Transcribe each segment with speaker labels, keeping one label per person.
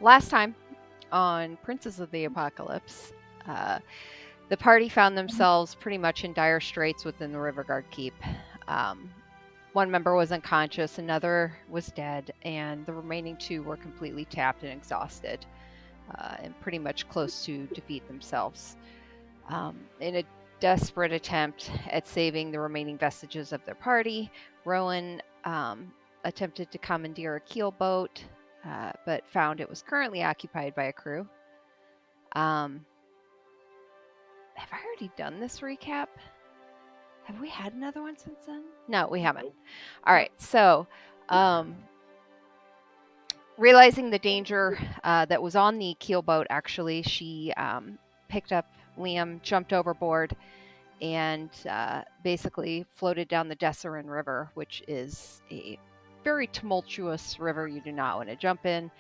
Speaker 1: last time on Princes of the Apocalypse, uh, the party found themselves pretty much in dire straits within the Riverguard Keep. Um, one member was unconscious, another was dead, and the remaining two were completely tapped and exhausted, and pretty much close to defeat themselves. In a desperate attempt at saving the remaining vestiges of their party, Rowan attempted to commandeer a keelboat, but found it was currently occupied by a crew. Have I already done this recap? Have we had another one since then? No, we haven't.
Speaker 2: Nope.
Speaker 1: All right, so realizing the danger that was on the keelboat, actually, she picked up Liam, jumped overboard, and basically floated down the Desserin River, which is a very tumultuous river you do not want to jump in.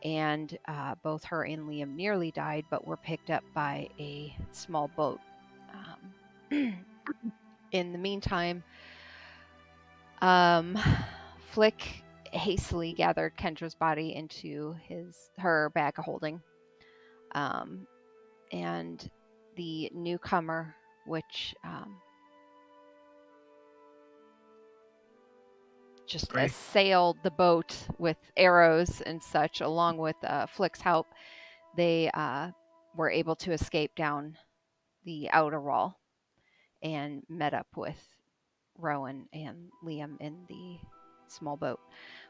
Speaker 1: And both her and Liam nearly died, but were picked up by a small boat. In the meantime, Flick hastily gathered Kendra's body into her bag of holding. And the newcomer, which just assailed the boat with arrows and such, along with Flick's help, they were able to escape down the outer wall and met up with Rowan and Liam in the small boat,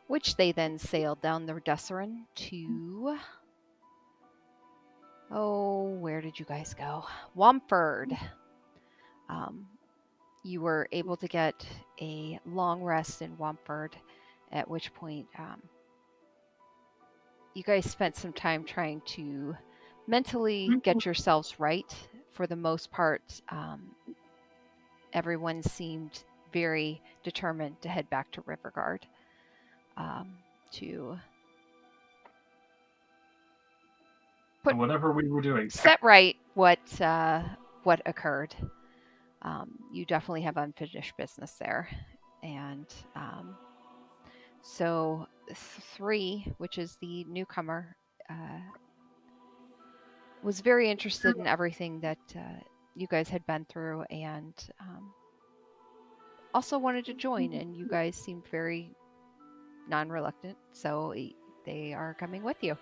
Speaker 1: which they then sailed down the Desserin to... Oh, where did you guys go? Wamford. You were able to get a long rest in Wamford, at which point you guys spent some time trying to mentally get yourselves right. For the most part, everyone seemed very determined to head back to Riverguard to
Speaker 3: put whatever we were doing,
Speaker 1: set right what occurred. You definitely have unfinished business there, and so 3, which is the newcomer, was very interested in everything that you guys had been through, and also wanted to join, and you guys seemed very non-reluctant, so they are coming with you.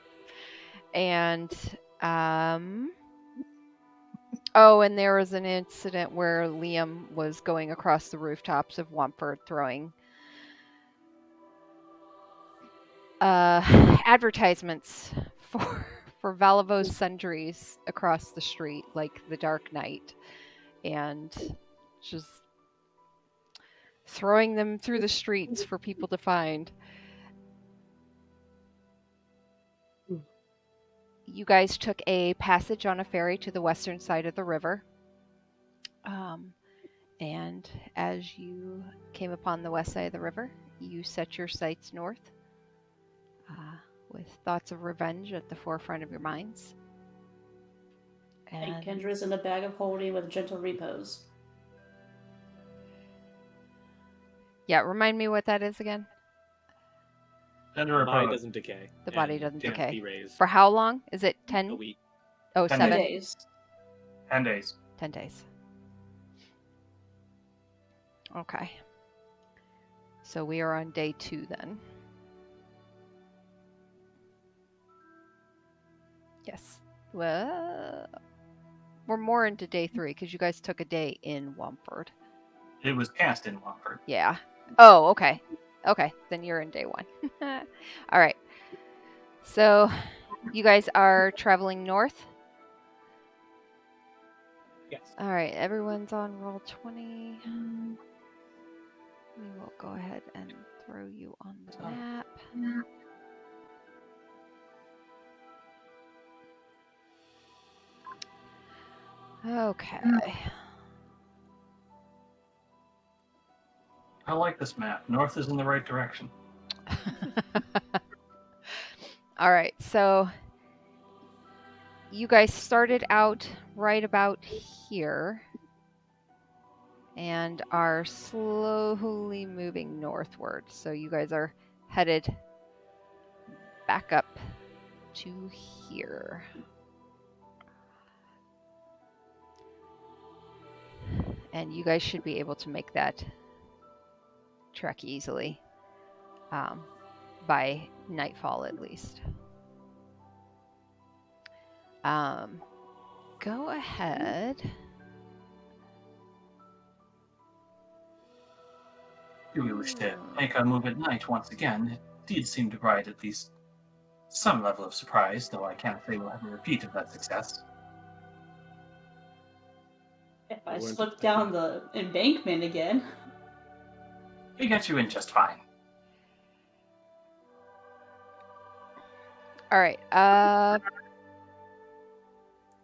Speaker 1: And and there was an incident where Liam was going across the rooftops of Wamford throwing advertisements for Valavo's sundries across the street, like the Dark Knight, and just throwing them through the streets for people to find. You guys took a passage on a ferry to the western side of the river. And as you came upon the west side of the river, you set your sights north, with thoughts of revenge at the forefront of your minds.
Speaker 4: And Kendra's in the bag of holding with gentle repose.
Speaker 1: Yeah, remind me what that is again.
Speaker 2: The body doesn't decay.
Speaker 1: The body doesn't decay.
Speaker 2: Be raised.
Speaker 1: For how long? Is it 10?
Speaker 2: A week.
Speaker 1: Oh,
Speaker 3: 10
Speaker 1: 7
Speaker 4: days.
Speaker 3: 10 days.
Speaker 1: 10 days. Okay. So we are on day 2 then. Yes. Well, we're more into day 3 because you guys took a day in Wamford.
Speaker 3: It was cast in Wamford.
Speaker 1: Yeah. Oh, okay. Okay, then you're in day 1. All right. So you guys are traveling north?
Speaker 2: Yes.
Speaker 1: All right, everyone's on roll 20. We will go ahead and throw you on the map. Okay.
Speaker 3: I like this map. North is in the right direction.
Speaker 1: All right, so you guys started out right about here and are slowly moving northward. So you guys are headed back up to here. And you guys should be able to make that trek easily, by nightfall at least. Go ahead.
Speaker 3: Do we wish to make our move at night once again? It did seem to provide at least some level of surprise, though I can't say we'll have a repeat of that success.
Speaker 4: If I slip down the embankment again.
Speaker 3: We get you in just fine.
Speaker 1: All right.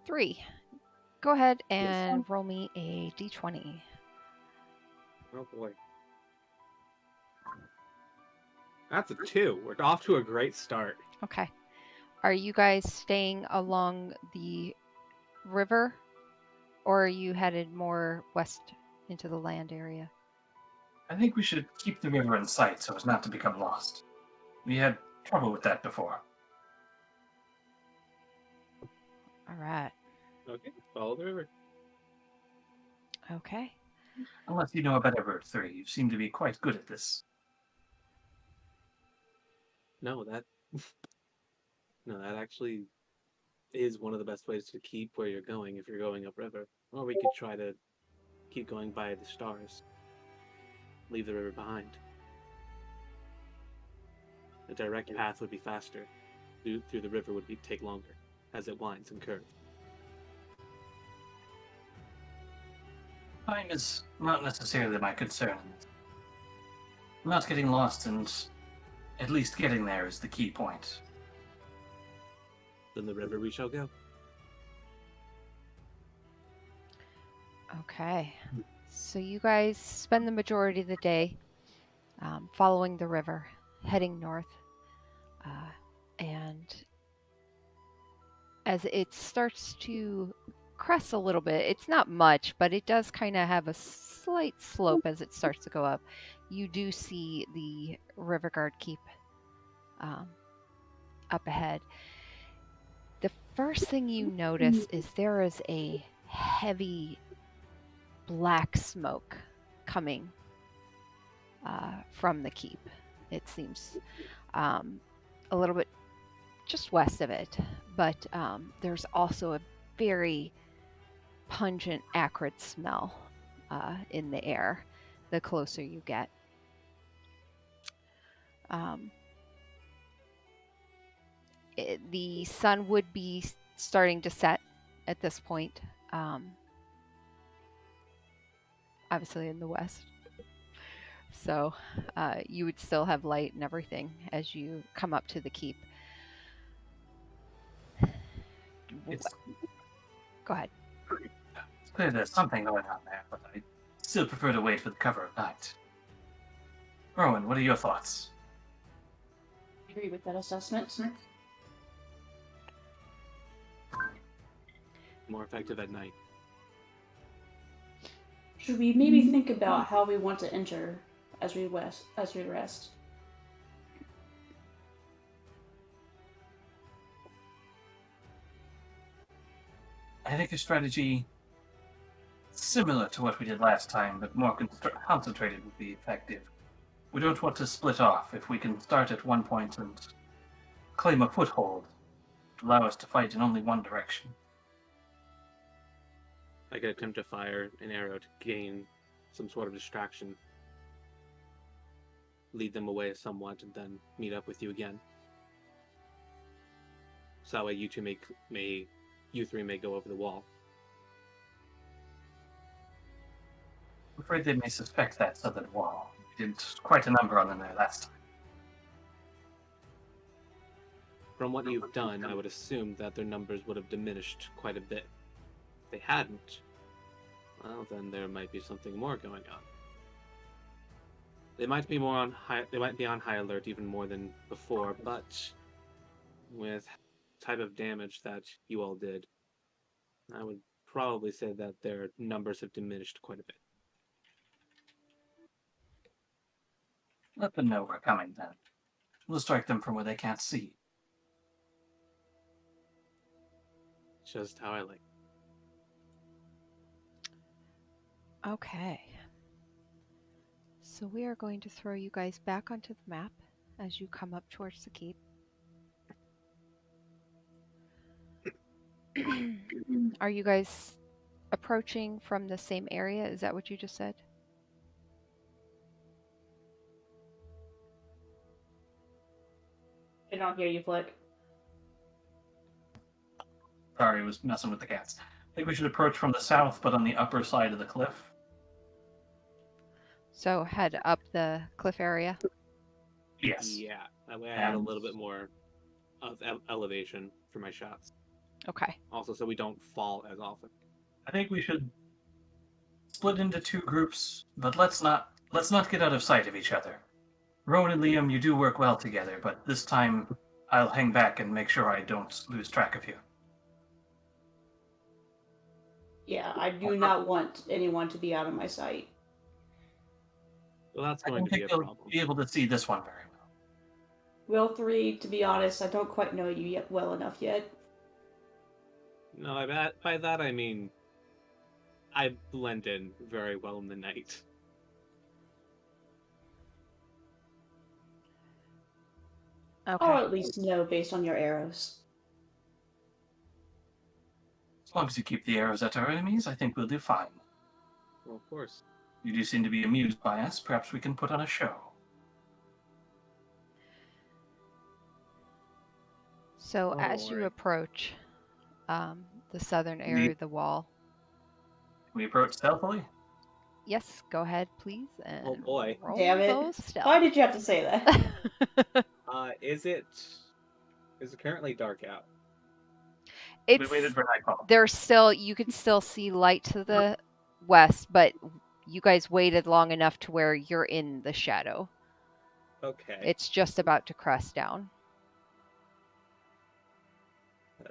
Speaker 1: 3. Go ahead and roll me a d20.
Speaker 2: Oh boy. That's a 2. We're off to a great start.
Speaker 1: Okay. Are you guys staying along the river, or are you headed more west into the land area?
Speaker 3: I think we should keep the river in sight so as not to become lost. We had trouble with that before.
Speaker 1: All right.
Speaker 2: Okay, follow the river.
Speaker 1: Okay.
Speaker 3: Unless you know a better route, 3. You seem to be quite good at this.
Speaker 2: No, that actually is one of the best ways to keep where you're going if you're going upriver. Or we could try to keep going by the stars. Leave the river behind. A direct path would be faster. Through the river would take longer, as it winds and curves.
Speaker 3: Time is not necessarily my concern. Not getting lost and at least getting there is the key point.
Speaker 2: Then the river we shall go.
Speaker 1: Okay. So you guys spend the majority of the day following the river, heading north. And as it starts to crest a little bit, it's not much, but it does kind of have a slight slope as it starts to go up. You do see the Riverguard Keep up ahead. The first thing you notice is there is a heavy black smoke coming from the keep. It seems a little bit just west of it, but there's also a very pungent, acrid smell in the air the closer you get. The sun would be starting to set at this point, obviously in the west. So you would still have light and everything as you come up to the keep. Go ahead.
Speaker 3: It's clear there's something going on there, but I still prefer to wait for the cover of night. Rowan, what are your thoughts?
Speaker 4: I agree with that assessment.
Speaker 2: More effective at night.
Speaker 4: Should we maybe think about how we want to enter as we rest?
Speaker 3: I think a strategy similar to what we did last time, but more concentrated would be effective. We don't want to split off. If we can start at one point and claim a foothold, allow us to fight in only one direction.
Speaker 2: I could attempt to fire an arrow to gain some sort of distraction. Lead them away somewhat and then meet up with you again. So that way you three may go over the wall.
Speaker 3: I'm afraid they may suspect that southern wall. We did quite a number on them there last time.
Speaker 2: From what you've done, I would assume that their numbers would have diminished quite a bit. If they hadn't, well, then there might be something more going on. They might be on high alert even more than before, but with the type of damage that you all did, I would probably say that their numbers have diminished quite a bit.
Speaker 3: Let them know we're coming then. We'll strike them from where they can't see.
Speaker 2: Just how I like.
Speaker 1: Okay. So we are going to throw you guys back onto the map as you come up towards the keep. Are you guys approaching from the same area? Is that what you just said?
Speaker 4: I don't hear you, Flick.
Speaker 3: Sorry, I was messing with the cats. I think we should approach from the south, but on the upper side of the cliff.
Speaker 1: So head up the cliff area.
Speaker 3: Yes.
Speaker 2: Yeah, that way I have a
Speaker 3: And-
Speaker 2: little bit more of elevation for my shots.
Speaker 1: Okay.
Speaker 2: Also, so we don't fall as often.
Speaker 3: I think we should split into two groups, but let's not get out of sight of each other. Rowan and Liam, you do work well together, but this time I'll hang back and make sure I don't lose track of you.
Speaker 4: Yeah, I do not want anyone to be out of my sight.
Speaker 2: Well, that's
Speaker 3: I
Speaker 2: going
Speaker 3: don't
Speaker 2: to be
Speaker 3: think
Speaker 2: a
Speaker 3: you'll
Speaker 2: problem.
Speaker 3: be able to see this one very well.
Speaker 4: Will 3, to be honest, I don't quite know you yet well enough yet.
Speaker 2: No, by that I mean I blend in very well in the night.
Speaker 1: Okay.
Speaker 4: Or at least know based on your arrows.
Speaker 3: As long as you keep the arrows at our enemies, I think we'll do fine.
Speaker 2: Well, of course.
Speaker 3: You do seem to be amused by us. Perhaps we can put on a show.
Speaker 1: So
Speaker 2: Oh,
Speaker 1: as you
Speaker 2: worry.
Speaker 1: approach the southern area of the wall,
Speaker 3: We approach stealthily.
Speaker 1: yes, go ahead, please, and
Speaker 2: Oh, boy.
Speaker 1: roll
Speaker 4: Damn it.
Speaker 1: those stealth.
Speaker 4: Why did you have to say that?
Speaker 2: Is it currently dark out?
Speaker 3: We waited
Speaker 1: It's
Speaker 3: for nightfall.
Speaker 1: there's still you can still see light to the west, but you guys waited long enough to where you're in the shadow.
Speaker 2: Okay.
Speaker 1: It's just about to crest down.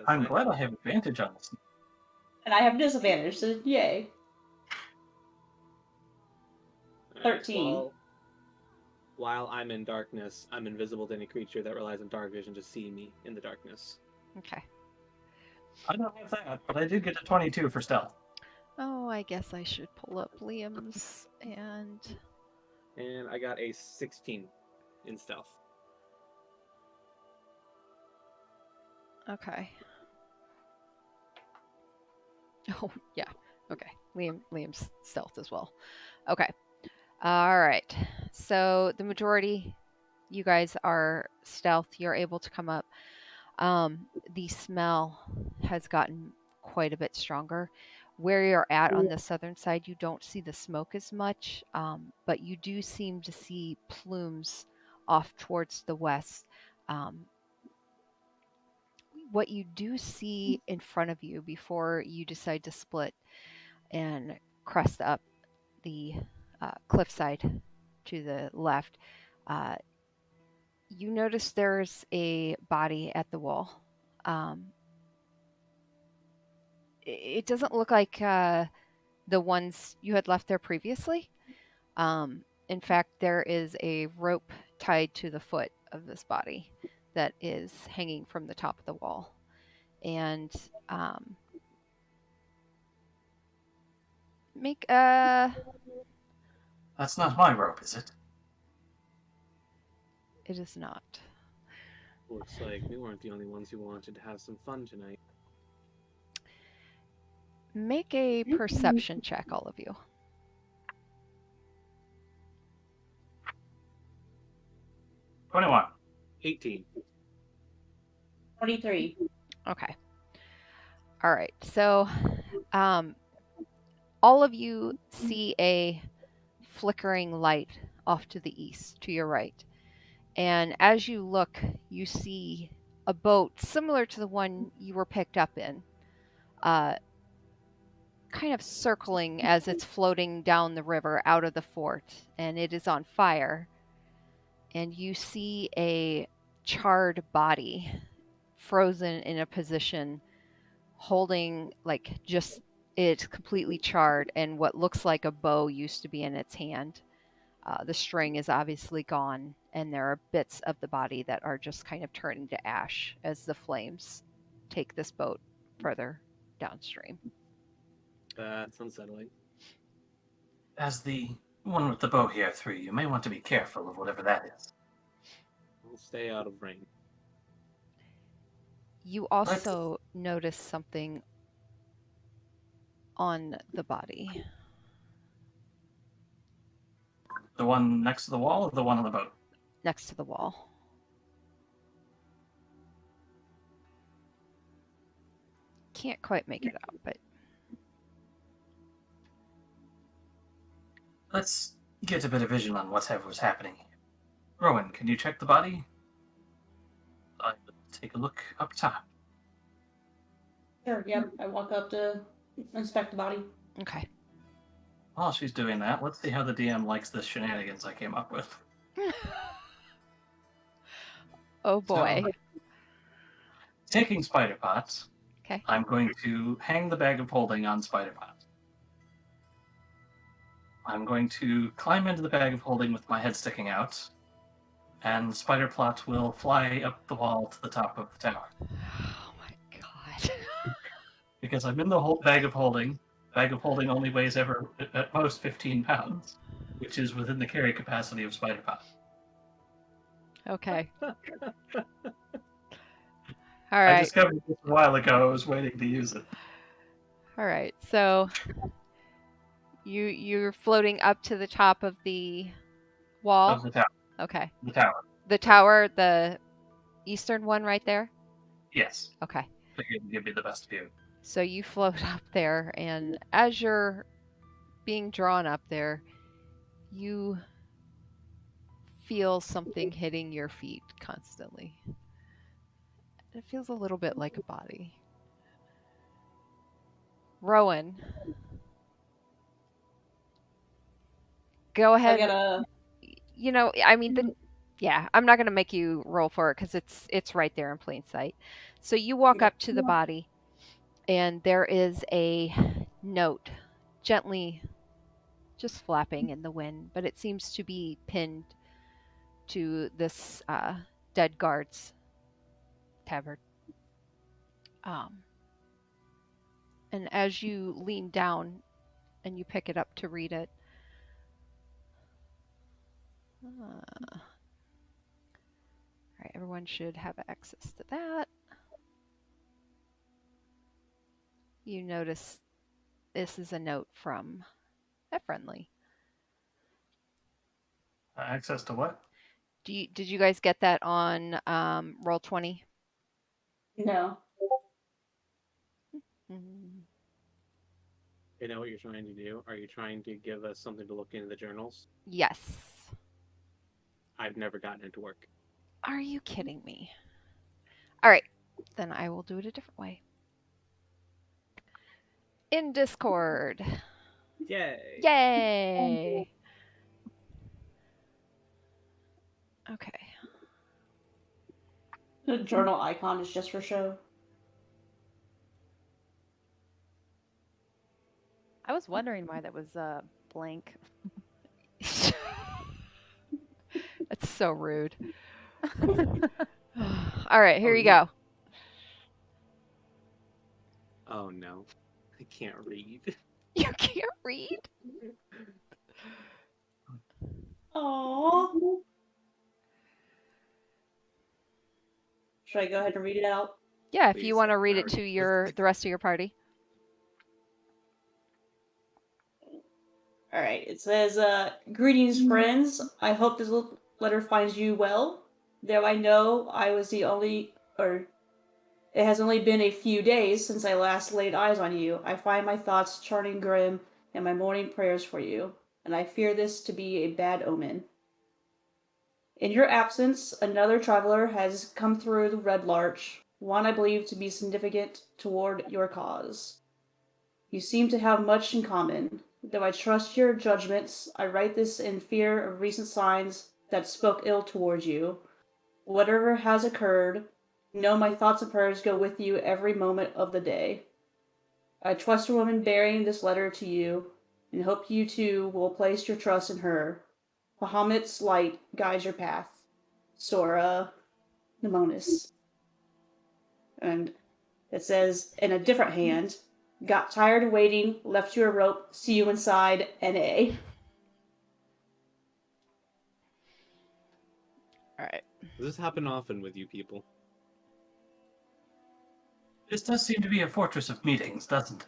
Speaker 3: I'm glad I have advantage on this.
Speaker 4: And I have disadvantage, so yay.
Speaker 2: Alright,
Speaker 4: 13.
Speaker 2: While I'm in darkness, I'm invisible to any creature that relies on dark vision to see me in the darkness.
Speaker 1: Okay.
Speaker 3: I don't have that, but I did get a 22 for stealth.
Speaker 1: Oh, I guess I should pull up Liam's and
Speaker 2: And I got a 16 in stealth.
Speaker 1: okay. Oh, yeah. Okay. Liam's stealth as well. Okay. All right. So the majority, you guys are stealth. You're able to come up. The smell has gotten quite a bit stronger. Where you're at on the southern side, you don't see the smoke as much, but you do seem to see plumes off towards the west. What you do see in front of you before you decide to split and crest up the cliffside to the left, you notice there's a body at the wall. It doesn't look like the ones you had left there previously. In fact, there is a rope tied to the foot of this body that is hanging from the top of the wall. And make a...
Speaker 3: That's not my rope, is it?
Speaker 1: It is not.
Speaker 2: Looks like we weren't the only ones who wanted to have some fun tonight.
Speaker 1: Make a perception check, all of you.
Speaker 3: 21.
Speaker 2: 18.
Speaker 4: 23.
Speaker 1: Okay. All right. So, all of you see a flickering light off to the east, to your right. And as you look, you see a boat similar to the one you were picked up in, kind of circling as it's floating down the river out of the fort, and it is on fire. And you see a charred body frozen in a position holding just it's completely charred, and what looks like a bow used to be in its hand. The string is obviously gone, and there are bits of the body that are just kind of turning to ash as the flames take this boat further downstream.
Speaker 2: That's unsettling.
Speaker 3: As the one with the bow here through, you may want to be careful of whatever that is.
Speaker 2: We'll stay out of range.
Speaker 1: You also notice something on the body.
Speaker 3: The one next to the wall or the one on the boat?
Speaker 1: Next to the wall. Can't quite make it out, but
Speaker 3: Let's get a bit of vision on whatever was happening here. Rowan, can you check the body? I will take a look up top.
Speaker 4: Sure, yep. I walk up to inspect the body.
Speaker 1: okay.
Speaker 3: While she's doing that, let's see how the DM likes the shenanigans I came up with.
Speaker 1: Oh boy.
Speaker 3: Taking Spider Pot,
Speaker 1: Okay.
Speaker 3: I'm going to hang the bag of holding on Spider Pot. I'm going to climb into the bag of holding with my head sticking out, and Spider Plot will fly up the wall to the top of the tower.
Speaker 1: Oh my god.
Speaker 3: Because I'm in the whole bag of holding. Bag of holding only weighs at most 15 pounds, which is within the carry capacity of Spider Pot.
Speaker 1: Okay. All
Speaker 3: I
Speaker 1: right.
Speaker 3: discovered this a while ago. I was waiting to use it.
Speaker 1: All right. So you're floating up to the top of the wall.
Speaker 3: Of the tower.
Speaker 1: Okay.
Speaker 3: The tower.
Speaker 1: The tower, the eastern one right there?
Speaker 3: Yes.
Speaker 1: Okay.
Speaker 3: Figured it'd give me the best view.
Speaker 1: So you float up there, and as you're being drawn up there, you feel something hitting your feet constantly. It feels a little bit like a body. Rowan, go
Speaker 4: I
Speaker 1: ahead.
Speaker 4: get a
Speaker 1: You know, I mean, yeah, I'm not going to make you roll for it because it's right there in plain sight. So you walk up to the body, and there is a note gently just flapping in the wind, but it seems to be pinned to this dead guard's tabard. And as you lean down and you pick it up to read it, all right, everyone should have access to that. You notice this is a note from a friendly.
Speaker 3: Access to what?
Speaker 1: Did you guys get that on Roll20?
Speaker 4: no.
Speaker 1: Mm,
Speaker 2: You know what you're trying to do? Are you trying to give us something to look into the journals?
Speaker 1: yes.
Speaker 2: I've never gotten into work.
Speaker 1: Are you kidding me? All right, then I will do it a different way. In Discord.
Speaker 2: Yay!
Speaker 1: Yay! Okay.
Speaker 4: The journal icon is just for show.
Speaker 5: I was wondering why that was blank.
Speaker 1: That's so rude. All right, here you go.
Speaker 2: Oh no, I can't read.
Speaker 1: You can't read?
Speaker 4: Aww. Should I go ahead and read it out?
Speaker 1: Yeah, if
Speaker 2: Please,
Speaker 1: you want to
Speaker 2: I'm
Speaker 1: read it
Speaker 2: sorry.
Speaker 1: to the rest of your party.
Speaker 4: All right. It says, "Greetings, friends. I hope this letter finds you well. Though I know I was the only, or it has only been a few days since I last laid eyes on you. I find my thoughts turning grim and my morning prayers for you, and I fear this to be a bad omen. In your absence, another traveler has come through the Red Larch, one I believe to be significant toward your cause. You seem to have much in common. Though I trust your judgments, I write this in fear of recent signs that spoke ill towards you. Whatever has occurred, know my thoughts and prayers go with you every moment of the day. I trust a woman bearing this letter to you, and hope you too will place your trust in her. Bahamut's light guides your path. Sora Nemonis." And it says, in a different hand, Got tired of waiting, left you a rope, see you inside, NA.
Speaker 1: All right.
Speaker 2: Does this happen often with you people?
Speaker 3: This does seem to be a fortress of meetings, doesn't it?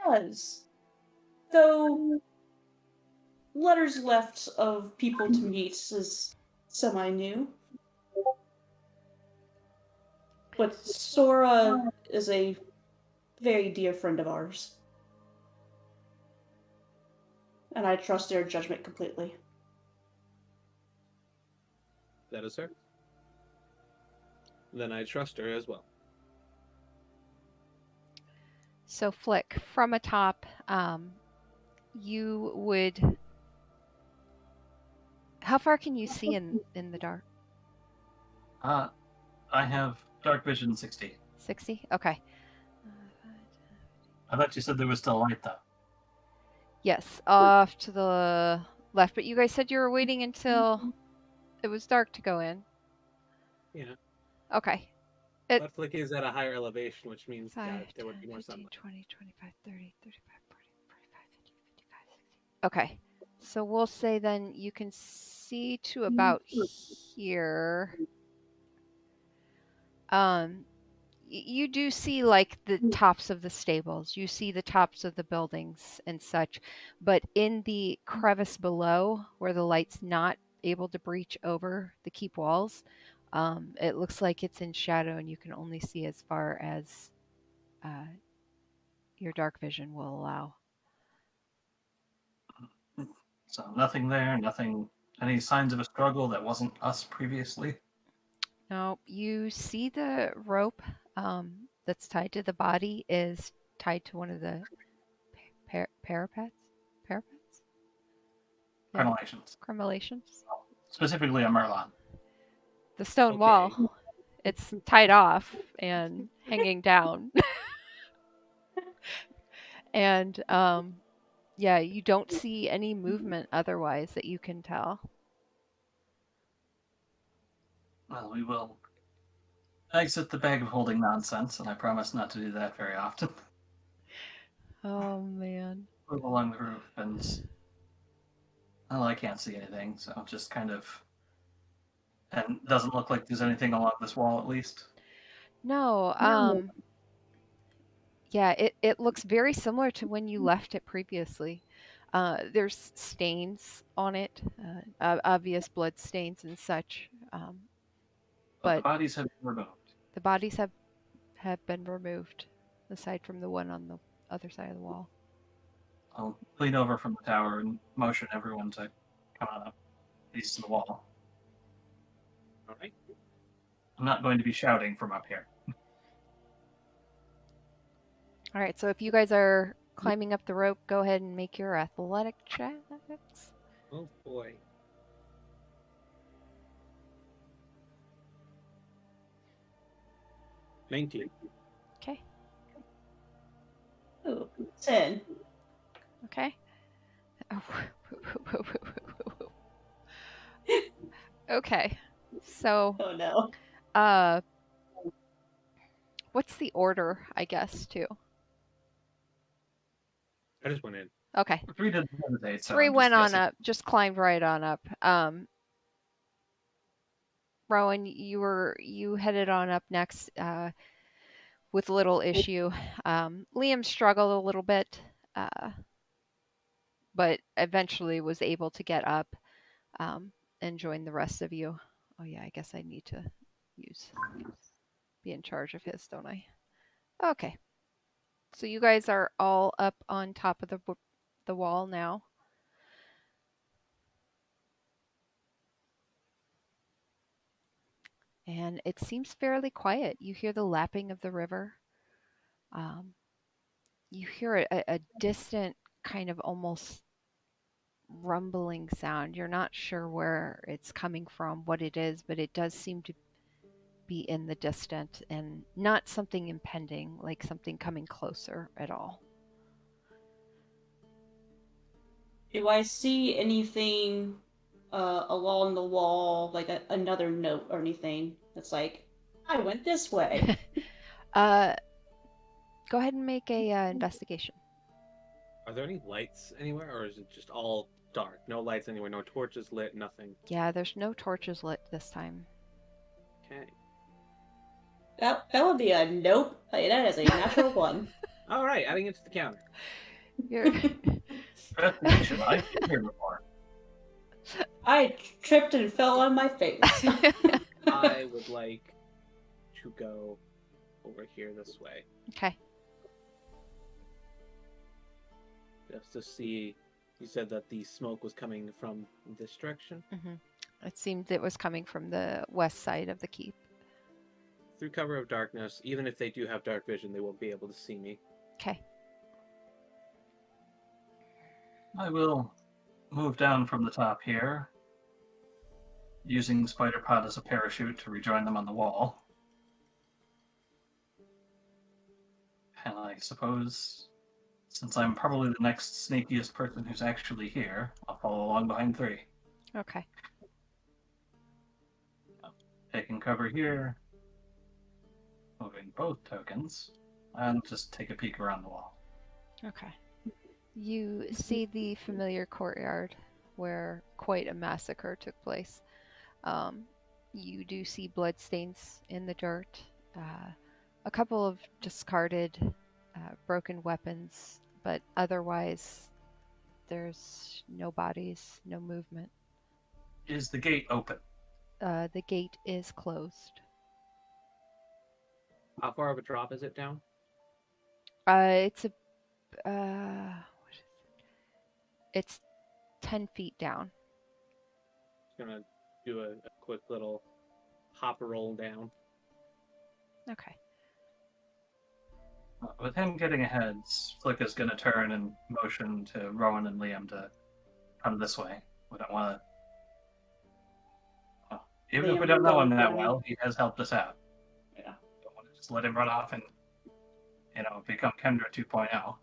Speaker 4: Does. Though letters left of people to meet is semi-new. But Sora is a very dear friend of ours. And I trust their judgment completely.
Speaker 2: That is her. Then I trust her as well.
Speaker 1: So Flick, from atop, you would. How far can you see in the dark?
Speaker 3: I have dark vision 60.
Speaker 1: 60? Okay.
Speaker 3: I thought you said there was still light, though.
Speaker 1: Yes, off to the left. But you guys said you were waiting until it was dark to go in.
Speaker 2: Yeah.
Speaker 1: Okay.
Speaker 2: But Flick is at a higher elevation, which means
Speaker 1: 5,
Speaker 2: that there
Speaker 1: 10,
Speaker 2: would be more
Speaker 1: 15,
Speaker 2: sunlight.
Speaker 1: 20, 25, 30, 35, 40, 45, 50, 55, 60. Okay. So we'll say then you can see to about here. You do see like the tops of the stables, you see the tops of the buildings and such, but in the crevice below where the light's not able to breach over the keep walls, it looks like it's in shadow and you can only see as far as your dark vision will allow.
Speaker 3: So nothing there, nothing, any signs of a struggle that wasn't us previously?
Speaker 1: Now you see the rope that's tied to the body is tied to one of the parapets? Parapets? Yeah.
Speaker 3: Crenellations.
Speaker 1: Crenellations.
Speaker 3: Specifically a Merlon.
Speaker 1: The stone
Speaker 2: Okay.
Speaker 1: wall. It's tied off and hanging down. And yeah, you don't see any movement otherwise that you can tell.
Speaker 3: Well, we will exit the bag of holding nonsense, and I promise not to do that very often.
Speaker 1: Oh man.
Speaker 3: Move along the roof, and well, I can't see anything, so just kind of. And doesn't look like there's anything along this wall, at least.
Speaker 1: No, yeah, it looks very similar to when you left it previously. There's stains on it, obvious blood stains and such.
Speaker 3: But the
Speaker 1: But
Speaker 3: bodies have been removed.
Speaker 1: the bodies have been removed, aside from the one on the other side of the wall.
Speaker 3: I'll lean over from the tower and motion everyone to come on up, east to the wall.
Speaker 2: All right.
Speaker 3: I'm not going to be shouting from up here.
Speaker 1: All right, so if you guys are climbing up the rope, go ahead and make your athletic checks.
Speaker 2: Oh boy. $19.
Speaker 1: Okay.
Speaker 4: Ooh, 10.
Speaker 1: Okay. Okay. So,
Speaker 4: Oh no.
Speaker 1: what's the order, I guess, too?
Speaker 2: I just went in.
Speaker 1: Okay.
Speaker 3: 3 didn't hesitate, so
Speaker 1: 3
Speaker 3: I'm just
Speaker 1: went on
Speaker 3: guessing.
Speaker 1: up, just climbed right on up. Rowan, you headed on up next with little issue. Liam struggled a little bit, but eventually was able to get up and join the rest of you. Oh yeah, I guess I need to be in charge of his, don't I? Okay. So you guys are all up on top of the wall now. And it seems fairly quiet. You hear the lapping of the river. You hear a distant kind of almost rumbling sound. You're not sure where it's coming from, what it is, but it does seem to be in the distant and not something impending, like something coming closer at all.
Speaker 4: Do I see anything along the wall, like another note or anything that's like, I went this way?
Speaker 1: Go ahead and make a investigation.
Speaker 2: Are there any lights anywhere, or is it just all dark? No lights anywhere, no torches lit, nothing.
Speaker 1: Yeah, there's no torches lit this time.
Speaker 2: Okay.
Speaker 4: That would be a nope. Hey, that is a natural one.
Speaker 2: All right, adding it to the counter.
Speaker 1: You're...
Speaker 3: Investigation. I've been here before.
Speaker 4: I tripped and fell on my face.
Speaker 2: I would like to go over here this way,
Speaker 1: Okay.
Speaker 2: just to see. You said that the smoke was coming from this direction.
Speaker 1: It seemed it was coming from the west side of the keep.
Speaker 2: Through cover of darkness, even if they do have dark vision, they won't be able to see me.
Speaker 1: Okay.
Speaker 3: I will move down from the top here, using Spider Pod as a parachute to rejoin them on the wall. And I suppose, since I'm probably the next sneakiest person who's actually here, I'll follow along behind 3.
Speaker 1: Okay.
Speaker 3: Taking cover here, moving both tokens, and just take a peek around the wall.
Speaker 1: Okay. You see the familiar courtyard where quite a massacre took place. You do see bloodstains in the dirt, a couple of discarded, broken weapons, but otherwise, there's no bodies, no movement.
Speaker 3: Is the gate open?
Speaker 1: The gate is closed.
Speaker 2: How far of a drop is it down?
Speaker 1: It's a, what is it? It's 10 feet down.
Speaker 2: Just gonna do a quick little hop roll down.
Speaker 1: Okay.
Speaker 3: With him getting ahead, Flick is going to turn and motion to Rowan and Liam to come this way. We don't want to. Even if we
Speaker 4: Liam
Speaker 3: don't know him
Speaker 4: going
Speaker 3: that
Speaker 4: for me.
Speaker 3: well, he has helped us out.
Speaker 4: Yeah.
Speaker 3: Don't want to just let him run off and, become Kendra 2.0.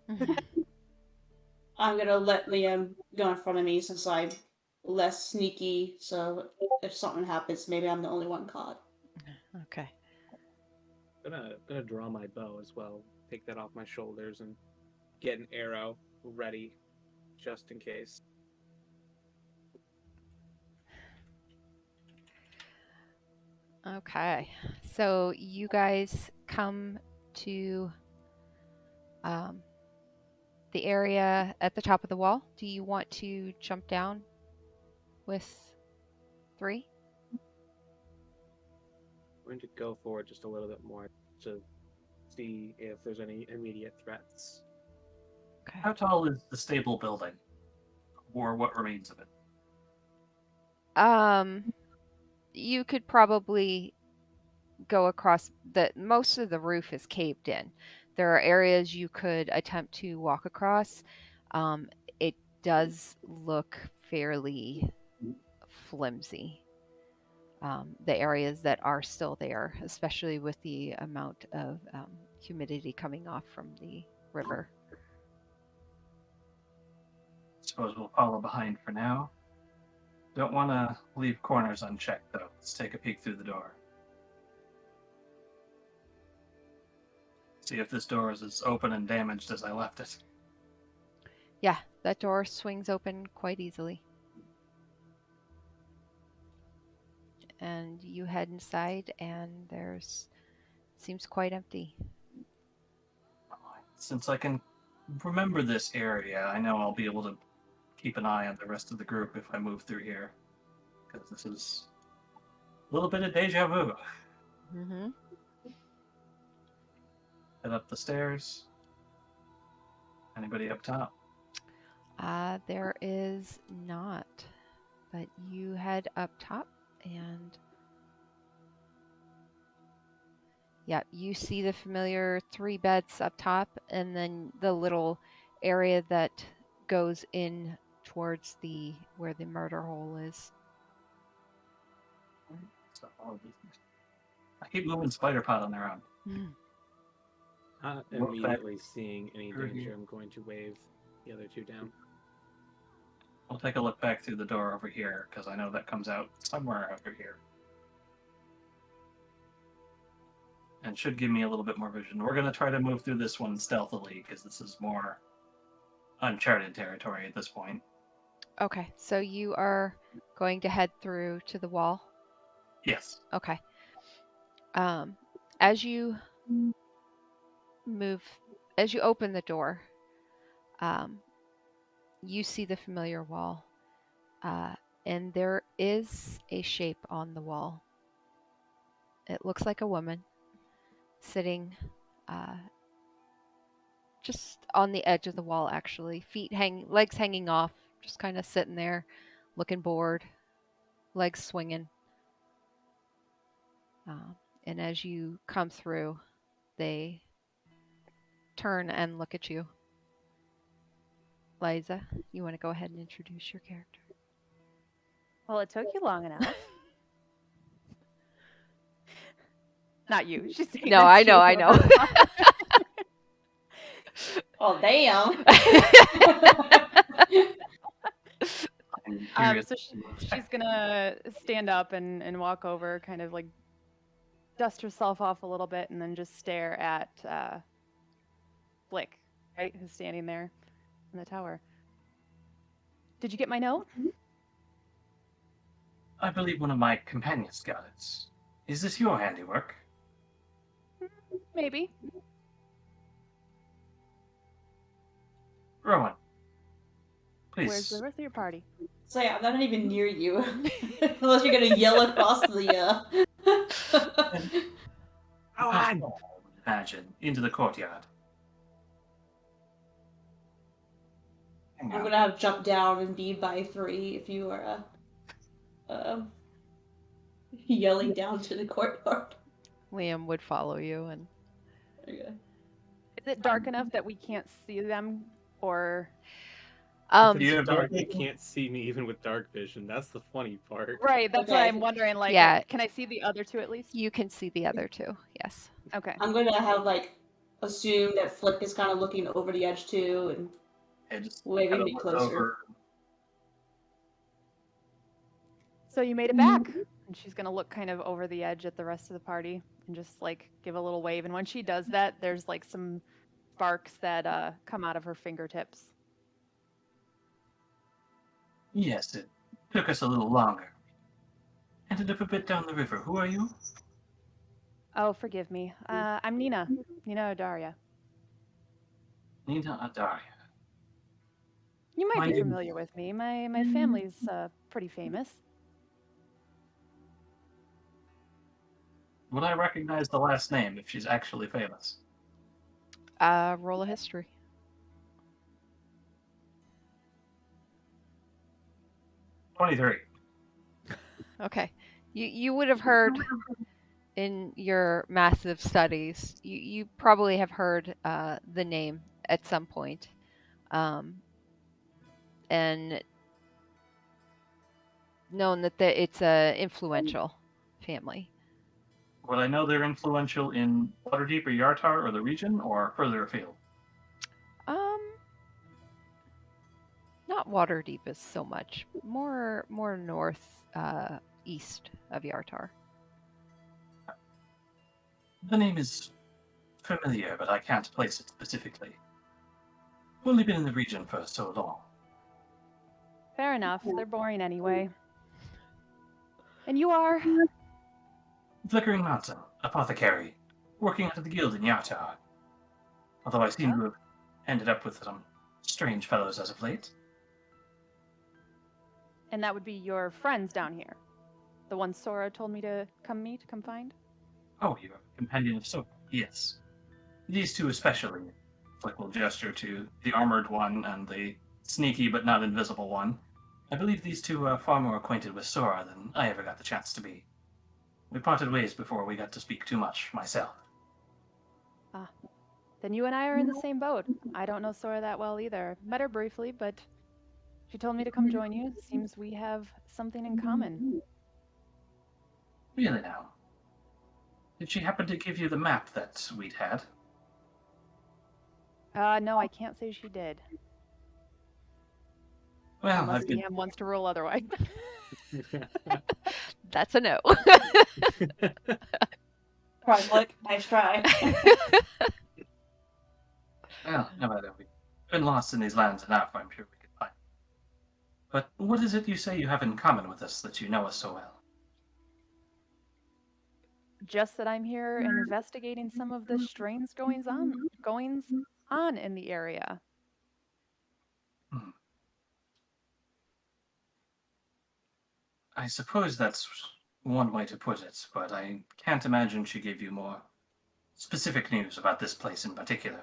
Speaker 4: I'm gonna let Liam go in front of me since I'm less sneaky, so if something happens, maybe I'm the only one caught.
Speaker 1: Okay.
Speaker 2: Gonna draw my bow as well. Take that off my shoulders and get an arrow ready, just in case.
Speaker 1: Okay. So you guys come to the area at the top of the wall. Do you want to jump down with 3?
Speaker 2: I'm going to go forward just a little bit more to see if there's any immediate threats.
Speaker 1: Okay.
Speaker 3: How tall is the stable building? Or what remains of it?
Speaker 1: You could probably go across most of the roof is caved in. There are areas you could attempt to walk across. It does look fairly flimsy. The areas that are still there, especially with the amount of humidity coming off from the river.
Speaker 3: Suppose we'll follow behind for now. Don't want to leave corners unchecked, though. Let's take a peek through the door. See if this door is as open and damaged as I left it.
Speaker 1: Yeah, that door swings open quite easily. And you head inside, and seems quite empty.
Speaker 3: Since I can remember this area, I know I'll be able to keep an eye on the rest of the group if I move through here. Because this is a little bit of deja vu.
Speaker 1: Mm-hmm.
Speaker 3: Head up the stairs. Anybody up top?
Speaker 1: There is not, but you head up top, and yeah, you see the familiar 3 beds up top, and then the little area that goes in towards where the murder hole is.
Speaker 3: Stuff all of these things. I keep moving Spider Pod on their own.
Speaker 2: Not
Speaker 3: Look
Speaker 2: immediately seeing any
Speaker 3: through
Speaker 2: danger,
Speaker 3: here.
Speaker 2: I'm going to wave the other 2 down.
Speaker 3: We'll take a look back through the door over here, because I know that comes out somewhere over here. and should give me a little bit more vision. We're going to try to move through this one stealthily because this is more uncharted territory at this point.
Speaker 1: Okay, so you are going to head through to the wall.
Speaker 3: Yes.
Speaker 1: Okay. As you open the door, you see the familiar wall, and there is a shape on the wall. It looks like a woman sitting just on the edge of the wall, actually. Legs hanging off, just kind of sitting there, looking bored, legs swinging. And as you come through, they turn and look at you. Liza, you want to go ahead and introduce your character?
Speaker 5: Well, it took you long enough. Not you. She's saying
Speaker 1: No,
Speaker 5: that's
Speaker 1: I know.
Speaker 4: Oh, damn.
Speaker 3: I'm curious.
Speaker 5: So she's gonna stand up and walk over, kind of like dust herself off a little bit, and then just stare at Blick, right, who's standing there in the tower. Did you get my note?
Speaker 3: I believe one of my companions got it. Is this your handiwork?
Speaker 5: Maybe.
Speaker 3: Rowan, please.
Speaker 5: Where's the rest of your party?
Speaker 4: So yeah, I'm not even near you. Unless you're gonna yell across the
Speaker 3: I would imagine into the courtyard. Hang
Speaker 4: I'm
Speaker 3: on.
Speaker 4: gonna have jump down and be by 3 if you are yelling down to the courtyard.
Speaker 1: Liam would follow you, and
Speaker 4: Okay.
Speaker 5: Is it dark enough that we can't see them, or?
Speaker 3: Do you
Speaker 2: It's
Speaker 3: have
Speaker 2: dark.
Speaker 3: dark
Speaker 2: You
Speaker 3: vision?
Speaker 2: can't see me even with dark vision. That's the funny part.
Speaker 5: Right, that's what
Speaker 4: Okay.
Speaker 5: I'm wondering. Like,
Speaker 1: Yeah.
Speaker 5: can I see the other two at least?
Speaker 1: you can see the other two. Yes.
Speaker 5: Okay.
Speaker 4: I'm gonna have assume that Flick is kind of looking over the edge too, and
Speaker 3: Yeah, just
Speaker 4: waving
Speaker 3: kinda
Speaker 4: me
Speaker 3: look
Speaker 4: closer.
Speaker 3: over.
Speaker 5: So you made it back. And she's gonna look kind of over the edge at the rest of the party and just like give a little wave. And when she does that, there's like some sparks that come out of her fingertips.
Speaker 3: Yes, it took us a little longer. Ended up a bit down the river. Who are you?
Speaker 5: Oh, forgive me. I'm Nina. Nina Odaria.
Speaker 3: Nina Adaria.
Speaker 5: You might
Speaker 3: My
Speaker 5: be
Speaker 3: name-
Speaker 5: familiar with me. My family's pretty famous.
Speaker 3: Would I recognize the last name if she's actually famous?
Speaker 1: Roll a history.
Speaker 3: '23.
Speaker 1: Okay. You would have heard in your massive studies, you probably have heard the name at some point. And known that it's a influential family.
Speaker 3: Would I know they're influential in Waterdeep or Yartar or the region, or further afield?
Speaker 1: Not Waterdeep as so much. More north, east of Yartar.
Speaker 3: The name is familiar, but I can't place it specifically. Only been in the region for so long.
Speaker 5: Fair enough. They're boring anyway. And you are?
Speaker 3: Flickering Mountain, apothecary, working out of the guild in Yartar. Although I seem to have ended up with some strange fellows as of late.
Speaker 5: And that would be your friends down here. The ones Sora told me to come meet, come find?
Speaker 3: Oh, you're a companion of Sora. Yes. These two especially. Flick will gesture to the armored one and the sneaky but not invisible one. I believe these two are far more acquainted with Sora than I ever got the chance to be. We parted ways before we got to speak too much myself.
Speaker 5: Then you and I are in the same boat. I don't know Sora that well either. Met her briefly, but she told me to come join you. Seems we have something in common.
Speaker 3: Really now? Did she happen to give you the map that we'd had?
Speaker 5: No, I can't say she did.
Speaker 3: Well,
Speaker 5: Unless
Speaker 3: I've been
Speaker 5: DM wants to rule otherwise.
Speaker 1: That's a no.
Speaker 4: Try, Flick. Nice try.
Speaker 3: Well, no matter. We've been lost in these lands enough, I'm sure we could find. But what is it you say you have in common with us that you know us so well?
Speaker 5: Just that I'm here investigating some of the strange goings on in the area.
Speaker 3: Hmm. I suppose that's one way to put it, but I can't imagine she gave you more specific news about this place in particular.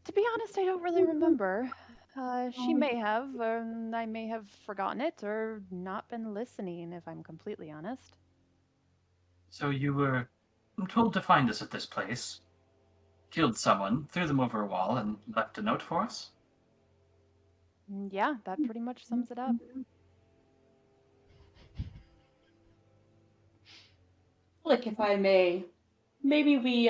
Speaker 5: To be honest, I don't really remember. She may have, I may have forgotten it or not been listening, if I'm completely honest.
Speaker 3: So you were told to find us at this place, killed someone, threw them over a wall, and left a note for us?
Speaker 5: Yeah, that pretty much sums it up.
Speaker 4: Flick, if I may, maybe we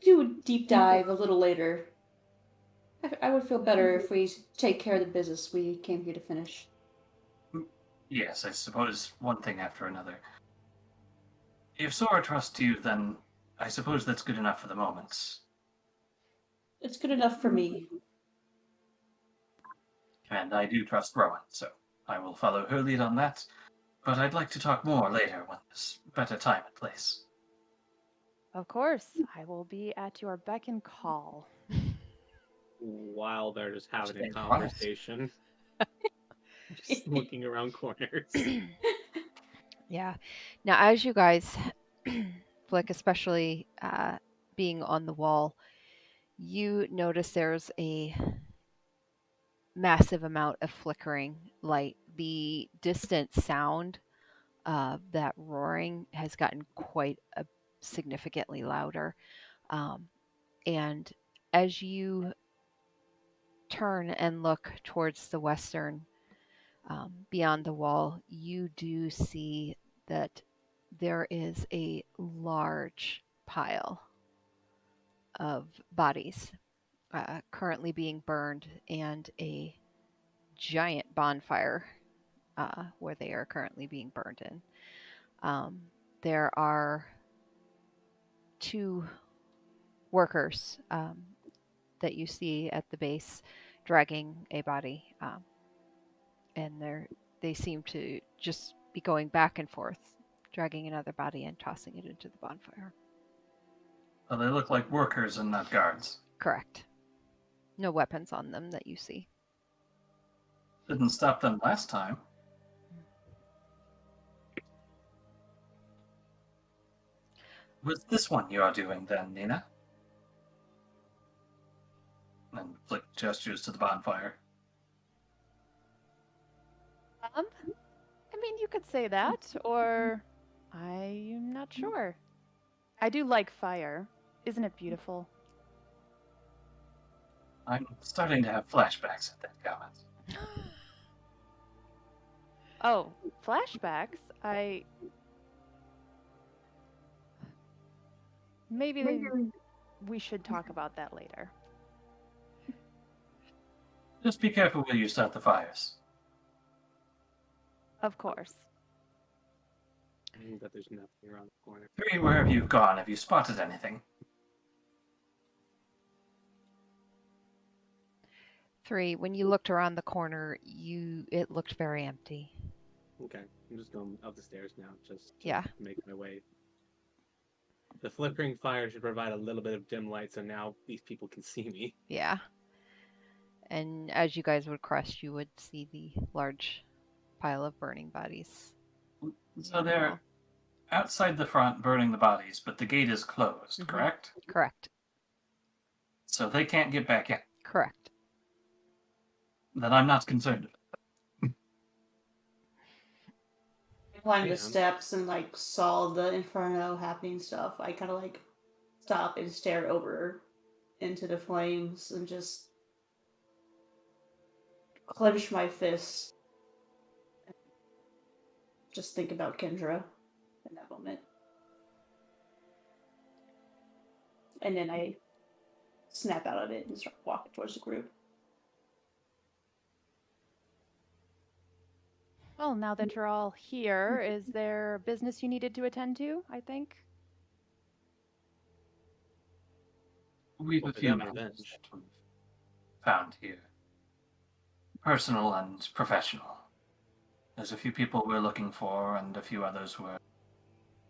Speaker 4: do a deep dive a little later. I would feel better if we take care of the business we came here to finish.
Speaker 3: Yes, I suppose one thing after another. If Sora trusts you, then I suppose that's good enough for the moment.
Speaker 4: It's good enough for me.
Speaker 3: And I do trust Rowan, so I will follow her lead on that. But I'd like to talk more later when there's better time and place.
Speaker 5: Of course, I will be at your beck and call.
Speaker 2: While they're just having a
Speaker 3: Stay quiet.
Speaker 2: conversation, just looking around corners.
Speaker 1: Yeah. Now, as you guys, Flick, especially being on the wall, you notice there's a massive amount of flickering light. The distant sound of that roaring has gotten quite significantly louder. And as you turn and look towards the western, beyond the wall, you do see that there is a large pile of bodies currently being burned and a giant bonfire where they are currently being burned in. There are two workers that you see at the base dragging a body, and they seem to just be going back and forth, dragging another body and tossing it into the bonfire.
Speaker 3: Well, they look like workers and not guards.
Speaker 1: Correct. No weapons on them that you see.
Speaker 3: Didn't stop them last time. Was this one you are doing then, Nina? And Flick gestures to the bonfire.
Speaker 5: I mean, you could say that, or I'm not sure. I do like fire. Isn't it beautiful?
Speaker 3: I'm starting to have flashbacks at that comment.
Speaker 5: Oh, flashbacks? Maybe we should talk about that later.
Speaker 3: Just be careful where you start the fires.
Speaker 5: Of course.
Speaker 2: But there's nothing around the corner.
Speaker 3: Three, where have you gone? Have you spotted anything?
Speaker 1: 3, when you looked around the corner, it looked very empty.
Speaker 2: Okay, I'm just going up the stairs now, just to
Speaker 1: Yeah.
Speaker 2: make my way. The flickering fire should provide a little bit of dim light, so now these people can see me.
Speaker 1: Yeah. And as you guys would crest, you would see the large pile of burning bodies.
Speaker 3: So they're outside the front burning the bodies, but the gate is closed,
Speaker 1: Mhm.
Speaker 3: correct?
Speaker 1: Correct.
Speaker 3: So they can't get back in.
Speaker 1: Correct.
Speaker 3: Then I'm not concerned.
Speaker 4: I climbed the
Speaker 2: Yeah.
Speaker 4: steps and like saw the inferno happening stuff. I kind of like stop and stare over into the flames and just clench my fists. Just think about Kendra in that moment. And then I snap out of it and start walking towards the group.
Speaker 5: Well, now that you're all here, is there business you needed to attend to, I think?
Speaker 3: We've a
Speaker 2: Well,
Speaker 3: few
Speaker 2: got
Speaker 3: matters
Speaker 2: revenge.
Speaker 3: that we've found here. Personal and professional. There's a few people we're looking for, and a few others we're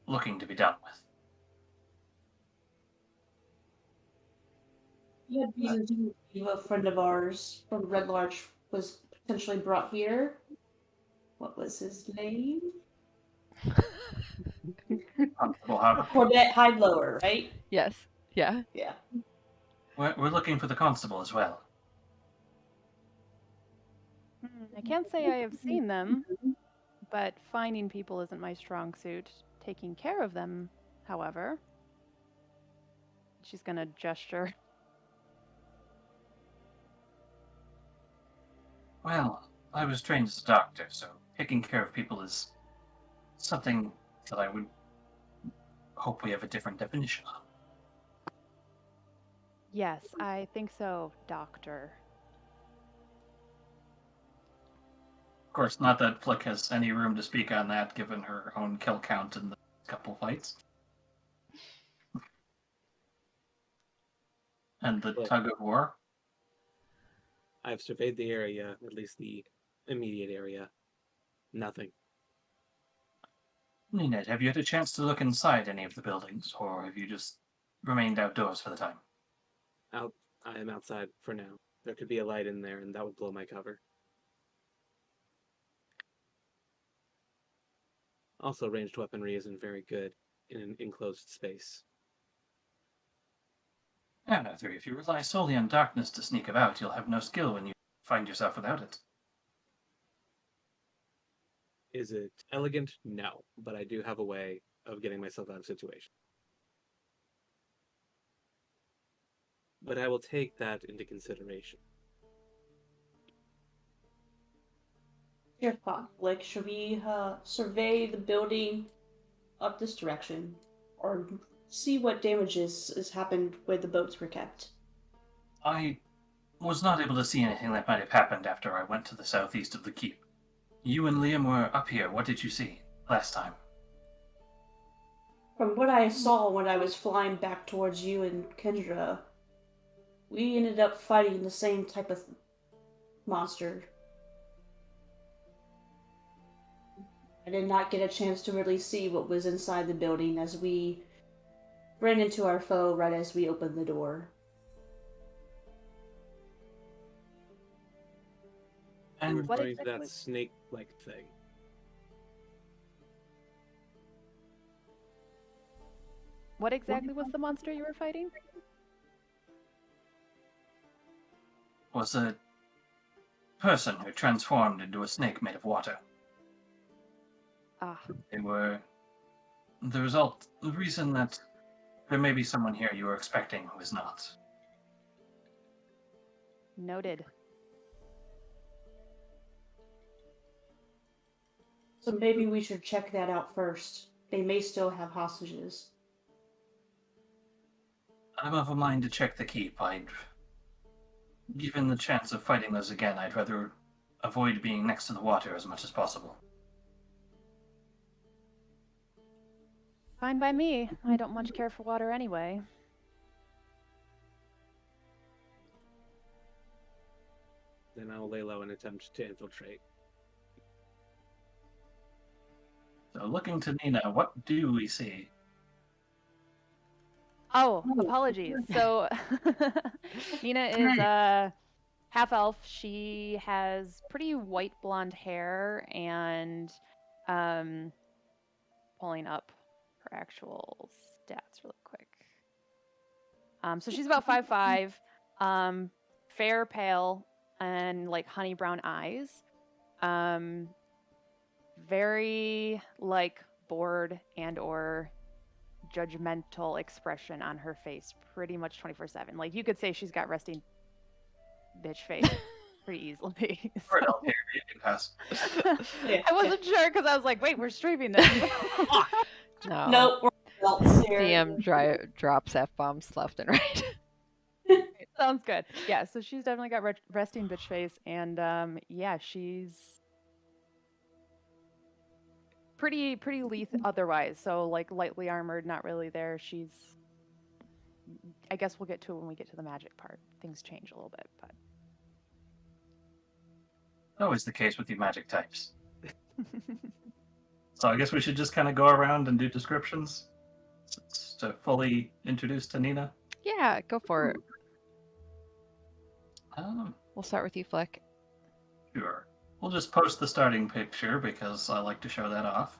Speaker 3: looking to be done with.
Speaker 4: You had reason to believe a friend of ours from Red Larch was potentially brought here. What was his name?
Speaker 3: Constable Harper.
Speaker 4: Corvette Hideblower, right?
Speaker 1: Yes. Yeah.
Speaker 4: Yeah.
Speaker 3: We're looking for the constable as well.
Speaker 5: I can't say I have seen them, but finding people isn't my strong suit. Taking care of them, however. She's gonna gesture.
Speaker 3: Well, I was trained as a doctor, so taking care of people is something that I would hope we have a different definition of.
Speaker 5: Yes, I think so, Doctor.
Speaker 3: Of course, not that Flick has any room to speak on that, given her own kill count in the couple fights. And the
Speaker 2: Flick.
Speaker 3: tug of war.
Speaker 2: I've surveyed the area, at least the immediate area. Nothing.
Speaker 3: Ninette, have you had a chance to look inside any of the buildings, or have you just remained outdoors for the time?
Speaker 2: I am outside for now. There could be a light in there, and that would blow my cover. Also, ranged weaponry isn't very good in an enclosed space.
Speaker 3: Yeah, no, three. If you rely solely on darkness to sneak about, you'll have no skill when you find yourself without it.
Speaker 2: Is it elegant? No, but I do have a way of getting myself out of situations. But I will take that into consideration.
Speaker 4: Your conflict. Should we survey the building up this direction, or see what damages has happened where the boats were kept?
Speaker 3: I was not able to see anything that might have happened after I went to the southeast of the keep. You and Liam were up here. What did you see last time?
Speaker 4: From what I saw when I was flying back towards you and Kendra, we ended up fighting the same type of monster. I did not get a chance to really see what was inside the building as we ran into our foe right as we opened the door.
Speaker 2: I'm
Speaker 3: And
Speaker 5: What
Speaker 2: referring to that
Speaker 5: exactly-
Speaker 2: snake-like thing.
Speaker 5: What exactly was the monster you were fighting?
Speaker 3: was a person who transformed into a snake made of water.
Speaker 5: Ah,
Speaker 3: They were the reason that there may be someone here you were expecting who is not.
Speaker 5: noted.
Speaker 4: So maybe we should check that out first. They may still have hostages.
Speaker 3: I'm of a mind to check the keep. Given the chance of fighting those again, I'd rather avoid being next to the water as much as possible.
Speaker 5: Fine by me. I don't much care for water anyway.
Speaker 2: Then I will lay low and attempt to infiltrate.
Speaker 3: So, looking to Nina, what do we see?
Speaker 5: Oh, apologies. So Nina is a half elf. She has pretty white blonde hair and pulling up her actual stats really quick. So she's about 5'5", fair, pale, and like honey brown eyes. Very like bored and or judgmental expression on her face pretty much 24/7. Like you could say she's got resting bitch face pretty easily.
Speaker 3: For an
Speaker 5: So-
Speaker 3: elf here, you can pass.
Speaker 5: I wasn't sure because I was like, wait, we're streaming this.
Speaker 1: No.
Speaker 4: Nope, we're adults here.
Speaker 1: DM drops F bombs left and right.
Speaker 5: Sounds good. Yeah, so she's definitely got resting bitch face, and yeah, she's pretty lithe otherwise. So like lightly armored, not really there. She's. I guess we'll get to it when we get to the magic part. Things change a little bit, but.
Speaker 3: Always the case with you magic types. So I guess we should just kind of go around and do descriptions to fully introduce to Nina.
Speaker 1: Yeah, go for it.
Speaker 3: Um,
Speaker 1: We'll start with you, Flick.
Speaker 3: Sure. We'll just post the starting picture because I like to show that off.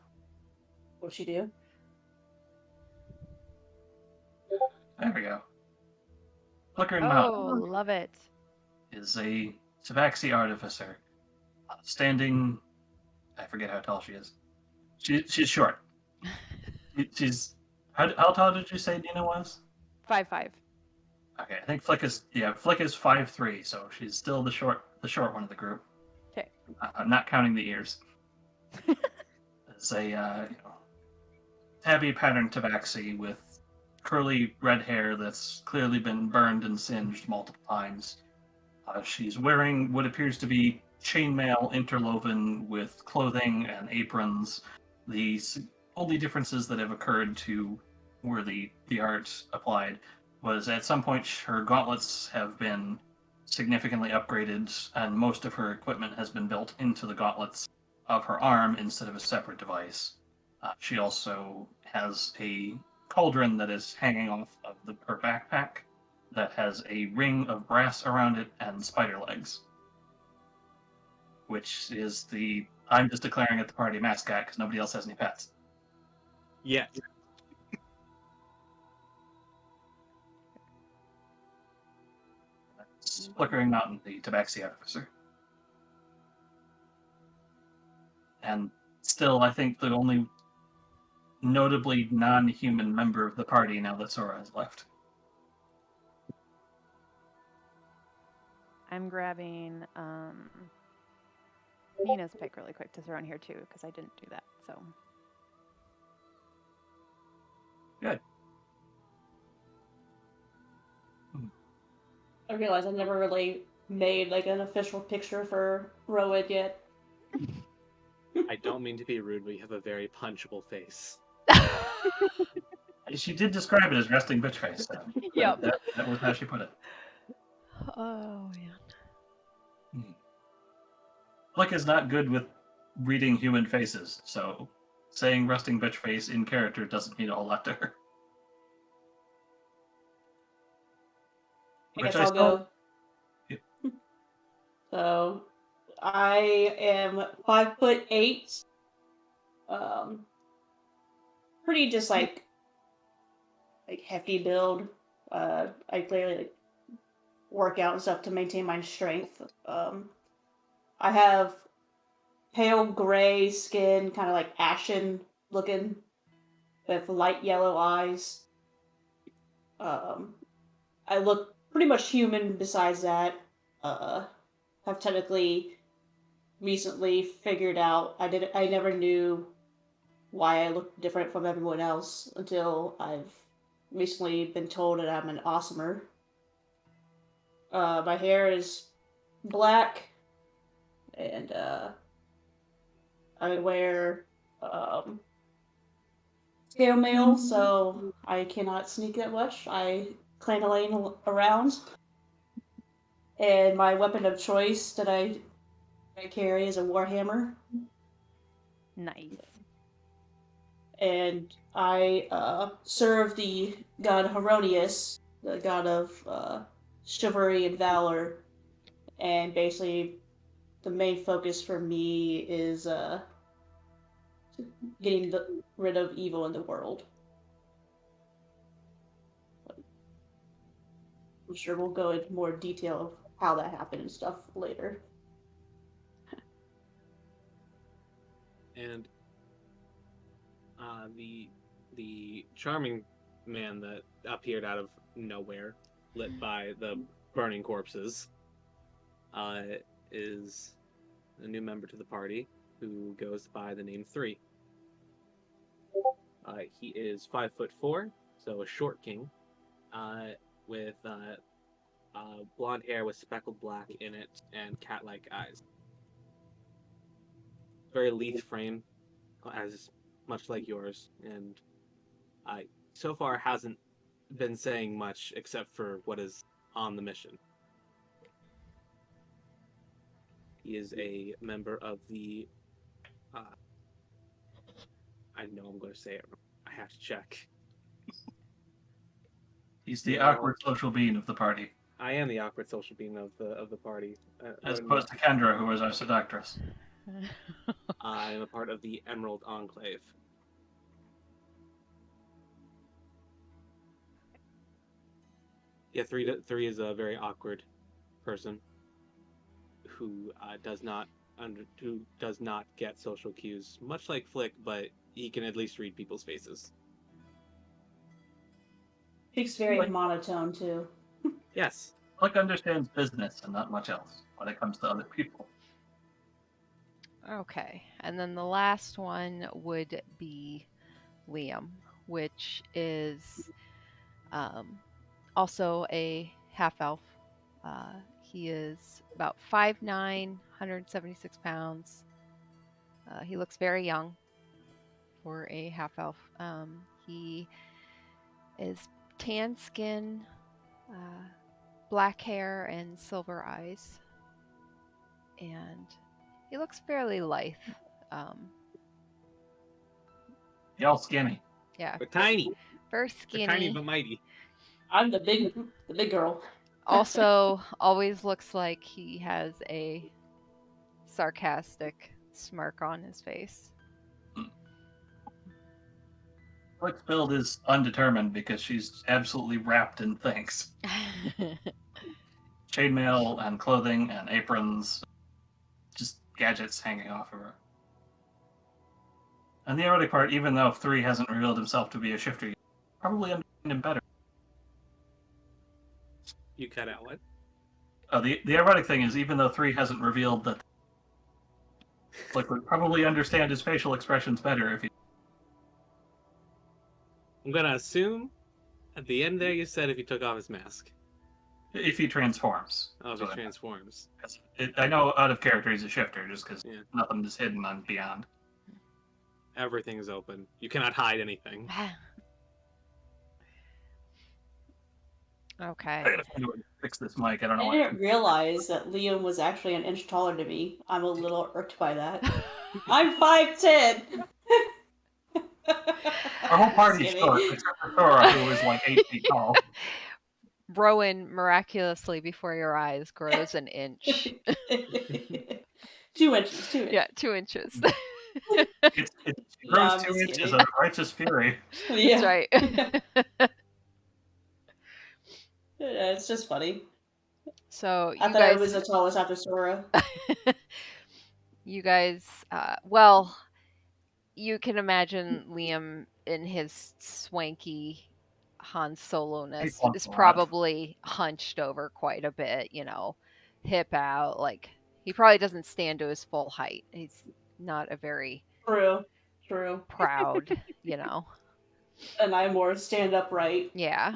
Speaker 4: What'd she do?
Speaker 3: There we go. Flickering
Speaker 5: Oh,
Speaker 3: Mountain
Speaker 5: love it.
Speaker 3: is a Tabaxi artificer standing. I forget how tall she is. She's short. She's how tall did you say Nina was?
Speaker 5: 5'5".
Speaker 3: Okay, I think Flick is 5'3", so she's still the short one of the group.
Speaker 5: 'Kay.
Speaker 3: Not counting the ears. It's a tabby pattern tabaxi with curly red hair that's clearly been burned and singed multiple times. She's wearing what appears to be chainmail interwoven with clothing and aprons. The only differences that have occurred to where the art applied was at some point her gauntlets have been significantly upgraded, and most of her equipment has been built into the gauntlets of her arm instead of a separate device. She also has a cauldron that is hanging off of her backpack that has a ring of brass around it and spider legs, which is I'm just declaring it the party mascot because nobody else has any pets.
Speaker 2: Yeah.
Speaker 3: Flickering Mountain, the Tabaxi artificer. And still, I think the only notably non-human member of the party now that Sora has left.
Speaker 5: I'm grabbing Nina's pick really quick to throw in here too, because I didn't do that. So.
Speaker 3: Good.
Speaker 4: I realized I never really made like an official picture for Rowan yet.
Speaker 2: I don't mean to be rude, but you have a very punchable face.
Speaker 3: She did describe it as resting bitch face. So
Speaker 5: Yep.
Speaker 3: that was how she put it.
Speaker 1: Oh man.
Speaker 3: Flick is not good with reading human faces, so saying resting bitch face in character doesn't mean a whole lot to her.
Speaker 4: I guess I'll go.
Speaker 3: Yep.
Speaker 4: So, I am 5'8". Pretty just like hefty build. I clearly work out and stuff to maintain my strength. I have pale gray skin, kind of like ashen looking, with light yellow eyes. I look pretty much human besides that. Have technically recently figured out I never knew why I looked different from everyone else until I've recently been told that I'm an awesomer. My hair is black, and I wear scale mail, so I cannot sneak that much. I clan a lane around. And my weapon of choice that I carry is a warhammer.
Speaker 5: Nice.
Speaker 4: And I serve the god Heronius, the god of chivalry and valor. And basically, the main focus for me is getting rid of evil in the world. I'm sure we'll go into more detail of how that happened and stuff later.
Speaker 2: And the charming man that appeared out of nowhere, lit by the burning corpses, is a new member to the party who goes by the name 3. He is 5'4", so a short king, with blonde hair with speckled black in it and cat-like eyes. Very lithe frame, as much like yours, and so far hasn't been saying much except for what is on the mission. He is a member of the. I know I'm going to say it. I have to check.
Speaker 3: He's the
Speaker 2: No.
Speaker 3: awkward social being of the party,
Speaker 2: I am the awkward social being of the party.
Speaker 3: as opposed to Kendra, who was our seductress.
Speaker 2: I am a part of the Emerald Enclave. Yeah, three is a very awkward person who does not get social cues, much like Flick, but he can at least read people's faces.
Speaker 4: Flick's very
Speaker 3: Like-
Speaker 4: monotone too.
Speaker 2: Yes.
Speaker 3: Flick understands business and not much else when it comes to other people.
Speaker 1: Okay, and then the last one would be Liam, which is also a half elf. He is about 5'9", 176 pounds. He looks very young for a half elf. He is tan skin, black hair, and silver eyes. And he looks fairly lithe.
Speaker 3: Y'all skinny.
Speaker 1: Yeah,
Speaker 2: But tiny.
Speaker 1: very
Speaker 2: But
Speaker 1: skinny.
Speaker 2: tiny but mighty.
Speaker 4: I'm the big girl.
Speaker 1: Also, always looks like he has a sarcastic smirk on his face.
Speaker 3: Flick's build is undetermined because she's absolutely wrapped in things. Chainmail and clothing and aprons. Just gadgets hanging off of her. And the erotic part, even though 3 hasn't revealed himself to be a shifter, you probably understand him better.
Speaker 2: You cut out what?
Speaker 3: Oh, the erotic thing is, even though 3 hasn't revealed that, Flick would probably understand his facial expressions better if he.
Speaker 2: I'm gonna assume at the end there you said if he took off his mask.
Speaker 3: If he transforms.
Speaker 2: Oh, if
Speaker 3: So
Speaker 2: he
Speaker 3: that-
Speaker 2: transforms.
Speaker 3: I know out of character he's a shifter, just because
Speaker 2: Yeah.
Speaker 3: nothing is hidden on Beyond.
Speaker 2: Everything is open. You cannot hide anything.
Speaker 3: I
Speaker 1: Okay.
Speaker 3: gotta find a way to fix this mic. I don't know
Speaker 4: I
Speaker 3: why.
Speaker 4: didn't realize that Liam was actually an inch taller than me. I'm a little irked by that. I'm 5'10".
Speaker 3: Our whole party's
Speaker 4: Skinny.
Speaker 3: short, except for Thora, who is like 8 feet tall.
Speaker 1: Rowan miraculously before your eyes grows an inch.
Speaker 4: 2 inches. 2 inches.
Speaker 1: Yeah, 2 inches.
Speaker 3: It grows
Speaker 4: I'm
Speaker 3: 2
Speaker 4: just
Speaker 3: inches
Speaker 4: kidding.
Speaker 3: of righteous fury.
Speaker 4: Yeah.
Speaker 1: That's right.
Speaker 4: Yeah, it's just funny.
Speaker 1: So
Speaker 4: I
Speaker 1: you
Speaker 4: thought I
Speaker 1: guys,
Speaker 4: was the tallest after Sora.
Speaker 1: you guys, well, you can imagine Liam in his swanky Han Solo-ness
Speaker 3: wants
Speaker 1: is
Speaker 3: a lot.
Speaker 1: probably hunched over quite a bit, hip out. Like, he probably doesn't stand to his full height. He's not a very
Speaker 4: True.
Speaker 1: proud,
Speaker 4: And I'm more stand upright.
Speaker 1: Yeah.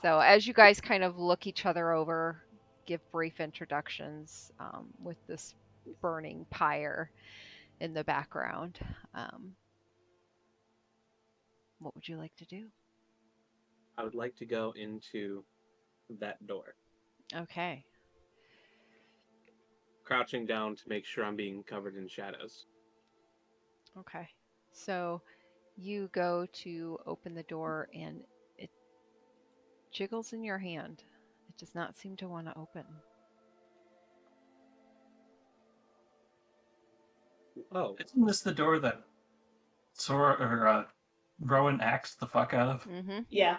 Speaker 1: So as you guys kind of look each other over, give brief introductions with this burning pyre in the background, what would you like to do?
Speaker 2: I would like to go into that door.
Speaker 1: Okay.
Speaker 2: Crouching down to make sure I'm being covered in shadows.
Speaker 1: Okay. So you go to open the door and it jiggles in your hand. It does not seem to want to open.
Speaker 2: Oh,
Speaker 3: Isn't this the door that Sora or Rowan axed the fuck out of?
Speaker 1: Mm-hmm.
Speaker 4: Yeah.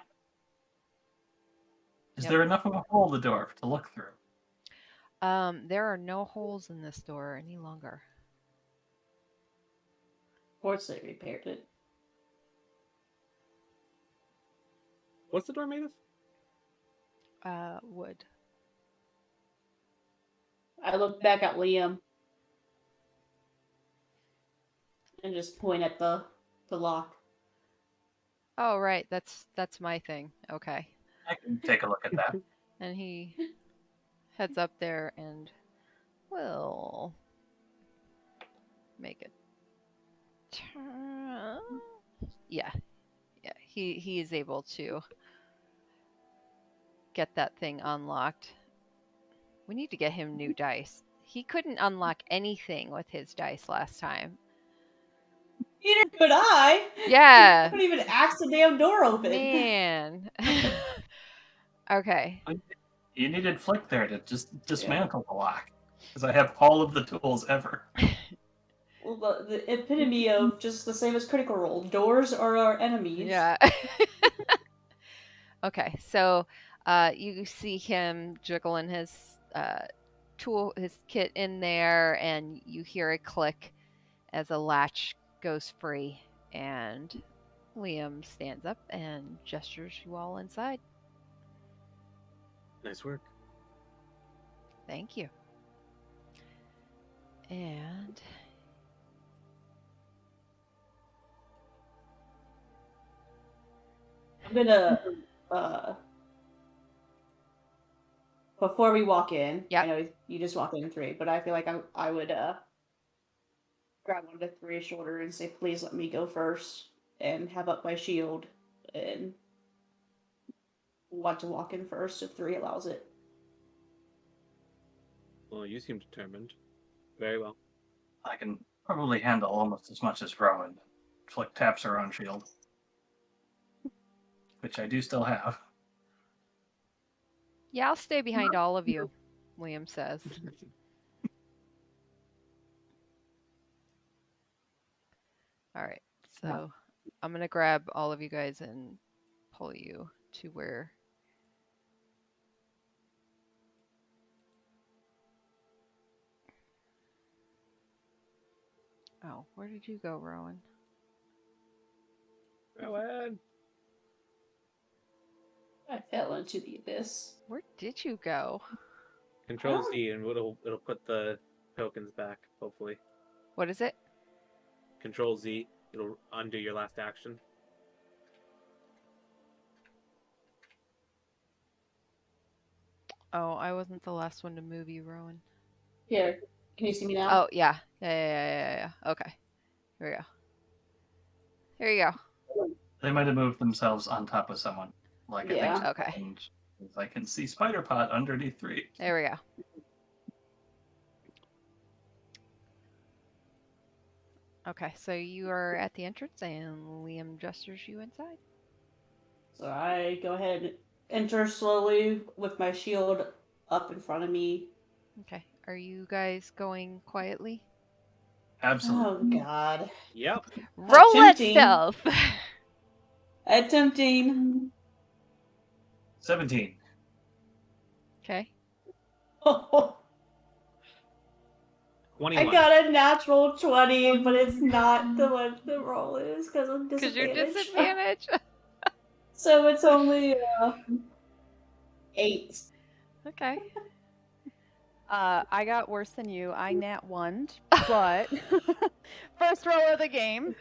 Speaker 3: Is
Speaker 1: Yep.
Speaker 3: there enough of a hole in the door to look through?
Speaker 1: There are no holes in this door any longer.
Speaker 4: Fortunately, repaired it.
Speaker 2: what's the door made of?
Speaker 1: Wood.
Speaker 4: I look back at Liam and just point at the lock.
Speaker 1: Oh, right. That's my thing. Okay.
Speaker 3: I can take a look at that.
Speaker 1: And he heads up there and will make a turn. Yeah. He is able to get that thing unlocked. We need to get him new dice. He couldn't unlock anything with his dice last time.
Speaker 4: Neither could I.
Speaker 1: Yeah.
Speaker 4: I couldn't even ask the damn door open.
Speaker 1: Man. Okay.
Speaker 3: You needed Flick there to just dismantle the lock. Because I have all of the tools ever.
Speaker 4: Well, the epitome of just the same as Critical Role. Doors are our enemies.
Speaker 1: Yeah. Okay, so you see him jiggling his his kit in there, and you hear a click as a latch goes free, and Liam stands up and gestures you all inside.
Speaker 2: Nice work.
Speaker 1: Thank you. And
Speaker 4: I'm gonna before we walk in.
Speaker 1: Yep.
Speaker 4: I know you just walked in 3, but I feel like I would grab one of 3's shoulder and say, "Please let me go first," and have up my shield and want to walk in first if 3 allows it.
Speaker 2: Well, you seem determined. Very well.
Speaker 3: I can probably handle almost as much as Rowan. Flick taps her own shield. Which I do still have.
Speaker 1: yeah, I'll stay behind all of you, Liam says. All right, so I'm going to grab all of you guys and pull you to where... Oh, where did you go, Rowan?
Speaker 2: Rowan!
Speaker 4: I fell into the abyss.
Speaker 1: Where did you go?
Speaker 2: Control Z and it'll put the tokens back, hopefully.
Speaker 1: What is it?
Speaker 2: Control Z, it'll undo your last action.
Speaker 1: Oh, I wasn't the last one to move you, Rowan.
Speaker 4: Here, can you see me now?
Speaker 1: Oh, yeah. Yeah. Okay. Here we go. Here you go.
Speaker 3: They might have moved themselves on top of someone. Like
Speaker 4: Yeah.
Speaker 3: I think.
Speaker 1: Okay.
Speaker 3: And I can see Spider Pot underneath 3.
Speaker 1: There we go. Okay, so you are at the entrance and Liam gestures you inside.
Speaker 4: So I go ahead and enter slowly with my shield up in front of me.
Speaker 1: Okay. Are you guys going quietly?
Speaker 3: Absolutely.
Speaker 4: Oh God.
Speaker 2: Yep.
Speaker 1: Roll that
Speaker 4: Attempting.
Speaker 1: stealth!
Speaker 4: Attempting.
Speaker 3: 17.
Speaker 1: Okay.
Speaker 4: I
Speaker 2: 21.
Speaker 4: got a natural 20, but it's not the one the roll is because I'm
Speaker 1: Because you're
Speaker 4: disadvantaged.
Speaker 1: disadvantaged.
Speaker 4: So it's only 8.
Speaker 1: Okay.
Speaker 5: I got worse than you. I nat 1'd, but first roll of the game.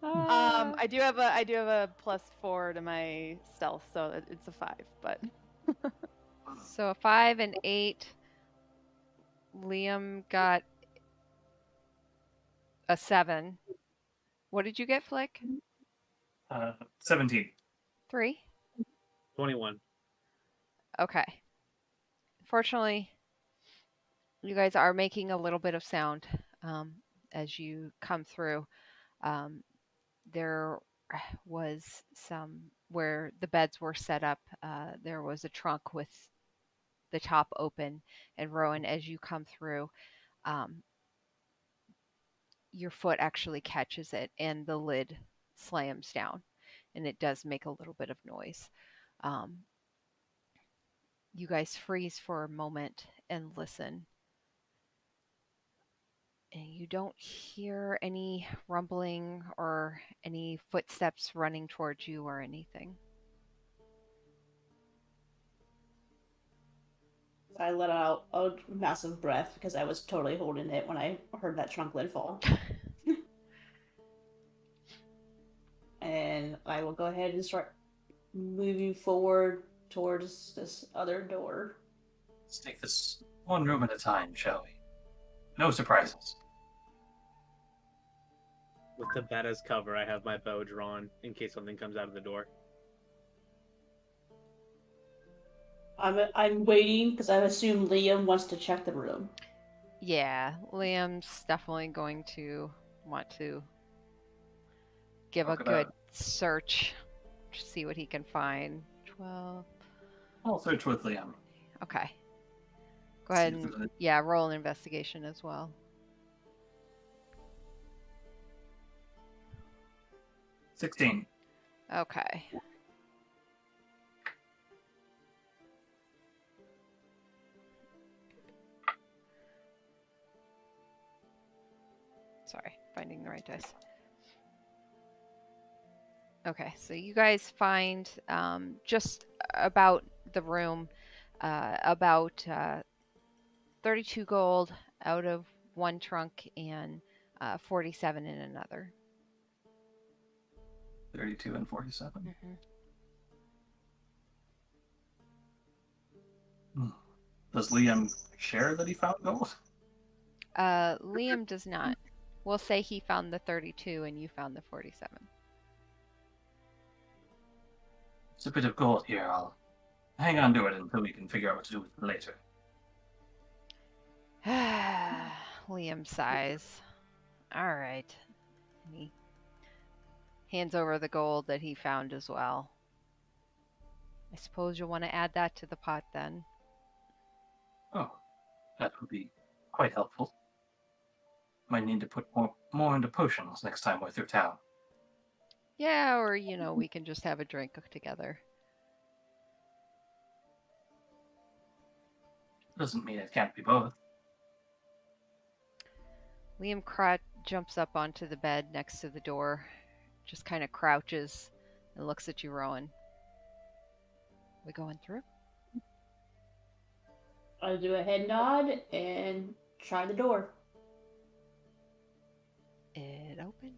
Speaker 5: I do have a +4 to my stealth, so it's a 5. But
Speaker 1: So a 5 and 8. Liam got a 7. What did you get, Flick?
Speaker 3: 17.
Speaker 1: 3?
Speaker 2: 21.
Speaker 1: Okay. Fortunately, you guys are making a little bit of sound as you come through. There was some where the beds were set up. There was a trunk with the top open, and Rowan, as you come through, your foot actually catches it, and the lid slams down, and it does make a little bit of noise. You guys freeze for a moment and listen. And you don't hear any rumbling or any footsteps running towards you or anything.
Speaker 4: I let out a massive breath because I was totally holding it when I heard that trunk lid fall. And I will go ahead and start moving forward towards this other door.
Speaker 3: Let's take this one room at a time, shall we? No surprises.
Speaker 2: With the bed as cover, I have my bow drawn in case something comes out of the door.
Speaker 4: I'm waiting because I assume Liam wants to check the room.
Speaker 1: Yeah, Liam's definitely going to want to give a
Speaker 3: Poke
Speaker 1: good
Speaker 3: about.
Speaker 1: search to see what he can find. 12.
Speaker 3: I'll search with Liam.
Speaker 1: Okay. Go
Speaker 3: See
Speaker 1: ahead
Speaker 3: if
Speaker 1: and,
Speaker 3: there's
Speaker 1: yeah, roll an investigation as well.
Speaker 3: 16.
Speaker 1: Okay. Sorry, finding the right dice. Okay, so you guys find just about the room, about 32 gold out of one trunk and 47 in another.
Speaker 3: 32 and 47. Does Liam share that he found gold?
Speaker 1: Liam does not. We'll say he found the 32 and you found the 47.
Speaker 3: It's a bit of gold here. I'll hang on to it until we can figure out what to do with it later.
Speaker 1: Liam sighs. All right. And he hands over the gold that he found as well. I suppose you'll want to add that to the pot then.
Speaker 3: Oh, that would be quite helpful. Might need to put more into potions next time we're through town.
Speaker 1: Yeah, or, we can just have a drink together.
Speaker 3: Doesn't mean it can't be both.
Speaker 1: Liam jumps up onto the bed next to the door, just kind of crouches and looks at you, Rowan. We going through?
Speaker 4: I'll do a head nod and try the door.
Speaker 1: It opens.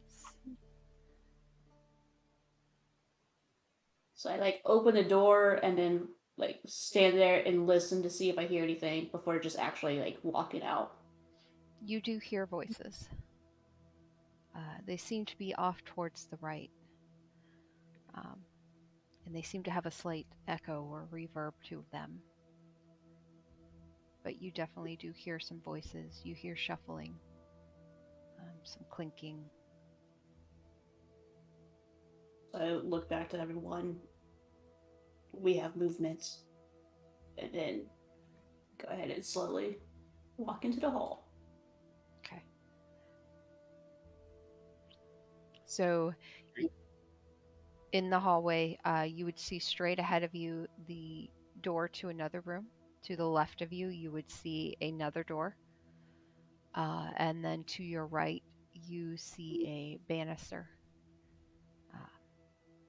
Speaker 4: So I open the door and then stand there and listen to see if I hear anything before just actually walking out.
Speaker 1: You do hear voices. They seem to be off towards the right. And they seem to have a slight echo or reverb to them. But you definitely do hear some voices. You hear shuffling, some clinking.
Speaker 4: So I look back to everyone. We have movements. And then go ahead and slowly walk into the hall.
Speaker 1: Okay. So in the hallway, you would see straight ahead of you the door to another room. To the left of you, you would see another door. And then to your right, you see a banister,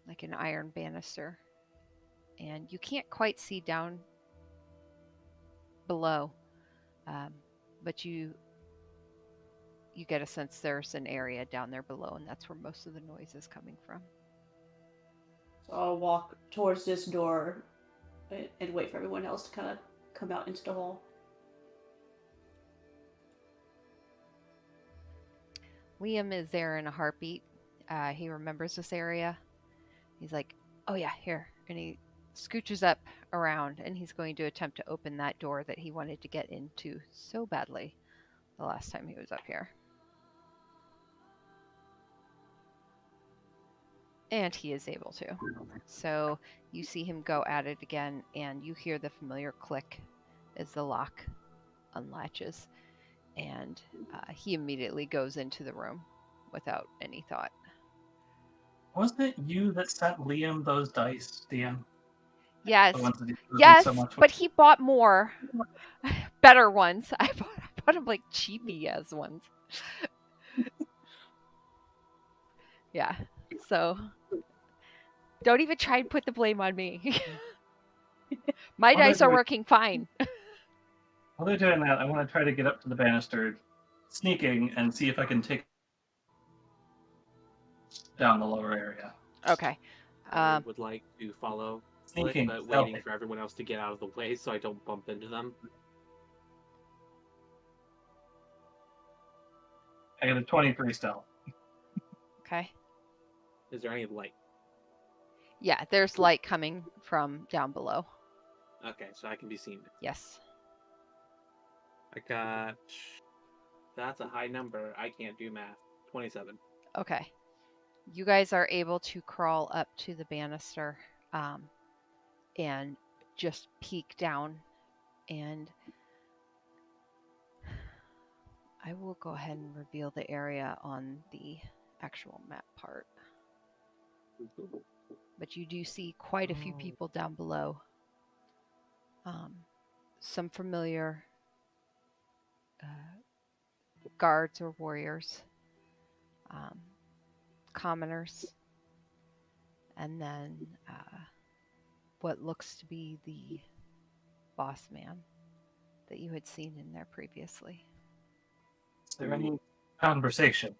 Speaker 1: like an iron banister. And you can't quite see down below, but you get a sense there's an area down there below, and that's where most of the noise is coming from.
Speaker 4: So I'll walk towards this door and wait for everyone else to kind of come out into the hall.
Speaker 1: Liam is there in a heartbeat. He remembers this area. He's like, oh yeah, here. And he scooches up around, and he's going to attempt to open that door that he wanted to get into so badly the last time he was up here. And he is able to. So you see him go at it again, and you hear the familiar click as the lock unlatches. And he immediately goes into the room without any thought.
Speaker 3: Wasn't it you that sent Liam those dice, DM?
Speaker 1: Yes.
Speaker 3: The ones that he was
Speaker 1: Yes,
Speaker 3: so much
Speaker 1: but he bought more better ones. I bought him cheapy as ones. Yeah. So don't even try and put the blame on me. My dice are working fine.
Speaker 3: While they're doing that, I want to try to get up to the banister, sneaking, and see if I can take down the lower area.
Speaker 1: Okay.
Speaker 2: I would like to follow
Speaker 3: Sneaking,
Speaker 2: but waiting for everyone else to get out of the way so I don't bump into them.
Speaker 3: I got a 23 stealth.
Speaker 1: Okay.
Speaker 2: Is there any light?
Speaker 1: Yeah, there's light coming from down below.
Speaker 2: Okay, so I can be seen.
Speaker 1: Yes.
Speaker 2: I got. That's a high number. I can't do math. 27.
Speaker 1: Okay. You guys are able to crawl up to the banister and just peek down. And I will go ahead and reveal the area on the actual map part. But you do see quite a few people down below. Some familiar guards or warriors, commoners, and then what looks to be the boss man that you had seen in there previously.
Speaker 3: Is there any conversation?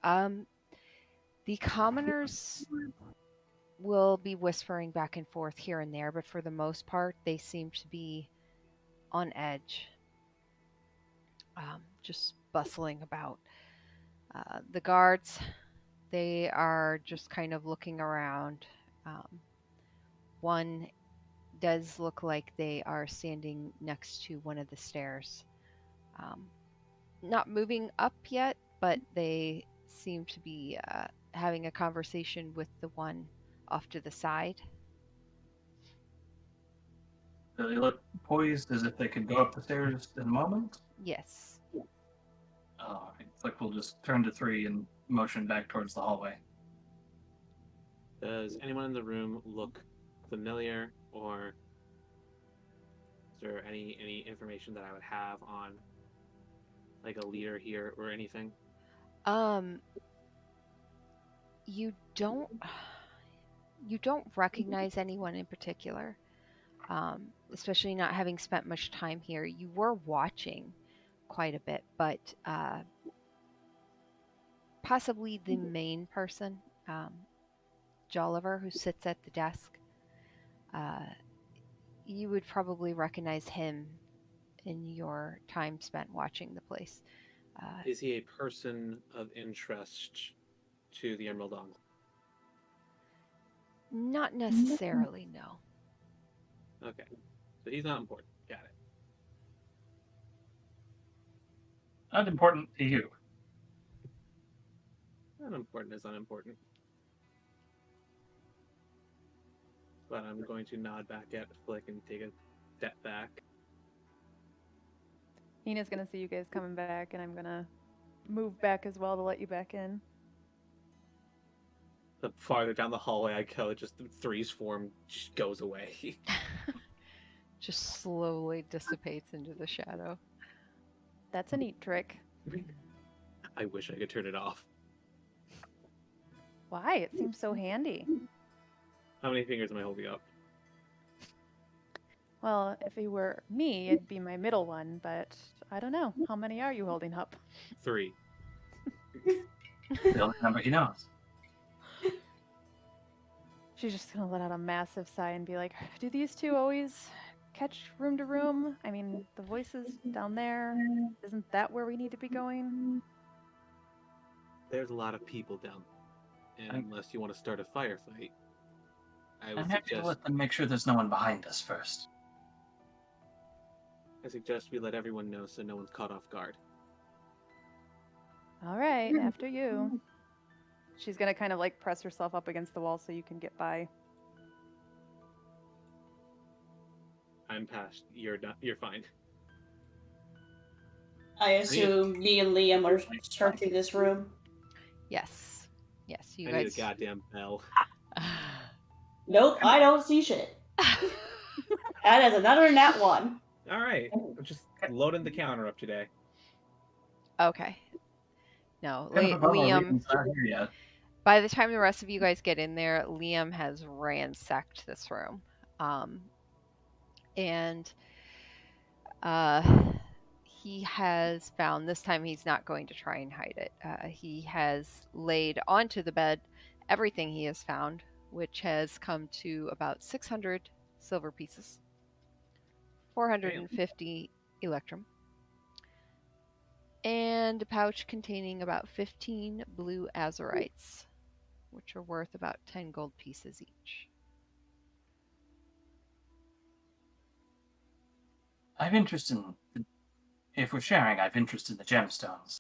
Speaker 1: The commoners will be whispering back and forth here and there, but for the most part, they seem to be on edge, just bustling about. The guards, they are just kind of looking around. One does look like they are standing next to one of the stairs. Not moving up yet, but they seem to be having a conversation with the one off to the side.
Speaker 3: Do they look poised as if they could go up the stairs in a moment?
Speaker 1: Yes.
Speaker 3: Flick will just turn to 3 and motion back towards the hallway.
Speaker 2: Does anyone in the room look familiar, or is there any information that I would have on like a leader here or anything?
Speaker 1: You don't recognize anyone in particular, especially not having spent much time here. You were watching quite a bit, but possibly the main person, Jolliver, who sits at the desk. You would probably recognize him in your time spent watching the place.
Speaker 2: Is he a person of interest to the Emerald Isle?
Speaker 1: Not necessarily, no.
Speaker 2: Okay, so he's not important. Got it.
Speaker 3: Unimportant to you.
Speaker 2: Unimportant is unimportant. But I'm going to nod back at Flick and take a step back.
Speaker 5: Nina's gonna see you guys coming back, and I'm gonna move back as well to let you back in.
Speaker 2: The farther down the hallway I go, just the Three's form just goes away.
Speaker 1: Just slowly dissipates into the shadow.
Speaker 5: That's a neat trick.
Speaker 2: I wish I could turn it off.
Speaker 5: Why? It seems so handy.
Speaker 2: How many fingers am I holding up?
Speaker 5: Well, if it were me, it'd be my middle one, but I don't know. How many are you holding up?
Speaker 2: 3.
Speaker 3: The only number he knows.
Speaker 5: She's just gonna let out a massive sigh and be like, do these two always catch room to room? I mean, the voices down there, isn't that where we need to be going?
Speaker 2: There's a lot of people down there. And unless you want to start a firefight, I would
Speaker 3: I'm happy to
Speaker 2: suggest
Speaker 3: let them make sure there's no one behind us first.
Speaker 2: we let everyone know so no one's caught off guard.
Speaker 5: All right, after you. She's gonna kind of like press herself up against the wall so you can get by.
Speaker 2: I'm past. You're done. You're fine.
Speaker 4: I assume me and Liam are searching this room.
Speaker 1: Yes. Yes, you
Speaker 2: I need
Speaker 1: guys.
Speaker 2: a goddamn bell.
Speaker 4: Nope, I don't see shit. That is another nat 1.
Speaker 2: All right, I'm just loading the counter up today.
Speaker 1: Okay. No,
Speaker 3: Liam's
Speaker 1: Liam.
Speaker 3: not here yet.
Speaker 1: By the time the rest of you guys get in there, Liam has ransacked this room. And he has found, this time he's not going to try and hide it. He has laid onto the bed everything he has found, which has come to about 600 silver pieces, 450 electrum, and a pouch containing about 15 blue azurites, which are worth about 10 gold pieces each.
Speaker 3: I've interest in, if we're sharing, I've interest in the gemstones,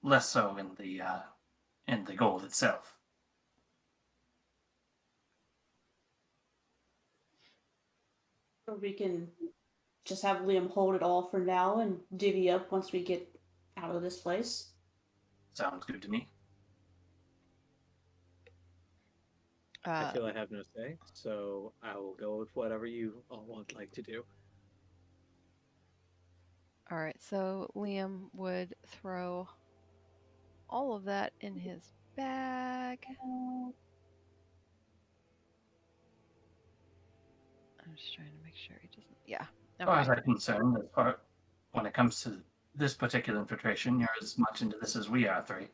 Speaker 3: less so in the gold itself.
Speaker 4: Or we can just have Liam hold it all for now and divvy up once we get out of this place.
Speaker 3: Sounds good to me.
Speaker 2: I feel I have no say, so I will go with whatever you all would like to do.
Speaker 1: All right, so Liam would throw all of that in his bag. I'm just trying to make sure he doesn't. Yeah.
Speaker 3: As far as
Speaker 1: Okay.
Speaker 3: I'm concerned, when it comes to this particular infiltration, you're as much into this as we are, three.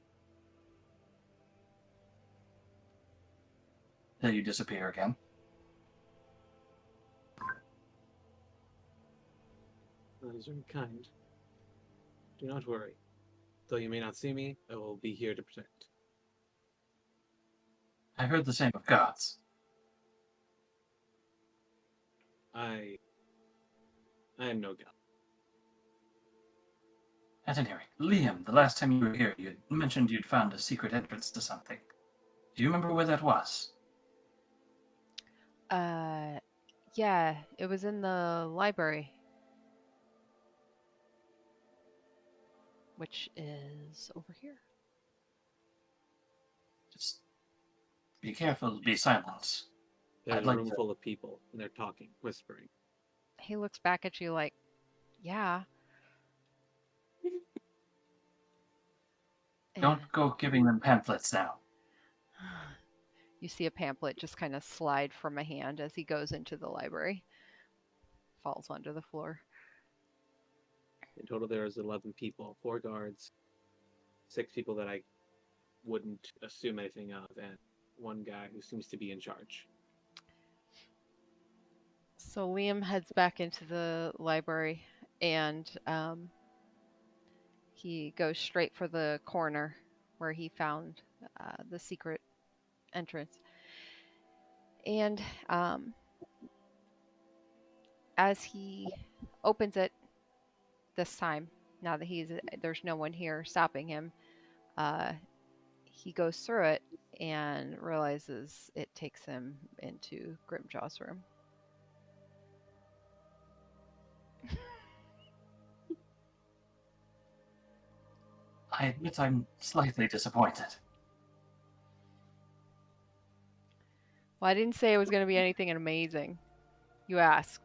Speaker 3: Till you disappear again.
Speaker 2: That is very kind. Do not worry. Though you may not see me, I will be here to protect.
Speaker 3: I heard the same of gods.
Speaker 2: I am no god.
Speaker 3: At any rate, Liam, the last time you were here, you mentioned you'd found a secret entrance to something. Do you remember where that was?
Speaker 1: Yeah, it was in the library, which is over here.
Speaker 3: Just be careful, be silent.
Speaker 2: There's
Speaker 3: I'd
Speaker 2: a
Speaker 3: like
Speaker 2: room
Speaker 3: to-
Speaker 2: full of people, and they're talking, whispering.
Speaker 1: He looks back at you like, yeah.
Speaker 3: Don't go giving them pamphlets now.
Speaker 1: You see a pamphlet just kind of slide from a hand as he goes into the library. Falls onto the floor.
Speaker 2: In total, there is 11 people, 4 guards, 6 people that I wouldn't assume anything of, and 1 guy who seems to be in charge.
Speaker 1: So Liam heads back into the library and he goes straight for the corner where he found the secret entrance. And as he opens it this time, now that there's no one here stopping him, he goes through it and realizes it takes him into Grimjaw's room.
Speaker 3: I admit I'm slightly disappointed.
Speaker 1: Well, I didn't say it was going to be anything amazing. You asked.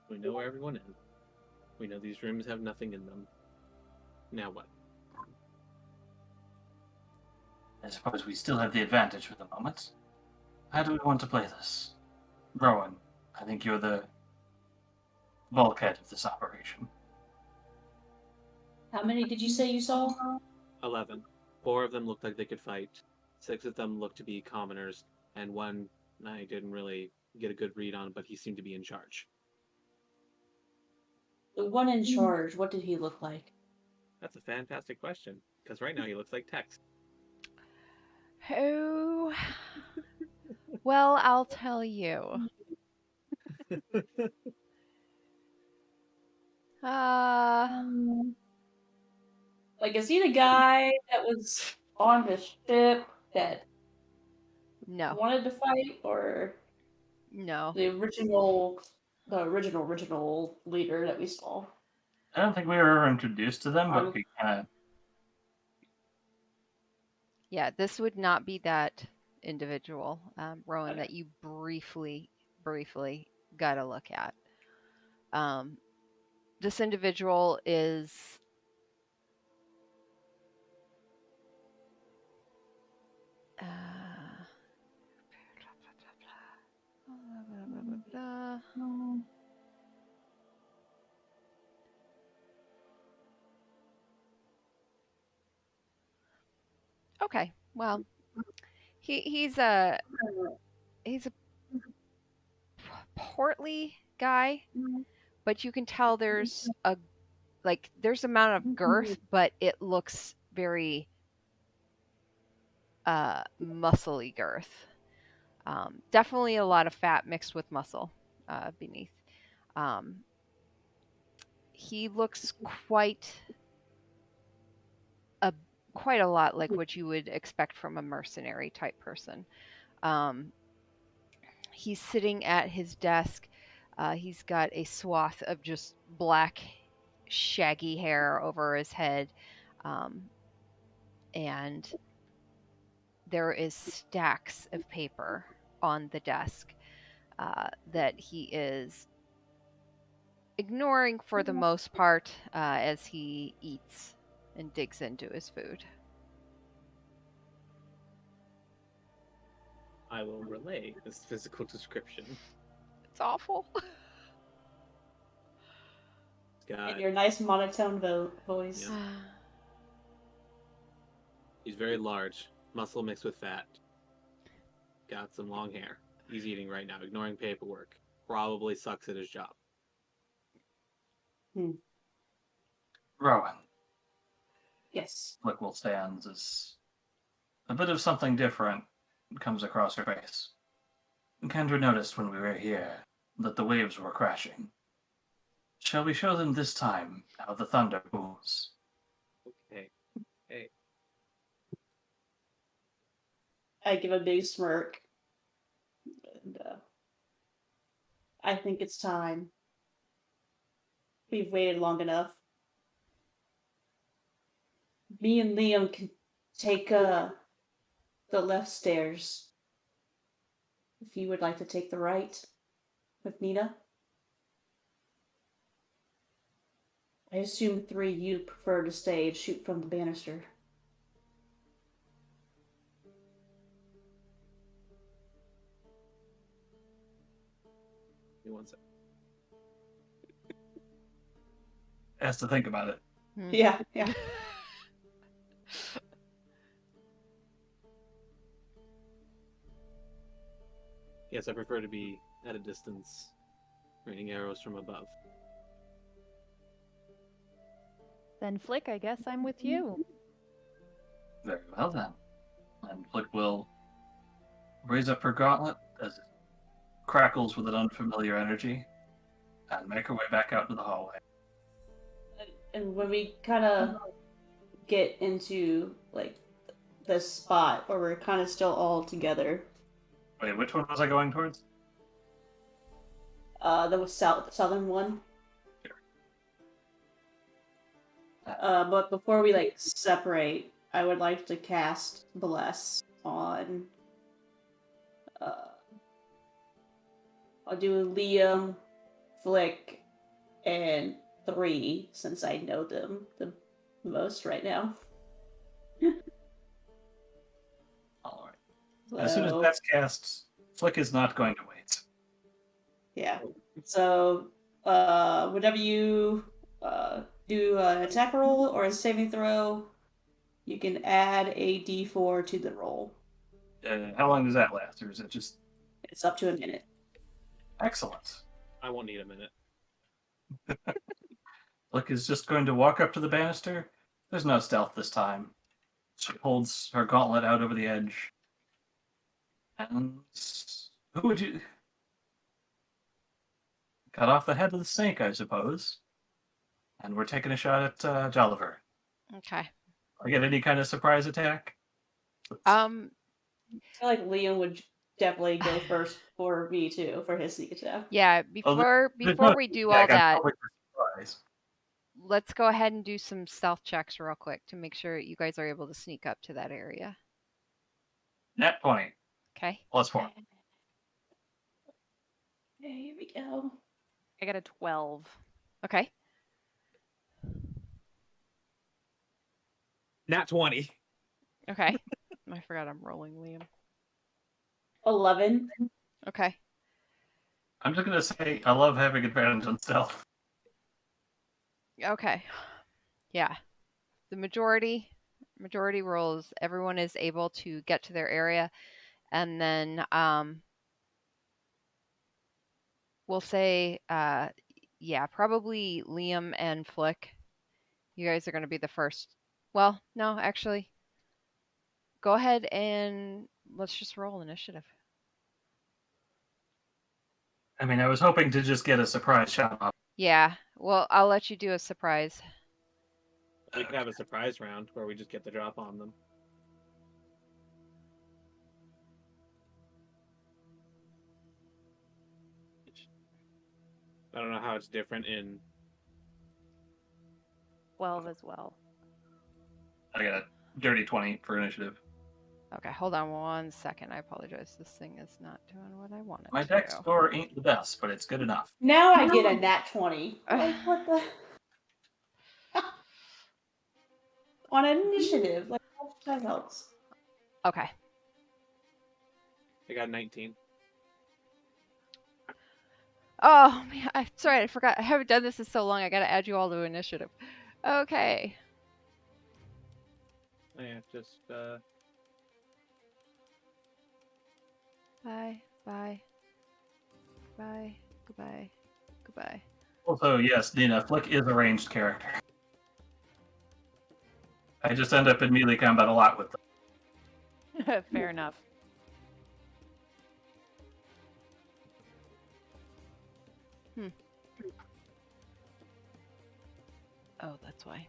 Speaker 2: We know where everyone is. We know these rooms have nothing in them. Now what?
Speaker 3: I suppose we still have the advantage for the moment. How do we want to play this? Rowan, I think you're the bulkhead of this operation.
Speaker 4: How many did you say you saw?
Speaker 2: 11. 4 of them looked like they could fight. 6 of them looked to be commoners, and 1 I didn't really get a good read on, but he seemed to be in charge.
Speaker 4: The one in charge, what did he look like?
Speaker 2: That's a fantastic question, because right now he looks like Tex.
Speaker 1: Oh, well, I'll tell you.
Speaker 4: Like, is he the guy that was on the ship that
Speaker 1: No,
Speaker 4: wanted to fight, or
Speaker 1: no.
Speaker 4: the original leader that we saw?
Speaker 3: I don't think we were introduced to them, but
Speaker 4: Um,
Speaker 3: we kind of.
Speaker 1: Yeah, this would not be that individual, Rowan,
Speaker 4: Okay.
Speaker 1: that you briefly got to look at. This individual is okay. Well, he's a portly guy, but you can tell there's there's amount of girth, but it looks very muscly girth. Definitely a lot of fat mixed with muscle beneath. He looks quite a lot like what you would expect from a mercenary type person. He's sitting at his desk. He's got a swath of just black, shaggy hair over his head. And there is stacks of paper on the desk that he is ignoring for the most part as he eats and digs into his food.
Speaker 2: I will relay this physical description.
Speaker 1: It's awful.
Speaker 2: Got
Speaker 4: And your nice monotone voice.
Speaker 2: Yeah. He's very large, muscle mixed with fat. Got some long hair. He's eating right now, ignoring paperwork. Probably sucks at his job.
Speaker 3: Rowan,
Speaker 4: Yes.
Speaker 3: Flick will stands as a bit of something different comes across her face. Kendra noticed when we were here that the waves were crashing. Shall we show them this time how the thunder booms?
Speaker 2: Okay. Hey.
Speaker 4: I give a big smirk. And I think it's time. We've waited long enough. Me and Liam can take the left stairs. If you would like to take the right with Nina. I assume 3 you prefer to stay and shoot from the banister.
Speaker 2: Give me one sec.
Speaker 3: Has to think about it.
Speaker 4: Yeah.
Speaker 2: Yes, I prefer to be at a distance, raining arrows from above.
Speaker 5: Then Flick, I guess I'm with you.
Speaker 3: Very well then. And Flick will raise up her gauntlet as it crackles with an unfamiliar energy and make her way back out to the hallway.
Speaker 4: And when we kind of get into like this spot where we're kind of still all together,
Speaker 3: Wait, which one was I going towards?
Speaker 4: the southern one. But before we like separate, I would like to cast Bless on. I'll do Liam, Flick, and 3 since I know them the most right now.
Speaker 3: All right. As soon as that's cast, Flick is not going to wait.
Speaker 4: Yeah. So, whenever you do an attack roll or a saving throw, you can add a d4 to the roll.
Speaker 3: How long does that last, or is it just
Speaker 4: It's up to a minute.
Speaker 3: excellent?
Speaker 2: I won't need a minute.
Speaker 3: Flick is just going to walk up to the banister. There's no stealth this time. She holds her gauntlet out over the edge. And who would you cut off the head of the snake, I suppose? And we're taking a shot at Jolliver.
Speaker 1: Okay.
Speaker 3: I get any kind of surprise attack?
Speaker 4: I feel like Liam would definitely go first for me too for his sneak attack.
Speaker 1: Yeah, before we do all that, let's go ahead and do some stealth checks real quick to make sure you guys are able to sneak up to that area.
Speaker 3: Nat 20.
Speaker 1: Okay.
Speaker 3: +4.
Speaker 4: Okay, here we go.
Speaker 5: I got a 12.
Speaker 1: Okay.
Speaker 2: Nat 20.
Speaker 1: Okay. I forgot I'm rolling, Liam.
Speaker 4: 11.
Speaker 1: Okay.
Speaker 3: I'm just going to say I love having advantage on stealth.
Speaker 1: Okay. Yeah. The majority rolls, everyone is able to get to their area, and then we'll say, yeah, probably Liam and Flick. You guys are going to be the first. Well, no, actually, go ahead and let's just roll initiative.
Speaker 3: I mean, I was hoping to just get a surprise shot off.
Speaker 1: Yeah, well, I'll let you do a surprise.
Speaker 2: We could have a surprise round where we just get the drop on them. I don't know how it's different in
Speaker 5: 12 as well.
Speaker 3: I got a dirty 20 for initiative.
Speaker 1: Okay, hold on 1 second. I apologize. This thing is not doing what I wanted
Speaker 3: My
Speaker 1: to
Speaker 3: deck
Speaker 1: do.
Speaker 3: score ain't the best, but it's good enough.
Speaker 4: Now I get a nat 20. Like, what the? On initiative. Like, that helps.
Speaker 1: Okay.
Speaker 2: I got 19.
Speaker 1: Oh, man, I'm sorry, I forgot. I haven't done this in so long. I got to add you all to initiative. Okay.
Speaker 2: Oh, yeah, just
Speaker 1: Bye. Bye. Bye. Goodbye. Goodbye.
Speaker 3: Also, yes, Nina, Flick is a ranged character. I just end up in melee combat a lot with them.
Speaker 5: Fair enough.
Speaker 1: Oh, that's why.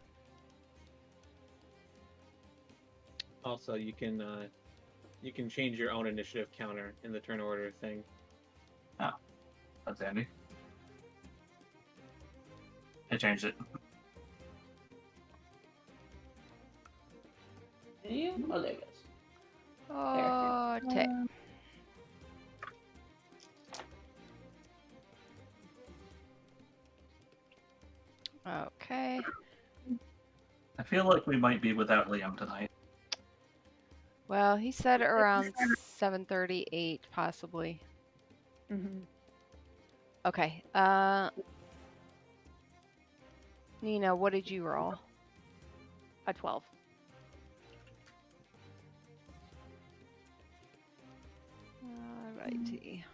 Speaker 2: also you can change your own initiative counter in the turn order thing.
Speaker 3: That's handy. I changed it.
Speaker 4: Did you? Oh, there it goes.
Speaker 1: Oh, tick. Okay.
Speaker 3: I feel like we might be without Liam tonight.
Speaker 1: Well, he said around 7:38, possibly.
Speaker 5: Mm-hmm.
Speaker 1: Okay. Nina, what did you roll?
Speaker 5: A 12.
Speaker 1: Alrighty.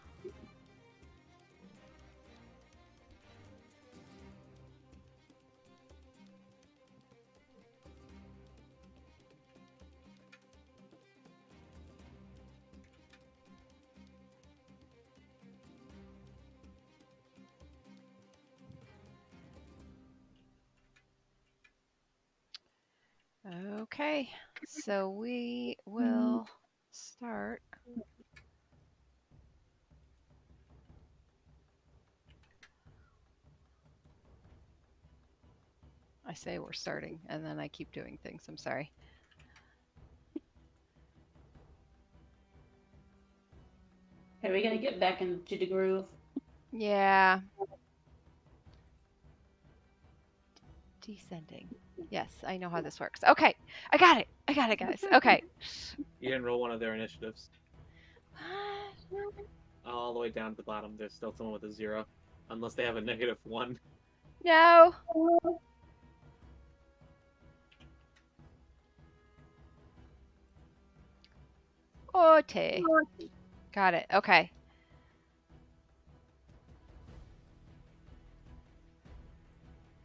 Speaker 1: Okay, so we will start. I say we're starting, and then I keep doing things. I'm sorry.
Speaker 4: Okay, we gotta get back into the groove.
Speaker 1: Yeah. Descending. Yes, I know how this works. Okay, I got it. I got it, guys. Okay.
Speaker 2: You didn't roll one of their initiatives.
Speaker 1: What?
Speaker 2: All the way down to the bottom, there's still someone with a 0. Unless they have a -1.
Speaker 1: No. Ote. Got it. Okay.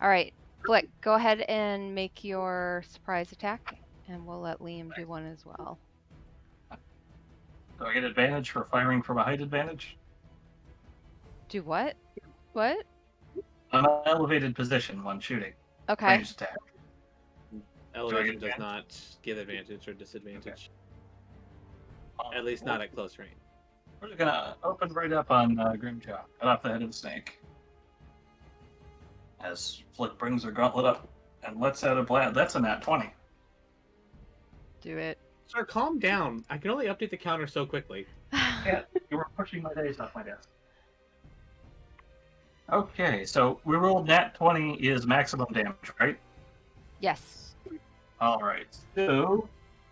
Speaker 1: All right. Flick, go ahead and make your surprise attack, and we'll let Liam do one as well.
Speaker 3: Do I get advantage for firing from a height advantage?
Speaker 1: Do what? What?
Speaker 3: I'm in an elevated position when shooting.
Speaker 1: Okay.
Speaker 3: Ranged attack.
Speaker 2: Elevation
Speaker 3: get
Speaker 2: does not give advantage or disadvantage. At least not at close range.
Speaker 3: We're just gonna open right up on Grimjaw, cut off the head of the snake. As Flick brings her gauntlet up and lets out a blast. That's a nat 20.
Speaker 1: Do it.
Speaker 2: Sir, calm down. I can only update the counter so quickly.
Speaker 3: Yeah, you were pushing my days off my desk. Okay, so we rolled nat 20 is maximum damage, right?
Speaker 1: Yes.
Speaker 3: Alright, so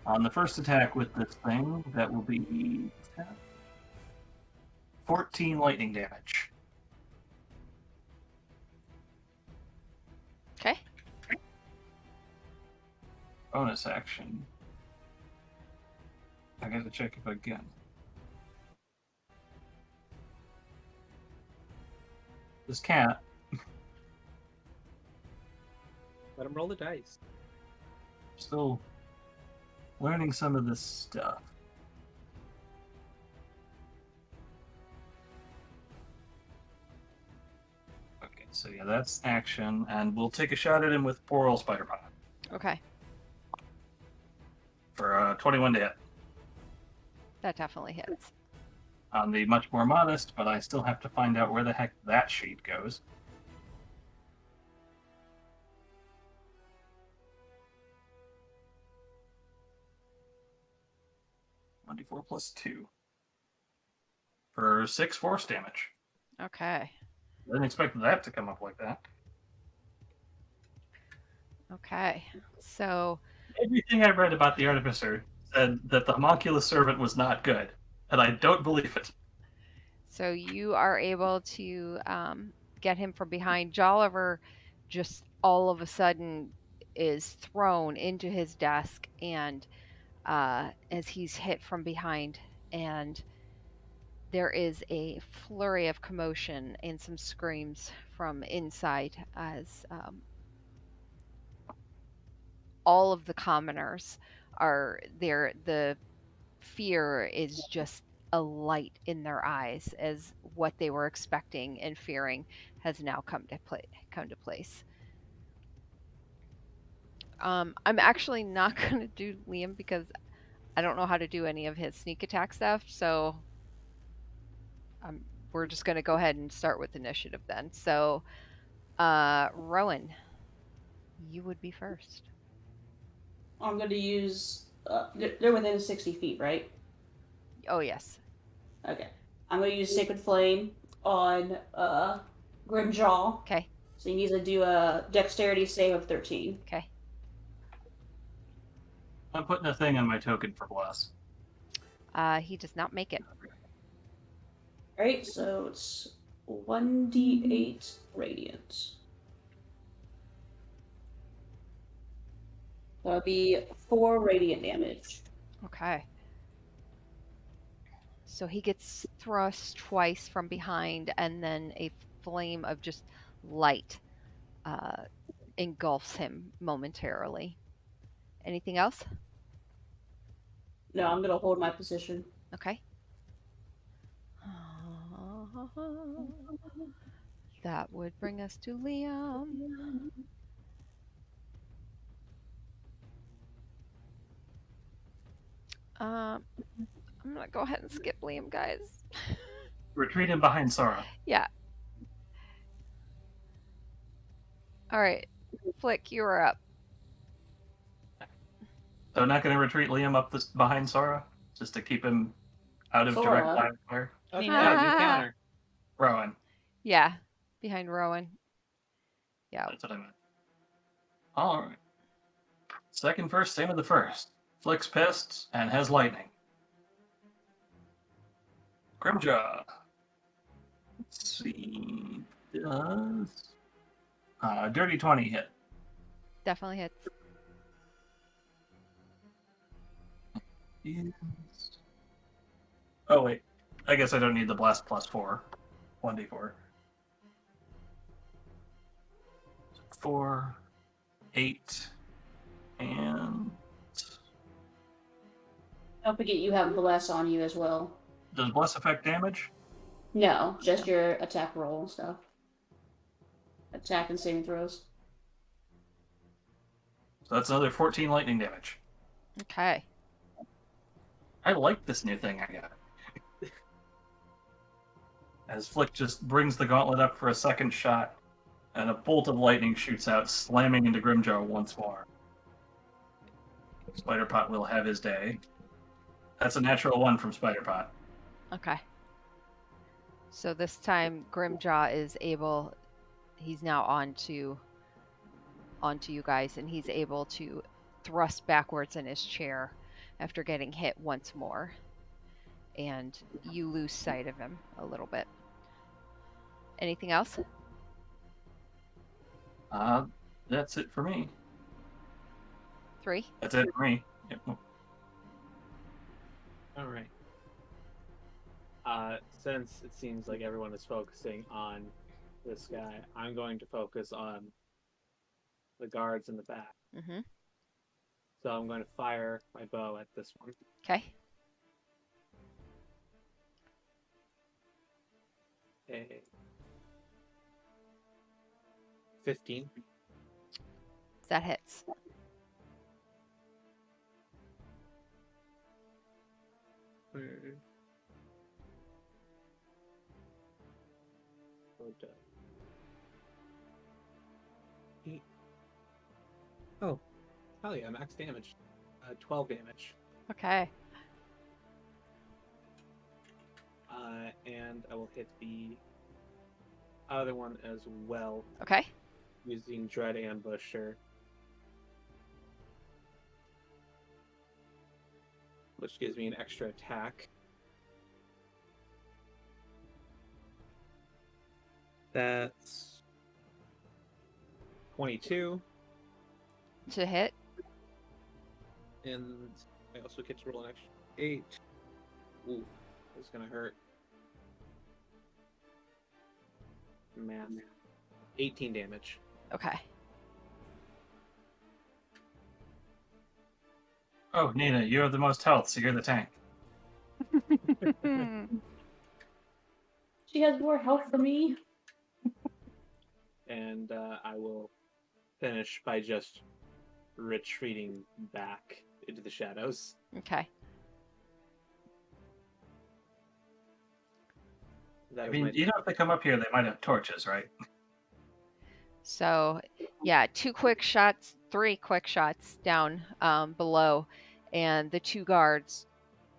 Speaker 3: on the first attack with this thing, that will be 14 lightning damage.
Speaker 1: Okay.
Speaker 3: Bonus action. I gotta check if I can. This cat.
Speaker 2: Let him roll the dice.
Speaker 3: Still learning some of this stuff. Okay, so yeah, that's action, and we'll take a shot at him with poor old Spider Pot
Speaker 1: Okay,
Speaker 3: for 21 to hit.
Speaker 1: that definitely hits.
Speaker 3: On the much more modest, but I still have to find out where the heck that sheet goes. $1d4 plus 2 for 6 force damage.
Speaker 1: Okay,
Speaker 3: I didn't expect that to come up like that.
Speaker 1: okay. So
Speaker 3: Everything I read about the Artificer said that the homunculus servant was not good, and I don't believe it.
Speaker 1: So you are able to get him from behind. Jolliver just all of a sudden is thrown into his desk, and as he's hit from behind, and there is a flurry of commotion and some screams from inside as all of the commoners are there. The fear is just a light in their eyes as what they were expecting and fearing has now come to place. I'm actually not going to do Liam because I don't know how to do any of his sneak attack stuff, so we're just going to go ahead and start with initiative then. So, Rowan, you would be first.
Speaker 4: I'm going to use. They're within 60 feet, right?
Speaker 1: Oh yes.
Speaker 4: Okay. I'm going to use Sacred Flame on Grimjaw.
Speaker 1: Okay.
Speaker 4: So he needs to do a Dexterity save of 13.
Speaker 1: Okay.
Speaker 3: I'm putting a thing on my token for Bless.
Speaker 1: He does not make it.
Speaker 4: Alright, so it's 1d8 radiant. That'll be 4 radiant damage.
Speaker 1: Okay. So he gets thrust twice from behind, and then a flame of just light engulfs him momentarily. Anything else?
Speaker 4: No, I'm gonna hold my position.
Speaker 1: Okay. That would bring us to Liam. I'm gonna go ahead and skip Liam, guys.
Speaker 3: Retreat him behind Sora.
Speaker 1: Yeah. All right, Flick, you are up.
Speaker 3: So not going to retreat Liam up this behind Sora, just to keep him out of direct
Speaker 4: Sora?
Speaker 3: line of fire.
Speaker 2: Okay,
Speaker 5: Yeah.
Speaker 2: new counter.
Speaker 3: Rowan.
Speaker 1: Yeah, behind Rowan. Yeah.
Speaker 3: That's what I meant. All right. Second first, same of the first. Flick's pissed and has lightning. Grimjaw. Let's see. Does dirty 20 hit?
Speaker 1: Definitely hits.
Speaker 3: Oh wait, I guess I don't need the blast plus 4. 1d4. 4, 8, and
Speaker 4: Don't forget you have Bless on you as well.
Speaker 3: does bless affect damage?
Speaker 4: No, just your attack roll and stuff. Attack and saving throws.
Speaker 3: So that's another 14 lightning damage.
Speaker 1: Okay.
Speaker 3: I like this new thing I got. As Flick just brings the gauntlet up for a second shot, and a bolt of lightning shoots out, slamming into Grimjaw once more. Spider-Pot will have his day. That's a natural 1 from Spider-Pot.
Speaker 1: Okay. So this time Grimjaw is able, he's now onto you guys, and he's able to thrust backwards in his chair after getting hit once more. And you lose sight of him a little bit. Anything else?
Speaker 3: That's it for me.
Speaker 1: 3?
Speaker 3: That's it for me. Yep.
Speaker 2: All right. Since it seems like everyone is focusing on this guy, I'm going to focus on the guards in the back.
Speaker 1: Mm-hmm.
Speaker 2: So I'm going to fire my bow at this one.
Speaker 1: Okay.
Speaker 2: A 15.
Speaker 1: That hits.
Speaker 2: Oh, hell yeah, max damage. 12 damage.
Speaker 1: Okay.
Speaker 2: And I will hit the other one as well
Speaker 1: Okay.
Speaker 2: using Dread Ambusher. Which gives me an extra attack. That's 22.
Speaker 1: To hit.
Speaker 2: And I also get to roll an extra 8. Ooh, that's gonna hurt. Man. 18 damage.
Speaker 1: Okay.
Speaker 3: Oh, Nina, you have the most health, so you're the tank.
Speaker 4: She has more health than me.
Speaker 2: And I will finish by just retreating back into the shadows.
Speaker 1: Okay.
Speaker 2: That
Speaker 3: I
Speaker 2: is
Speaker 3: mean,
Speaker 2: my
Speaker 3: you know, if they come up here, they might have torches, right?
Speaker 1: So, yeah, 3 quick shots down below, and the 2 guards,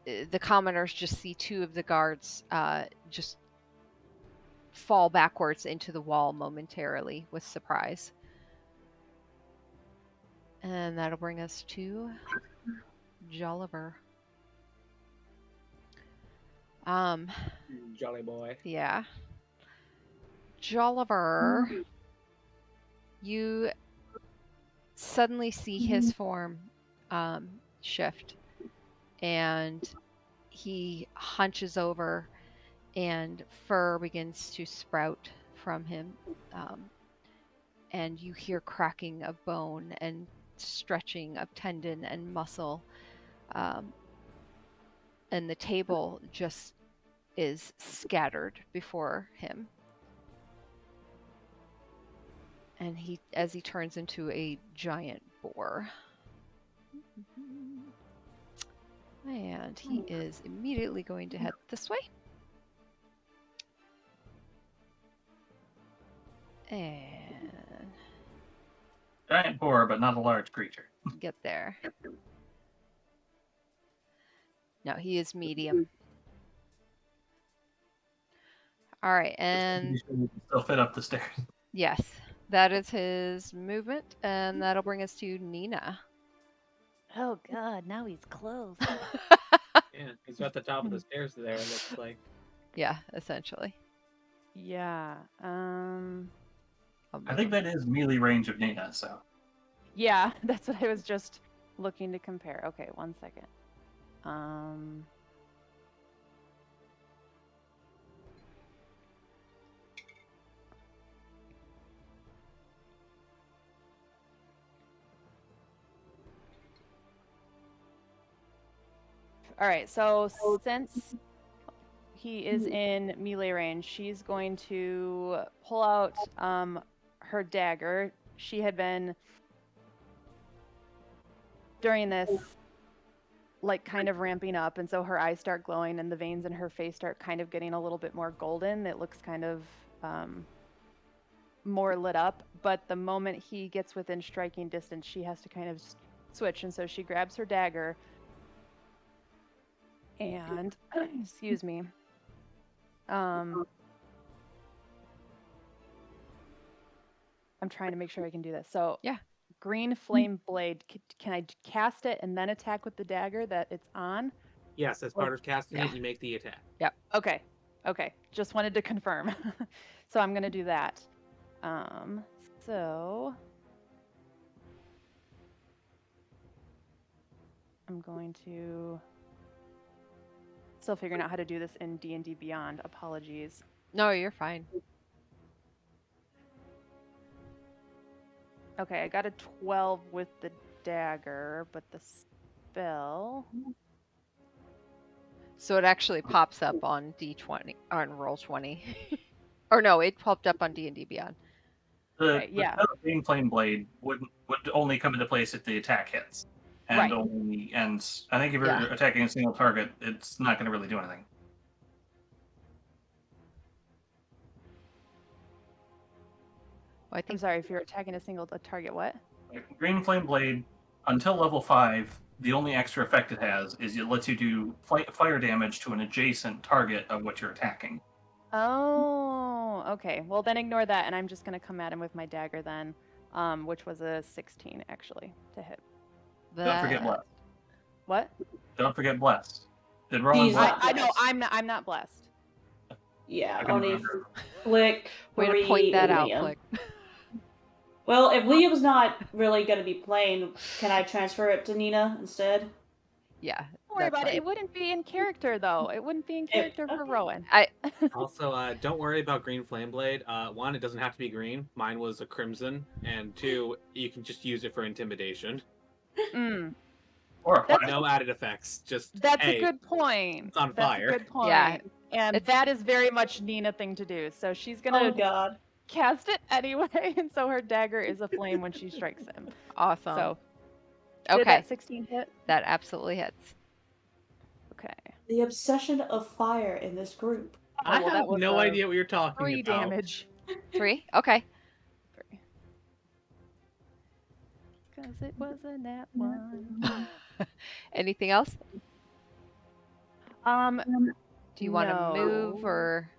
Speaker 1: the commoners just see 2 of the guards just fall backwards into the wall momentarily with surprise. And that'll bring us to Jolliver.
Speaker 2: Jolly boy.
Speaker 1: Yeah. Jolliver, you suddenly see his form shift, and he hunches over, and fur begins to sprout from him, and you hear cracking of bone and stretching of tendon and muscle, and the table just is scattered before him. And as he turns into a giant boar. And he is immediately going to head this way. And
Speaker 3: Giant boar, but not a large creature.
Speaker 1: get there. No, he is medium. All right, and
Speaker 3: You can still fit up the stairs.
Speaker 1: yes, that is his movement, and that'll bring us to Nina.
Speaker 5: Oh god, now he's close.
Speaker 2: Yeah, he's at the top of the stairs there, it looks like.
Speaker 1: Yeah, essentially.
Speaker 5: Yeah.
Speaker 3: I think that is melee range of Nina, so.
Speaker 5: Yeah, that's what I was just looking to compare. Okay, 1 second. All right, so since he is in melee range, she's going to pull out her dagger. She had been, during this, like kind of ramping up, and so her eyes start glowing and the veins in her face start kind of getting a little bit more golden. It looks kind of more lit up, but the moment he gets within striking distance, she has to kind of switch, and so she grabs her dagger and excuse me, I'm trying to make sure I can do this. So
Speaker 1: Yeah.
Speaker 5: green flame blade, can I cast it and then attack with the dagger that it's on?
Speaker 2: Yes, as part of casting
Speaker 1: Yeah.
Speaker 2: it, you make the attack.
Speaker 5: Okay, just wanted to confirm. So I'm gonna do that. So I'm going to, still figuring out how to do this in D&D Beyond. Apologies.
Speaker 1: No, you're fine.
Speaker 5: Okay, I got a 12 with the dagger, but the spell.
Speaker 1: So it actually pops up on D20 on Roll20, or no, it popped up on D&D Beyond.
Speaker 5: Okay, yeah.
Speaker 3: The spell of Green Flame Blade would only come into place if the attack hits, and
Speaker 5: Right.
Speaker 3: and I think if you're
Speaker 1: Yeah.
Speaker 3: attacking a single target, it's not going to really do anything.
Speaker 1: Well, I
Speaker 5: I'm
Speaker 1: think
Speaker 5: sorry, if you're attacking a target, what?
Speaker 3: Like, Green Flame Blade, until level 5, the only extra effect it has is it lets you do fire damage to an adjacent target of what you're attacking.
Speaker 5: Oh, okay. Well, then ignore that, and I'm just going to come at him with my dagger then, which was a 16, actually, to hit.
Speaker 3: Don't forget
Speaker 1: that.
Speaker 3: Blessed.
Speaker 5: What?
Speaker 3: Don't forget Blessed. Did Rowan
Speaker 4: He's
Speaker 3: Bless?
Speaker 4: not
Speaker 5: I know,
Speaker 4: blessed.
Speaker 5: I'm not blessed.
Speaker 4: Yeah,
Speaker 3: I can
Speaker 4: only
Speaker 3: remember.
Speaker 4: Flick,
Speaker 1: Way to
Speaker 4: Bree,
Speaker 1: point that
Speaker 4: and
Speaker 1: out,
Speaker 4: Liam.
Speaker 1: Flick.
Speaker 4: Well, if Liam's not really going to be playing, can I transfer it to Nina instead?
Speaker 1: Yeah.
Speaker 5: Don't worry
Speaker 1: that's
Speaker 5: about it.
Speaker 1: fine.
Speaker 5: It wouldn't be in character, though. It wouldn't be in character for
Speaker 4: okay.
Speaker 5: Rowan.
Speaker 2: Also, don't worry about Green Flame Blade. One, it doesn't have to be green. Mine was a crimson, and two, you can just use it for intimidation.
Speaker 5: Mm,
Speaker 3: Or a
Speaker 5: That's-
Speaker 3: flash.
Speaker 2: No added effects. Just
Speaker 5: that's
Speaker 2: hey,
Speaker 5: a good point.
Speaker 2: it's on
Speaker 5: That's
Speaker 2: fire.
Speaker 5: a good point.
Speaker 1: Yeah,
Speaker 5: And
Speaker 1: it's-
Speaker 5: that is very much Nina thing to do. So she's
Speaker 4: Oh
Speaker 5: gonna
Speaker 4: God.
Speaker 5: cast it anyway, and so her dagger is a flame when she strikes him.
Speaker 1: Awesome.
Speaker 5: So did
Speaker 1: okay,
Speaker 5: that 16 hit?
Speaker 1: that absolutely hits.
Speaker 5: Okay.
Speaker 4: The obsession of fire in this group.
Speaker 2: I
Speaker 5: well, that
Speaker 2: have
Speaker 5: was
Speaker 2: no
Speaker 5: a
Speaker 2: idea what you're talking
Speaker 5: 3
Speaker 2: about.
Speaker 5: damage.
Speaker 1: 3? Okay.
Speaker 5: 3. Because it was a nat 1.
Speaker 1: Anything else? Do you want to move
Speaker 5: No.
Speaker 1: or?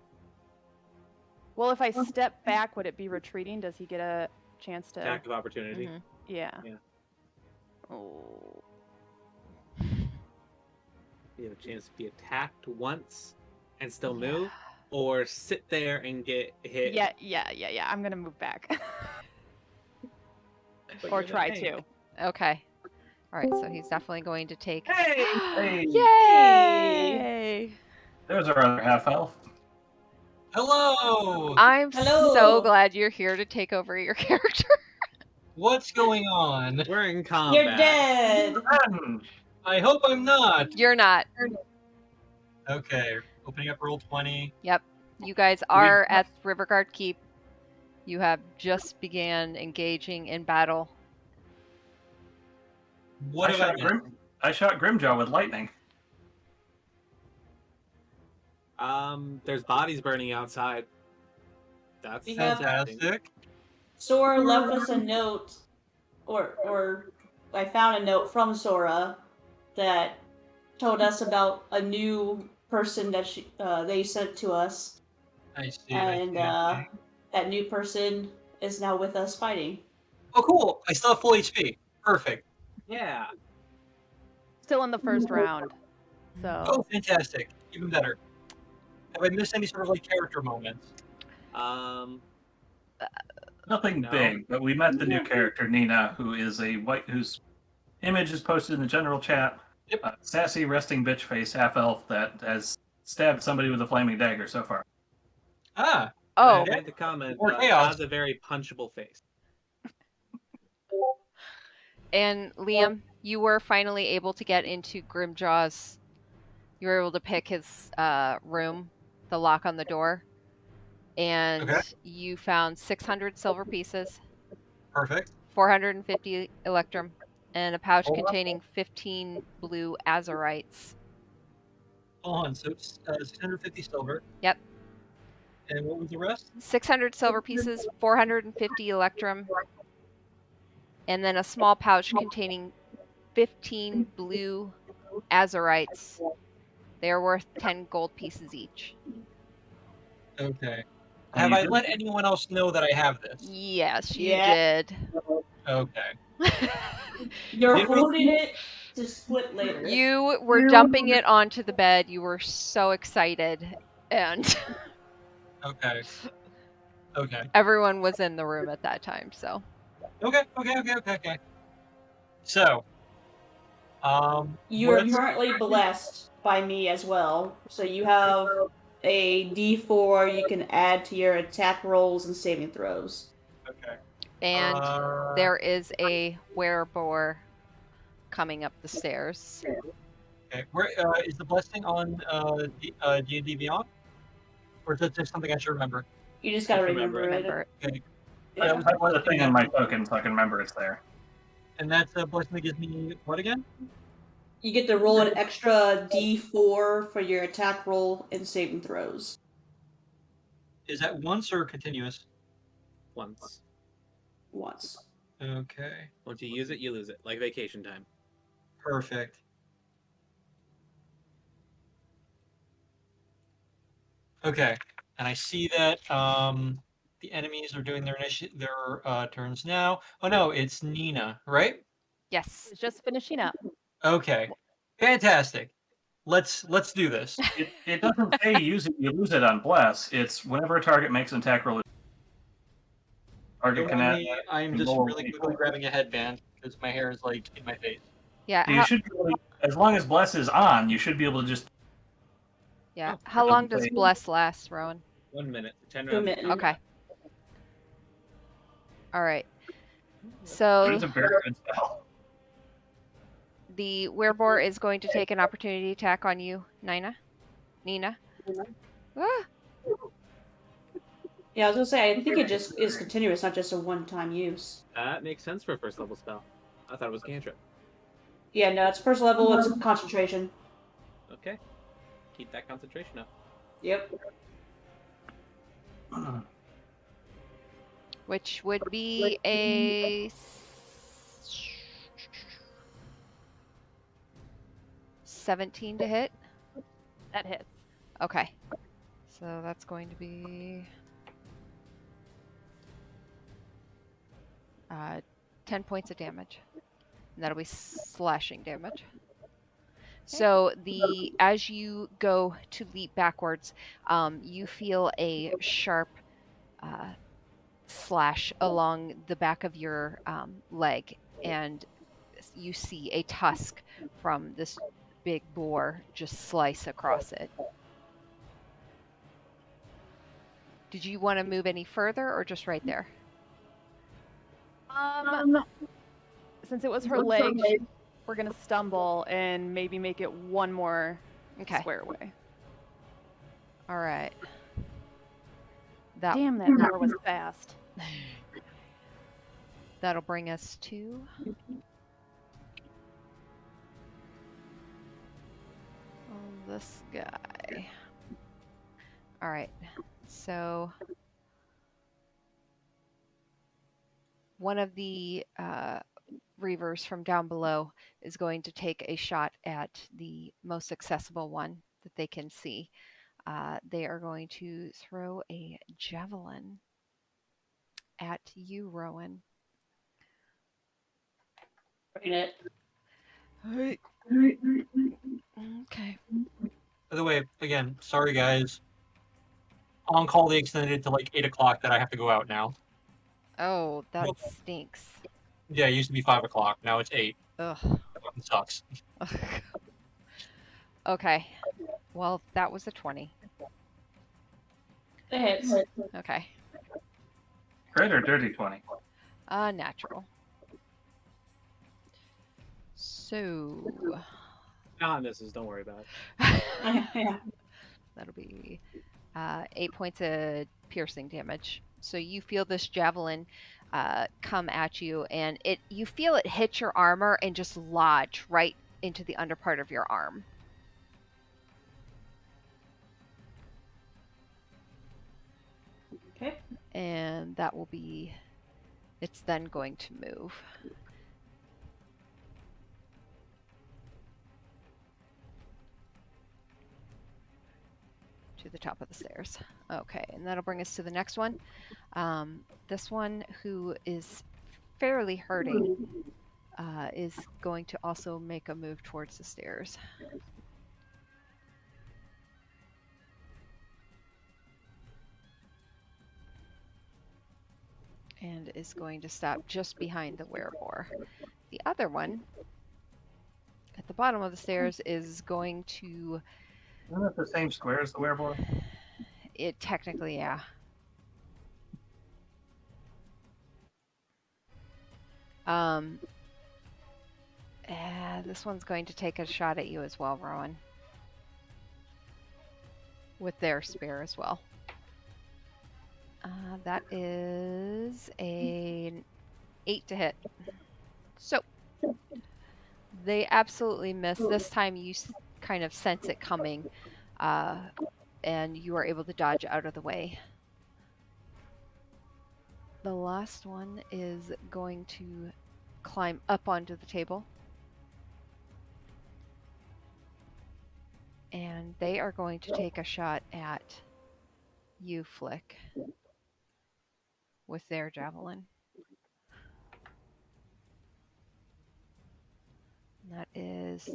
Speaker 5: Well, if I step back, would it be retreating? Does he get a chance to?
Speaker 2: Attack of opportunity.
Speaker 1: Mhm.
Speaker 5: Yeah.
Speaker 2: Yeah.
Speaker 5: Oh.
Speaker 2: You have a chance to be attacked once and still move, or sit there and get hit.
Speaker 5: Yeah. I'm gonna move back.
Speaker 2: but
Speaker 5: Or
Speaker 2: you're
Speaker 5: try
Speaker 2: the
Speaker 5: to.
Speaker 1: Okay. All right. So he's definitely going to take.
Speaker 3: Hey!
Speaker 1: Yay!
Speaker 3: There's our other half elf.
Speaker 6: Hello!
Speaker 1: I'm
Speaker 4: Hello.
Speaker 1: so glad you're here to take over your character.
Speaker 6: What's going on?
Speaker 2: We're in combat.
Speaker 4: You're dead.
Speaker 6: I hope I'm not.
Speaker 1: You're not.
Speaker 6: Okay, opening up roll 20.
Speaker 1: Yep. You guys are at Riverguard Keep. You have just began engaging in battle.
Speaker 6: What have I done?
Speaker 3: I shot Grimjaw with lightning.
Speaker 2: There's bodies burning outside. That's
Speaker 4: We have-
Speaker 6: Fantastic.
Speaker 4: Sora left us a note, or I found a note from Sora that told us about a new person that they sent to us,
Speaker 6: I see.
Speaker 4: and
Speaker 6: I see.
Speaker 4: that new person is now with us fighting.
Speaker 6: Oh, cool. I still have full HP. Perfect.
Speaker 2: Yeah.
Speaker 5: Still in the first round. So.
Speaker 6: Oh, fantastic. Even better. Have I missed any sort of like character moments?
Speaker 3: Nothing
Speaker 2: No.
Speaker 3: big, but we met the new character Nina, who is whose image is posted in the general chat.
Speaker 6: Yep.
Speaker 3: Sassy resting bitch face half elf that has stabbed somebody with a flaming dagger so far.
Speaker 6: Ah,
Speaker 1: Oh,
Speaker 2: I made the comment.
Speaker 6: More chaos.
Speaker 2: Has a very punchable face.
Speaker 1: and Liam, you were finally able to get into Grimjaw's. You were able to pick his room, the lock on the door, and
Speaker 6: Okay.
Speaker 1: you found 600 silver pieces,
Speaker 6: perfect.
Speaker 1: 450 electrum, and a pouch
Speaker 6: Oh, wow.
Speaker 1: containing 15 blue azurites.
Speaker 6: Hold on. So it's 650 silver.
Speaker 1: Yep.
Speaker 6: And what was the rest?
Speaker 1: 600 silver pieces, 450 electrum, and then a small pouch containing 15 blue azurites. They are worth 10 gold pieces each.
Speaker 6: Okay.
Speaker 3: Oh,
Speaker 6: Have
Speaker 3: you
Speaker 6: I
Speaker 3: did?
Speaker 6: let anyone else know that I have this?
Speaker 1: Yes, you
Speaker 4: Yeah.
Speaker 1: did.
Speaker 6: Okay.
Speaker 4: You're
Speaker 6: Did we-
Speaker 4: holding it to split later.
Speaker 1: You were dumping it onto the bed. You were so excited, and
Speaker 6: Okay. Okay.
Speaker 1: everyone was in the room at that time. So
Speaker 6: Okay. So,
Speaker 4: You're
Speaker 6: let's-
Speaker 4: currently blessed by me as well, so you have a D4 you can add to your attack rolls and saving throws.
Speaker 6: Okay.
Speaker 1: And there is a werebore coming up the stairs.
Speaker 6: Okay. Where is the blessing on D&D Beyond, or is that just something I should remember?
Speaker 4: You just gotta
Speaker 2: Just remember
Speaker 4: remember it.
Speaker 6: Okay.
Speaker 3: Yeah,
Speaker 6: was
Speaker 3: I
Speaker 6: the
Speaker 3: put the
Speaker 6: blessing
Speaker 3: thing in my token so I can remember it's there.
Speaker 6: And that's a blessing that gives me what again?
Speaker 4: You get to roll an extra D4 for your attack roll and saving throws.
Speaker 6: Is that once or continuous?
Speaker 2: Once.
Speaker 4: Once.
Speaker 6: Okay.
Speaker 2: Once you use it, you lose it, like vacation time.
Speaker 6: Perfect. Okay, and I see that the enemies are doing their turns now. Oh no, it's Nina, right?
Speaker 1: Yes.
Speaker 5: It's just finishing up.
Speaker 6: Okay, fantastic. Let's do this.
Speaker 3: It doesn't say use it, you lose it on bless. It's whenever a target makes an attack roll. Target can add.
Speaker 6: I'm just
Speaker 3: roll
Speaker 6: really
Speaker 3: a
Speaker 6: quickly
Speaker 3: D4.
Speaker 6: grabbing a headband because my hair is like in my face.
Speaker 1: Yeah.
Speaker 3: So you should be able to, as long as bless is on, you should be able to just.
Speaker 1: Yeah.
Speaker 2: Oh,
Speaker 1: How
Speaker 3: it
Speaker 1: long
Speaker 3: doesn't
Speaker 1: does
Speaker 3: say-
Speaker 1: bless last, Rowan?
Speaker 2: 1 minute. 10
Speaker 4: 2
Speaker 2: rounds.
Speaker 4: minutes.
Speaker 1: Okay. All right.
Speaker 3: But
Speaker 1: So
Speaker 3: it's a very good spell.
Speaker 1: the werebore is going to take an opportunity attack on you, Nina. Ah,
Speaker 4: Yeah, I was gonna say, I think it just is continuous, not just a one-time use.
Speaker 2: That makes sense for a first level spell. I thought it was cantrip.
Speaker 4: Yeah, no, it's first level, it's concentration.
Speaker 2: Okay. Keep that concentration up.
Speaker 4: Yep.
Speaker 1: which would be a 17 to hit.
Speaker 5: That hits.
Speaker 1: Okay. So that's going to be 10 points of damage. And that'll be slashing damage. So as you go to leap backwards, you feel a sharp slash along the back of your leg, and you see a tusk from this big boar just slice across it. Did you want to move any further or just right there?
Speaker 5: Since it was her leg, we're gonna stumble and maybe make it one more
Speaker 1: Okay.
Speaker 5: square away.
Speaker 1: All right. That
Speaker 5: Damn, that door was fast.
Speaker 1: that'll bring us to this guy. All right. So one of the reavers from down below is going to take a shot at the most accessible one that they can see. They are going to throw a javelin at you, Rowan.
Speaker 4: Bring it.
Speaker 1: Okay.
Speaker 6: By the way, again, sorry guys. On call they extended it to like 8 o'clock that I have to go out now.
Speaker 1: Oh, that
Speaker 6: Nope.
Speaker 1: stinks.
Speaker 6: Yeah, it used to be 5 o'clock. Now it's 8.
Speaker 1: Ugh.
Speaker 6: That fucking sucks.
Speaker 1: Okay. Well, that was a 20.
Speaker 4: It hits.
Speaker 1: Okay.
Speaker 3: Crit or dirty 20?
Speaker 1: Natural. So
Speaker 2: Ah, misses. Don't worry about it.
Speaker 4: Yeah.
Speaker 1: that'll be 8 points of piercing damage. So you feel this javelin come at you, and you feel it hit your armor and just lodge right into the underpart of your arm.
Speaker 4: Okay.
Speaker 1: And that will be, it's then going to move. To the top of the stairs. Okay, and that'll bring us to the next one. This one, who is fairly hurting, is going to also make a move towards the stairs. And is going to stop just behind the werebore. The other one, at the bottom of the stairs, is going to...
Speaker 3: Isn't it the same square as the werebore?
Speaker 1: It technically, yeah. This one's going to take a shot at you as well, Rowan. With their spear as well. That is an 8 to hit. So they absolutely miss. This time you kind of sense it coming, and you are able to dodge out of the way. The last one is going to climb up onto the table. And they are going to take a shot at you, Flick, with their javelin. That is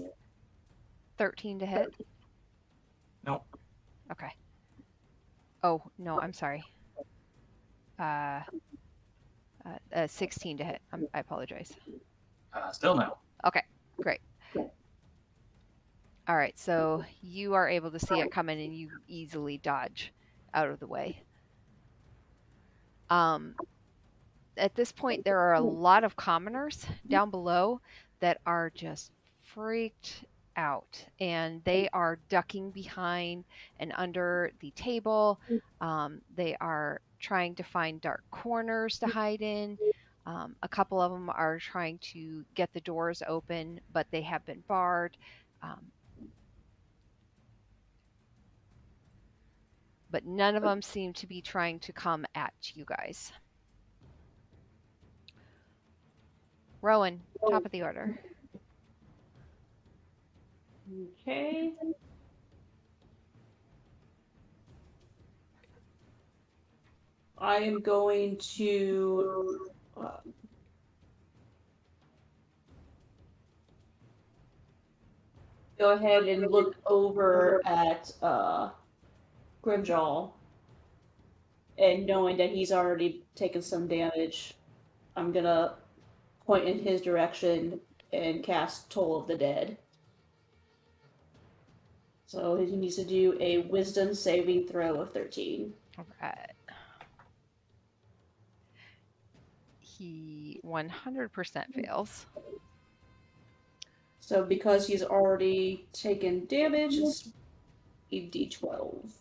Speaker 1: 13 to hit.
Speaker 3: Nope.
Speaker 1: Okay. Oh, no, I'm sorry. 16 to hit. I apologize.
Speaker 3: Still no.
Speaker 1: Okay, great. All right, so you are able to see it coming and you easily dodge out of the way. At this point, there are a lot of commoners down below that are just freaked out, and they are ducking behind and under the table. They are trying to find dark corners to hide in. A couple of them are trying to get the doors open, but they have been barred. But none of them seem to be trying to come at you guys. Rowan, top of the order.
Speaker 4: Okay. I am going to go ahead and look over at Grimjaw, and knowing that he's already taken some damage, I'm gonna point in his direction and cast Toll of the Dead. So he needs to do a Wisdom saving throw of 13.
Speaker 1: All right. He 100% fails.
Speaker 4: So because he's already taken damage, it's a d12.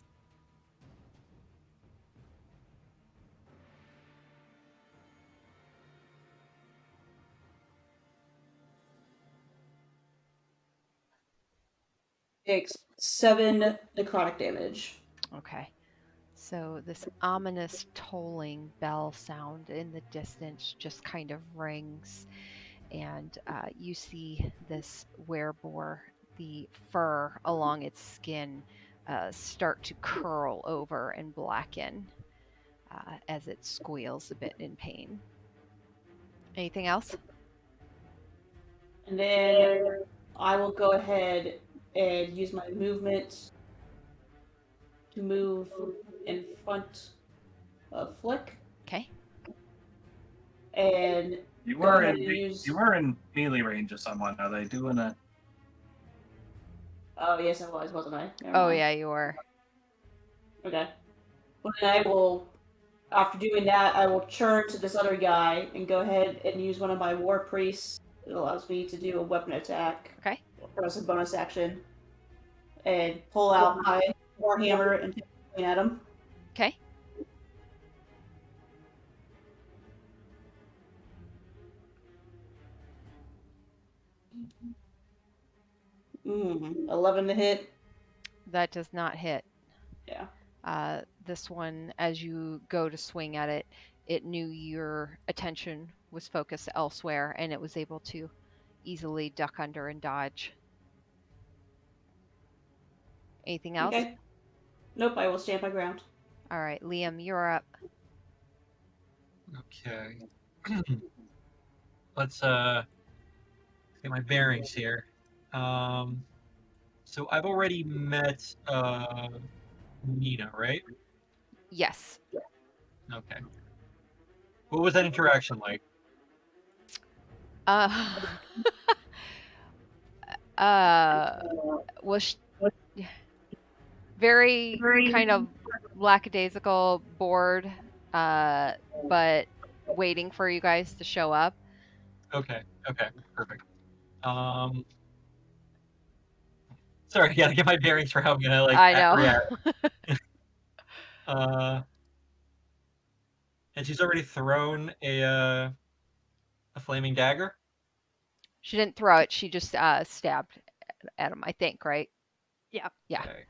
Speaker 4: Takes 7 necrotic damage.
Speaker 1: Okay. So this ominous tolling bell sound in the distance just kind of rings, and you see this wereboar, the fur along its skin, start to curl over and blacken as it squeals a bit in pain. Anything else?
Speaker 4: And then I will go ahead and use my movement to move in front of Flick.
Speaker 1: Okay.
Speaker 4: And
Speaker 3: You
Speaker 4: Go
Speaker 3: were
Speaker 4: ahead
Speaker 3: in
Speaker 4: and use-
Speaker 3: you were in melee range of someone. Are they doing a?
Speaker 4: oh yes, I was, wasn't I? Never
Speaker 1: Oh
Speaker 4: mind.
Speaker 1: yeah, you are.
Speaker 4: Okay. Well, then I will, after doing that, I will turn to this other guy and go ahead and use one of my war priests. It allows me to do a weapon attack.
Speaker 1: Okay.
Speaker 4: As a bonus action. And pull out my warhammer and take a swing at him.
Speaker 1: Okay.
Speaker 4: 11 to hit.
Speaker 1: That does not hit.
Speaker 4: Yeah.
Speaker 1: This one, as you go to swing at it, it knew your attention was focused elsewhere, and it was able to easily duck under and dodge. Anything else?
Speaker 4: Okay. Nope, I will stand my ground.
Speaker 1: All right, Liam, you're up.
Speaker 6: Okay. Let's get my bearings here. So I've already met Nina, right?
Speaker 1: Yes.
Speaker 6: Okay. What was that interaction like?
Speaker 1: Was very kind of lackadaisical, bored, but waiting for you guys to show up.
Speaker 6: Okay. Perfect. Sorry, I gotta get my bearings for how I'm gonna
Speaker 1: I know.
Speaker 6: react. And she's already thrown a flaming dagger.
Speaker 1: She didn't throw it. She just stabbed at him, I think, right?
Speaker 5: Yeah.
Speaker 1: Yeah.
Speaker 6: Okay.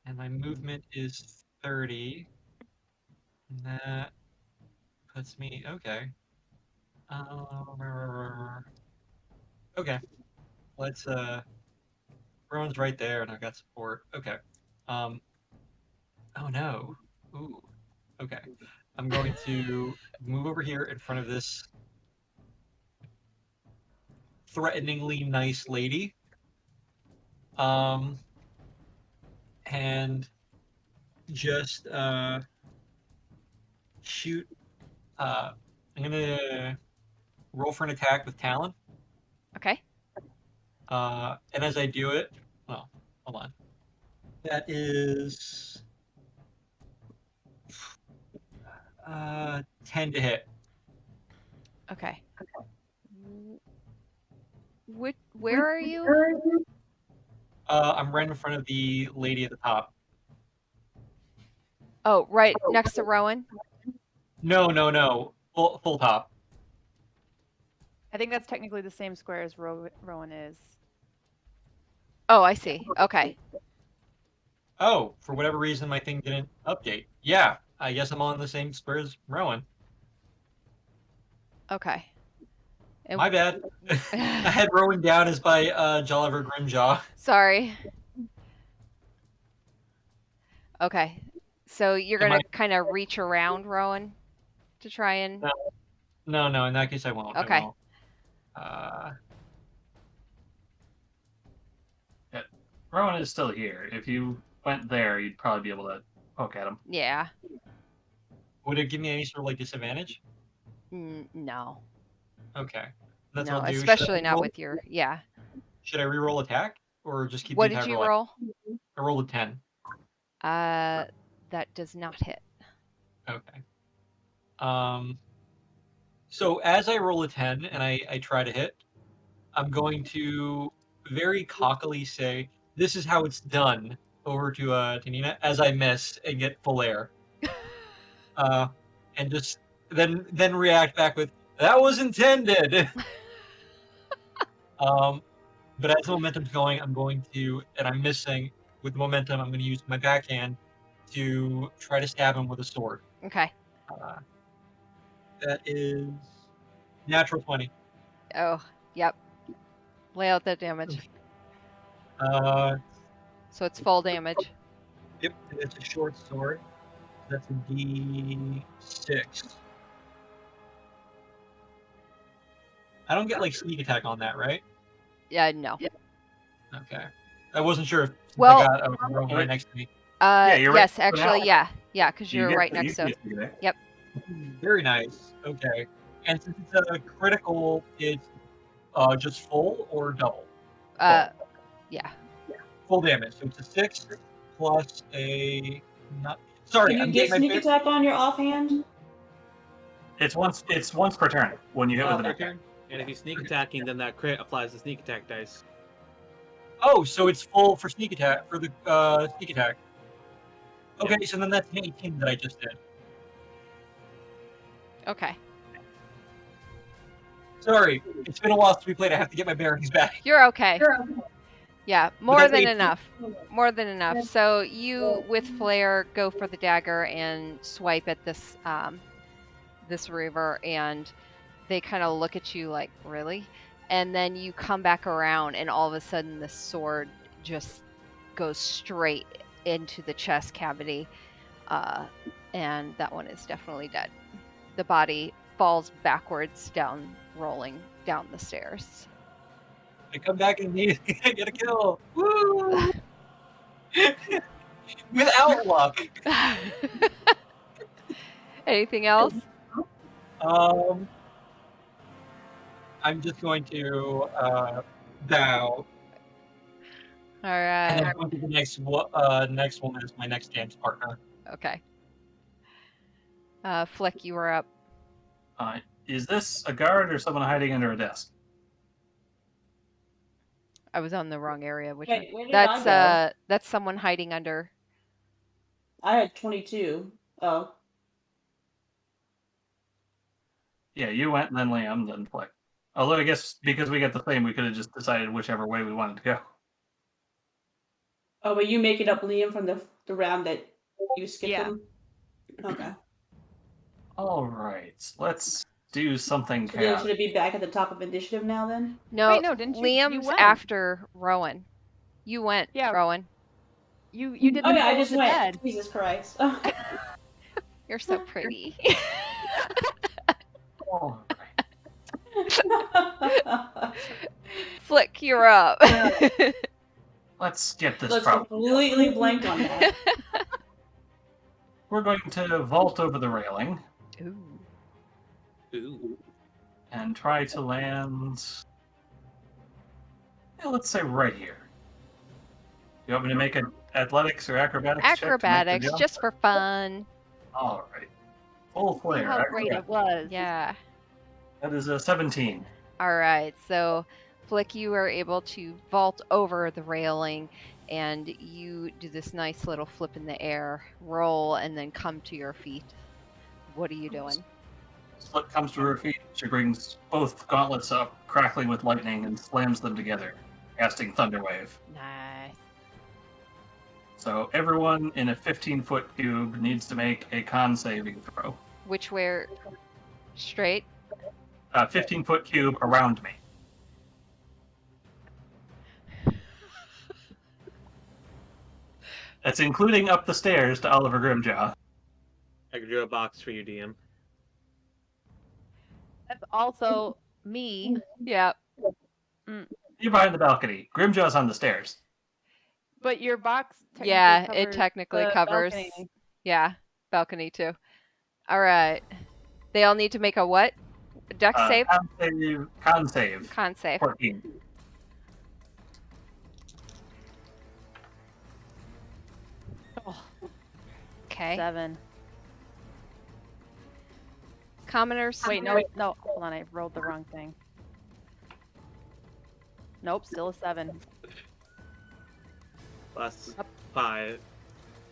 Speaker 6: And my movement is 30. And that puts me okay. Okay. Let's Rowan's right there and I've got support. Okay. Oh no. Ooh. Okay. I'm going to move over here in front of this threateningly nice lady. And just shoot. I'm gonna roll for an attack with Talon.
Speaker 1: Okay.
Speaker 6: And as I do it, oh, hold on. That is 10 to hit.
Speaker 1: Okay. Where are you?
Speaker 6: I'm right in front of the lady at the top.
Speaker 1: Oh, right next to Rowan.
Speaker 6: No. Full top.
Speaker 5: I think that's technically the same square as Rowan is.
Speaker 1: Oh, I see. Okay.
Speaker 6: Oh, for whatever reason, my thing didn't update. Yeah, I guess I'm on the same square as Rowan.
Speaker 1: Okay. And
Speaker 6: My bad. I had Rowan down as by Jolliver Grimjaw.
Speaker 1: sorry. Okay. So you're
Speaker 6: Am
Speaker 1: gonna kind of reach around Rowan to try and.
Speaker 6: No. In that case, I won't.
Speaker 1: Okay.
Speaker 6: I won't.
Speaker 3: Rowan is still here. If you went there, you'd probably be able to poke at him.
Speaker 1: Yeah.
Speaker 6: Would it give me any sort of disadvantage?
Speaker 1: No.
Speaker 6: Okay. That's
Speaker 1: No,
Speaker 6: what I'll do.
Speaker 1: especially not with your. Yeah.
Speaker 6: Should I re-roll attack or just keep
Speaker 1: What
Speaker 6: the
Speaker 1: did
Speaker 6: attack
Speaker 1: you
Speaker 6: rolling?
Speaker 1: roll?
Speaker 6: I rolled a 10.
Speaker 1: That does not hit.
Speaker 6: Okay. So as I roll a 10 and I try to hit, I'm going to very cockily say, "This is how it's done," over to Nina as I miss and get full air. And just then react back with, "That was intended." But as the momentum's going, and I'm missing with the momentum, I'm going to use my backhand to try to stab him with a sword.
Speaker 1: Okay.
Speaker 6: That is natural 20.
Speaker 1: Oh, yep. Lay out that damage. So it's full damage.
Speaker 6: Yep, it's a short sword. That's a D6. I don't get sneak attack on that, right?
Speaker 1: Yeah, no.
Speaker 6: Okay. I wasn't sure if
Speaker 1: Well-
Speaker 6: I got a rogue right next to me.
Speaker 3: you're
Speaker 1: yes,
Speaker 3: right.
Speaker 1: actually,
Speaker 3: So
Speaker 1: yeah. Yeah, because
Speaker 3: You
Speaker 1: you're
Speaker 3: get
Speaker 1: right
Speaker 3: the-
Speaker 1: next
Speaker 3: you
Speaker 1: to.
Speaker 3: get to do that.
Speaker 6: Very nice. Okay. And since it's a critical, it's just full or double?
Speaker 1: Yeah.
Speaker 6: Full damage. So it's a 6 plus a. Not. Sorry,
Speaker 4: Can you
Speaker 6: I'm
Speaker 4: get
Speaker 6: getting my
Speaker 4: sneak
Speaker 6: fix.
Speaker 4: attack on your offhand?
Speaker 3: It's once per turn when you hit with an
Speaker 2: Per
Speaker 3: attack.
Speaker 2: turn. And if he's sneak attacking, then that crit applies the sneak attack dice.
Speaker 6: Oh, so it's full for sneak attack for the sneak attack. Okay, so then that's an 18 that I just did.
Speaker 1: Okay.
Speaker 6: Sorry, it's been a while since we played. I have to get my bearings back.
Speaker 1: You're okay. Yeah, more
Speaker 6: that's
Speaker 1: than
Speaker 6: 18.
Speaker 1: enough. More than enough. So you, with Flare, go for the dagger and swipe at this this river, and they kind of look at you like, really? And then you come back around, and all of a sudden the sword just goes straight into the chest cavity, and that one is definitely dead. The body falls backwards down, rolling down the stairs.
Speaker 6: I come back and need get a kill. Woo! Without luck.
Speaker 1: Anything else?
Speaker 6: I'm just going to bow,
Speaker 1: All
Speaker 6: and then
Speaker 1: right.
Speaker 6: go to the next one as my next dance partner.
Speaker 1: Okay. Flick, you were up.
Speaker 3: Is this a guard or someone hiding under a desk?
Speaker 1: I was on the wrong area. Which
Speaker 4: Wait,
Speaker 1: one?
Speaker 4: where did I go?
Speaker 1: That's someone hiding under.
Speaker 4: I had 22. Oh.
Speaker 3: Yeah, you went, and then Liam, then Flick. Although I guess because we got the same, we could have just decided whichever way we wanted to go.
Speaker 4: Oh, but you making up Liam from the round that you skipped
Speaker 5: Yeah.
Speaker 4: him? Okay.
Speaker 3: All right, let's do something
Speaker 4: So then
Speaker 3: chaotic.
Speaker 4: should it be back at the top of initiative now then?
Speaker 1: No,
Speaker 5: Wait, no, didn't you? You
Speaker 1: Liam's
Speaker 5: went.
Speaker 1: after Rowan. You went,
Speaker 5: Yeah.
Speaker 1: Rowan.
Speaker 5: You did the
Speaker 4: Oh yeah, I
Speaker 5: Toll of
Speaker 4: just
Speaker 5: the
Speaker 4: went.
Speaker 5: Dead.
Speaker 4: Jesus Christ.
Speaker 1: You're so pretty.
Speaker 3: All right.
Speaker 1: Flick, you're up.
Speaker 3: Let's get this
Speaker 4: Let's
Speaker 3: problem.
Speaker 4: completely blank on that.
Speaker 3: We're going to vault over the railing
Speaker 1: Ooh.
Speaker 2: Ooh.
Speaker 3: and try to land. Yeah, let's say right here. You want me to make an athletics or acrobatics check to make the
Speaker 1: Acrobatics,
Speaker 3: jump?
Speaker 1: just for fun.
Speaker 3: All right. Full
Speaker 5: See
Speaker 3: flare.
Speaker 5: how great it was.
Speaker 1: Yeah.
Speaker 3: That is a 17.
Speaker 1: All right. So, Flick, you are able to vault over the railing and you do this nice little flip in the air, roll, and then come to your feet. What are you doing?
Speaker 3: Split comes to her feet. She brings both gauntlets up, crackling with lightning, and slams them together, casting Thunderwave.
Speaker 1: Nice.
Speaker 3: So everyone in a 15-foot cube needs to make a con saving throw.
Speaker 1: Which way? Straight?
Speaker 3: 15-foot cube around me. That's including up the stairs to Oliver Grimjaw.
Speaker 2: I could do a box for you, DM.
Speaker 5: That's also me.
Speaker 1: Yep.
Speaker 3: You're behind the balcony. Grimjaw's on the stairs.
Speaker 5: But your box technically
Speaker 1: Yeah,
Speaker 5: covers
Speaker 1: it technically
Speaker 5: the
Speaker 1: covers.
Speaker 5: balcony.
Speaker 1: Yeah, balcony too. All right. They all need to make a what? Dex save?
Speaker 3: Con save.
Speaker 1: Con save.
Speaker 3: 14.
Speaker 1: Okay.
Speaker 5: 7.
Speaker 1: Commoners.
Speaker 5: Wait, no, hold on, I rolled the wrong thing. Nope, still a 7.
Speaker 2: Plus 5.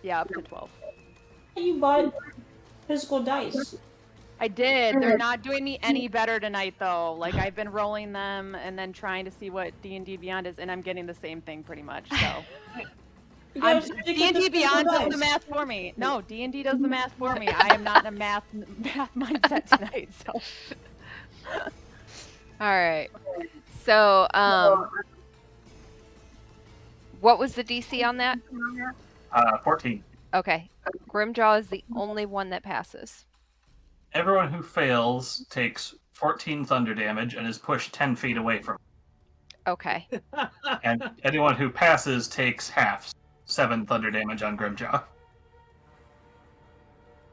Speaker 5: Yeah, up to 12.
Speaker 4: You bought physical dice.
Speaker 5: I did. They're not doing me any better tonight, though. Like, I've been rolling them and then trying to see what D&D Beyond is, and I'm getting the same thing pretty much. So
Speaker 4: You gotta stick with the
Speaker 5: D&D
Speaker 4: physical
Speaker 5: Beyond does the
Speaker 4: dice.
Speaker 5: math for me. No, D&D does the math for me. I am not in a math mindset tonight. So
Speaker 1: All right. So, what was the DC on that?
Speaker 3: 14.
Speaker 1: Okay. Grimjaw is the only one that passes.
Speaker 3: Everyone who fails takes 14 thunder damage and is pushed 10 feet away from it.
Speaker 1: Okay.
Speaker 3: And anyone who passes takes half, 7 thunder damage on Grimjaw.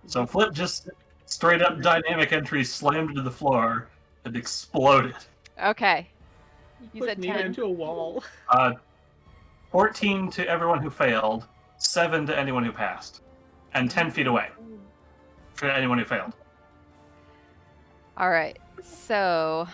Speaker 3: So Flip just straight up dynamic entry slammed to the floor and exploded.
Speaker 1: Okay.
Speaker 5: you said 10.
Speaker 2: a wall.
Speaker 3: 14 to everyone who failed, 7 to anyone who passed, and 10 feet away for anyone who failed.
Speaker 1: All right. So,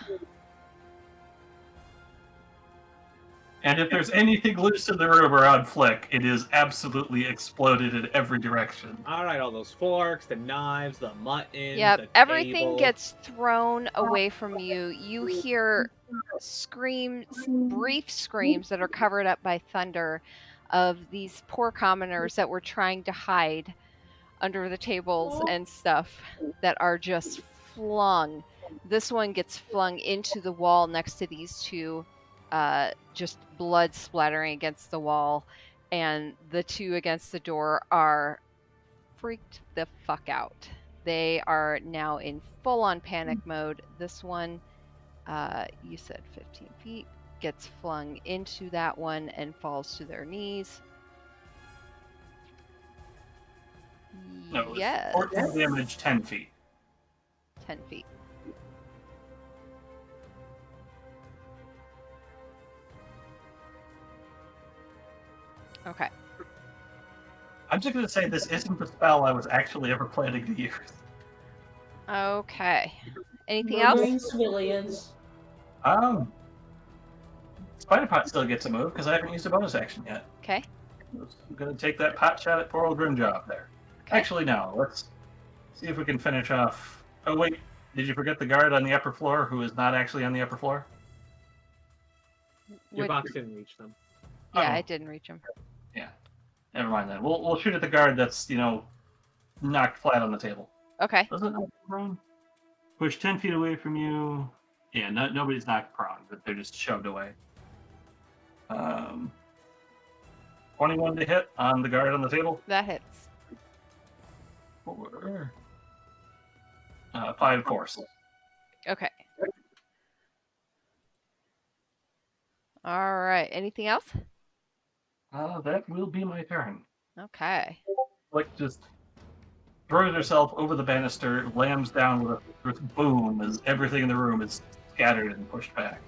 Speaker 3: And if there's anything loose in the room around Flick, it is absolutely exploded in every direction.
Speaker 2: All right, all those forks, the knives, the mutton.
Speaker 1: yep,
Speaker 2: the
Speaker 1: everything
Speaker 2: table.
Speaker 1: gets thrown away from you. You hear screams, brief screams that are covered up by thunder of these poor commoners that were trying to hide under the tables and stuff that are just flung. This one gets flung into the wall next to these two, just blood splattering against the wall, and the two against the door are freaked the fuck out. They are now in full-on panic mode. This one, you said 15 feet, gets flung into that one and falls to their knees.
Speaker 3: No, it was
Speaker 1: Yes.
Speaker 3: 14 damage, 10 feet.
Speaker 1: 10 feet. Okay.
Speaker 3: I'm just going to say this isn't the spell I was actually ever planning to use.
Speaker 1: Okay. Anything else?
Speaker 4: Murdering civilians.
Speaker 3: Spider Pot still gets a move because I haven't used a bonus action yet.
Speaker 1: Okay.
Speaker 3: I'm gonna take that pot shot at poor old Grimjaw there.
Speaker 1: Okay.
Speaker 3: Actually, no. Let's see if we can finish off. Oh wait, did you forget the guard on the upper floor who is not actually on the upper floor?
Speaker 2: Your
Speaker 1: Would-
Speaker 2: box didn't reach them.
Speaker 1: Yeah,
Speaker 3: Oh.
Speaker 1: it didn't reach him.
Speaker 3: Yeah. Never mind then. We'll shoot at the guard that's knocked flat on the table.
Speaker 1: Okay.
Speaker 3: Doesn't it knock prone? Push 10 feet away from you. Yeah, nobody's knocked prone, but they're just shoved away. 21 to hit on the guard on the table.
Speaker 1: That hits.
Speaker 3: 5 force.
Speaker 1: Okay. All right. Anything else?
Speaker 3: That will be my turn.
Speaker 1: Okay.
Speaker 3: Like just throws herself over the banister, lams down with boom as everything in the room is scattered and pushed back.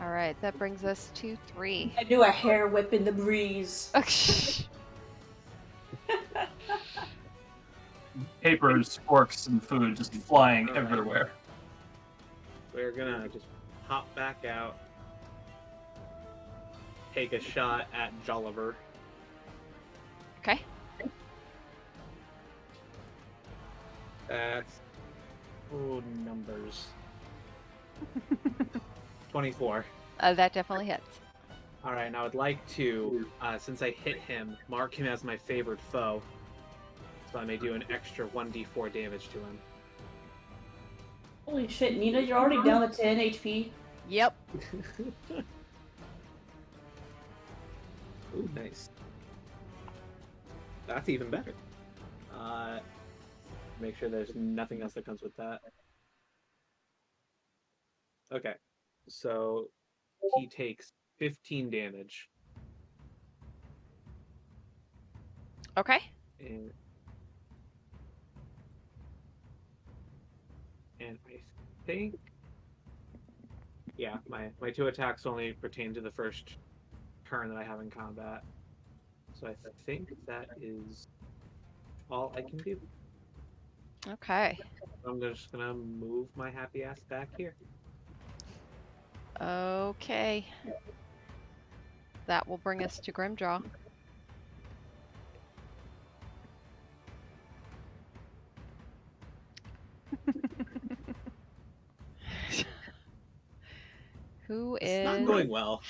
Speaker 1: All right. That brings us to 3.
Speaker 4: I do a hair whip in the breeze.
Speaker 3: Papers, forks, and food just flying
Speaker 2: Alright.
Speaker 3: everywhere.
Speaker 2: We're gonna just hop back out, take a shot at Jolliver.
Speaker 1: Okay.
Speaker 2: That's numbers. 24.
Speaker 1: That definitely hits.
Speaker 2: All right, and I would like to, since I hit him, mark him as my favored foe. So I may do an extra 1d4 damage to him.
Speaker 4: Holy shit, Nina, you're already down to 10 HP.
Speaker 5: Yep.
Speaker 2: Ooh, nice. That's even better. Make sure there's nothing else that comes with that. Okay, so he takes 15 damage.
Speaker 1: Okay.
Speaker 2: And I think, yeah, my 2 attacks only pertain to the first turn that I have in combat. So I think that is all I can do.
Speaker 1: Okay.
Speaker 2: I'm just gonna move my happy ass back here.
Speaker 1: Okay. That will bring us to Grimjaw. Who is
Speaker 2: It's not going well.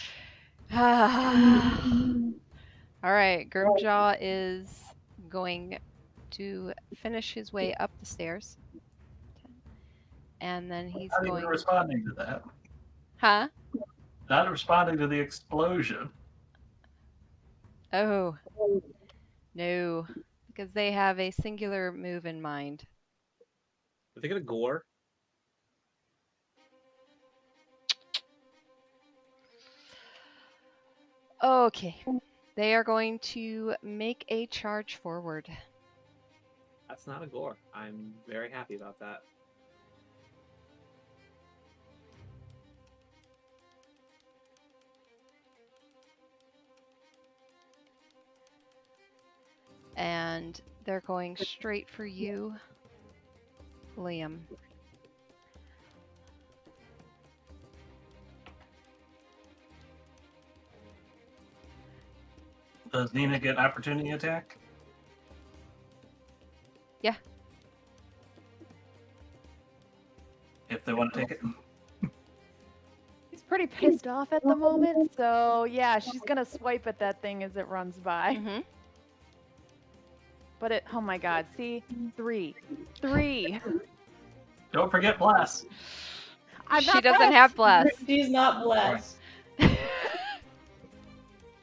Speaker 1: All right, Grimjaw is going to finish his way up the stairs. And then he's
Speaker 3: Not even
Speaker 1: going...
Speaker 3: responding to that.
Speaker 1: Huh?
Speaker 3: Not responding to the explosion.
Speaker 1: Oh. No. Because they have a singular move in mind.
Speaker 2: Are they gonna gore?
Speaker 1: Okay. They are going to make a charge forward.
Speaker 2: That's not a gore. I'm very happy about that.
Speaker 1: And they're going straight for you, Liam.
Speaker 3: Does Nina get an opportunity attack?
Speaker 1: Yeah.
Speaker 3: If they want to take it.
Speaker 5: He's pretty pissed off at the moment, so yeah, she's gonna swipe at that thing as it runs by.
Speaker 1: Mm-hmm.
Speaker 5: But oh my god, see? 3.
Speaker 3: Don't forget blast.
Speaker 5: I'm
Speaker 1: She
Speaker 5: not
Speaker 1: doesn't
Speaker 5: blessed.
Speaker 1: have bless.
Speaker 4: She's not blessed.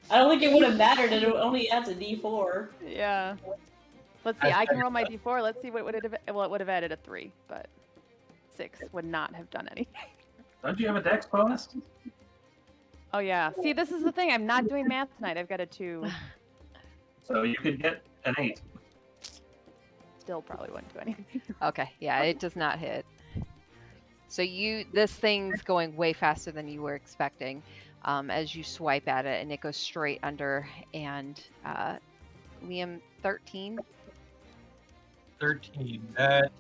Speaker 4: I don't think it would have mattered. It only adds a D4.
Speaker 5: Yeah. Let's see. I can roll my d4. Let's see what would it have. Well, it would have added a 3, but 6 would not have done anything.
Speaker 3: Don't you have a dex bonus?
Speaker 5: Oh yeah. See, this is the thing. I'm not doing math tonight. I've got a 2.
Speaker 3: So you could get an 8.
Speaker 5: Still probably wouldn't do anything.
Speaker 1: Okay, yeah, it does not hit. So this thing's going way faster than you were expecting as you swipe at it, and it goes straight under. And Liam, 13.
Speaker 6: 13. That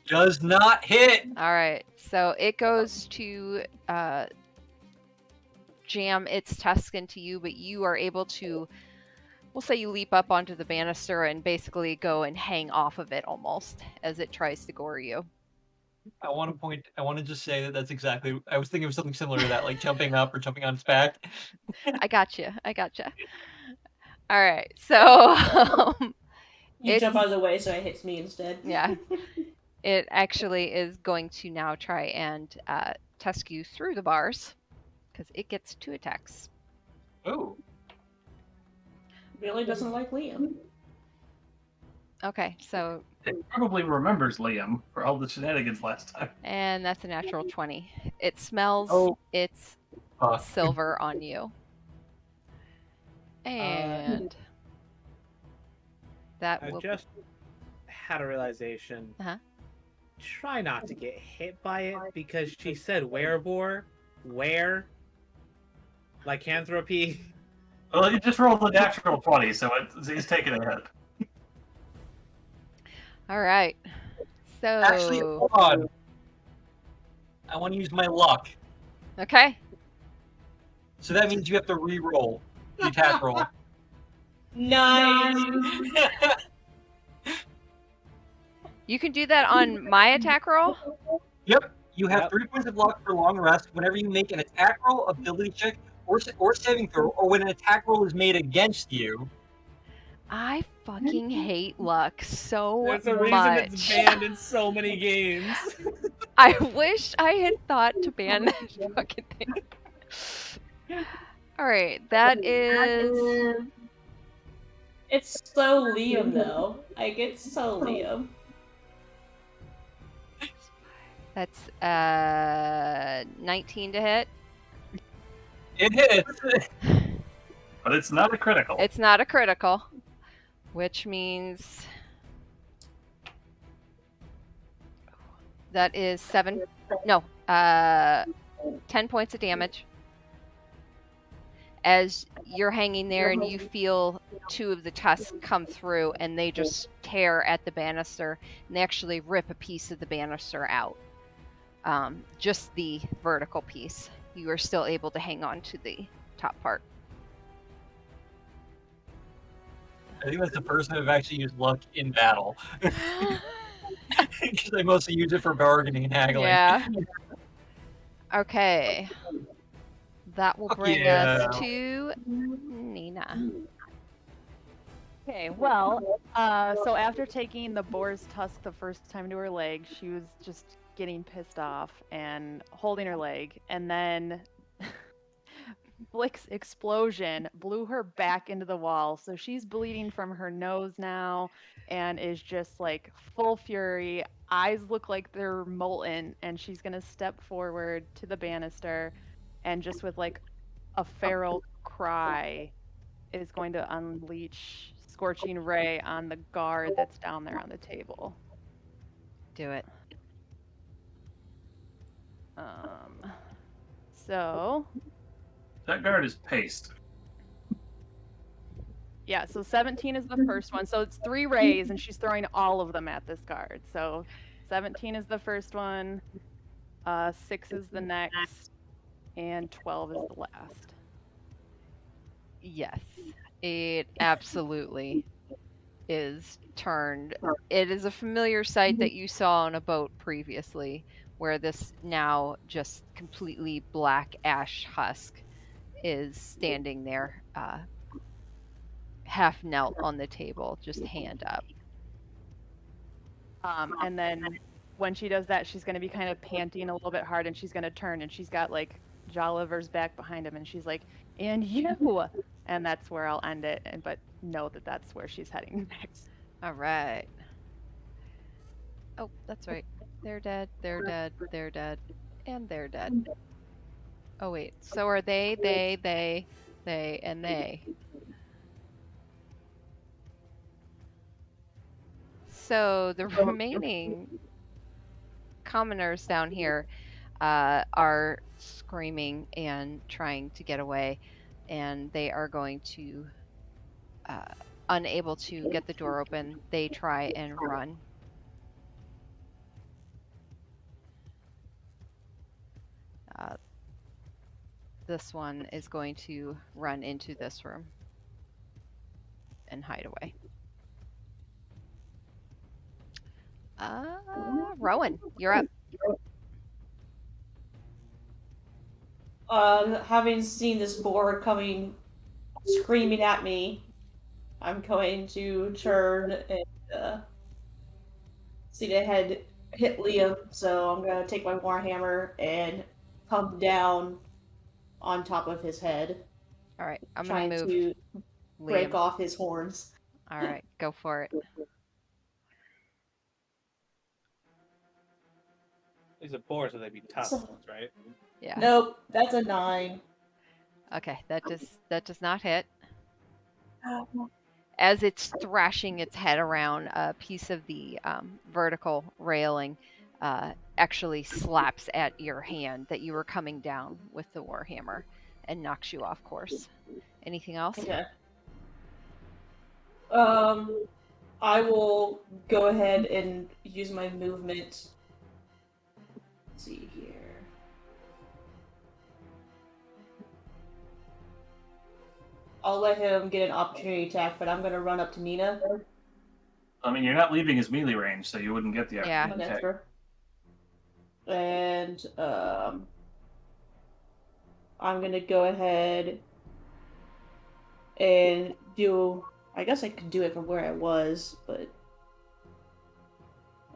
Speaker 6: Does not hit.
Speaker 1: All right, so it goes to jam its tusk into you, but you are able to, we'll say you leap up onto the banister and basically go and hang off of it almost as it tries to gore you.
Speaker 6: I want to just say that that's exactly. I was thinking of something similar to that, like jumping up or jumping on its back.
Speaker 1: I gotcha. All right, so
Speaker 4: You jump
Speaker 1: It's-
Speaker 4: out of the way so it hits me instead.
Speaker 1: yeah, it actually is going to now try and tusk you through the bars because it gets 2 attacks.
Speaker 6: Oh,
Speaker 4: Really doesn't like Liam.
Speaker 1: Okay, so
Speaker 3: It probably remembers Liam for all the shenanigans last time.
Speaker 1: and that's a natural 20. It smells
Speaker 3: Oh.
Speaker 1: its silver on you. And that
Speaker 7: I
Speaker 1: will
Speaker 7: just had a realization.
Speaker 1: Uh-huh.
Speaker 7: Try not to get hit by it because she said werebore, where, lycanthropy.
Speaker 3: Well, it just rolled a natural 20, so he's taking a hit.
Speaker 1: All right. So
Speaker 6: actually, hold on. I want to use my luck.
Speaker 1: okay.
Speaker 6: So that means you have to re-roll the attack roll.
Speaker 4: Nice.
Speaker 1: You can do that on my attack roll.
Speaker 6: Yep. You have
Speaker 7: Yep.
Speaker 6: 3 points of luck for long rest whenever you make an attack roll, ability check, or saving throw, or when an attack roll is made against you.
Speaker 1: I fucking hate luck so
Speaker 7: There's a
Speaker 1: much.
Speaker 7: reason it's banned in so many games.
Speaker 1: I wish I had thought to ban that fucking thing. All right, that is
Speaker 4: It's so Liam though. Like it's so Liam.
Speaker 1: that's 19 to hit.
Speaker 6: It hits.
Speaker 3: But it's not a critical.
Speaker 1: It's not a critical, which means that is 10 points of damage. As you're hanging there and you feel 2 of the tusks come through and they just tear at the banister and they actually rip a piece of the banister out. Just the vertical piece. You are still able to hang on to the top part.
Speaker 6: I think that's the first time I've actually used luck in battle. Because I mostly use it for bargaining and haggling.
Speaker 1: Yeah. Okay. That will
Speaker 6: Fuck
Speaker 1: bring
Speaker 6: yeah.
Speaker 1: us to Nina.
Speaker 5: Okay, well, so after taking the boar's tusk the first time to her leg, she was just getting pissed off and holding her leg, and then Flick's explosion blew her back into the wall, so she's bleeding from her nose now and is just like full fury. Eyes look like they're molten, and she's gonna step forward to the banister and just with like a feral cry is going to unleash Scorching Ray on the guard that's down there on the table.
Speaker 1: Do it.
Speaker 5: So
Speaker 3: That guard is paste.
Speaker 5: yeah, so 17 is the first one. So it's 3 rays, and she's throwing all of them at this guard. So 17 is the first one, 6 is the next, and 12 is the last.
Speaker 1: Yes, it absolutely is turned. It is a familiar sight that you saw on a boat previously, where this now just completely black ash husk is standing there, half knelt on the table, just hand up.
Speaker 5: And then when she does that, she's going to be kind of panting a little bit hard, and she's going to turn, and she's got like Jolliver's back behind him, and she's like, "And you," and that's where I'll end it. But know that that's where she's heading next.
Speaker 1: All right. Oh, that's right. They're dead. They're dead. They're dead. And they're dead. Oh wait. So are they, and they. So the remaining commoners down here are screaming and trying to get away, and they are going to, unable to get the door open, they try and run. This one is going to run into this room and hide away. Rowan, you're up.
Speaker 4: Having seen this boar coming, screaming at me, I'm going to turn and see the head hit Liam. So I'm gonna take my warhammer and come down on top of his head,
Speaker 1: All right, I'm
Speaker 4: trying
Speaker 1: gonna move
Speaker 4: to break
Speaker 1: Liam.
Speaker 4: off his horns.
Speaker 1: All right, go for it.
Speaker 7: These are boars, so they'd be tough
Speaker 4: So-
Speaker 7: ones, right?
Speaker 1: Yeah.
Speaker 4: Nope, that's a 9.
Speaker 1: Okay, that does not hit. As it's thrashing its head around, a piece of the vertical railing actually slaps at your hand that you were coming down with the warhammer and knocks you off course. Anything else?
Speaker 4: Okay. I will go ahead and use my movement. Let's see here. I'll let him get an opportunity attack, but I'm gonna run up to Nina.
Speaker 3: I mean, you're not leaving his melee range, so you wouldn't get the
Speaker 1: Yeah.
Speaker 3: opportunity
Speaker 4: That's
Speaker 3: attack.
Speaker 4: fair. And I'm gonna go ahead and do. I guess I could do it from where I was, but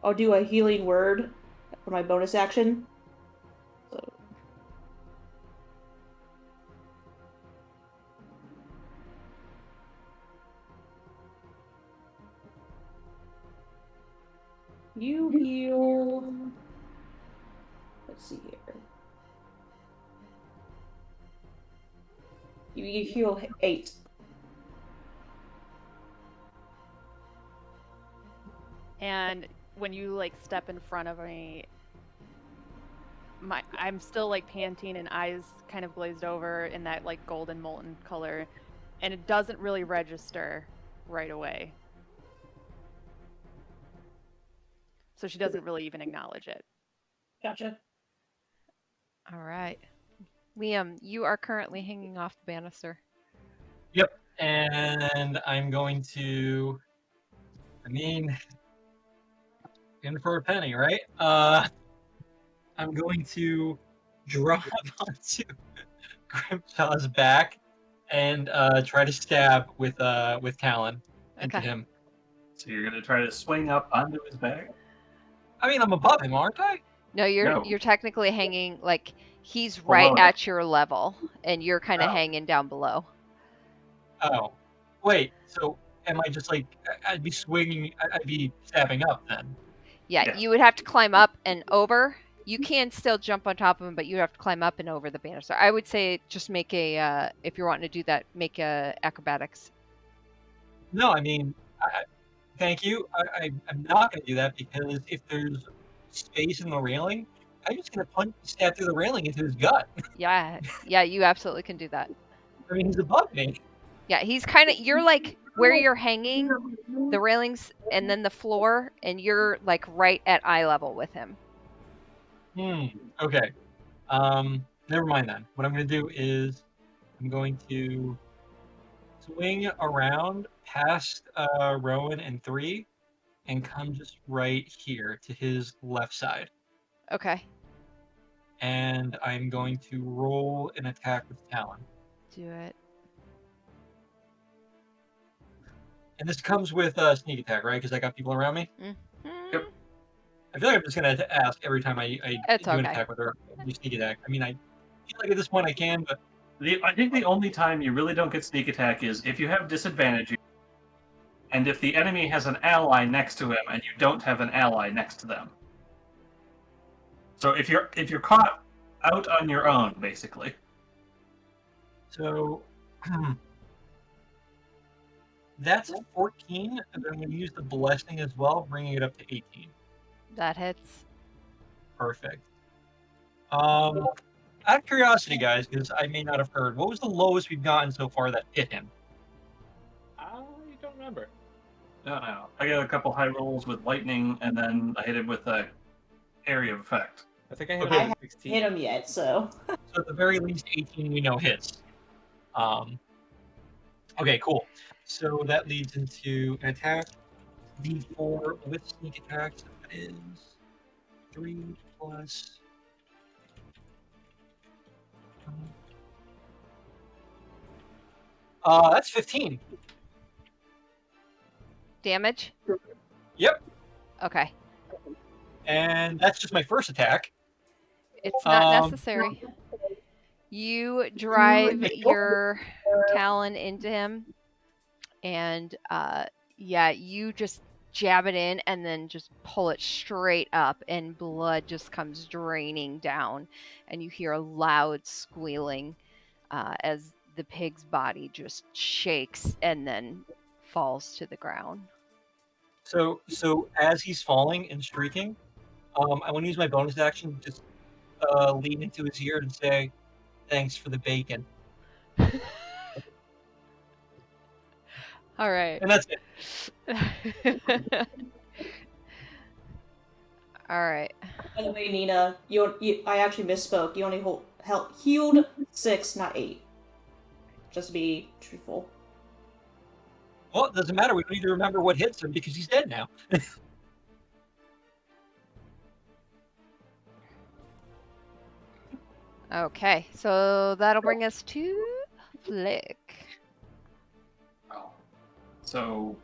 Speaker 4: I'll do a healing word for my bonus action. So. You heal. Let's see here. You heal 8.
Speaker 5: And when you like step in front of me, I'm still like panting and eyes kind of glazed over in that like golden molten color, and it doesn't really register right away. So she doesn't really even acknowledge it.
Speaker 4: Gotcha.
Speaker 1: All right. Liam, you are currently hanging off the banister.
Speaker 6: Yep. And I'm going to, I mean, in for a penny, right? I'm going to drop onto Grimshaw's back and try to stab with Talon into
Speaker 1: Okay.
Speaker 6: him.
Speaker 3: So you're gonna try to swing up onto his back?
Speaker 6: I mean, I'm above him, aren't I?
Speaker 1: No, you're
Speaker 3: No.
Speaker 1: you're technically hanging like he's right
Speaker 3: Below him.
Speaker 1: at your level, and you're kind of
Speaker 3: Oh.
Speaker 1: hanging down below.
Speaker 6: Oh, wait. So am I just like I'd be swinging? I'd be stabbing up then.
Speaker 1: Yeah,
Speaker 3: Yeah.
Speaker 1: you would have to climb up and over. You can still jump on top of him, but you have to climb up and over the banister. I would say just make a if you're wanting to do that, make a acrobatics.
Speaker 6: No, I mean, thank you. I'm not going to do that because if there's space in the railing, I'm just going to stab through the railing into his gut.
Speaker 1: Yeah, you absolutely can do that.
Speaker 6: I mean, he's above me.
Speaker 1: Yeah, he's kind of you're like where you're hanging, the railings, and then the floor, and you're like right at eye level with him.
Speaker 6: Okay. Never mind then. What I'm going to do is I'm going to swing around past Rowan and 3 and come just right here to his left side.
Speaker 1: Okay,
Speaker 6: And I'm going to roll an attack with Talon.
Speaker 1: do it.
Speaker 6: And this comes with sneak attack, right? Because I got people around me.
Speaker 3: Yep.
Speaker 6: I feel like I'm just going to ask every time I
Speaker 1: It's
Speaker 6: do an
Speaker 1: okay.
Speaker 6: attack with her. Do sneak attack. I mean, I feel like at this point I can, but
Speaker 3: I think the only time you really don't get sneak attack is if you have disadvantage, and if the enemy has an ally next to him and you don't have an ally next to them. So if you're caught out on your own, basically.
Speaker 6: so that's 14, and then I'm going to use the blessing as well, bringing it up to 18.
Speaker 1: That hits.
Speaker 6: Perfect. Out of curiosity, guys, because I may not have heard, what was the lowest we've gotten so far that hit him?
Speaker 7: I don't remember.
Speaker 3: No. I got a couple high rolls with lightning, and then I hit him with a area of effect.
Speaker 2: I think I hit
Speaker 6: Okay.
Speaker 2: him
Speaker 4: I
Speaker 2: with
Speaker 4: haven't
Speaker 2: 16.
Speaker 4: hit him yet, so.
Speaker 6: So at the very least, 18 we know hits. Okay, cool. So that leads into an attack. D4 with sneak attack. So that is 3 plus. That's 15.
Speaker 1: Damage?
Speaker 6: Yep.
Speaker 1: Okay.
Speaker 6: And that's just my first attack.
Speaker 1: It's not
Speaker 6: Um,
Speaker 1: necessary. You drive your talon into him, and yeah, you just jab it in and then just pull it straight up, and blood just comes draining down, and you hear a loud squealing as the pig's body just shakes and then falls to the ground.
Speaker 6: So as he's falling and shrieking, I want to use my bonus action to just lean into his ear and say, "Thanks for the bacon."
Speaker 1: All right.
Speaker 6: And that's it.
Speaker 1: All right.
Speaker 4: By the way, Nina, I actually misspoke. You only healed 6, not 8. Just to be truthful.
Speaker 6: Well, it doesn't matter. We don't need to remember what hits him because he's dead now.
Speaker 1: Okay, so that'll bring us to Flick.
Speaker 3: Oh. So,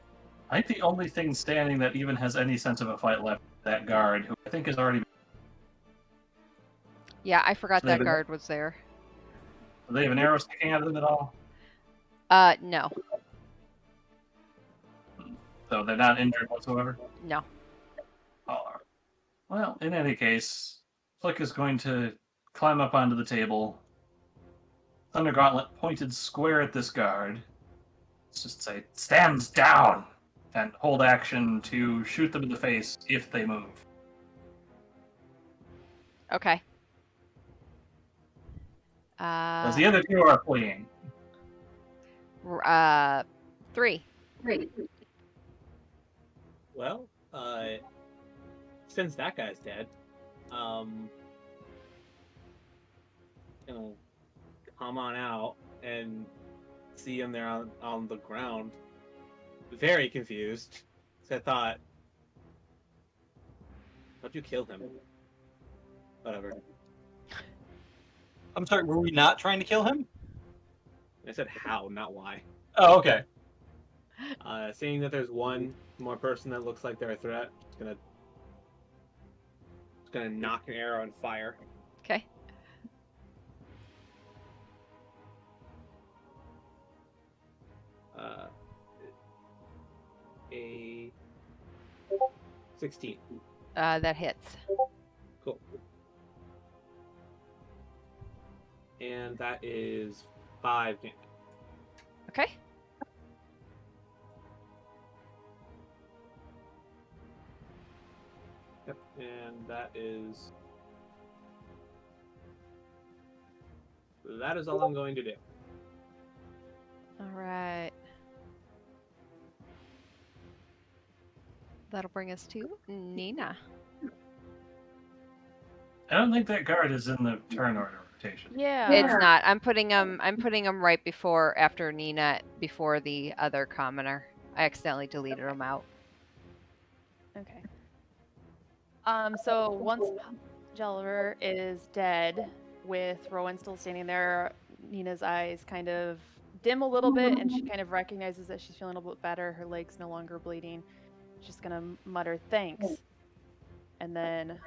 Speaker 3: I think the only thing standing that even has any sense of a fight left is that guard, who I think has already.
Speaker 1: Yeah, I forgot
Speaker 3: So
Speaker 1: that
Speaker 3: they've-
Speaker 1: guard was there.
Speaker 3: Do they have an arrow sticking out of them at all?
Speaker 1: No.
Speaker 3: So they're not injured whatsoever?
Speaker 1: No.
Speaker 3: All right. Well, in any case, Flick is going to climb up onto the table. Thunder Gauntlet pointed square at this guard. Let's just say, stands down! And hold action to shoot them in the face if they move.
Speaker 1: Okay.
Speaker 3: As the other two are fleeing.
Speaker 1: 3.
Speaker 7: Well, since that guy's dead, you know, come on out and see him there on the ground, very confused. So I thought, how'd you kill him? Whatever.
Speaker 6: I'm sorry, were we not trying to kill him?
Speaker 7: I said how, not why.
Speaker 6: Oh, okay.
Speaker 7: Seeing that there's one more person that looks like they're a threat, it's gonna knock an arrow and fire.
Speaker 1: Okay.
Speaker 7: A 16.
Speaker 1: That hits.
Speaker 7: Cool. And that is 5 damage.
Speaker 1: Okay.
Speaker 7: Yep, and that is all I'm going to do.
Speaker 1: All right. That'll bring us to Nina.
Speaker 3: I don't think that guard is in the turn order rotation.
Speaker 5: Yeah.
Speaker 1: It's not. I'm putting him right after Nina, before the other commoner. I accidentally deleted him out.
Speaker 5: Okay. So once Jelliver is dead, with Rowan still standing there, Nina's eyes kind of dim a little bit, and she kind of recognizes that she's feeling a little bit better. Her leg's no longer bleeding. She's gonna mutter thanks, and then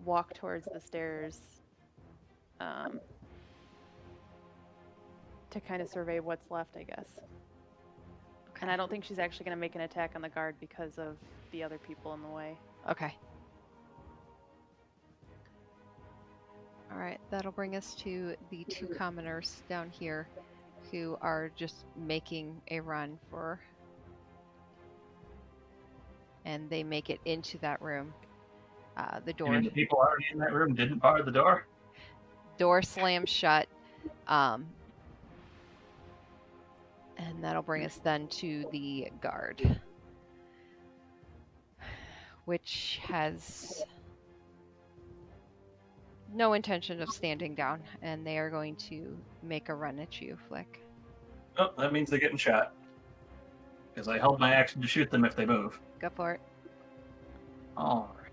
Speaker 5: walk towards the stairs to kind of survey what's left, I guess. And I don't think she's actually going to make an attack on the guard because of the other people in the way.
Speaker 1: Okay. All right, that'll bring us to the 2 commoners down here who are just making a run for... And they make it into that room. The
Speaker 3: You mean
Speaker 1: door
Speaker 3: the people already in that room didn't bar the door?
Speaker 1: slams shut. And that'll bring us then to the guard, which has No intention of standing down, and they are going to make a run at you, Flick.
Speaker 3: Oh, that means they're getting shot. Because I held my action to shoot them if they move.
Speaker 1: Go for it.
Speaker 3: All right.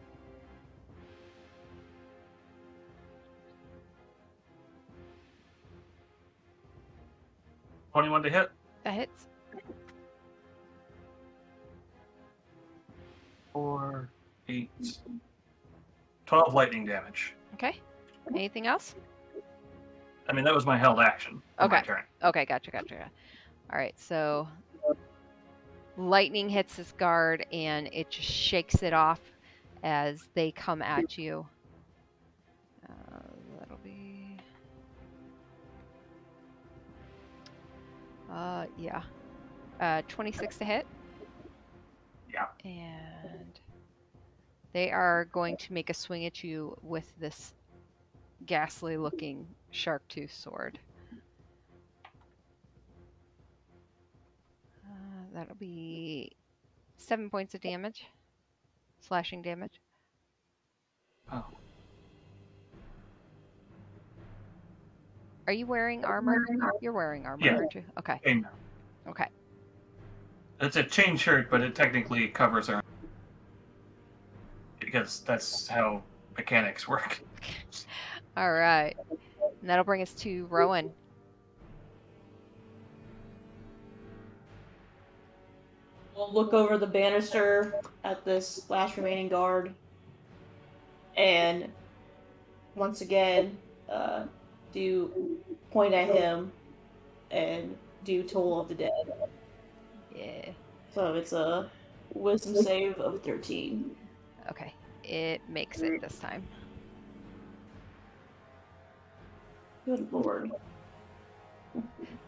Speaker 3: $21 to hit.
Speaker 1: That hits.
Speaker 3: 4, 8, 12 lightning damage.
Speaker 1: Okay. Anything else?
Speaker 3: I mean, that was my held action. For my
Speaker 1: Okay.
Speaker 3: turn.
Speaker 1: Okay, gotcha. All right, so lightning hits his guard, and it just shakes it off as they come at you. That'll be... yeah. 26 to hit.
Speaker 3: Yeah.
Speaker 1: And they are going to make a swing at you with this ghastly-looking shark tooth sword. That'll be 7 points of damage. Slashing damage.
Speaker 3: Oh.
Speaker 1: Are you wearing armor? You're wearing armor,
Speaker 3: Yeah.
Speaker 1: aren't you? Okay.
Speaker 3: Okay, no.
Speaker 1: Okay.
Speaker 3: It's a chain shirt, but it technically covers her. Because that's how mechanics work.
Speaker 1: All right. And that'll bring us to Rowan.
Speaker 4: We'll look over the banister at this last remaining guard, and once again, do point at him and do Toll of the Dead.
Speaker 1: Yeah.
Speaker 4: So it's a wisdom save of 13.
Speaker 1: Okay. It makes it this time.
Speaker 4: Good lord.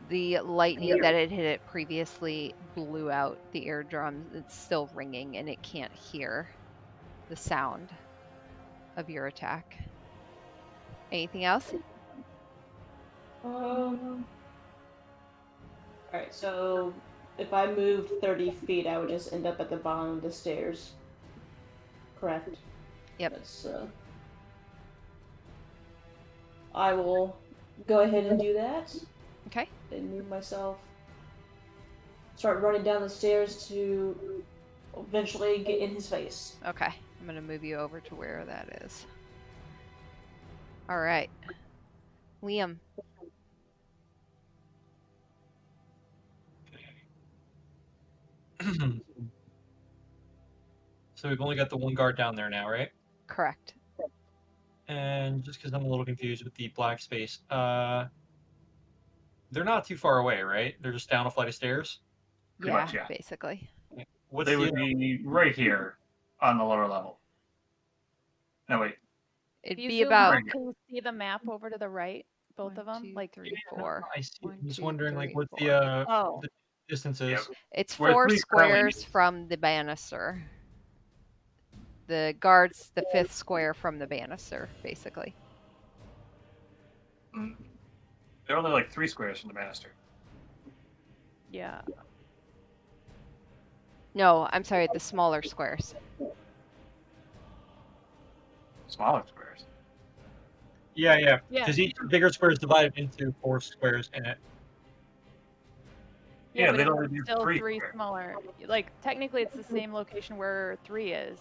Speaker 1: The lightning that had hit it previously blew out the eardrums. It's still ringing, and it can't hear the sound of your attack. Anything else?
Speaker 4: Alright, so if I moved 30 feet, I would just end up at the bottom of the stairs. Correct?
Speaker 1: Yep.
Speaker 4: That's, I will go ahead and do that.
Speaker 1: Okay.
Speaker 4: And move myself. Start running down the stairs to eventually get in his face.
Speaker 1: Okay. I'm going to move you over to where that is. All right. Liam.
Speaker 6: So we've only got the one guard down there now, right?
Speaker 1: Correct.
Speaker 6: And just because I'm a little confused with the black space, they're not too far away, right? They're just down a flight of stairs.
Speaker 3: Pretty
Speaker 1: Yeah,
Speaker 3: much, yeah.
Speaker 1: basically.
Speaker 6: What's
Speaker 3: They
Speaker 6: the
Speaker 3: would be right here on the lower level. No, wait.
Speaker 1: It'd
Speaker 5: If you
Speaker 1: be
Speaker 5: zoom
Speaker 1: about
Speaker 5: out, can you see the map over to the right? Both of them?
Speaker 1: 1, 2,
Speaker 5: Like
Speaker 1: 3,
Speaker 6: No,
Speaker 1: 4.
Speaker 6: I see.
Speaker 1: 1,
Speaker 6: I'm just
Speaker 1: 2,
Speaker 6: wondering, like,
Speaker 1: 3,
Speaker 6: what
Speaker 1: 4.
Speaker 6: the
Speaker 5: Oh,
Speaker 6: distance is.
Speaker 3: Yep.
Speaker 1: It's
Speaker 3: Where
Speaker 1: 4
Speaker 3: three currently-
Speaker 1: squares from the banister. The guard's the 5th square from the banister, basically.
Speaker 3: They're only like 3 squares from the banister.
Speaker 5: yeah.
Speaker 1: No, I'm sorry, the smaller squares.
Speaker 3: Smaller squares.
Speaker 6: Yeah.
Speaker 5: Yeah.
Speaker 6: Because each bigger square is divided into 4 squares in it.
Speaker 3: Yeah,
Speaker 5: but
Speaker 3: they'd
Speaker 5: it's
Speaker 3: only be
Speaker 5: still
Speaker 3: 3
Speaker 5: three
Speaker 3: squares.
Speaker 5: smaller. Like, technically, it's the same location where 3 is.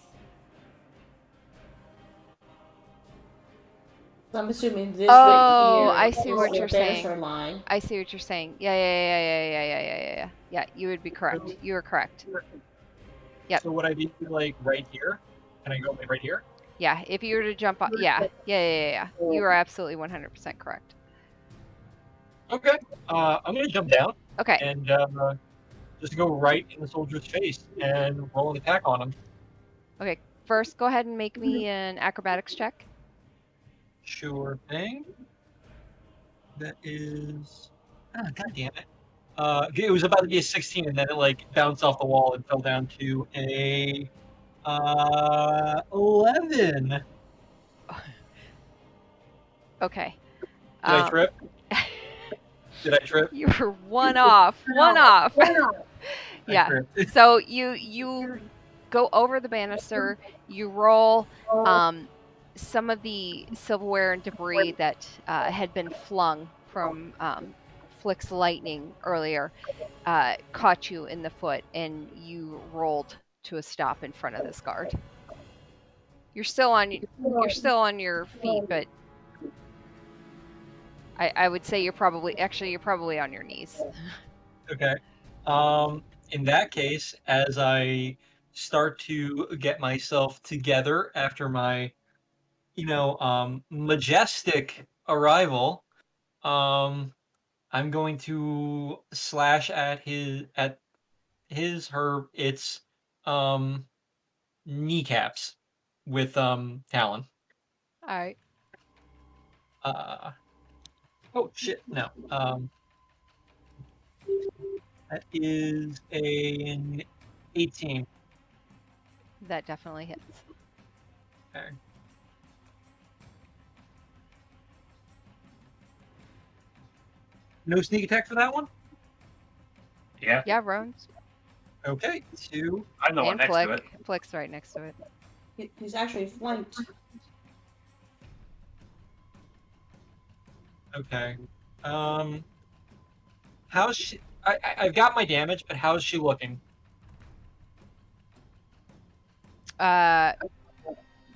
Speaker 4: So I'm assuming this
Speaker 1: Oh,
Speaker 4: right here
Speaker 1: I see
Speaker 4: is
Speaker 1: what
Speaker 4: the
Speaker 1: you're
Speaker 4: banister
Speaker 1: saying.
Speaker 4: line.
Speaker 1: I see what you're saying. Yeah. Yeah, you would be correct. You are correct. Yep.
Speaker 6: So would I be like right here? Can I go like right here?
Speaker 1: Yeah, if you were to jump on, yeah. You are absolutely 100% correct.
Speaker 6: Okay. I'm gonna jump down
Speaker 1: Okay.
Speaker 6: and just go right in the soldier's face and roll an attack on him.
Speaker 1: Okay. First, go ahead and make me an acrobatics check.
Speaker 6: Sure thing. That is. Ah, God damn it. It was about to be a 16, and then it like bounced off the wall and fell down to a 11.
Speaker 1: Okay.
Speaker 6: Did I trip? Did I trip?
Speaker 1: You were one off. One off.
Speaker 6: I
Speaker 1: Yeah.
Speaker 6: tripped.
Speaker 1: So you go over the banister, you roll, some of the silverware and debris that had been flung from Flick's lightning earlier caught you in the foot, and you rolled to a stop in front of this guard. You're still on your feet, but I would say you're probably on your knees.
Speaker 6: Okay. In that case, as I start to get myself together after my, majestic arrival, I'm going to slash at its kneecaps with Talon.
Speaker 1: All right.
Speaker 6: Oh shit, no. That is an 18.
Speaker 1: That definitely hits.
Speaker 6: Okay. No sneak attack for that one?
Speaker 3: Yeah,
Speaker 1: Yeah, Roan's
Speaker 6: Okay, 2.
Speaker 3: I'm the one
Speaker 1: and
Speaker 3: next
Speaker 1: Flick.
Speaker 3: to it.
Speaker 1: Flick's right next to it.
Speaker 4: He's actually flanked.
Speaker 6: Okay. How's she? I've got my damage, but how's she looking?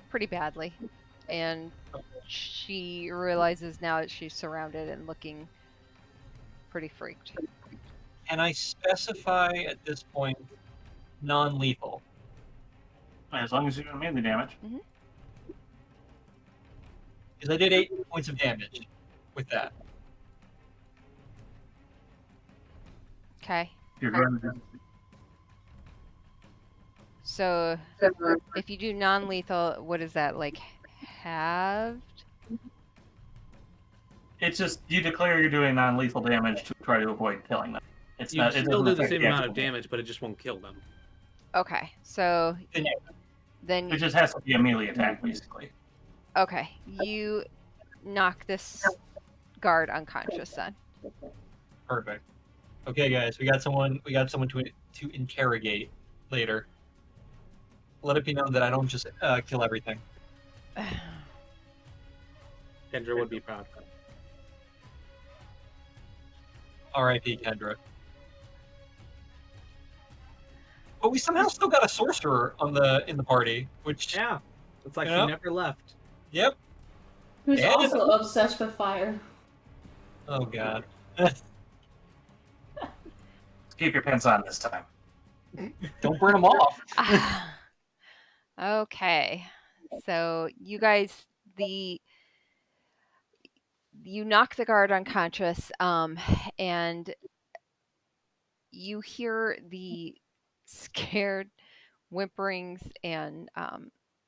Speaker 1: Pretty badly, and she realizes now that she's surrounded and looking pretty freaked.
Speaker 6: Can I specify at this point non-lethal?
Speaker 3: As long as you don't mean the damage.
Speaker 6: Because I did 8 points of damage with that.
Speaker 1: Okay.
Speaker 3: You're going to
Speaker 1: So if you do non-lethal, what is that, like halved?
Speaker 3: It's just you declare you're doing non-lethal damage to try to avoid killing them. It's
Speaker 2: You
Speaker 3: not. It
Speaker 2: still
Speaker 3: doesn't
Speaker 2: do the
Speaker 3: affect
Speaker 2: same amount
Speaker 3: actual
Speaker 2: of damage, but it just won't kill them.
Speaker 1: Okay, so then
Speaker 3: It just has to be a melee attack, basically.
Speaker 1: okay, you knock this guard unconscious then.
Speaker 6: Perfect. Okay, guys, we got someone to interrogate later. Let it be known that I don't just kill everything.
Speaker 2: Kendra would be proud.
Speaker 6: R.I.P. Kendra. But we somehow still got a sorcerer in the party, which
Speaker 2: Yeah, it's like
Speaker 6: Yep.
Speaker 2: she never left.
Speaker 6: Yep.
Speaker 4: Who's
Speaker 6: And-
Speaker 4: also obsessed with fire.
Speaker 6: Oh god.
Speaker 3: Keep your pants on this time.
Speaker 6: Don't burn them off.
Speaker 1: Okay, so you guys, you knock the guard unconscious, and you hear the scared whimperings and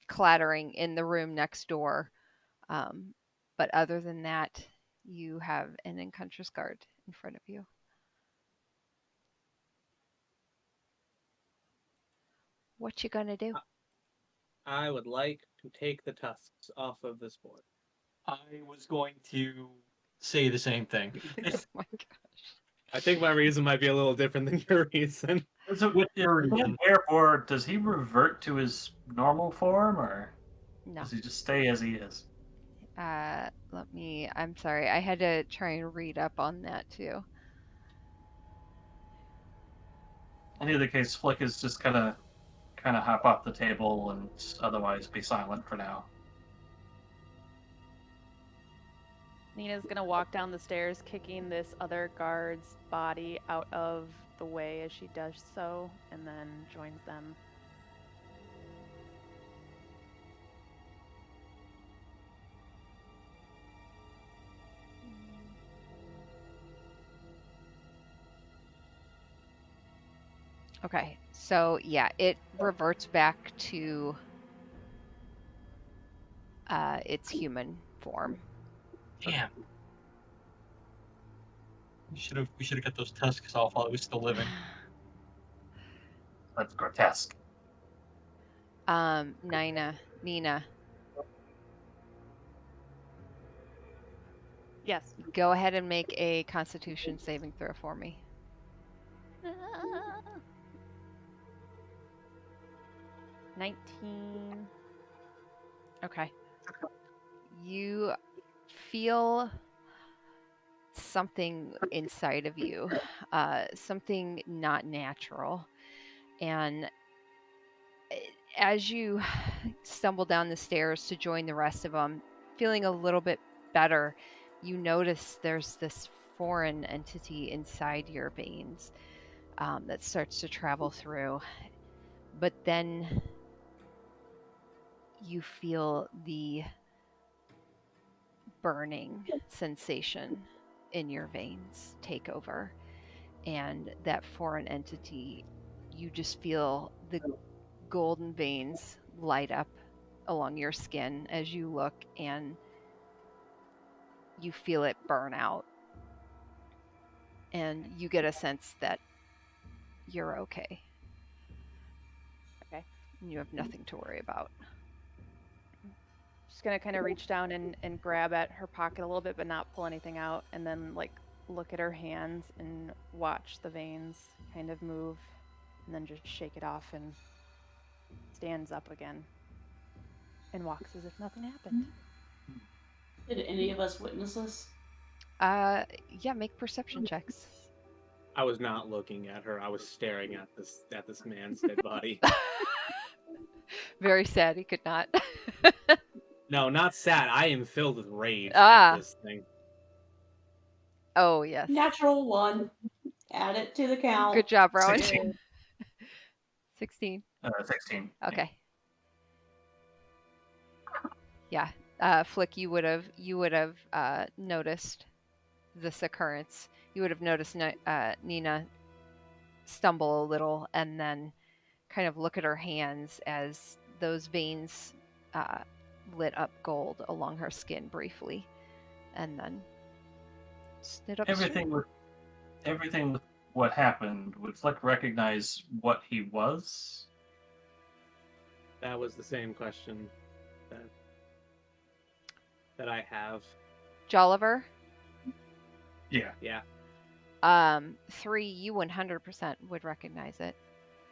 Speaker 1: clattering in the room next door. But other than that, you have an unconscious guard in front of you. What you gonna do?
Speaker 7: I would like to take the tusks off of this board.
Speaker 6: I was going to say the same thing.
Speaker 1: Oh my gosh.
Speaker 7: I think my reason might be a little different than your reason.
Speaker 3: So, therefore, does he revert to his normal form, or
Speaker 1: No.
Speaker 3: does he just stay as he is?
Speaker 1: I'm sorry. I had to try and read up on that too.
Speaker 3: In either case, Flick is just kind of hop off the table and otherwise be silent for now.
Speaker 5: Nina's gonna walk down the stairs, kicking this other guard's body out of the way as she does so, and then joins them.
Speaker 1: Okay, so yeah, it reverts back to its human form.
Speaker 6: Damn. We should have got those tusks off while it was still living.
Speaker 3: That's grotesque.
Speaker 1: Nina.
Speaker 5: Yes.
Speaker 1: Go ahead and make a Constitution saving throw for me.
Speaker 5: 19.
Speaker 1: Okay. You feel something inside of you, something not natural. And as you stumble down the stairs to join the rest of them, feeling a little bit better, you notice there's this foreign entity inside your veins that starts to travel through. But then you feel the burning sensation in your veins take over. And that foreign entity, you just feel the golden veins light up along your skin as you look, and you feel it burn out. And you get a sense that you're okay.
Speaker 5: Okay.
Speaker 1: And you have nothing to worry about.
Speaker 5: Just gonna kind of reach down and grab at her pocket a little bit, but not pull anything out, and then like look at her hands and watch the veins kind of move, and then just shake it off and stands up again and walks as if nothing happened.
Speaker 4: Did any of us witness this?
Speaker 1: Yeah, make perception checks.
Speaker 7: I was not looking at her. I was staring at this man's dead body.
Speaker 1: Very sad he could not.
Speaker 7: No, not sad. I am filled with rage
Speaker 1: Ah.
Speaker 7: at this thing.
Speaker 1: Oh, yes.
Speaker 4: Natural 1. Add it to the count.
Speaker 1: Good job, Rowan.
Speaker 3: 16.
Speaker 1: 16.
Speaker 3: 16.
Speaker 1: Okay. Yeah. Flick, you would have noticed this occurrence. You would have noticed Nina stumble a little and then kind of look at her hands as those veins lit up gold along her skin briefly, and then stood up.
Speaker 3: Everything with what happened, would Flick recognize what he was?
Speaker 7: That was the same question that I have.
Speaker 1: Jolliver.
Speaker 3: Yeah.
Speaker 7: Yeah.
Speaker 1: 3, you 100% would recognize it.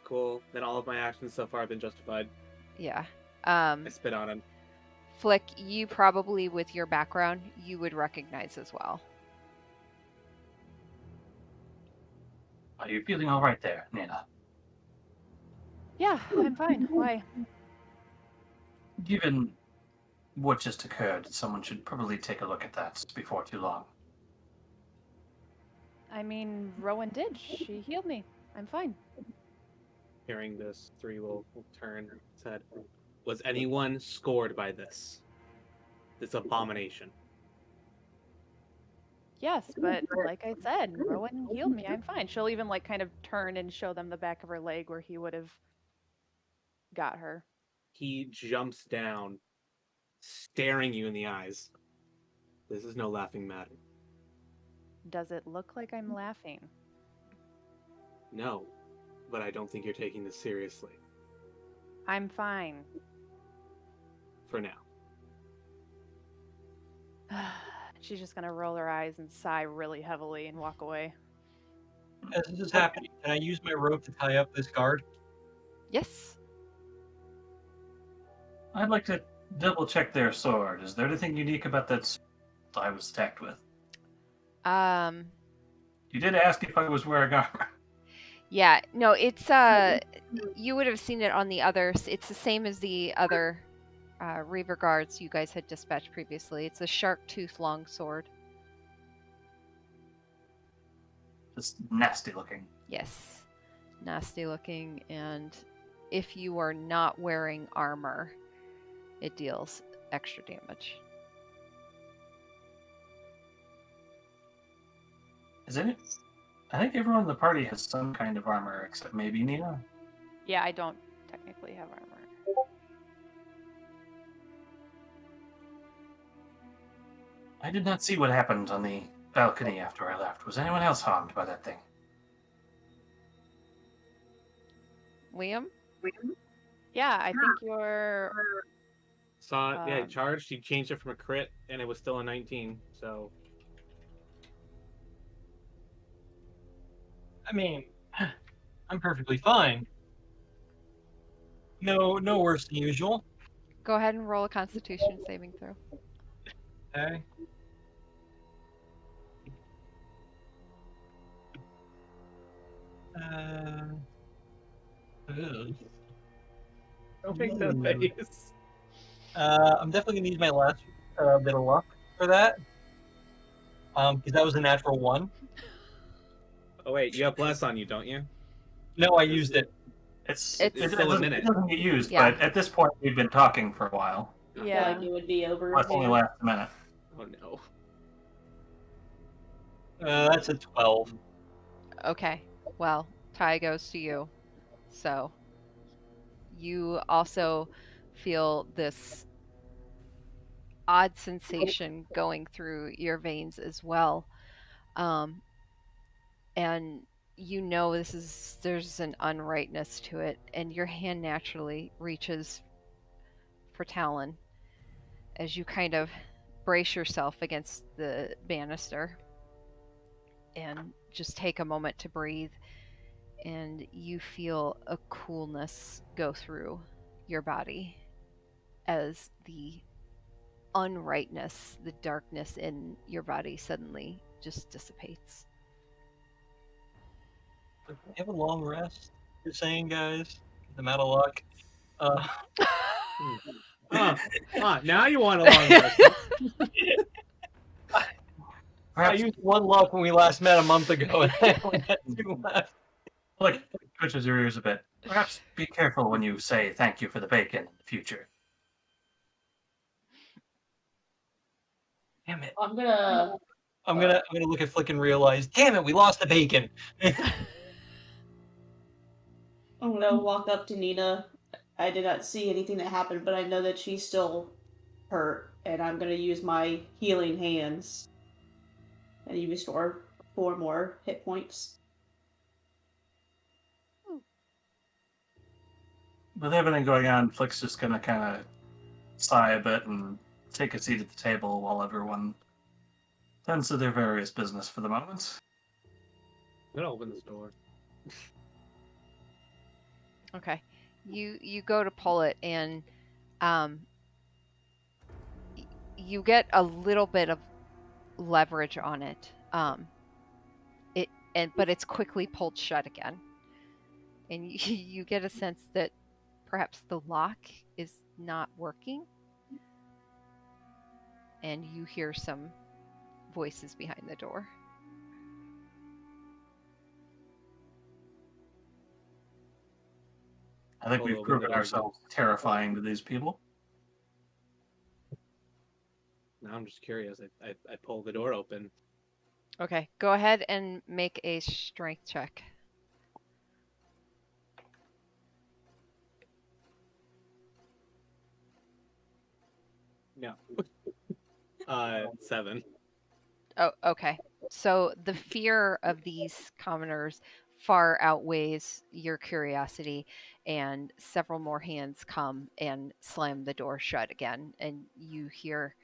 Speaker 7: Cool. Then all of my actions so far have been justified.
Speaker 1: Yeah.
Speaker 7: I spit on him.
Speaker 1: Flick, you probably, with your background, you would recognize as well.
Speaker 3: Are you feeling all right there, Nina?
Speaker 5: Yeah, I'm fine. Why?
Speaker 3: Given what just occurred, someone should probably take a look at that before too long.
Speaker 5: I mean, Rowan did. She healed me. I'm fine.
Speaker 7: Hearing this, 3 will turn his head. Was anyone scored by this? This abomination?
Speaker 5: Yes, but like I said, Rowan healed me. I'm fine. She'll even like kind of turn and show them the back of her leg where he would have got her.
Speaker 7: He jumps down, staring you in the eyes. This is no laughing matter.
Speaker 5: Does it look like I'm laughing?
Speaker 7: No, but I don't think you're taking this seriously.
Speaker 5: I'm fine.
Speaker 7: For now.
Speaker 5: She's just gonna roll her eyes and sigh really heavily and walk away.
Speaker 6: As this is happening, can I use my rope to tie up this guard?
Speaker 1: Yes.
Speaker 3: I'd like to double check their sword. Is there anything unique about that sword I was attacked with? You did ask if I was wearing armor.
Speaker 1: Yeah, no, it's you would have seen it on the others. It's the same as the other Reaver guards you guys had dispatched previously. It's a shark tooth long sword.
Speaker 3: Just nasty looking.
Speaker 1: Yes. Nasty looking, and if you are not wearing armor, it deals extra damage.
Speaker 3: Is it? I think everyone in the party has some kind of armor, except maybe Nina.
Speaker 5: Yeah, I don't technically have armor.
Speaker 3: I did not see what happened on the balcony after I left. Was anyone else harmed by that thing?
Speaker 1: Liam?
Speaker 5: Yeah, I think you're.
Speaker 7: Saw it, yeah,
Speaker 5: Um,
Speaker 7: charged. He changed it from a crit, and it was still a 19, so.
Speaker 6: I mean, I'm perfectly fine. No worse than usual.
Speaker 1: Go ahead and roll a Constitution saving throw.
Speaker 6: Okay. Ugh.
Speaker 7: Don't make that
Speaker 6: Ooh.
Speaker 7: face.
Speaker 6: I'm definitely gonna use my last bit of luck for that. Because that was a natural 1.
Speaker 7: Oh wait, you have bless on you, don't you?
Speaker 6: No, I used it.
Speaker 1: It's
Speaker 7: It's still a
Speaker 3: doesn't,
Speaker 7: minute.
Speaker 3: it doesn't get used,
Speaker 1: Yeah.
Speaker 3: but at this point we've been talking for a while.
Speaker 4: I feel
Speaker 5: Yeah.
Speaker 4: like it would be over.
Speaker 3: Well, it's only
Speaker 4: here.
Speaker 3: last a minute.
Speaker 7: Oh no.
Speaker 6: That's a 12.
Speaker 1: Okay. Well, tie goes to you. So you also feel this odd sensation going through your veins as well. And you know there's an unrightness to it, and your hand naturally reaches for Talon as you kind of brace yourself against the banister and just take a moment to breathe, and you feel a coolness go through your body as the unrightness, the darkness in your body suddenly just dissipates.
Speaker 6: We have a long rest. You're saying, guys? I'm out of luck.
Speaker 7: Now you want a long rest.
Speaker 6: I
Speaker 3: Perhaps,
Speaker 6: used 1 luck when we last met a month ago, and I only had 2 left.
Speaker 3: like, twitches your ears a bit. Perhaps be careful when you say thank you for the bacon in the future.
Speaker 6: Damn it!
Speaker 4: I'm gonna.
Speaker 6: I'm gonna look at Flick and realize, damn it, we lost the bacon.
Speaker 4: I'm gonna walk up to Nina. I did not see anything that happened, but I know that she's still hurt, and I'm gonna use my healing hands. And you restore 4 more hit points.
Speaker 3: With everything going on, Flick's just gonna kind of sigh a bit and take a seat at the table while everyone tends to their various business for the moment.
Speaker 7: I'm gonna open this door.
Speaker 1: Okay. You go to pull it, and you get a little bit of leverage on it. But it's quickly pulled shut again. And you get a sense that perhaps the lock is not working. And you hear some voices behind the door.
Speaker 3: I think
Speaker 7: Pull
Speaker 3: we've
Speaker 7: open
Speaker 3: proven
Speaker 7: the door.
Speaker 3: ourselves terrifying to these people.
Speaker 7: Now I'm just curious. I pull the door open.
Speaker 1: Okay, go ahead and make a strength check.
Speaker 7: No. 7.
Speaker 1: Oh, okay. So the fear of these commoners far outweighs your curiosity, and several more hands come and slam the door shut again, and you hear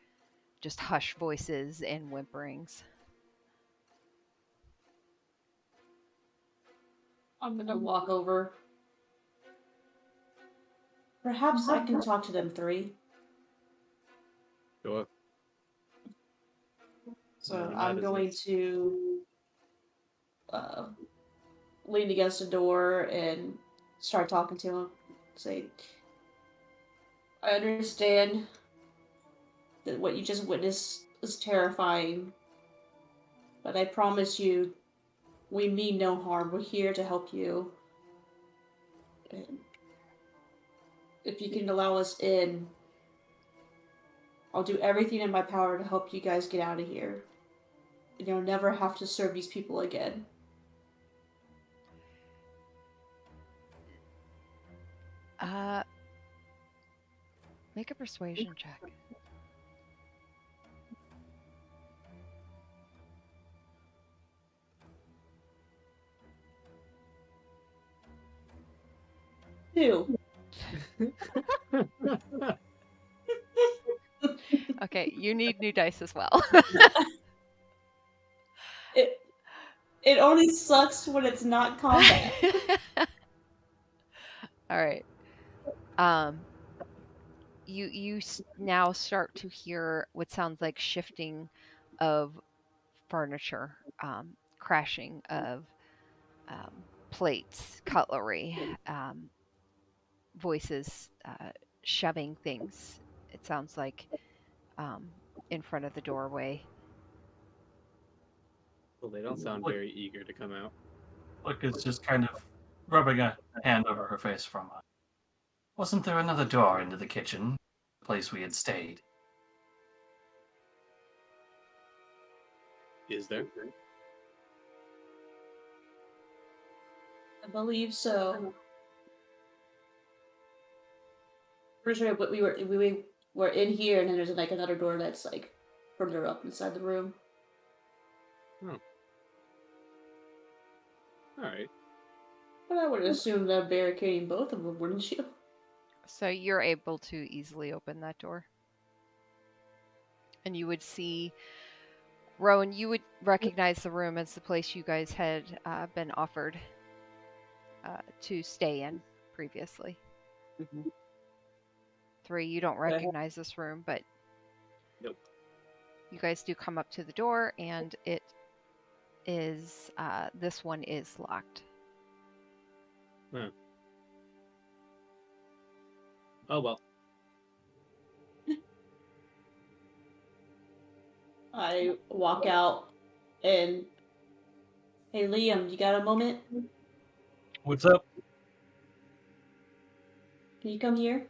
Speaker 1: just hushed voices and whimperings.
Speaker 4: I'm gonna walk over. Perhaps I can talk to them 3.
Speaker 7: Sure.
Speaker 4: So
Speaker 7: My
Speaker 4: I'm going
Speaker 7: business.
Speaker 4: to lean against the door and start talking to him. Say, I understand that what you just witnessed is terrifying, but I promise you, we mean no harm. We're here to help you. And if you can allow us in, I'll do everything in my power to help you guys get out of here. And you'll never have to serve these people again.
Speaker 1: Make a persuasion check.
Speaker 4: Two.
Speaker 1: Okay, you need new dice as well.
Speaker 4: It only sucks when it's not combat.
Speaker 1: All right. now start to hear what sounds like shifting of furniture, crashing of plates, cutlery, voices shoving things. It sounds like um, in front of the doorway.
Speaker 2: Well, they don't sound very eager to come out.
Speaker 3: Flick is just kind of rubbing a hand over her face from wasn't there another door into the kitchen, the place we had stayed?
Speaker 2: Is there?
Speaker 4: I believe so. Pretty sure we were in here, and then there's like another door that's like further up inside the room.
Speaker 2: All right.
Speaker 4: But I would assume they're barricading both of them, wouldn't you?
Speaker 1: So you're able to easily open that door. And you would see, Rowan, you would recognize the room as the place you guys had been offered to stay in previously.
Speaker 2: Mm-hmm.
Speaker 1: 3, you don't recognize this room, but
Speaker 2: Nope.
Speaker 1: you guys do come up to the door, and it is, this one is locked.
Speaker 2: Oh well.
Speaker 4: I walk out and, hey Liam, you got a moment?
Speaker 6: What's up?
Speaker 4: Can you come here?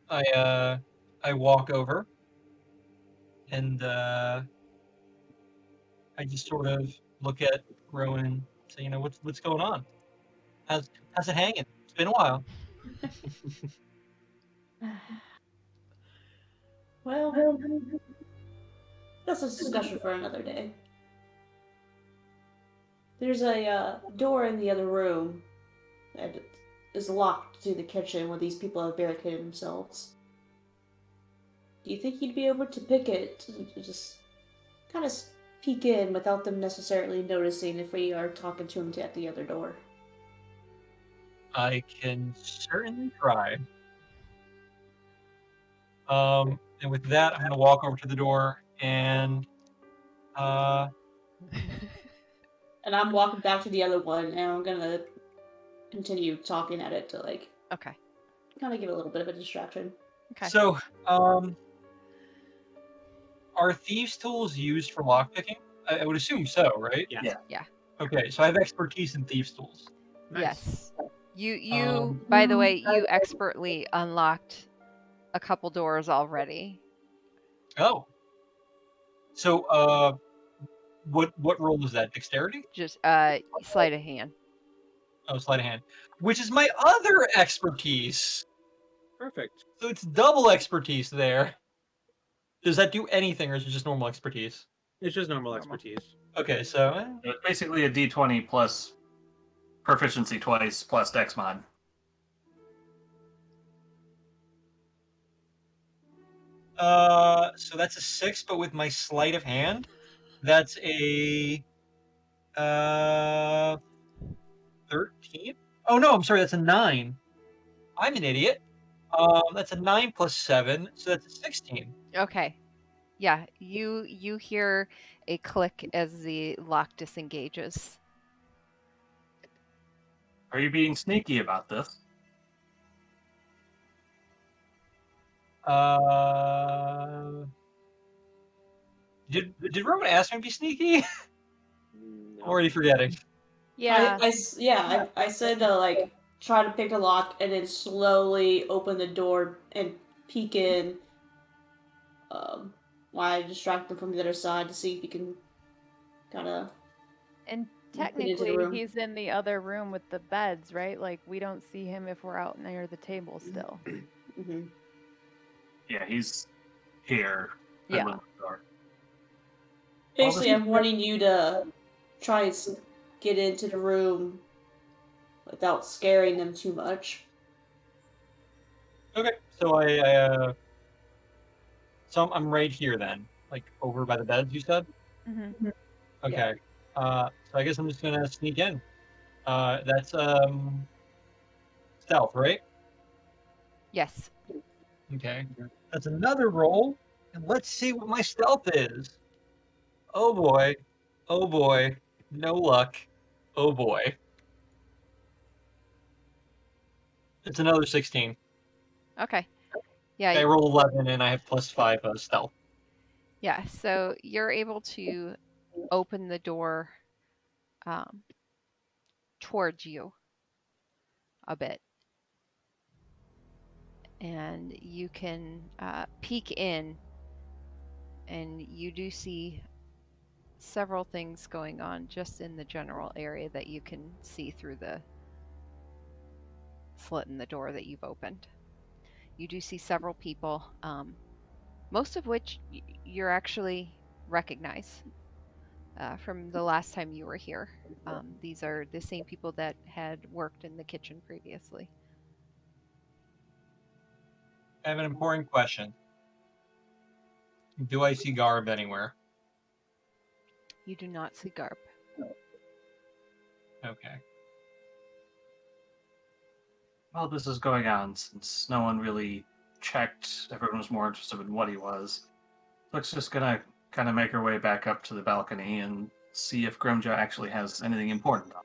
Speaker 6: I walk over and I just sort of look at Rowan and say, you know, what's going on? How's it hanging? It's been a while.
Speaker 4: Well, that's a discussion for another day. There's a door in the other room that is locked to the kitchen where these people have barricaded themselves. Do you think you'd be able to pick it to just kind of peek in without them necessarily noticing if we are talking to them at the other door?
Speaker 6: I can certainly try. And with that, I'm gonna walk over to the door and
Speaker 4: And I'm walking back to the other one, and I'm gonna continue talking at it to like
Speaker 1: Okay.
Speaker 4: kind of give it a little bit of a distraction.
Speaker 1: Okay.
Speaker 6: So, are thieves' tools used for lockpicking? I would assume so, right?
Speaker 2: Yeah.
Speaker 3: Yeah.
Speaker 6: Okay, so I have expertise in thieves' tools.
Speaker 2: Nice.
Speaker 1: Yes. You by the way, you expertly unlocked a couple doors already.
Speaker 6: Oh. So, what role is that? Dexterity?
Speaker 1: Just sleight of hand.
Speaker 6: Oh, sleight of hand. Which is my other expertise.
Speaker 2: Perfect.
Speaker 6: So it's double expertise there. Does that do anything, or is it just normal expertise?
Speaker 2: It's just normal
Speaker 1: Normal.
Speaker 2: expertise.
Speaker 6: Okay, so
Speaker 3: It's basically a D20 plus proficiency twice plus Dex mod.
Speaker 6: so that's a 6, but with my sleight of hand, that's a 13. Oh no, I'm sorry, that's a 9. I'm an idiot. That's a 9 plus 7, so that's a 16.
Speaker 1: Okay. Yeah, you hear a click as the lock disengages.
Speaker 3: Are you being sneaky about this?
Speaker 6: Did Roman ask me to be sneaky?
Speaker 2: No.
Speaker 6: I'm already forgetting.
Speaker 5: Yeah.
Speaker 4: I said to like try to pick a lock and then slowly open the door and peek in. While I distract them from the other side to see if you can kind of.
Speaker 5: And
Speaker 4: Get into the
Speaker 5: technically,
Speaker 4: room.
Speaker 5: he's in the other room with the beds, right? Like, we don't see him if we're out near the table still.
Speaker 4: Mm-hmm.
Speaker 3: Yeah, he's here.
Speaker 1: Yeah.
Speaker 3: At the door.
Speaker 4: Basically, I'm wanting you to try and get into the room without scaring them too much.
Speaker 6: Okay, so so I'm right here then, like over by the beds. You said.
Speaker 5: Mm-hmm.
Speaker 6: Okay. So I guess I'm just gonna sneak in. That's stealth, right?
Speaker 1: Yes.
Speaker 6: Okay, that's another roll, and let's see what my stealth is. Oh boy, oh boy, no luck. Oh boy, it's another 16.
Speaker 1: Okay. Yeah,
Speaker 6: I roll 11, and I have +5 stealth.
Speaker 1: yeah. So you're able to open the door um, towards you a bit, and you can peek in, and you do see several things going on just in the general area that you can see through the slit in the door that you've opened. You do see several people, most of which you're actually recognize from the last time you were here. These are the same people that had worked in the kitchen previously.
Speaker 6: I have an important question. Do I see Garb anywhere?
Speaker 1: You do not see Garb.
Speaker 6: Okay.
Speaker 3: While this is going on, since no one really checked, everyone was more interested in what he was. Flick's just gonna kind of make her way back up to the balcony and see if Grimjaw actually has anything important on.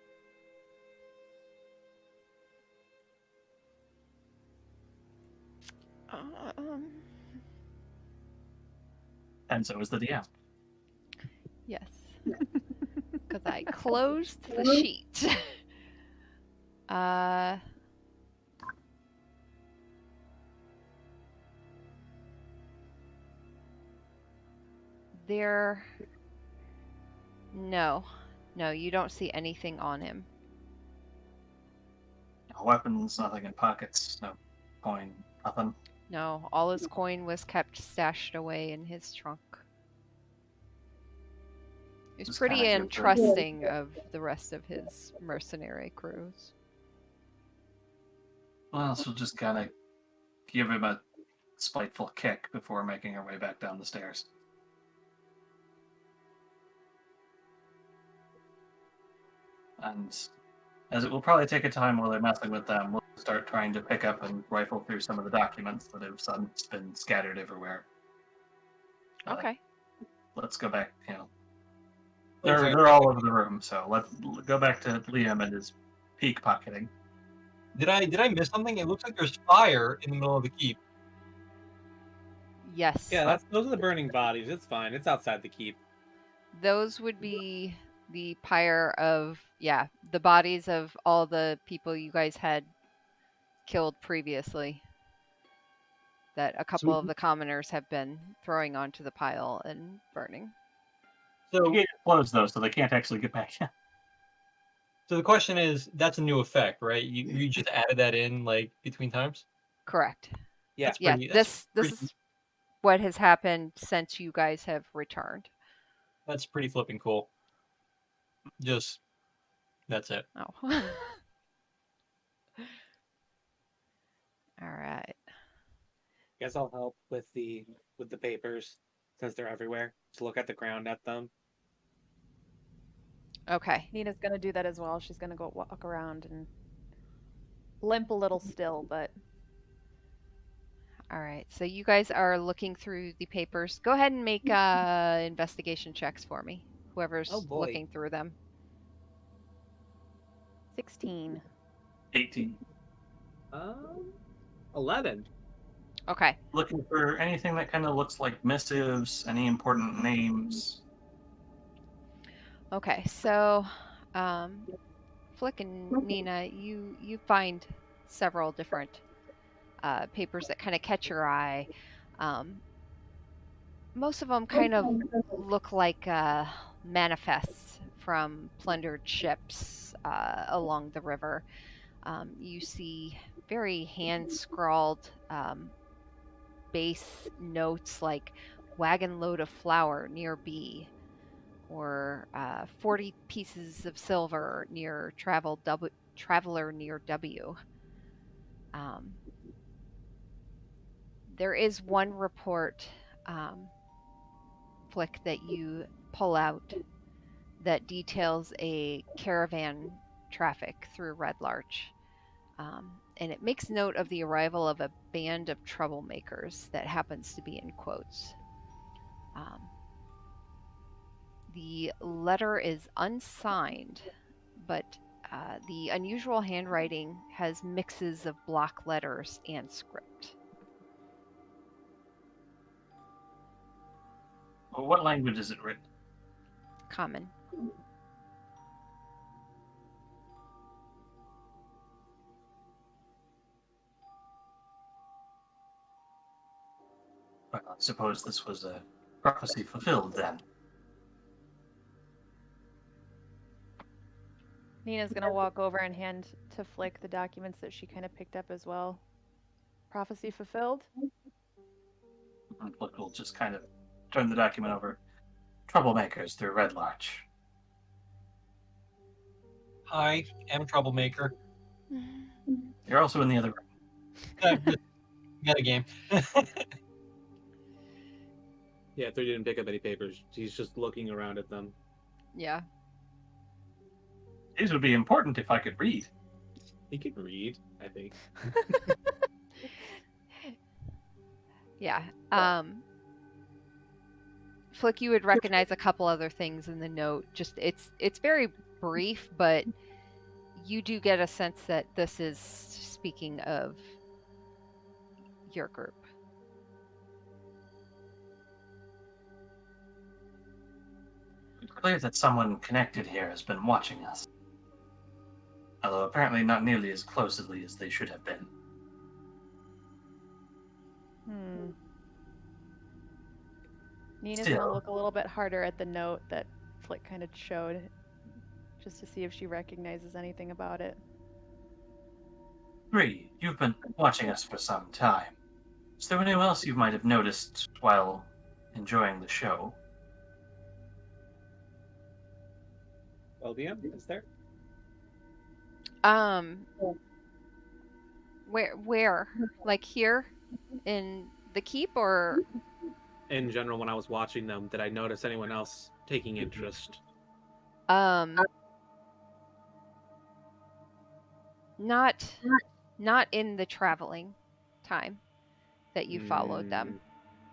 Speaker 3: And so is the DM.
Speaker 1: Yes. Because I closed the sheet. There. No, you don't see anything on him.
Speaker 3: No weapons, nothing in pockets, no coin, nothing.
Speaker 1: No, all his coin was kept stashed away in his trunk. He's
Speaker 3: Just
Speaker 1: pretty
Speaker 3: kinda give her-
Speaker 1: untrusting of the rest of his mercenary crews.
Speaker 3: Well, she'll just kind of give him a spiteful kick before making her way back down the stairs. And as it will probably take a time while they're messing with them, we'll start trying to pick up and rifle through some of the documents that have been scattered everywhere.
Speaker 1: Okay.
Speaker 3: Let's go back,
Speaker 6: Okay.
Speaker 3: they're all over the room, so let's go back to Liam and his peak pocketing.
Speaker 6: Did I miss something? It looks like there's fire in the middle of the keep.
Speaker 1: Yes.
Speaker 7: Yeah, those are the burning bodies. It's fine. It's outside the keep.
Speaker 1: Those would be the pyre of, the bodies of all the people you guys had killed previously. That a couple of the commoners have been throwing onto the pile and burning.
Speaker 3: The
Speaker 6: So,
Speaker 3: gate is closed though, so they can't actually get back.
Speaker 6: so the question is, that's a new effect, right? You just added that in like between times.
Speaker 1: Correct.
Speaker 7: Yeah.
Speaker 6: That's
Speaker 1: Yeah,
Speaker 6: pretty, that's
Speaker 1: this
Speaker 6: pretty,
Speaker 1: is what has happened since you guys have returned.
Speaker 6: that's pretty flipping cool. Just that's it.
Speaker 1: Oh. All right.
Speaker 7: Guess I'll help with the papers since they're everywhere. To look at the ground at them.
Speaker 1: Okay.
Speaker 5: Nina's gonna do that as well. She's gonna go walk around and limp a little still, but
Speaker 1: All right. So you guys are looking through the papers. Go ahead and make investigation checks for me. Whoever's
Speaker 7: Oh, boy.
Speaker 1: looking through them.
Speaker 5: 16.
Speaker 3: 18.
Speaker 7: 11.
Speaker 1: Okay.
Speaker 3: Looking for anything that kind of looks like missives, any important names.
Speaker 1: Okay. So, Flick and Nina, you find several different papers that kind of catch your eye. Most of them kind of look like manifests from plundered ships along the river. You see very hand scrawled base notes like wagon load of flour near B, or 40 pieces of silver near traveler near W. There is one report, Flick, that you pull out that details a caravan traffic through Red Larch. and it makes note of the arrival of a band of troublemakers that happens to be in quotes. The letter is unsigned, but the unusual handwriting has mixes of block letters and script.
Speaker 3: Well, what language is it written?
Speaker 1: Common.
Speaker 3: Well, I suppose this was a prophecy fulfilled then.
Speaker 5: Nina's gonna walk over and hand to Flick the documents that she kind of picked up as well. Prophecy fulfilled?
Speaker 3: And Flick will just kind of turn the document over. Troublemakers through Red Larch.
Speaker 6: I am Troublemaker.
Speaker 3: You're also in the other room.
Speaker 6: Metagame.
Speaker 2: Yeah, 3 didn't pick up any papers. He's just looking around at them.
Speaker 1: Yeah.
Speaker 3: These would be important if I could read.
Speaker 2: He can read, I think.
Speaker 1: Yeah. Flick, you would recognize a couple other things in the note. Just it's very brief, but you do get a sense that this is speaking of your group.
Speaker 3: It's clear that someone connected here has been watching us. Although apparently not nearly as closely as they should have been.
Speaker 5: Nina's
Speaker 3: Still.
Speaker 5: gonna look a little bit harder at the note that Flick kind of showed, just to see if she recognizes anything about it.
Speaker 3: 3, you've been watching us for some time. Is there anyone else you might have noticed while enjoying the show?
Speaker 7: LBM, is there?
Speaker 1: Where? Like here in the keep, or
Speaker 2: In general, when I was watching them, did I notice anyone else taking interest?
Speaker 1: not in the traveling time that you followed them.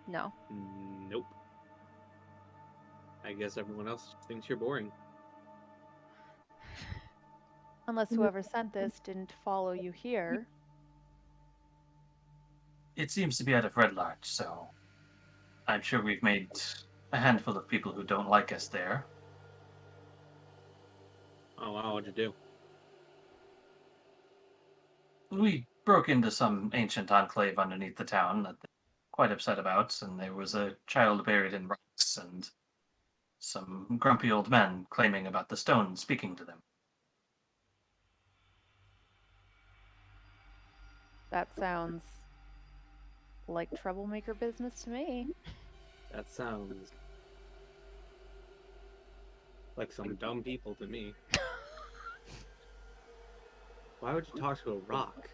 Speaker 1: No.
Speaker 2: Nope. I guess everyone else thinks you're boring.
Speaker 5: Unless whoever sent this didn't follow you here.
Speaker 3: It seems to be out of Red Larch, so I'm sure we've made a handful of people who don't like us there.
Speaker 2: Oh wow, what'd you do?
Speaker 3: We broke into some ancient enclave underneath the town that they're quite upset about, and there was a child buried in rocks and some grumpy old men claiming about the stone speaking to them.
Speaker 5: That sounds like troublemaker business to me.
Speaker 2: That sounds like some dumb people to me. Why would you talk to a rock?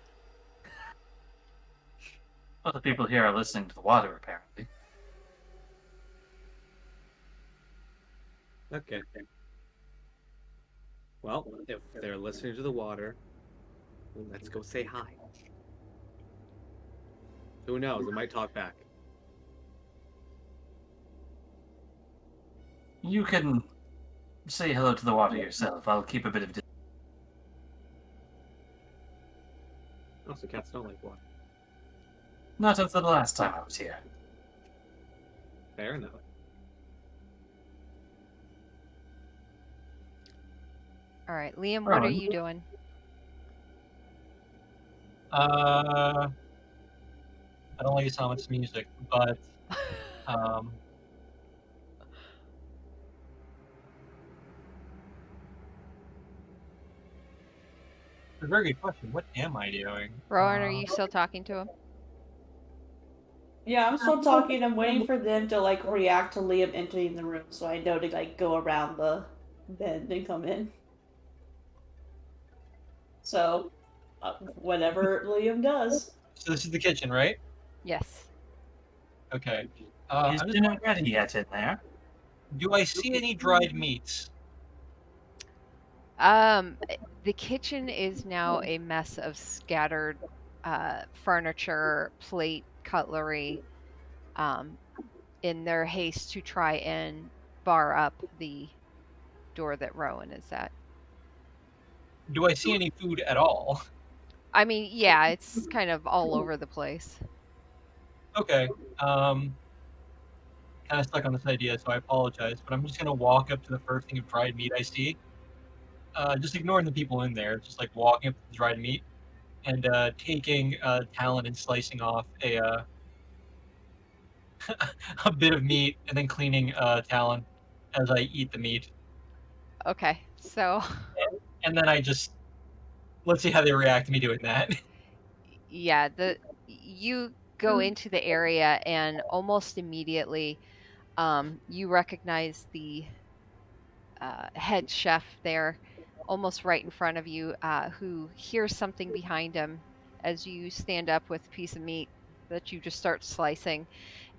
Speaker 3: Well, the people here are listening to the water, apparently.
Speaker 2: Okay. Well, if they're listening to the water, let's go say hi. Who knows? It might talk back.
Speaker 3: You can say hello to the water yourself. I'll keep a bit of distance.
Speaker 2: Also, cats don't like water.
Speaker 3: Not after the last time I was here.
Speaker 2: Fair enough.
Speaker 1: All right, Liam, what are
Speaker 3: Rowan.
Speaker 1: you doing?
Speaker 6: I don't like so much music, but it's a very good question. What am I doing?
Speaker 1: Rowan, are you still talking to him?
Speaker 4: Yeah, I'm still talking. I'm waiting for them to like react to Liam entering the room, so I know to like go around the bend and come in. So, whatever Liam does.
Speaker 6: So this is the kitchen, right?
Speaker 1: Yes.
Speaker 6: Okay.
Speaker 3: Is
Speaker 6: I'm just
Speaker 3: dinner ready yet in there?
Speaker 6: Do I see any dried meats?
Speaker 1: The kitchen is now a mess of scattered furniture, plate, cutlery, um, in their haste to try and bar up the door that Rowan is at.
Speaker 6: Do I see any food at all?
Speaker 1: I mean, yeah, it's kind of all over the place.
Speaker 6: Okay. Kind of stuck on this idea, so I apologize. But I'm just gonna walk up to the first thing of dried meat I see. Just ignoring the people in there, just like walking up to the dried meat and taking Talon and slicing off a bit of meat, and then cleaning Talon as I eat the meat.
Speaker 1: Okay, so
Speaker 6: And then I just let's see how they react to me doing that.
Speaker 1: yeah, you go into the area and almost immediately you recognize the head chef there, almost right in front of you, who hears something behind him as you stand up with a piece of meat that you just start slicing,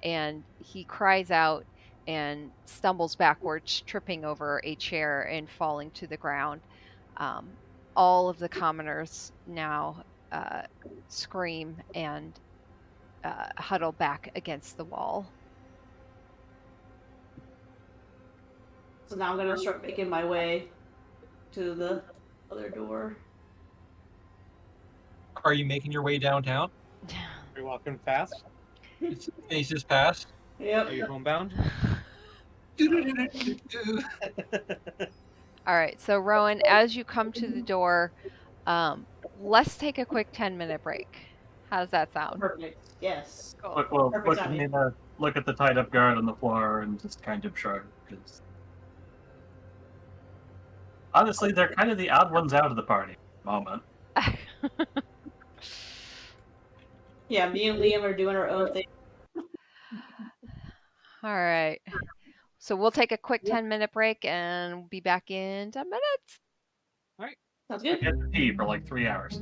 Speaker 1: and he cries out and stumbles backwards, tripping over a chair and falling to the ground. Um, all of the commoners now scream and huddle back against the wall.
Speaker 4: So now I'm gonna start making my way to the other door.
Speaker 6: Are you making your way downtown?
Speaker 7: Are you walking fast?
Speaker 6: It's Faces Pass.
Speaker 4: Yep.
Speaker 7: Are you homebound?
Speaker 1: All right, so Rowan, as you come to the door, let's take a quick 10-minute break. How does that sound?
Speaker 4: Perfect. Yes.
Speaker 1: Cool.
Speaker 3: Look, well,
Speaker 4: Perfect
Speaker 3: look at the tied up guard on the floor and just kind of shrug. Because honestly, they're kind of the odd ones out of the party at the moment.
Speaker 4: Yeah, me and Liam are doing our own thing.
Speaker 1: All right. So we'll take a quick 10-minute break and we'll be back in 10 minutes.
Speaker 4: Sounds
Speaker 3: I
Speaker 4: good.
Speaker 3: get to pee for like 3 hours.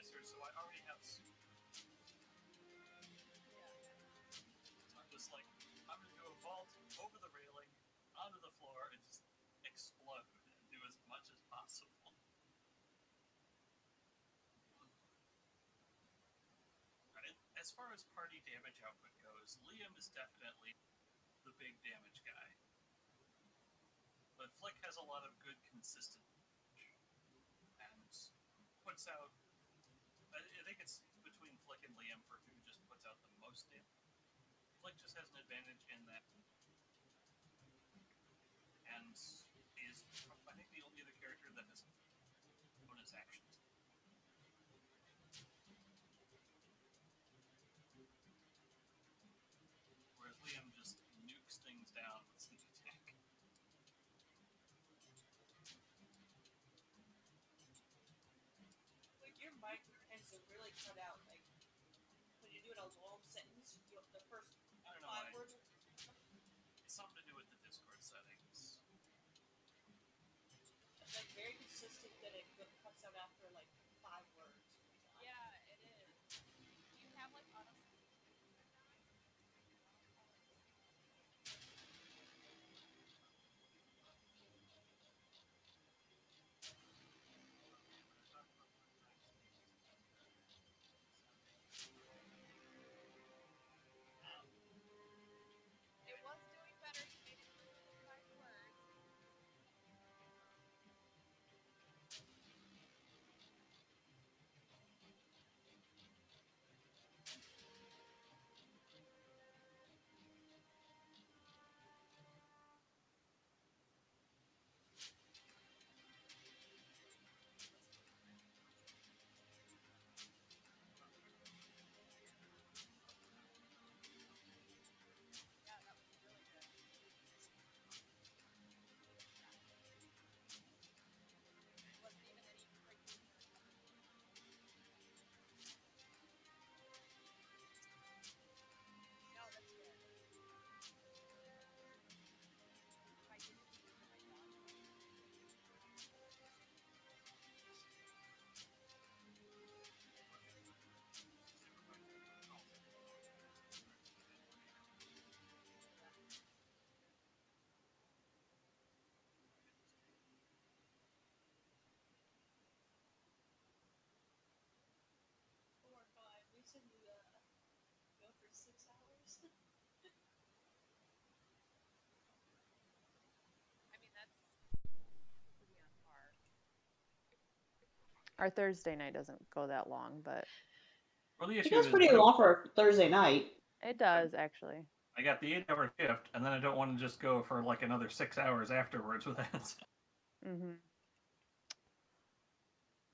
Speaker 3: research, so I already have soup. So I'm just like, I'm gonna do a vault over the railing, onto the floor, and just explode and do as much as possible. Right. As far as party damage output goes, Liam is definitely the big damage guy. But Flick has a lot of good consistent damage and puts out. I think it's between Flick and Liam for who just puts out the most damage. Flick just has an advantage in that, and is I think the only other character that has bonus actions. Whereas Liam just nukes things down with sneak attack.
Speaker 4: Like your mic tends to really cut out. Like when you're doing a long sentence, the first
Speaker 3: I don't know.
Speaker 4: 5 words.
Speaker 3: It's something to do with the Discord settings.
Speaker 4: It's like very consistent that it cuts out after like 5 words.
Speaker 8: Yeah, it is. Do you have like auto? It was doing better. You made it through the 5 words. Yeah, that was really good. It wasn't even any breakthrough. No, that's good. If I didn't use it, I done.
Speaker 4: Or 5. We said you go for 6 hours.
Speaker 8: I mean, that's pretty on par.
Speaker 5: Our Thursday night doesn't go that long, but
Speaker 3: Well, the
Speaker 4: It
Speaker 3: issue
Speaker 4: goes
Speaker 3: is
Speaker 4: pretty long for a Thursday night.
Speaker 5: it does actually.
Speaker 3: I got the 8-hour shift, and then I don't want to just go for like another 6 hours afterwards with that.
Speaker 5: Mm-hmm.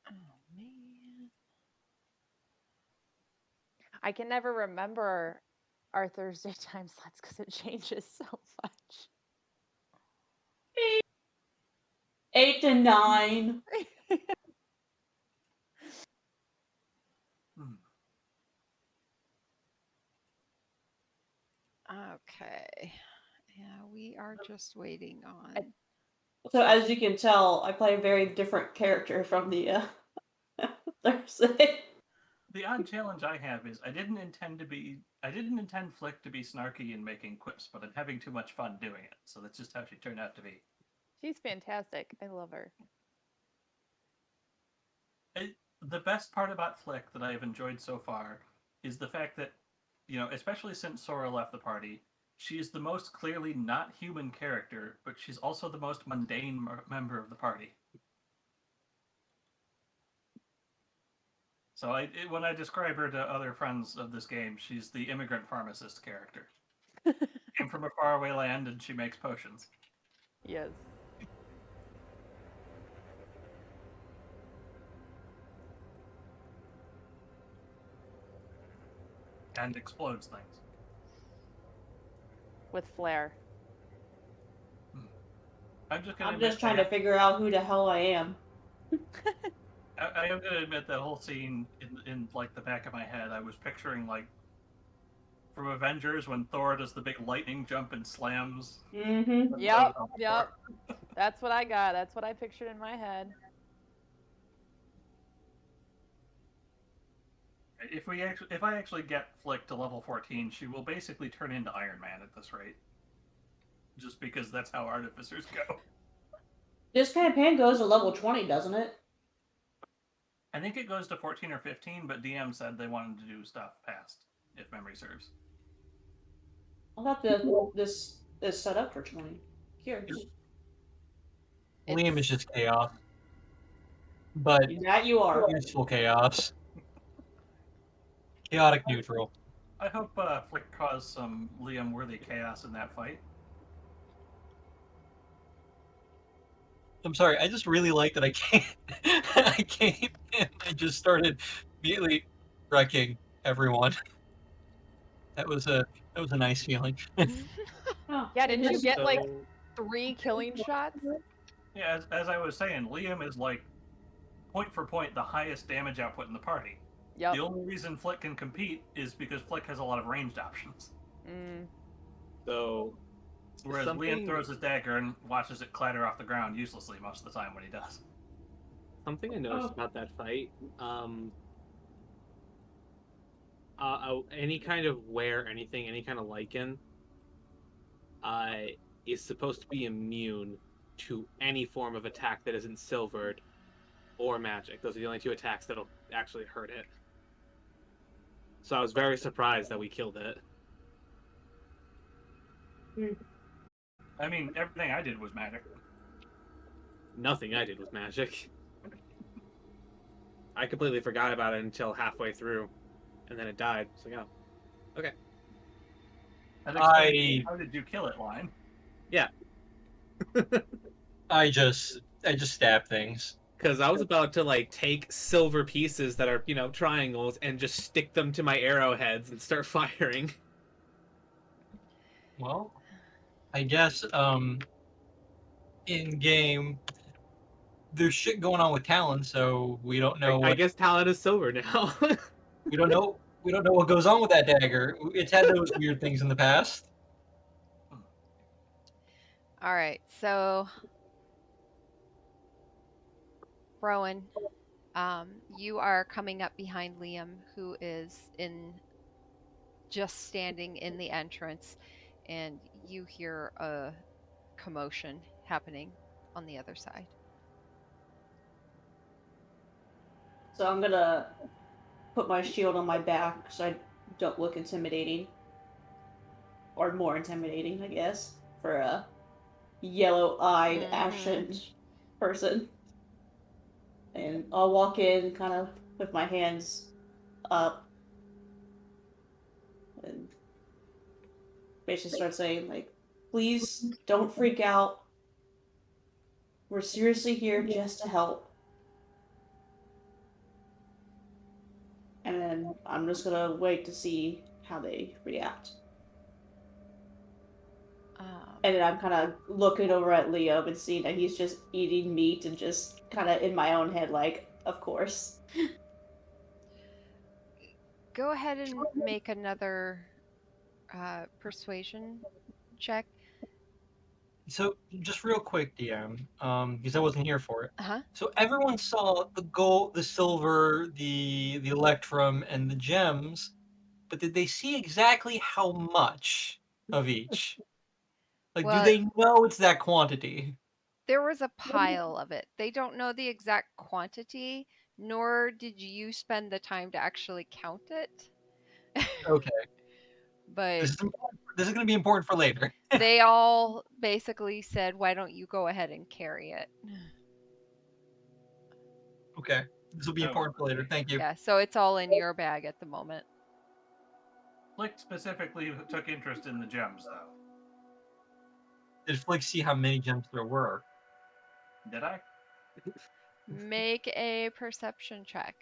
Speaker 1: Oh man.
Speaker 5: I can never remember our Thursday time slots because it changes so much.
Speaker 4: 8 to 9.
Speaker 1: Okay. Yeah, we are just waiting on.
Speaker 4: So as you can tell, I play a very different character from the Thursday.
Speaker 3: The odd challenge I have is I didn't intend Flick to be snarky and making quips, but I'm having too much fun doing it. So that's just how she turned out to be.
Speaker 5: She's fantastic. I love her.
Speaker 3: The best part about Flick that I have enjoyed so far is the fact that, especially since Sora left the party, she is the most clearly not human character, but she's also the most mundane member of the party. So when I describe her to other friends of this game, she's the immigrant pharmacist character. Came from a faraway land and she makes potions.
Speaker 5: Yes.
Speaker 3: And explodes things.
Speaker 5: With flair.
Speaker 3: I'm just
Speaker 4: trying to figure out who the hell I am.
Speaker 3: I am gonna admit that whole scene in like the back of my head, I was picturing like from Avengers when Thor does the big lightning jump and slams.
Speaker 4: Mm-hmm.
Speaker 5: Yep. That's what I got. That's what I pictured in my head.
Speaker 3: If I actually get Flick to level 14, she will basically turn into Iron Man at this rate. Just because that's how artificers go.
Speaker 4: This campaign goes to level 20, doesn't it?
Speaker 3: I think it goes to 14 or 15, but DM said they wanted to do stuff past, if memory serves.
Speaker 4: I thought this is set up for 20. Here.
Speaker 6: Liam is
Speaker 1: It's-
Speaker 6: just chaos, but
Speaker 4: That you are.
Speaker 6: useful chaos. Chaotic neutral.
Speaker 3: I hope Flick caused some Liam-worthy chaos in that fight.
Speaker 6: I'm sorry, I just really like that I came I came in and just started immediately wrecking everyone. That was a nice feeling.
Speaker 4: Oh,
Speaker 5: Yeah, didn't you
Speaker 4: just-
Speaker 5: get like
Speaker 2: So,
Speaker 5: 3 killing shots?
Speaker 3: Yeah, as I was saying, Liam is like, point for point, the highest damage output in the party.
Speaker 5: Yep.
Speaker 3: The only reason Flick can compete is because Flick has a lot of ranged options.
Speaker 5: Mm.
Speaker 2: so
Speaker 3: Whereas
Speaker 2: Something-
Speaker 3: Liam throws his dagger and watches it clatter off the ground uselessly most of the time when he does.
Speaker 2: something I noticed
Speaker 4: Oh.
Speaker 2: about that fight, any kind of wear, anything, any kind of lichen, is supposed to be immune to any form of attack that isn't silvered or magic. Those are the only two attacks that'll actually hurt it. So I was very surprised that we killed it.
Speaker 3: I mean, everything I did was magic.
Speaker 2: Nothing I did was magic. I completely forgot about it until halfway through, and then it died. So yeah,
Speaker 3: That
Speaker 6: I-
Speaker 3: explains how did you kill it line?
Speaker 6: I just stab things.
Speaker 2: because I was about to like take silver pieces that are triangles and just stick them to my arrowheads and start firing.
Speaker 6: Well, I guess in game there's shit going on with Talon, so we don't know
Speaker 2: I
Speaker 6: what
Speaker 2: guess Talon is silver now.
Speaker 6: we don't know what goes on with that dagger. It's had those weird things in the past.
Speaker 1: All right, so Rowan, you are coming up behind Liam, who is just standing in the entrance, and you hear a commotion happening on the other side.
Speaker 4: So I'm gonna put my shield on my back so I don't look intimidating. Or more intimidating, I guess, for a yellow-eyed,
Speaker 1: Mhm.
Speaker 4: ashen person. And I'll walk in kind of with my hands up and basically start saying, like, please don't freak out. We're seriously here just to help. And then I'm just gonna wait to see how they react. And then I'm kind of looking over at Leo and seeing that he's just eating meat and just kind of in my own head, like, of course.
Speaker 1: Go ahead and make another persuasion check.
Speaker 6: So just real quick, DM, because I wasn't here for it.
Speaker 1: Uh-huh.
Speaker 6: So everyone saw the gold, the silver, the electrum, and the gems, but did they see exactly how much of each? Like,
Speaker 1: Well,
Speaker 6: do they know it's that quantity?
Speaker 1: There was a pile of it. They don't know the exact quantity, nor did you spend the time to actually count it.
Speaker 6: Okay,
Speaker 1: But
Speaker 6: this is important. This is going to be important for later.
Speaker 1: they all basically said, why don't you go ahead and carry it?
Speaker 6: Okay, this will be
Speaker 3: Oh,
Speaker 6: important for later.
Speaker 3: okay.
Speaker 6: Thank you.
Speaker 1: Yeah, so it's all in your bag at the moment.
Speaker 3: Flick specifically took interest in the gems, though.
Speaker 6: Did Flick see how many gems there were?
Speaker 3: Did I?
Speaker 1: Make a perception check.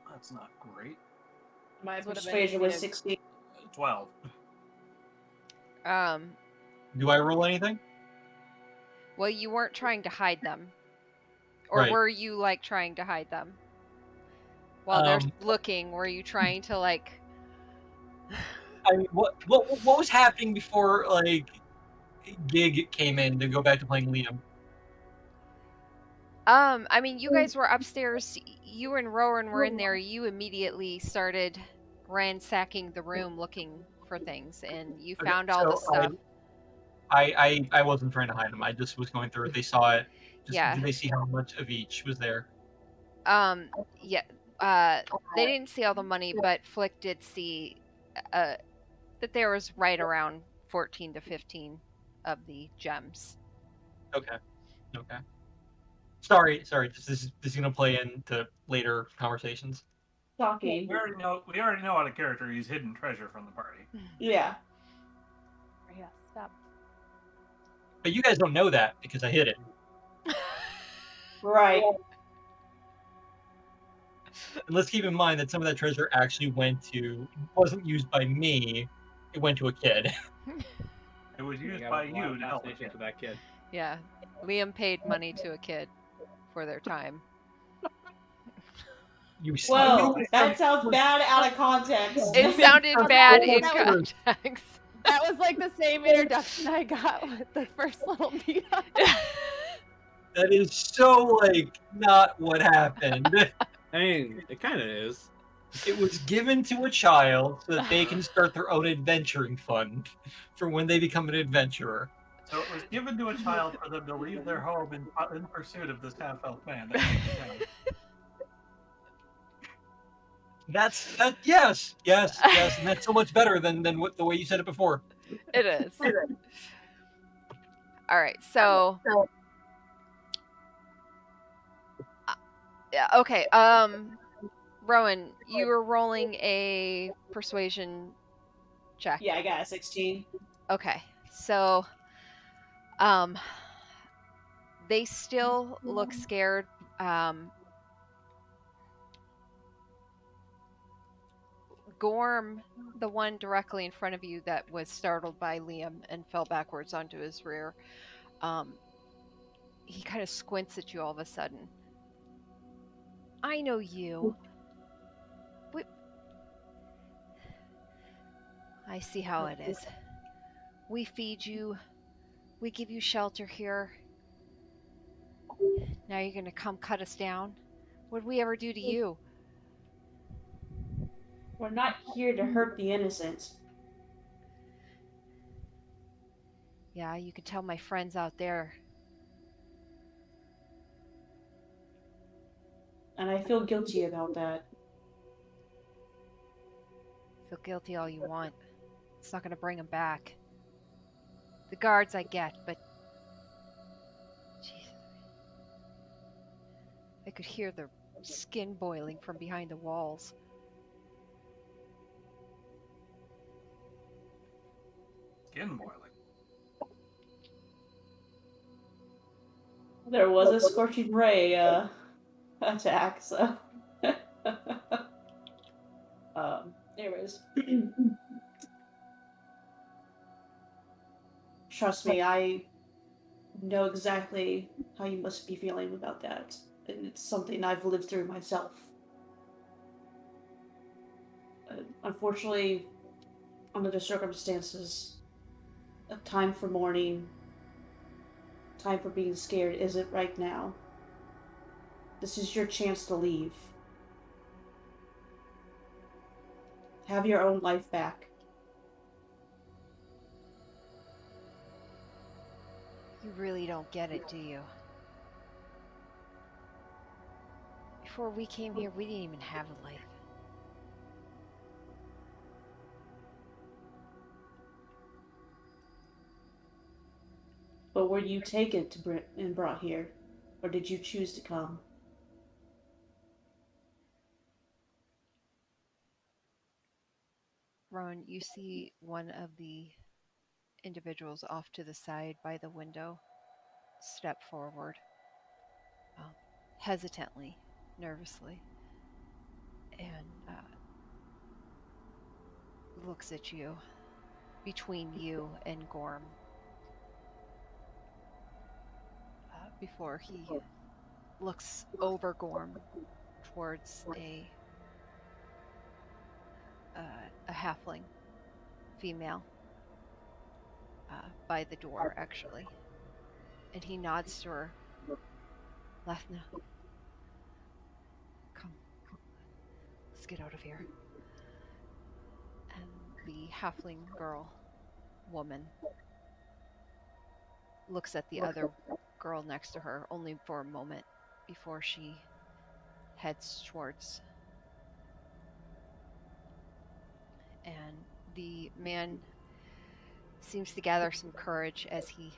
Speaker 3: Oh, That's not great.
Speaker 4: My
Speaker 5: This would've been
Speaker 4: persuasion was
Speaker 5: initiative.
Speaker 4: 16.
Speaker 3: 12.
Speaker 6: Do I roll anything?
Speaker 1: Well, you weren't trying to hide them. Or
Speaker 6: Right.
Speaker 1: were you like trying to hide them? While they're
Speaker 6: Um,
Speaker 1: looking, were you trying to like
Speaker 6: I mean, what was happening before like Gig came in to go back to playing Liam?
Speaker 1: I mean, you guys were upstairs. You and Rowan were in there. You immediately started ransacking the room looking for things, and you
Speaker 6: Okay,
Speaker 1: found all the
Speaker 6: so
Speaker 1: stuff.
Speaker 6: I wasn't trying to hide them. I just was going through it. They saw it. Just
Speaker 1: Yeah.
Speaker 6: did they see how much of each was there?
Speaker 1: Yeah. They didn't see all the money, but Flick did see that there was right around 14 to 15 of the gems.
Speaker 6: Okay. Okay. Sorry. This is gonna play into later conversations.
Speaker 4: Shocking.
Speaker 3: We already know on a character he's hidden treasure from the party.
Speaker 4: Yeah.
Speaker 5: Yeah, stop.
Speaker 6: But you guys don't know that because I hid it.
Speaker 4: Right.
Speaker 6: And let's keep in mind that some of that treasure actually wasn't used by me. It went to a kid.
Speaker 3: It was
Speaker 7: You
Speaker 3: used
Speaker 7: got
Speaker 3: by
Speaker 7: a lot
Speaker 3: you
Speaker 7: of
Speaker 3: to help the
Speaker 7: fascination
Speaker 3: kid.
Speaker 7: for that kid.
Speaker 1: Yeah. Liam paid money to a kid for their time.
Speaker 6: You
Speaker 4: Well, that sounds bad out of context.
Speaker 1: It sounded bad in
Speaker 5: That was-
Speaker 1: context.
Speaker 5: That was like the same introduction I got with the first little meetup.
Speaker 6: That is so not what happened.
Speaker 7: I mean, it kind of is.
Speaker 6: It was given to a child so that they can start their own adventuring fund for when they become an adventurer.
Speaker 3: So it was given to a child for them to leave their home in pursuit of this half-elf man.
Speaker 6: Yes, and that's so much better than the way you said it before.
Speaker 1: It is. All right, so yeah, okay. Rowan, you were rolling a persuasion check.
Speaker 4: Yeah, I got a 16.
Speaker 1: Okay, so they still look scared. Gorm, the one directly in front of you that was startled by Liam and fell backwards onto his rear, he kind of squints at you all of a sudden. I know you. I see how it is. We feed you. We give you shelter here. Now you're gonna come cut us down? What'd we ever do to you?
Speaker 4: We're not here to hurt the innocent.
Speaker 1: Yeah, you could tell my friends out there.
Speaker 4: And I feel guilty about that.
Speaker 1: Feel guilty all you want. It's not gonna bring them back. The guards I get, but... Jesus. I could hear their skin boiling from behind the walls.
Speaker 3: Skin boiling.
Speaker 4: There was a scorching ray attack, so. Anyways. Trust me, I know exactly how you must be feeling about that. And it's something I've lived through myself. Unfortunately, under the circumstances, a time for mourning, time for being scared isn't right now. This is your chance to leave. Have your own life back.
Speaker 1: You really don't get it, do you? Before we came here, we didn't even have a life.
Speaker 4: But were you taken to and brought here? Or did you choose to come?
Speaker 1: Rowan, you see one of the individuals off to the side by the window step forward, hesitantly, nervously, and looks at you between you and Gorm before he looks over Gorm towards a halfling female by the door, actually, and he nods to her. Lethna, come. Let's get out of here. And the halfling girl, woman, looks at the other girl next to her only for a moment before she heads towards. And the man seems to gather some courage as he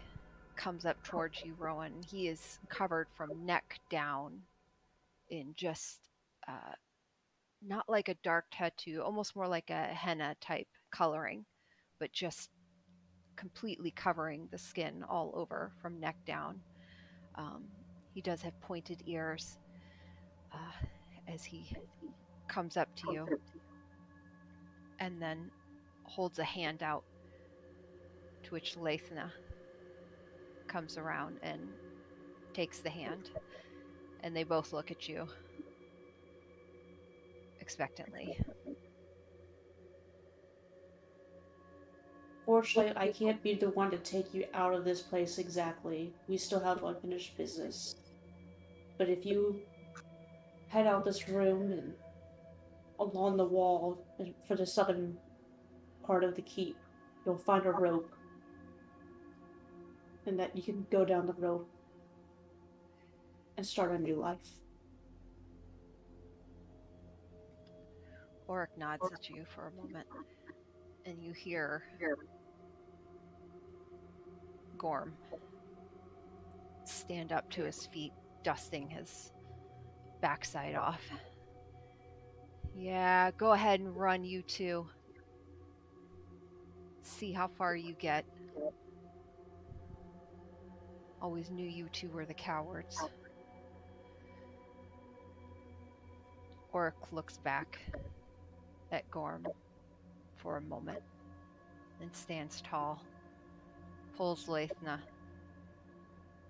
Speaker 1: comes up towards you, Rowan. He is covered from neck down in just not like a dark tattoo, almost more like a henna type coloring, but just completely covering the skin all over from neck down. He does have pointed ears as he comes up to you and then holds a hand out, to which Lethna comes around and takes the hand, and they both look at you expectantly.
Speaker 4: Fortunately, I can't be the one to take you out of this place exactly. We still have unfinished business. But if you head out this room and along the wall for the southern part of the keep, you'll find a rope. And that you can go down the rope and start a new life.
Speaker 1: Oric nods at you for a moment, and you hear Gorm stand up to his feet, dusting his backside off. Yeah, go ahead and run, you two. See how far you get. Always knew you two were the cowards. Oric looks back at Gorm for a moment, then stands tall, pulls Lethna,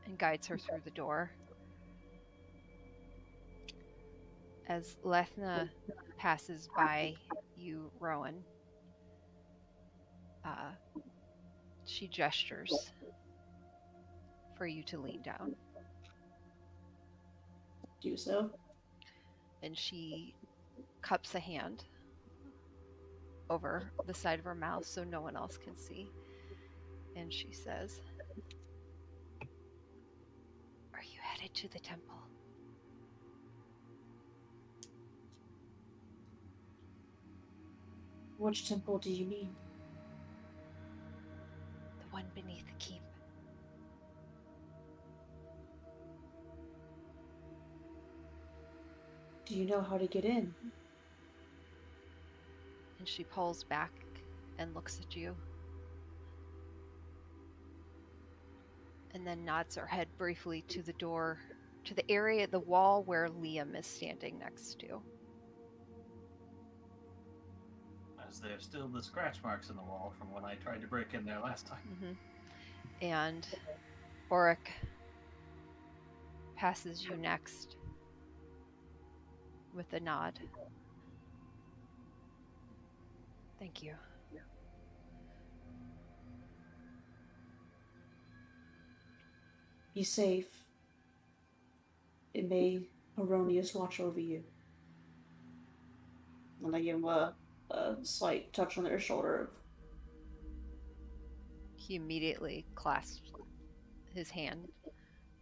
Speaker 1: and guides her through the door. As Lethna passes by you, Rowan, she gestures for you to lean down.
Speaker 4: Do so.
Speaker 1: And she cups a hand over the side of her mouth so no one else can see. And she says, "Are you headed to the temple?"
Speaker 4: Which temple do you mean?
Speaker 1: The one beneath the keep.
Speaker 4: Do you know how to get in?
Speaker 1: And she pulls back and looks at you. And then nods her head briefly to the door, to the area, the wall where Liam is standing next to.
Speaker 3: As there's still the scratch marks in the wall from when I tried to break in there last time.
Speaker 1: Mm-hmm. And Oric passes you next with a nod. Thank you.
Speaker 4: Be safe. And may Aronius watch over you. And I give him a slight touch on their shoulder.
Speaker 1: He immediately clasps his hand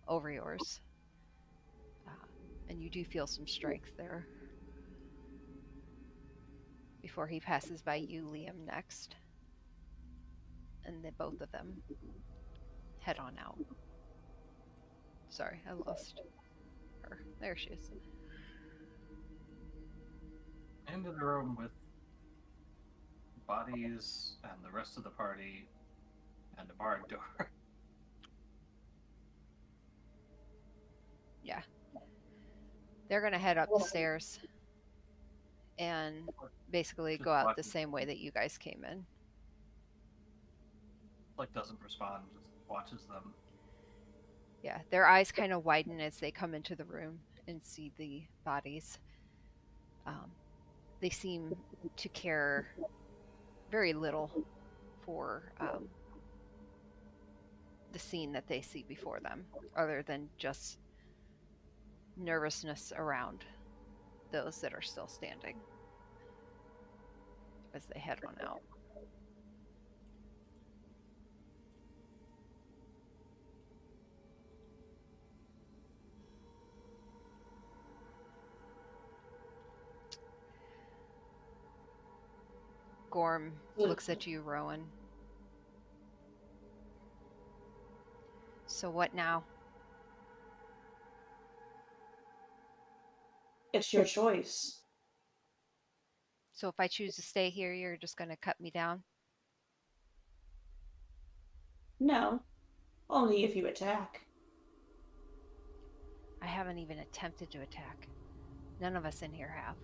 Speaker 1: over yours. And you do feel some strength there. Before he passes by you, Liam, next. And then both of them head on out. Sorry, I lost her. There she is.
Speaker 3: Into the room with bodies and the rest of the party and a barred door.
Speaker 1: Yeah. They're going to head up the stairs and basically
Speaker 3: Just
Speaker 1: go out the
Speaker 3: watching.
Speaker 1: same way that you guys came in.
Speaker 3: Like doesn't respond, just watches them.
Speaker 1: Yeah, their eyes kind of widen as they come into the room and see the bodies. They seem to care very little for the scene that they see before them, other than just nervousness around those that are still standing as they head on out. Gorm looks at you, Rowan. So what now?
Speaker 4: It's your choice.
Speaker 1: So if I choose to stay here, you're just going to cut me down?
Speaker 4: No, only if you attack.
Speaker 1: I haven't even attempted to attack. None of us in here have.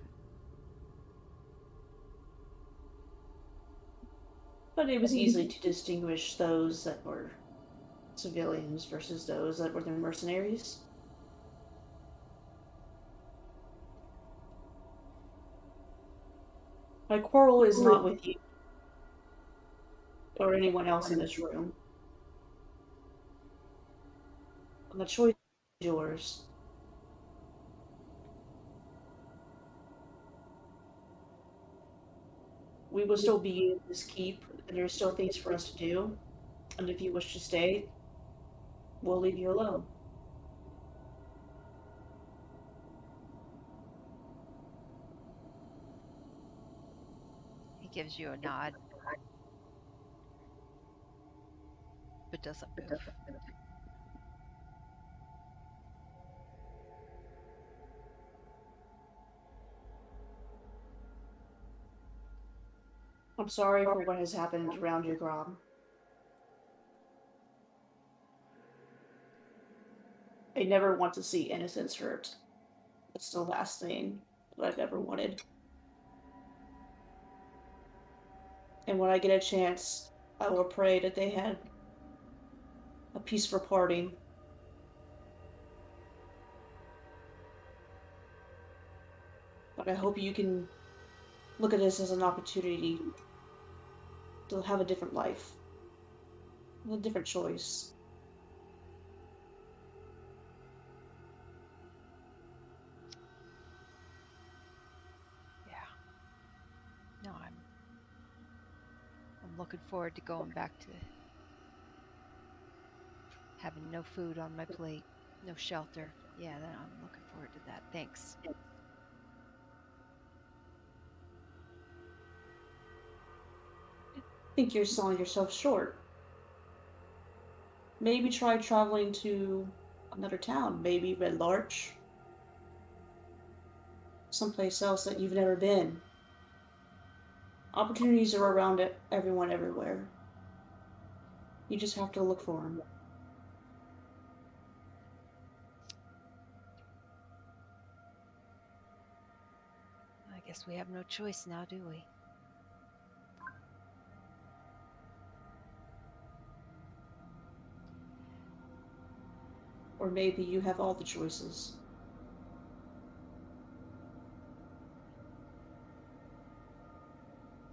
Speaker 4: But it was easy to distinguish those that were civilians versus those that were the mercenaries. My quarrel is not with you or anyone else in this room. The choice is yours. We will still be in this keep, and there are still things for us to do. And if you wish to stay, we'll leave you alone.
Speaker 1: He gives you a nod, but doesn't move.
Speaker 4: I'm sorry for what has happened around you, Grom. I never want to see innocents hurt. It's the last thing that I've ever wanted. And when I get a chance, I will pray that they had a peaceful parting. But I hope you can look at this as an opportunity to have a different life, a different choice.
Speaker 1: Yeah. No, I'm looking forward to going back to having no food on my plate, no shelter. Yeah, I'm looking forward to that. Thanks.
Speaker 4: I think you're selling yourself short. Maybe try traveling to another town, maybe Red Larch. Someplace else that you've never been. Opportunities are around everyone everywhere. You just have to look for them.
Speaker 1: I guess we have no choice now, do we?
Speaker 4: Or maybe you have all the choices.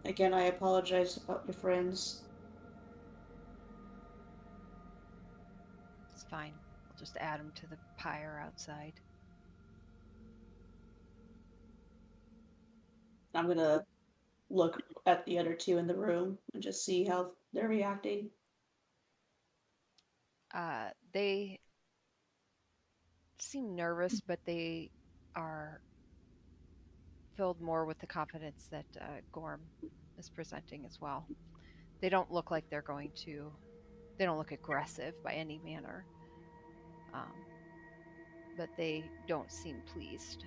Speaker 4: Again, I apologize about your friends.
Speaker 1: It's fine. We'll just add them to the pyre outside.
Speaker 4: I'm gonna look at the other two in the room and just see how they're reacting.
Speaker 1: They seem nervous, but they are filled more with the confidence that Gorm is presenting as well. They don't look like they don't look aggressive by any manner, but they don't seem pleased.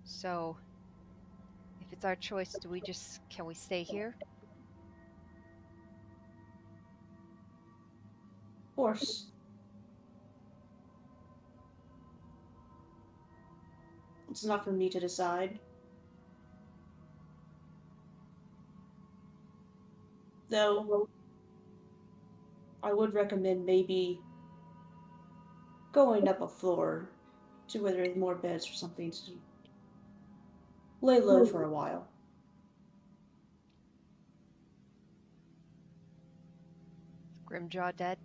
Speaker 1: So, if it's our choice, can we stay here?
Speaker 4: Of course. It's not for me to decide. Though, I would recommend maybe going up a floor to where there's more beds or something to lay low for a while.
Speaker 1: Grimjaw dead?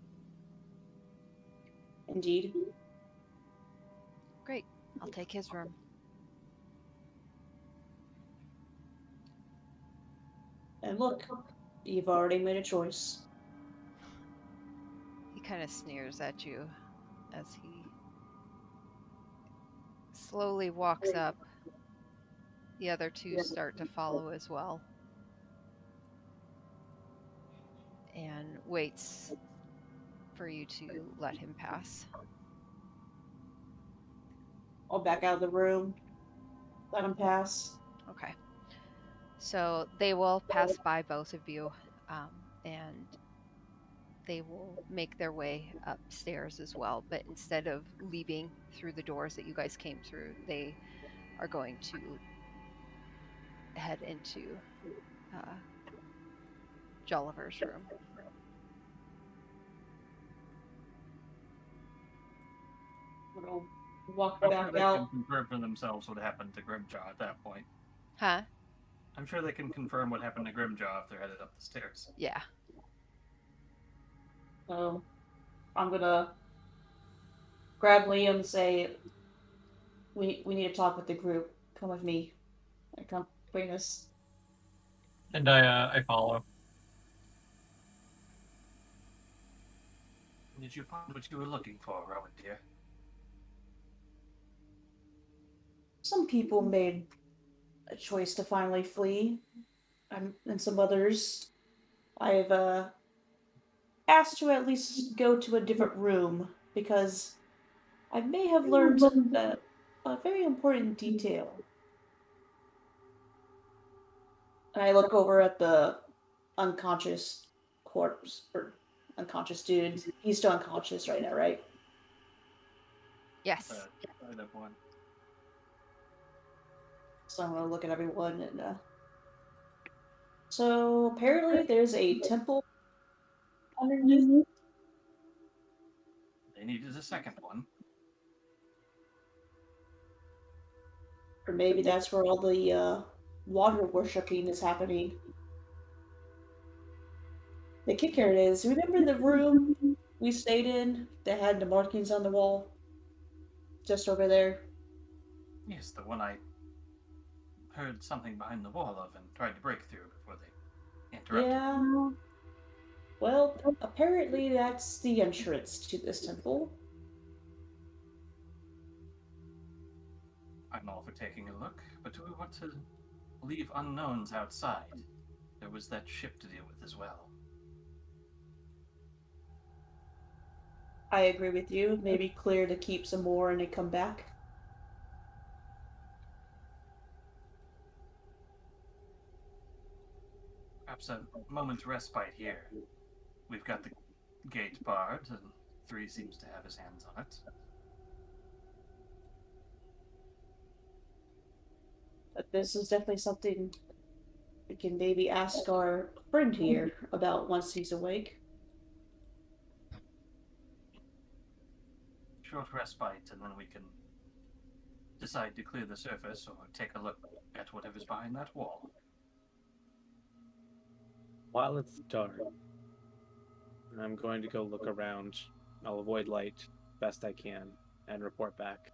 Speaker 4: Indeed.
Speaker 1: Great. I'll take his room.
Speaker 4: And look, you've already made a choice.
Speaker 1: He kind of sneers at you as he slowly walks up. The other two start to follow as well. And waits for you to let him pass.
Speaker 4: I'll back out of the room. Let him pass.
Speaker 1: Okay. So they will pass by both of you, and they will make their way upstairs as well. But instead of leaving through the doors that you guys came through, they are going to head into Jolliver's room.
Speaker 4: I'll walk
Speaker 3: I'm
Speaker 4: back
Speaker 3: sure they
Speaker 4: out.
Speaker 3: can confirm for themselves what happened to Grimjaw at that point.
Speaker 1: Huh?
Speaker 3: I'm sure they can confirm what happened to Grimjaw if they're headed up the stairs.
Speaker 1: Yeah.
Speaker 4: So I'm gonna grab Liam and say, we need to talk with the group. Come with me. And come bring us.
Speaker 6: And I follow.
Speaker 3: Did you find what you were looking for, Rowan dear?
Speaker 4: Some people made a choice to finally flee, and some others I've asked to at least go to a different room because I may have learned a very important detail. And I look over at the unconscious corpse, or unconscious dude. He's still unconscious right now, right?
Speaker 1: Yes.
Speaker 3: I have one.
Speaker 4: So I'm gonna look at everyone and so apparently there's a temple underneath.
Speaker 3: They needed a second one.
Speaker 4: Or maybe that's where all the water worshipping is happening. The kicker is, remember the room we stayed in that had the markings on the wall? Just over there?
Speaker 3: Yes, the one I heard something behind the wall of and tried to break through before they interrupted.
Speaker 4: Yeah. Well, apparently that's the entrance to this temple.
Speaker 3: I'm all for taking a look, but do we want to leave unknowns outside? There was that ship to deal with as well.
Speaker 4: I agree with you. Maybe clear to keep some more and then come back.
Speaker 3: Perhaps a moment's respite here. We've got the gate barred, and 3 seems to have his hands on it.
Speaker 4: But this is definitely something we can maybe ask our friend here about once he's awake.
Speaker 3: Short respite, and then we can decide to clear the surface or take a look at whatever's behind that wall.
Speaker 2: While it's dark, I'm going to go look around. I'll avoid light best I can and report back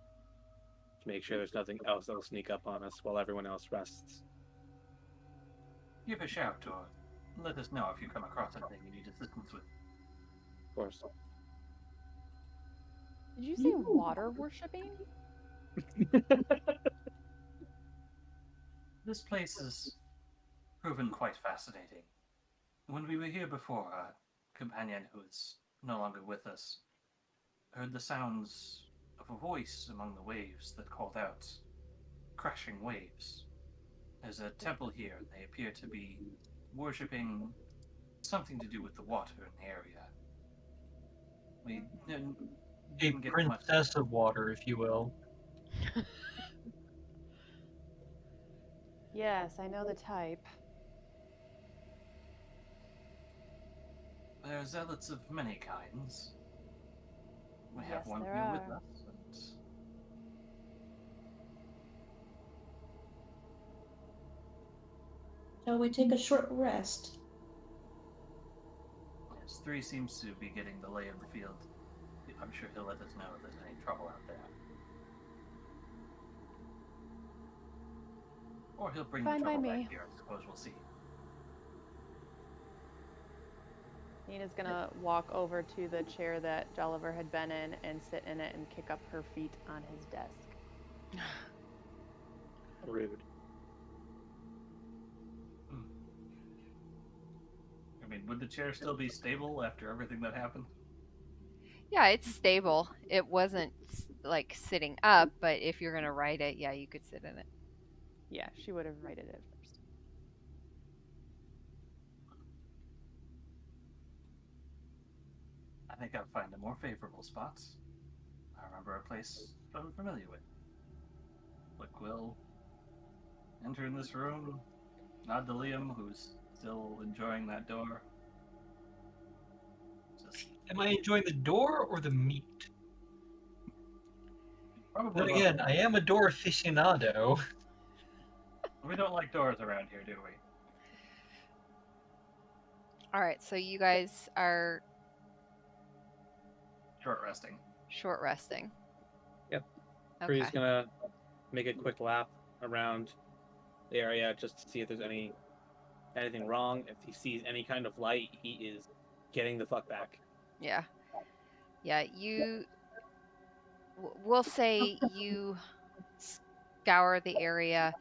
Speaker 2: to make sure there's nothing else that'll sneak up on us while everyone else rests.
Speaker 3: Give a shout or let us know if you come across anything you need assistance with.
Speaker 2: Of course.
Speaker 5: Did you say water worshipping?
Speaker 3: This place has proven quite fascinating. When we were here before, our companion, who is no longer with us, heard the sounds of a voice among the waves that called out, crashing waves. There's a temple here, and they appear to be worshipping something to do with the water in the area. We
Speaker 6: A
Speaker 3: didn't get much.
Speaker 6: princess of water, if you will.
Speaker 5: Yes, I know the type.
Speaker 3: There are zealots of many kinds. We have
Speaker 5: Yes,
Speaker 3: one
Speaker 5: there
Speaker 3: here with
Speaker 5: are.
Speaker 3: us. And
Speaker 4: Shall we take a short rest?
Speaker 3: yes, 3 seems to be getting the lay of the field. I'm sure he'll let us know if there's any trouble out there. Or he'll bring
Speaker 5: Fine
Speaker 3: the
Speaker 5: by
Speaker 3: trouble
Speaker 5: me.
Speaker 3: back here. I suppose we'll see.
Speaker 5: Nina's gonna walk over to the chair that Jolliver had been in and sit in it and kick up her feet on his desk.
Speaker 7: Rude.
Speaker 3: I mean, would the chair still be stable after everything that happened?
Speaker 1: Yeah, it's stable. It wasn't like sitting up, but if you're gonna ride it, yeah, you could sit in it.
Speaker 5: Yeah, she would have righted it first.
Speaker 3: I think I'll find a more favorable spot. I remember a place I'm familiar with. Look, we'll enter in this room, nod to Liam, who's still enjoying that door. Just
Speaker 6: Am I enjoying the door or the meat?
Speaker 3: probably
Speaker 6: Then
Speaker 3: both.
Speaker 6: again, I am a door aficionado.
Speaker 3: We don't like doors around here, do we?
Speaker 1: All right, so you guys are
Speaker 3: Short resting.
Speaker 1: short resting.
Speaker 7: Yep.
Speaker 1: Okay.
Speaker 7: Bree's gonna make a quick lap around the area just to see if there's anything wrong. If he sees any kind of light, he is getting the fuck back.
Speaker 1: Yeah. Yeah, we'll say you scour the area,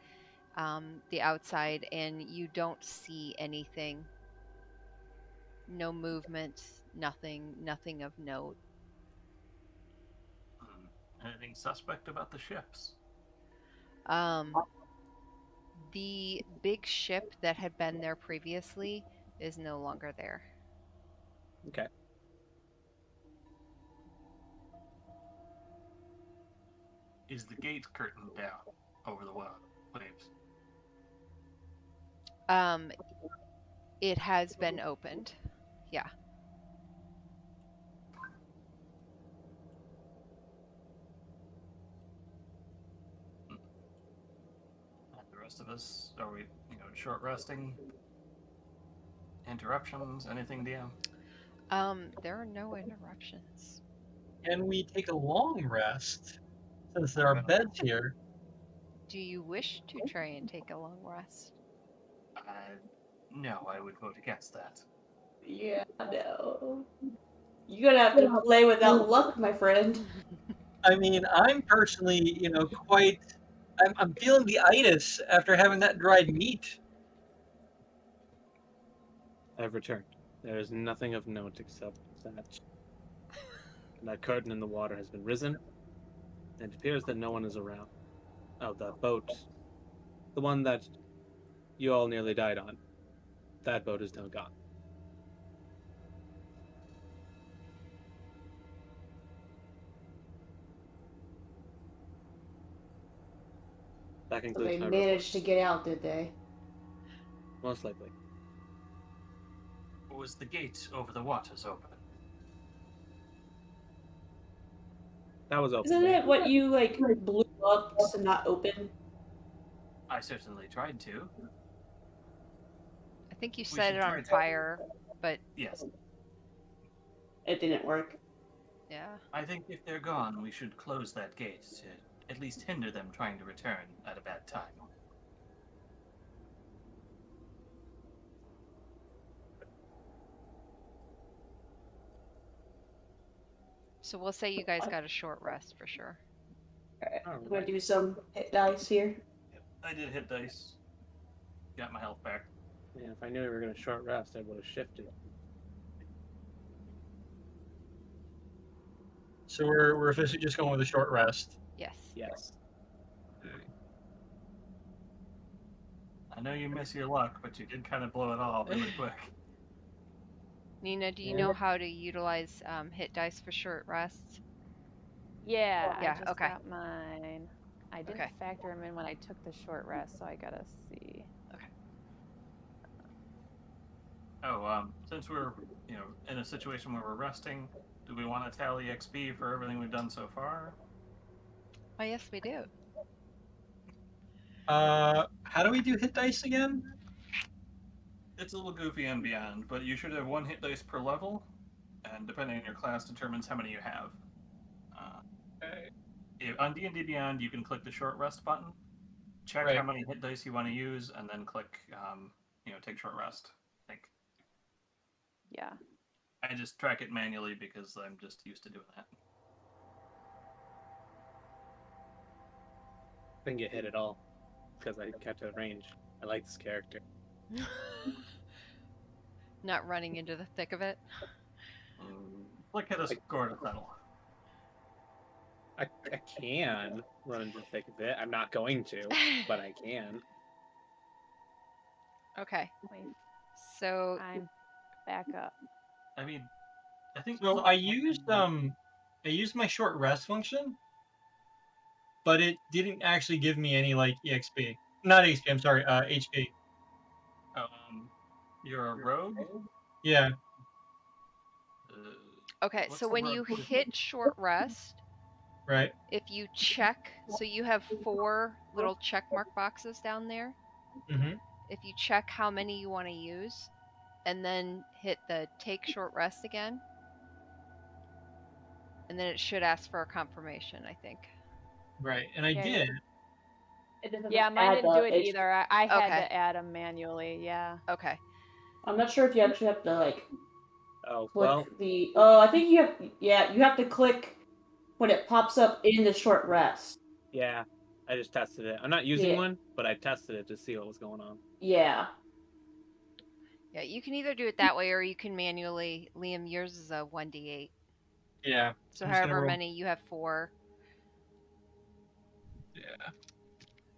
Speaker 1: the outside, and you don't see anything. No movement, nothing of note.
Speaker 3: Anything suspect about the ships?
Speaker 1: The big ship that had been there previously is no longer there.
Speaker 7: Okay.
Speaker 3: Is the gate curtained down over the waves?
Speaker 1: It has been opened. Yeah.
Speaker 3: And the rest of us, are we, short resting? Interruptions? Anything, DM?
Speaker 1: There are no interruptions.
Speaker 6: Can we take a long rest? Since there are beds here.
Speaker 1: Do you wish to try and take a long rest?
Speaker 3: No, I would vote against that.
Speaker 4: Yeah, no. You're gonna have to play without luck, my friend.
Speaker 6: I mean, I'm personally, quite. I'm feeling the itis after having that dried meat.
Speaker 7: I've returned. There is nothing of note except that curtain in the water has been risen, and it appears that no one is around. Oh, the boat. The one that you all nearly died on. That boat is now gone. That
Speaker 4: So
Speaker 7: concludes
Speaker 4: they
Speaker 7: my report.
Speaker 4: managed to get out, did they?
Speaker 7: Most likely.
Speaker 3: Was the gate over the waters open?
Speaker 7: That was open.
Speaker 4: Isn't
Speaker 7: right?
Speaker 4: it what you blew up to not open?
Speaker 3: I certainly tried to.
Speaker 1: I think you
Speaker 3: We
Speaker 1: set
Speaker 3: should
Speaker 1: it
Speaker 3: try
Speaker 1: on
Speaker 3: to-
Speaker 1: fire, but
Speaker 3: Yes.
Speaker 4: It didn't work.
Speaker 1: yeah.
Speaker 3: I think if they're gone, we should close that gate to at least hinder them trying to return at a bad time.
Speaker 1: So we'll say you guys got a short rest for sure.
Speaker 4: Alright, I'm
Speaker 7: Alright.
Speaker 4: gonna do some hit dice here.
Speaker 3: I did hit dice. Got my health back.
Speaker 7: Yeah, if I knew we were going to short rest, I would have shifted.
Speaker 6: So we're officially just going with a short rest.
Speaker 1: Yes.
Speaker 7: Yes.
Speaker 3: I know you miss your luck, but you did kind of blow it all really quick.
Speaker 1: Nina, do you know how to utilize hit dice for short rests?
Speaker 5: Yeah,
Speaker 1: Yeah,
Speaker 5: I just
Speaker 1: okay.
Speaker 5: got mine. I didn't
Speaker 1: Okay.
Speaker 5: factor them in when I took the short rest, so I gotta see.
Speaker 3: Oh, since we're, in a situation where we're resting, do we want to tally XP for everything we've done so far?
Speaker 1: Oh, yes, we do.
Speaker 6: How do we do hit dice again?
Speaker 3: It's a little goofy and beyond, but you should have 1 hit dice per level, and depending on your class, determines how many you have.
Speaker 6: Okay.
Speaker 3: On D&D Beyond, you can click the short rest button, check
Speaker 6: Right.
Speaker 3: how many hit dice you want to use, and then click, take short rest. I think
Speaker 5: Yeah.
Speaker 3: I just track it manually because I'm just used to doing that.
Speaker 2: Didn't get hit at all because I kept at range. I like this character.
Speaker 1: Not running into the thick of it.
Speaker 3: Flick hit a score to settle.
Speaker 2: I can run into the thick of it. I'm not going to, but I can.
Speaker 1: Okay.
Speaker 5: Wait,
Speaker 1: So
Speaker 5: I'm back up.
Speaker 3: I mean, I think
Speaker 6: So I used my short rest function, but it didn't actually give me any like EXP. Not EXP. I'm sorry. HP.
Speaker 3: You're a rogue.
Speaker 6: Yeah.
Speaker 1: okay,
Speaker 3: What's
Speaker 1: so
Speaker 3: the
Speaker 1: when
Speaker 3: rogue
Speaker 1: you
Speaker 3: punishment?
Speaker 1: hit short rest,
Speaker 6: Right.
Speaker 1: if you check, so you have 4 little check mark boxes down there.
Speaker 6: Mm-hmm.
Speaker 1: If you check how many you want to use, and then hit the take short rest again, and then it should ask for a confirmation, I think.
Speaker 6: Right. And I
Speaker 5: Yeah,
Speaker 6: did.
Speaker 4: It doesn't
Speaker 5: Yeah, mine
Speaker 4: add
Speaker 5: didn't
Speaker 4: the
Speaker 5: do it
Speaker 4: H-
Speaker 5: either. I had
Speaker 1: Okay.
Speaker 5: to add them manually. Yeah.
Speaker 1: Okay.
Speaker 4: I'm not sure if you actually have to like
Speaker 2: Oh,
Speaker 4: click
Speaker 2: well,
Speaker 4: the. Oh, I think you have. Yeah, you have to click when it pops up in the short rest.
Speaker 2: yeah. I just tested it. I'm not using
Speaker 4: Yeah.
Speaker 2: one, but I tested it to see what was going on.
Speaker 4: Yeah.
Speaker 1: Yeah, you can either do it that way or you can manually. Liam, yours is a 1d8.
Speaker 6: Yeah.
Speaker 1: So
Speaker 6: I'm just gonna
Speaker 1: however
Speaker 6: roll-
Speaker 1: many you have 4.
Speaker 6: Yeah.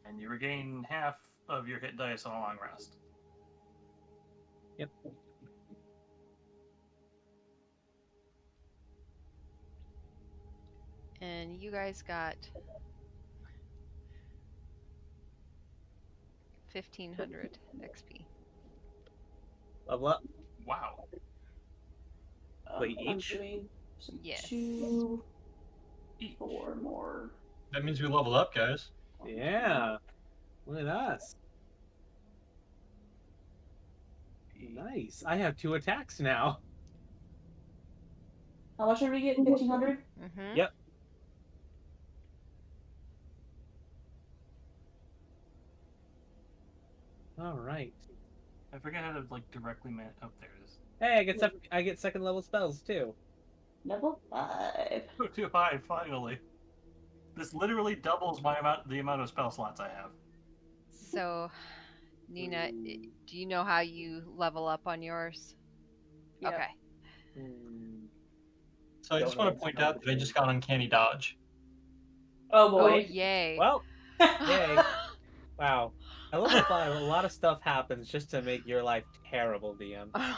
Speaker 3: And you regain half of your hit dice on a long rest.
Speaker 2: Yep.
Speaker 1: And you guys got 1500 XP.
Speaker 2: Level up.
Speaker 3: Wow.
Speaker 2: Wait,
Speaker 4: I'm
Speaker 2: each?
Speaker 4: doing
Speaker 1: Yes.
Speaker 4: 2, 4 more.
Speaker 6: That means we leveled up, guys.
Speaker 2: Yeah. Look at us. Nice. I have 2 attacks now.
Speaker 4: How much did we get? 1500.
Speaker 1: Mm-hmm.
Speaker 2: Yep. All right.
Speaker 3: I forget how to directly man. Oh, there it is.
Speaker 2: Hey, I get second level spells too.
Speaker 4: Level 5.
Speaker 3: Oh, 2 finally. This literally doubles the amount of spell slots I have.
Speaker 1: So, Nina, do you know how you level up on yours?
Speaker 5: Yep.
Speaker 1: Okay.
Speaker 6: So I
Speaker 2: Don't
Speaker 6: just
Speaker 2: know
Speaker 6: want to
Speaker 2: what's
Speaker 6: point out that I just got uncanny dodge.
Speaker 4: Oh
Speaker 1: Oh,
Speaker 4: boy.
Speaker 1: yay.
Speaker 2: Well, yay. Wow. At level 5, a lot of stuff happens just to make your life terrible, DM. Wow.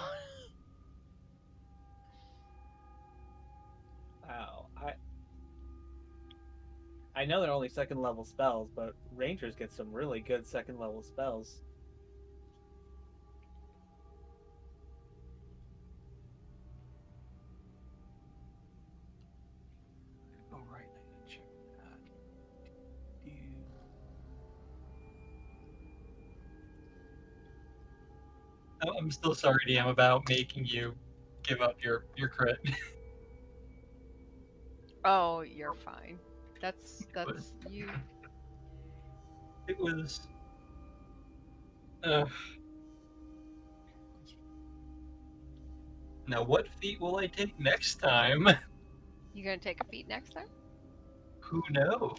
Speaker 2: I know they're only second level spells, but Rangers get some really good second level spells.
Speaker 3: Oh, right. I gotta check that.
Speaker 6: I'm still sorry, DM, about making you give up your crit.
Speaker 1: Oh, you're fine. That's you.
Speaker 6: It was. Now, what feat will I take next time?
Speaker 1: You gonna take a feat next time?
Speaker 6: Who knows?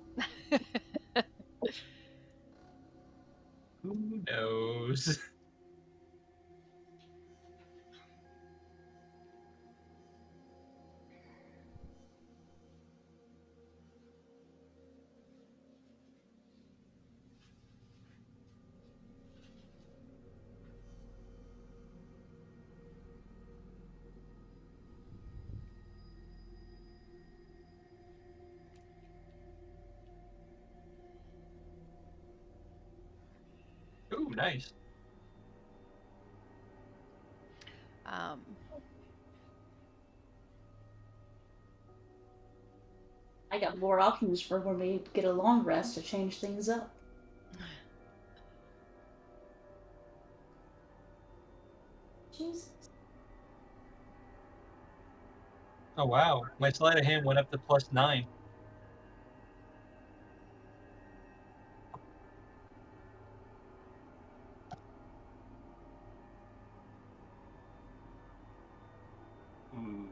Speaker 6: Who knows? Ooh, nice.
Speaker 4: I got more options for when we get a long rest to change things up.
Speaker 6: Oh wow, my sleight of hand went up to +9.
Speaker 3: Ooh.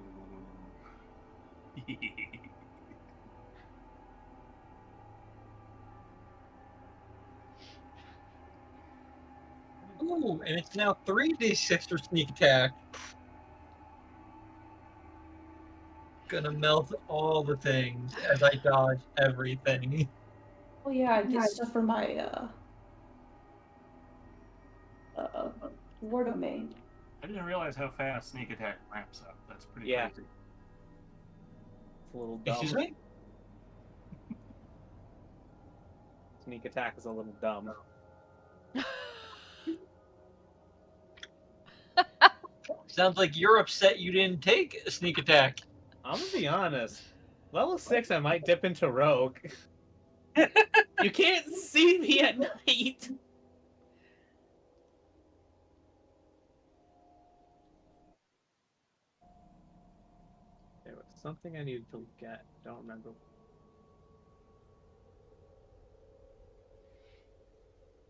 Speaker 6: Ooh, and it's now 3d6 for sneak attack. Gonna melt all the things as I dodge everything.
Speaker 4: Oh yeah, I get stuff for my war domain.
Speaker 3: I didn't realize how fast sneak attack ramps up. That's pretty
Speaker 2: Yeah.
Speaker 3: crazy.
Speaker 2: It's a little dumb.
Speaker 6: Excuse me?
Speaker 2: Sneak attack is a little dumb.
Speaker 6: Sounds like you're upset you didn't take a sneak attack.
Speaker 2: I'm gonna be honest. Level 6, I might dip into rogue. You can't see me at night. There was something I needed to get. Don't remember.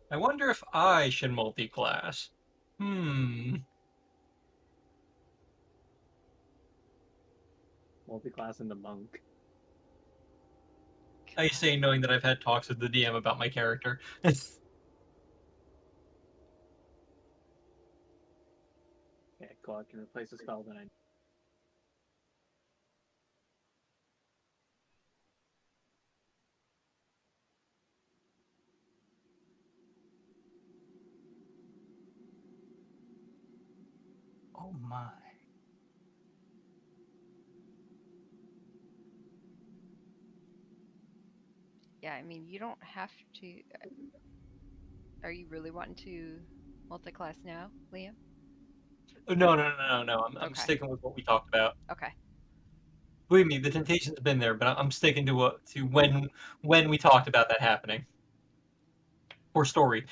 Speaker 6: I wonder if I should multi-class.
Speaker 2: Multi-class into monk.
Speaker 6: I say knowing that I've had talks with the DM about my character.
Speaker 2: Okay, cool. I can replace the spell then.
Speaker 3: Oh my.
Speaker 1: Yeah, I mean, you don't have to. Are you really wanting to multi-class now, Liam?
Speaker 6: No. I'm
Speaker 1: Okay.
Speaker 6: sticking with what we talked about.
Speaker 1: Okay.
Speaker 6: Believe me, the temptation's been there, but I'm sticking to when we talked about that happening. For story.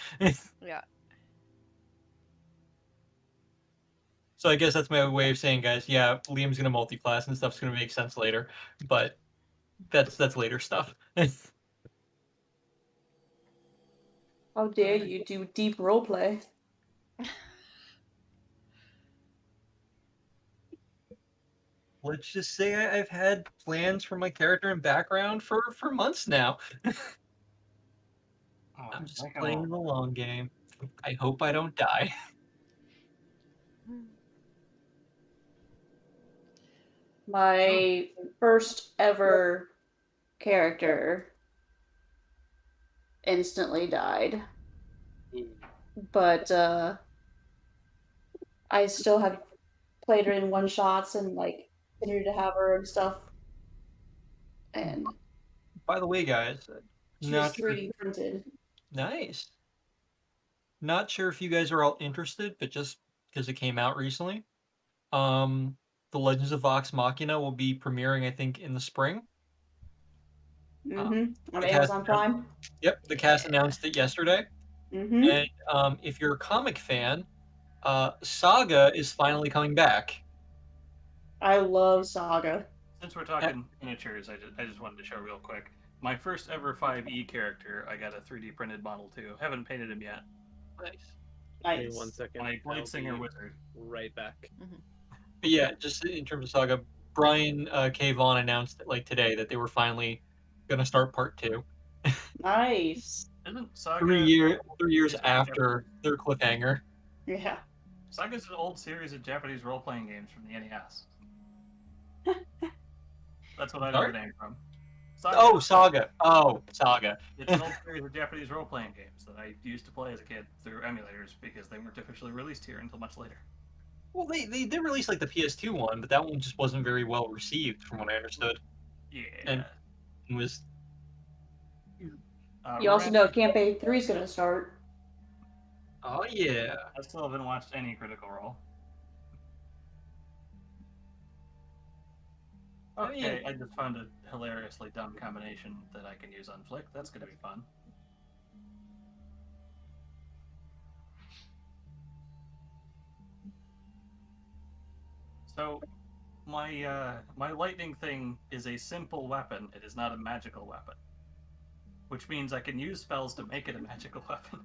Speaker 1: Yeah.
Speaker 6: So I guess that's my way of saying, guys, yeah, Liam's gonna multi-class and stuff's gonna make sense later, but that's later stuff.
Speaker 4: How dare you do deep roleplay?
Speaker 6: Let's just say I've had plans for my character and background for months now.
Speaker 3: Oh,
Speaker 6: I'm just
Speaker 3: like
Speaker 6: playing the long game. I hope I don't die.
Speaker 4: My first ever character instantly died. But I still have played her in one shots and like continued to have her and stuff. And
Speaker 6: By the way, guys,
Speaker 4: she was
Speaker 6: not sure.
Speaker 4: 3D printed.
Speaker 6: Nice. Not sure if you guys are all interested, but just because it came out recently, The Legends of Vox Machina will be premiering, I think, in the spring.
Speaker 4: On
Speaker 6: the
Speaker 4: Amazon Prime.
Speaker 6: Yep, the cast announced it yesterday. And if you're a comic fan, Saga is finally coming back.
Speaker 4: I love Saga.
Speaker 3: Since we're talking miniatures, I just wanted to show real quick. My first ever 5e character, I got a 3D printed model too. Haven't painted him yet.
Speaker 6: Nice.
Speaker 2: Give me 1 second.
Speaker 3: My
Speaker 2: I'll
Speaker 3: Blade Singer
Speaker 2: be
Speaker 3: Wizard.
Speaker 2: right back.
Speaker 6: But yeah, just in terms of Saga, Brian K. Vaughan announced like today that they were finally going to start part 2.
Speaker 4: Nice.
Speaker 3: Isn't Saga
Speaker 6: 3 years after their cliffhanger.
Speaker 4: Yeah.
Speaker 3: Saga's an old series of Japanese role-playing games from the NES. That's what I know
Speaker 6: Sorry?
Speaker 3: the name from.
Speaker 6: Saga. Oh, Saga.
Speaker 3: It's an old series of Japanese role-playing games that I used to play as a kid through emulators because they weren't officially released here until much later.
Speaker 6: Well, they did release like the PS2 one, but that one just wasn't very well received, from what I understood.
Speaker 3: Yeah.
Speaker 6: And it was.
Speaker 4: You also know Campaign 3 is going to start.
Speaker 6: Oh yeah.
Speaker 3: I still haven't watched any Critical Role. Okay, I just found a hilariously dumb combination that I can use on Flick. That's going to be fun. So, my lightning thing is a simple weapon. It is not a magical weapon, which means I can use spells to make it a magical weapon.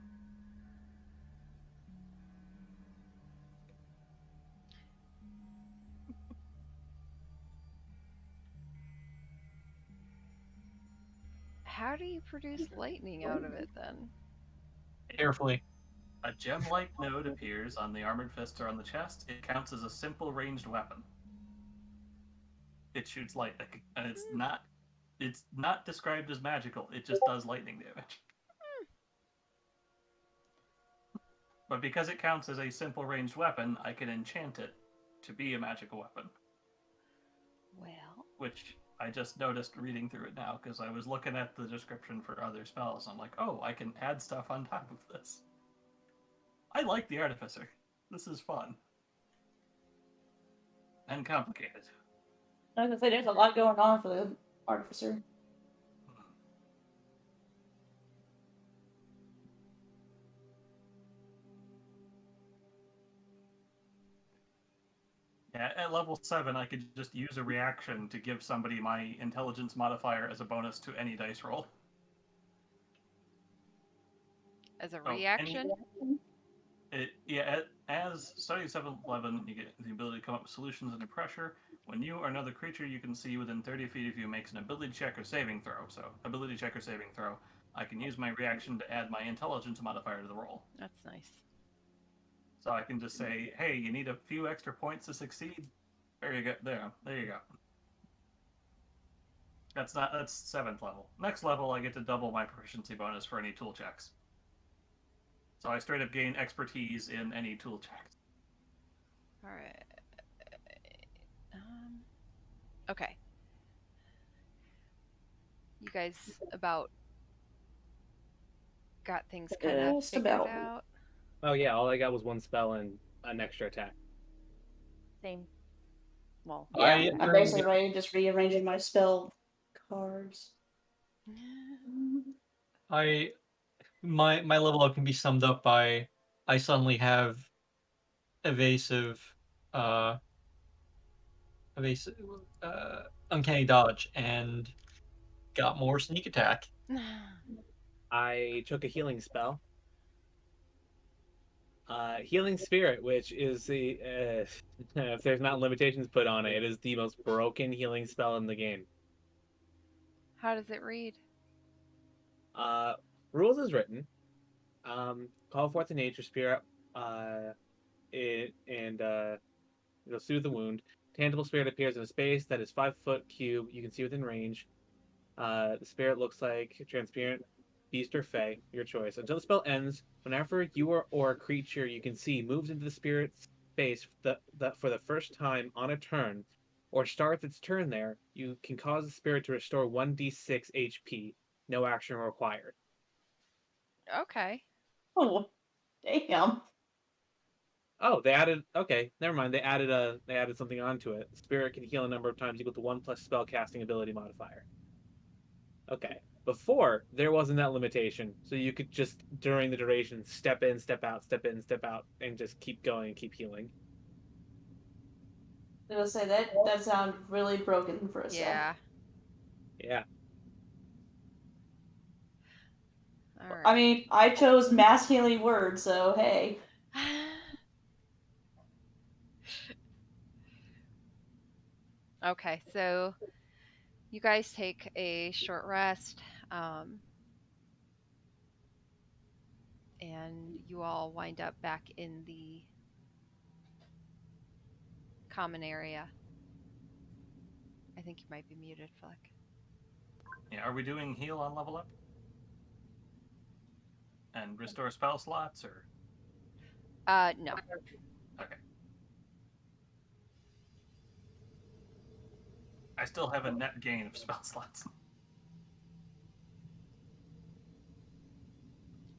Speaker 1: How do you produce lightning out of it then?
Speaker 6: Carefully.
Speaker 3: A gem-like node appears on the armored fist or on the chest. It counts as a simple ranged weapon. It shoots lightning, and it's not described as magical. It just does lightning damage. But because it counts as a simple ranged weapon, I can enchant it to be a magical weapon.
Speaker 1: Well,
Speaker 3: Which I just noticed reading through it now because I was looking at the description for other spells. I'm like, oh, I can add stuff on top of this. I like the Artificer. This is fun. And complicated.
Speaker 4: I was gonna say there's a lot going on for the artificer.
Speaker 3: Yeah, at level 7, I could just use a reaction to give somebody my intelligence modifier as a bonus to any dice roll.
Speaker 1: as a
Speaker 3: Oh,
Speaker 1: reaction?
Speaker 3: As starting 7th level, you get the ability to come up with solutions under pressure. When you or another creature you can see within 30 feet of you makes an ability check or saving throw, I can use my reaction to add my intelligence modifier to the roll.
Speaker 1: That's nice.
Speaker 3: So I can just say, hey, you need a few extra points to succeed? There you go. There you go. That's 7th level. Next level, I get to double my proficiency bonus for any tool checks. So I straight up gain expertise in any tool checks.
Speaker 1: All right. Okay. You guys about got things kind of
Speaker 4: Just
Speaker 1: figured
Speaker 4: about.
Speaker 1: out?
Speaker 2: Oh yeah, all I got was one spell and an extra attack.
Speaker 5: Same. Well,
Speaker 4: Yeah, I'm
Speaker 6: during
Speaker 4: basically
Speaker 6: the-
Speaker 4: ready, just rearranging my spell cards.
Speaker 6: My level up can be summed up by I suddenly have evasive uh evasive uncanny dodge and got more sneak attack.
Speaker 2: I took a healing spell. Healing Spirit, which is the if there's not limitations put on it, it is the most broken healing spell in the game.
Speaker 1: How does it read?
Speaker 2: Rules is written. Call forth a nature spirit. It'll soothe the wound. Tangible spirit appears in a space that is 5-foot cube. You can see within range. The spirit looks like a transparent beast or fey, your choice. Until the spell ends, whenever you or a creature you can see moves into the spirit's space for the first time on a turn, or starts its turn there, you can cause the spirit to restore 1d6 HP. No action required.
Speaker 1: Okay.
Speaker 4: Oh, damn.
Speaker 2: Oh, they added. Okay, never mind. They added something onto it. Spirit can heal a number of times equal to 1 plus spell casting ability modifier. Okay. Before there wasn't that limitation, so you could just during the duration step in, step out, step in, step out, and just keep going and keep healing.
Speaker 4: I was gonna say that sounded really broken for a sec.
Speaker 1: Yeah.
Speaker 2: Yeah.
Speaker 1: All right.
Speaker 4: I mean, I chose mass healing word, so hey.
Speaker 1: Okay, so you guys take a short rest, and you all wind up back in the common area. I think you might be muted, Fleck.
Speaker 3: Yeah, are we doing heal on level up? And restore spell slots, or?
Speaker 1: No.
Speaker 3: Okay. I still have a net gain of spell slots.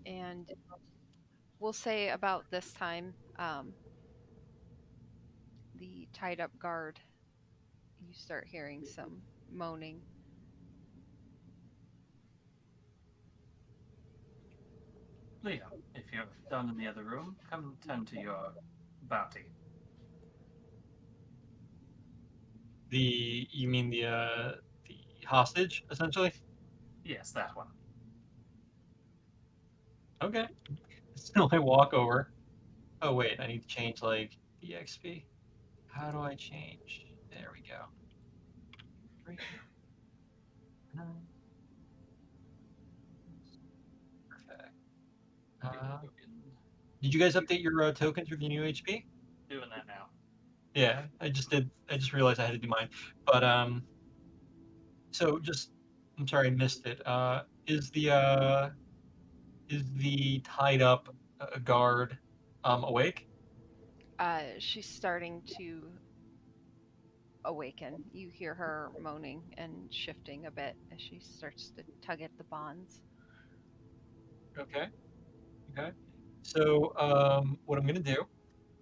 Speaker 1: And we'll say about this time, the tied up guard, you start hearing some moaning.
Speaker 3: Leo, if you're done in the other room, come tend to your bounty.
Speaker 6: You mean the hostage, essentially?
Speaker 3: Yes, that one.
Speaker 6: Okay. So I walk over. Oh wait, I need to change like the XP. How do I change? There we go. 3, 9. Perfect. Did you guys update your tokens with your new HP?
Speaker 3: Doing that now.
Speaker 6: Yeah, I just did. I just realized I had to do mine. But so just I'm sorry I missed it. Is the tied up guard awake?
Speaker 1: She's starting to awaken. You hear her moaning and shifting a bit as she starts to tug at the bonds.
Speaker 6: Okay. Okay. So what I'm gonna do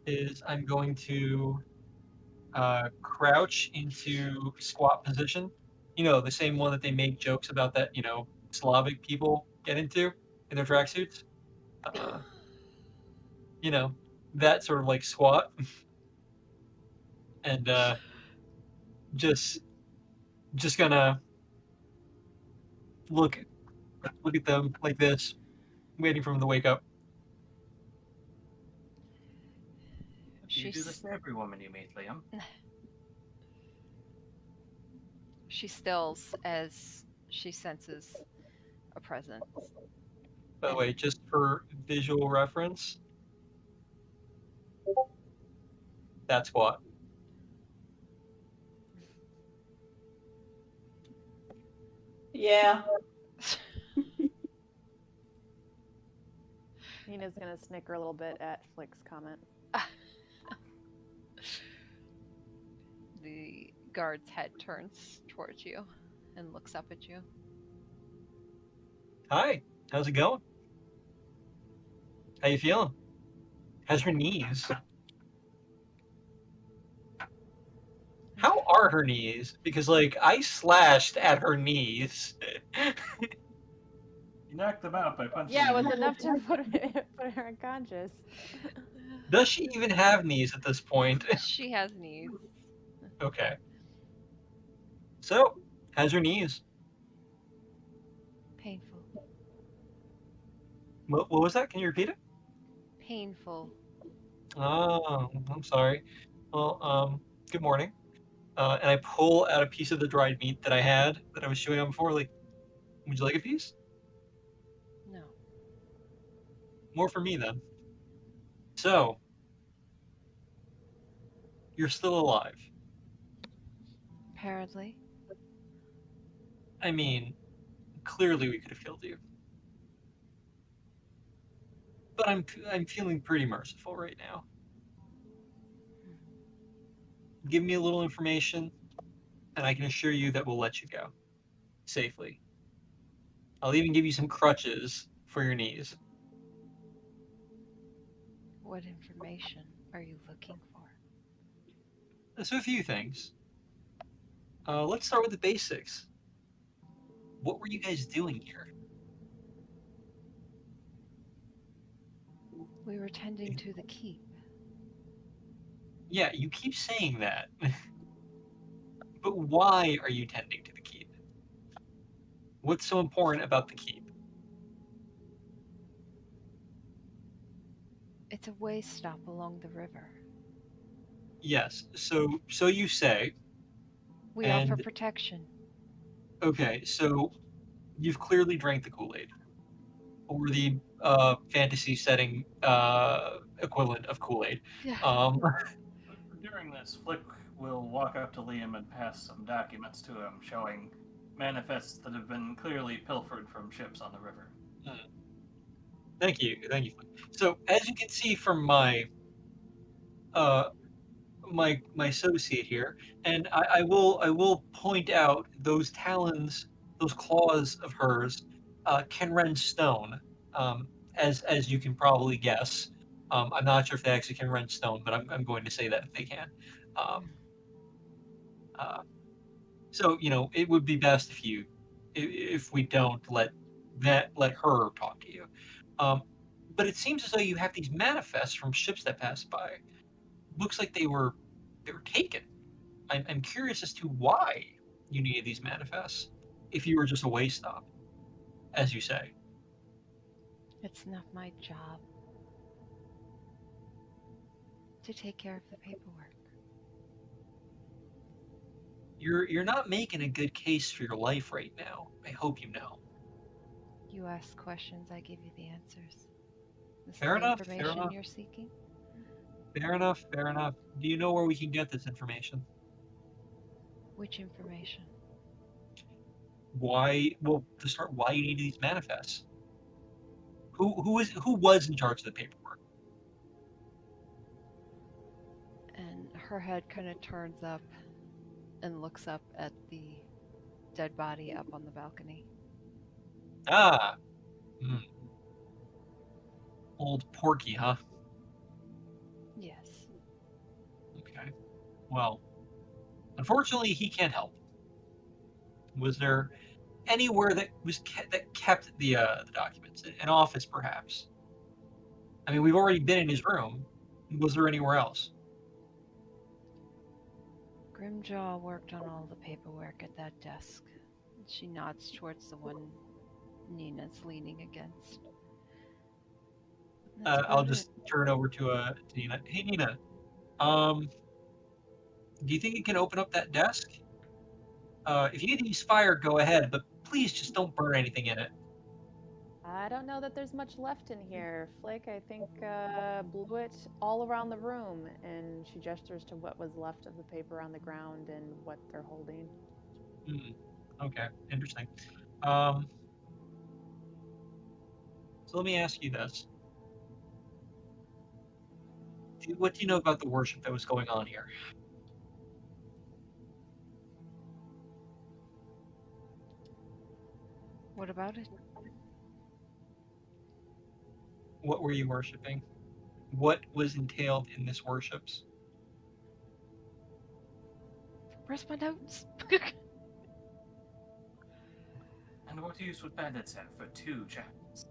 Speaker 6: is I'm going to crouch into squat position. You know, the same one that they make jokes about that, Slavic people get into in their tracksuits. Uh, you know, that sort of like squat and just just gonna look at them like this, waiting for them to wake up.
Speaker 3: You do this
Speaker 1: She's
Speaker 3: to every woman you meet, Liam.
Speaker 1: she stills as she senses a presence.
Speaker 6: By the way, just for visual reference, that squat.
Speaker 4: Yeah.
Speaker 5: Nina's gonna snicker a little bit at Flick's comment.
Speaker 1: The guard's head turns towards you and looks up at you.
Speaker 6: Hi, how's it going? How you feeling? How's her knees? How are her knees? Because like I slashed at her knees.
Speaker 3: You knocked them out by punching
Speaker 5: Yeah, it
Speaker 3: them.
Speaker 5: was enough to put her unconscious.
Speaker 6: Does she even have knees at this point?
Speaker 1: She has knees.
Speaker 6: Okay. So, how's her knees?
Speaker 1: Painful.
Speaker 6: What was that? Can you repeat it?
Speaker 1: Painful.
Speaker 6: Oh, I'm sorry. Well, good morning. And I pull out a piece of the dried meat that I had that I was chewing on before. Like, would you like a piece?
Speaker 1: No.
Speaker 6: More for me then. So, you're still alive.
Speaker 1: Apparently.
Speaker 6: I mean, clearly we could have killed you. But I'm feeling pretty merciful right now. Give me a little information, and I can assure you that we'll let you go safely. I'll even give you some crutches for your knees.
Speaker 1: What information are you looking for?
Speaker 6: So a few things. Let's start with the basics. What were you guys doing here?
Speaker 1: We were tending to the keep.
Speaker 6: Yeah, you keep saying that. But why are you tending to the keep? What's so important about the keep?
Speaker 1: It's a way stop along the river.
Speaker 6: Yes, so you say.
Speaker 1: We offer
Speaker 6: And
Speaker 1: protection.
Speaker 6: okay, so you've clearly drank the Kool-Aid, or the fantasy setting equivalent of Kool-Aid.
Speaker 1: Yeah.
Speaker 3: During this, Flick will walk up to Liam and pass some documents to him showing manifests that have been clearly pilfered from ships on the river.
Speaker 6: Thank you. So as you can see from my my associate here, and I will point out those talons, those claws of hers, can rend stone. As you can probably guess, I'm not sure if they actually can rend stone, but I'm going to say that if they can. Um, uh, so it would be best if we don't let her talk to you. But it seems as though you have these manifests from ships that pass by. Looks like they were taken. I'm curious as to why you needed these manifests if you were just a way stop, as you say.
Speaker 1: It's not my job to take care of the paperwork.
Speaker 6: You're not making a good case for your life right now. I hope you know.
Speaker 1: You ask questions, I give you the answers. This
Speaker 6: Fair
Speaker 1: is the
Speaker 6: enough, fair
Speaker 1: information
Speaker 6: enough.
Speaker 1: you're seeking?
Speaker 6: Fair enough, fair enough. Do you know where we can get this information?
Speaker 1: Which information?
Speaker 6: Why? Well, to start, why you need these manifests? Who was in charge of the paperwork?
Speaker 1: And her head kind of turns up and looks up at the dead body up on the balcony.
Speaker 6: Ah, hmm. Old Porky, huh?
Speaker 1: Yes.
Speaker 6: Okay. Well, unfortunately, he can't help. Was there anywhere that that kept the documents? An office, perhaps? I mean, we've already been in his room. Was there anywhere else?
Speaker 1: Grimjaw worked on all the paperwork at that desk. She nods towards the one Nina's leaning against. That's
Speaker 6: I'll
Speaker 1: about
Speaker 6: just
Speaker 1: it.
Speaker 6: turn over to Nina. Hey, Nina. Do you think you can open up that desk? If you need to use fire, go ahead, but please just don't burn anything in it.
Speaker 5: I don't know that there's much left in here. Flick, I think, blew it all around the room, and she gestures to what was left of the paper on the ground and what they're holding.
Speaker 6: Okay, interesting. So let me ask you this. What do you know about the worship that was going on here?
Speaker 1: What about it?
Speaker 6: What were you worshiping? What was entailed in this worships?
Speaker 1: Where's my notes?
Speaker 3: And what use would bandits have for 2 chapels?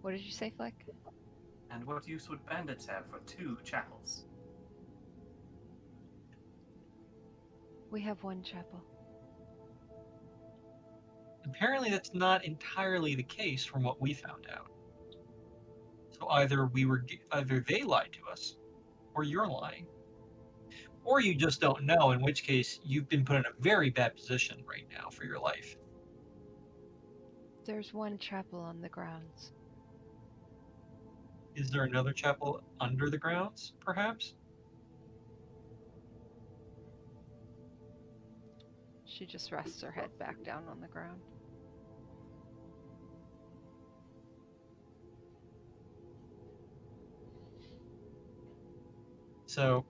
Speaker 1: What did you say, Fleck?
Speaker 3: And what use would bandits have for 2 chapels?
Speaker 1: We have one chapel.
Speaker 6: Apparently, that's not entirely the case from what we found out. So either they lied to us, or you're lying, or you just don't know. In which case, you've been put in a very bad position right now for your life.
Speaker 1: There's one chapel on the grounds.
Speaker 6: Is there another chapel under the grounds, perhaps?
Speaker 1: She just rests her head back down on the ground.
Speaker 6: So,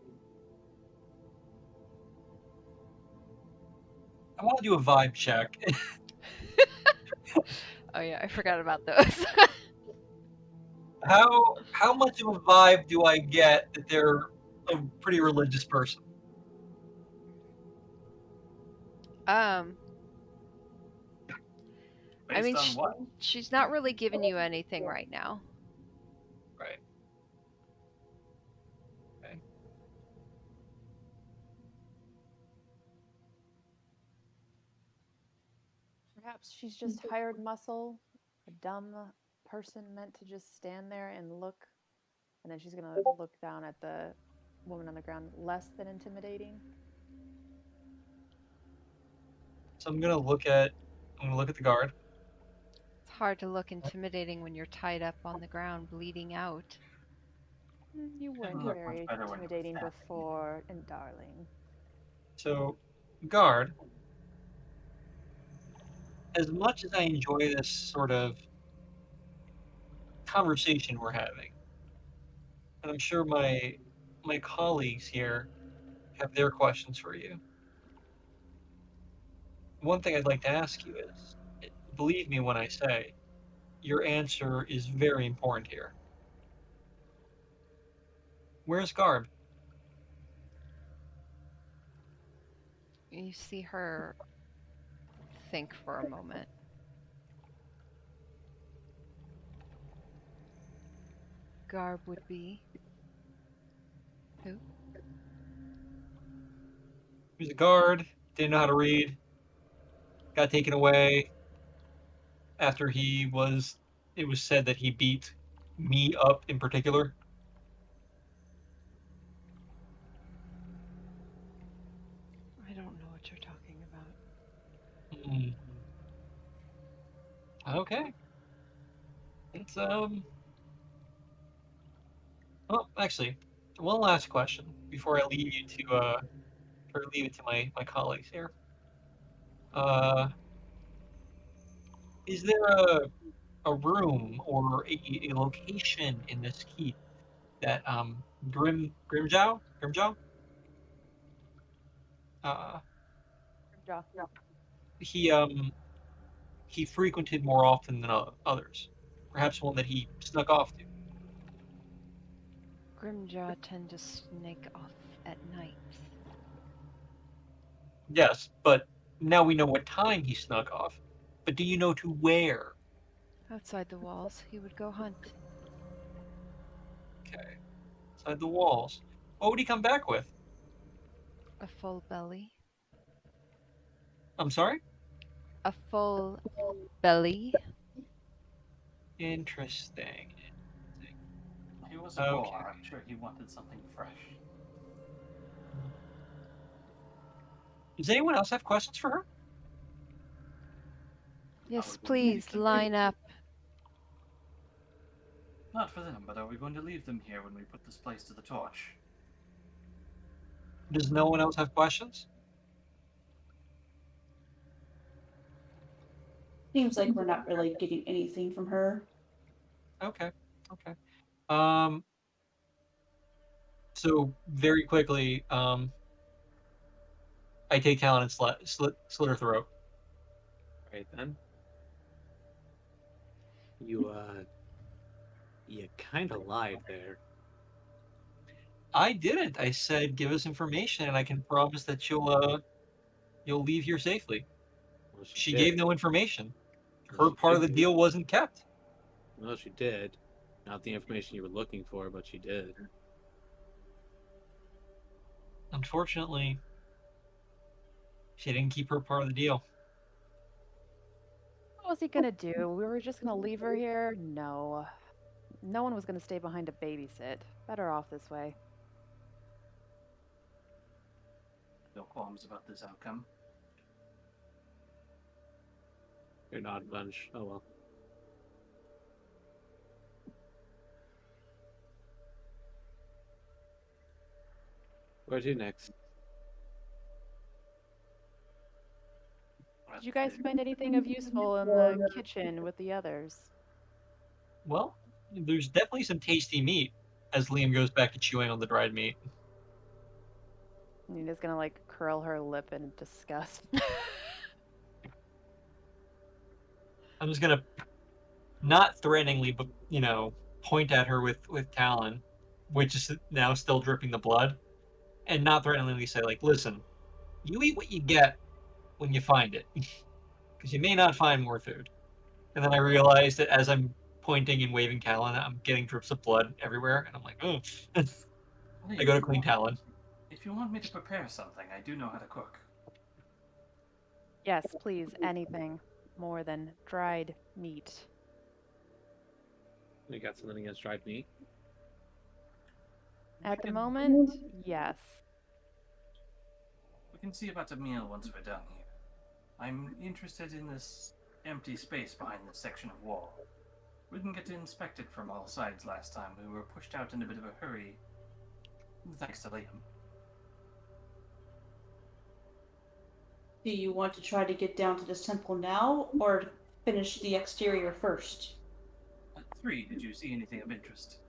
Speaker 6: I want to do a vibe check.
Speaker 1: Oh yeah, I forgot about those.
Speaker 6: How much of a vibe do I get that they're a pretty religious person?
Speaker 1: I
Speaker 3: Based
Speaker 1: mean,
Speaker 3: on what?
Speaker 1: she's not really giving you anything right now.
Speaker 6: Right. Okay.
Speaker 5: Perhaps she's just hired muscle, a dumb person meant to just stand there and look, and then she's gonna look down at the woman on the ground, less than intimidating.
Speaker 6: So I'm gonna look at the guard.
Speaker 1: It's hard to look intimidating when you're tied up on the ground, bleeding out.
Speaker 5: You weren't
Speaker 3: look
Speaker 5: very
Speaker 3: much better when you were
Speaker 5: intimidating
Speaker 3: standing.
Speaker 5: before, and darling.
Speaker 6: So, guard, as much as I enjoy this sort of conversation we're having, and I'm sure my colleagues here have their questions for you. One thing I'd like to ask you is, believe me when I say, your answer is very important here. Where's Garb?
Speaker 1: You see her think for a moment. garb would be. Who?
Speaker 6: He was a guard, didn't know how to read, got taken away after it was said that he beat me up in particular.
Speaker 1: I don't know what you're talking about.
Speaker 6: Hmm. Okay. It's well, actually, one last question before I leave you to leave it to my colleagues here. Is there a room or a location in this keep that Grimjow uh
Speaker 5: Jaw.
Speaker 6: he he frequented more often than others? Perhaps one that he snuck off to.
Speaker 1: Grimjaw tend to snake off at night.
Speaker 6: Yes, but now we know what time he snuck off. But do you know to where?
Speaker 1: Outside the walls, he would go hunt.
Speaker 6: Okay, inside the walls. What would he come back with?
Speaker 1: A full belly.
Speaker 6: I'm sorry?
Speaker 1: A full belly.
Speaker 6: Interesting.
Speaker 3: He was a
Speaker 6: Okay.
Speaker 3: boar. I'm sure he wanted something fresh.
Speaker 6: Does anyone else have questions for her?
Speaker 1: Yes,
Speaker 3: we
Speaker 1: please,
Speaker 3: can-
Speaker 1: line up.
Speaker 3: Not for them, but are we going to leave them here when we put this place to the torch?
Speaker 6: Does no one else have questions?
Speaker 4: Seems like we're not really getting anything from her.
Speaker 6: Okay. Okay. So very quickly, I take Talon and slit her throat.
Speaker 2: Right then. You kind of lied there.
Speaker 6: I didn't. I said give us information, and I can promise that you'll leave here safely.
Speaker 2: Well,
Speaker 6: She
Speaker 2: did.
Speaker 6: gave no information.
Speaker 2: Well,
Speaker 6: Her
Speaker 2: she
Speaker 6: part of the
Speaker 2: did.
Speaker 6: deal wasn't kept.
Speaker 2: Well, she did. Not the information you were looking for, but she did.
Speaker 6: Unfortunately, she didn't keep her part of the deal.
Speaker 5: What was he gonna do? We were just gonna leave her here? No. No one was gonna stay behind to babysit. Better off this way.
Speaker 3: No qualms about this outcome.
Speaker 2: You're not a bunch. Oh well. Where to next?
Speaker 5: Did you guys find anything of useful in the kitchen with the others?
Speaker 6: Well, there's definitely some tasty meat as Liam goes back to chewing on the dried meat.
Speaker 5: Nina's gonna like curl her lip in disgust.
Speaker 6: I'm just gonna, not threateningly, but point at her with Talon, which is now still dripping the blood, and not threateningly say like, "Listen, you eat what you get when you find it, because you may not find more food." And then I realize that as I'm pointing and waving Talon, I'm getting drips of blood everywhere, and I'm like, "Oh." I go to clean Talon.
Speaker 3: If you want me to prepare something, I do know how to cook.
Speaker 5: Yes, please, anything more than dried meat.
Speaker 2: You got something against dried meat?
Speaker 5: At the moment, yes.
Speaker 3: We can see about a meal once we're done here. I'm interested in this empty space behind this section of wall. We didn't get to inspect it from all sides last time. We were pushed out in a bit of a hurry, thanks to Liam.
Speaker 4: Do you want to try to get down to this temple now, or finish the exterior first?
Speaker 3: At 3, did you see anything of interest?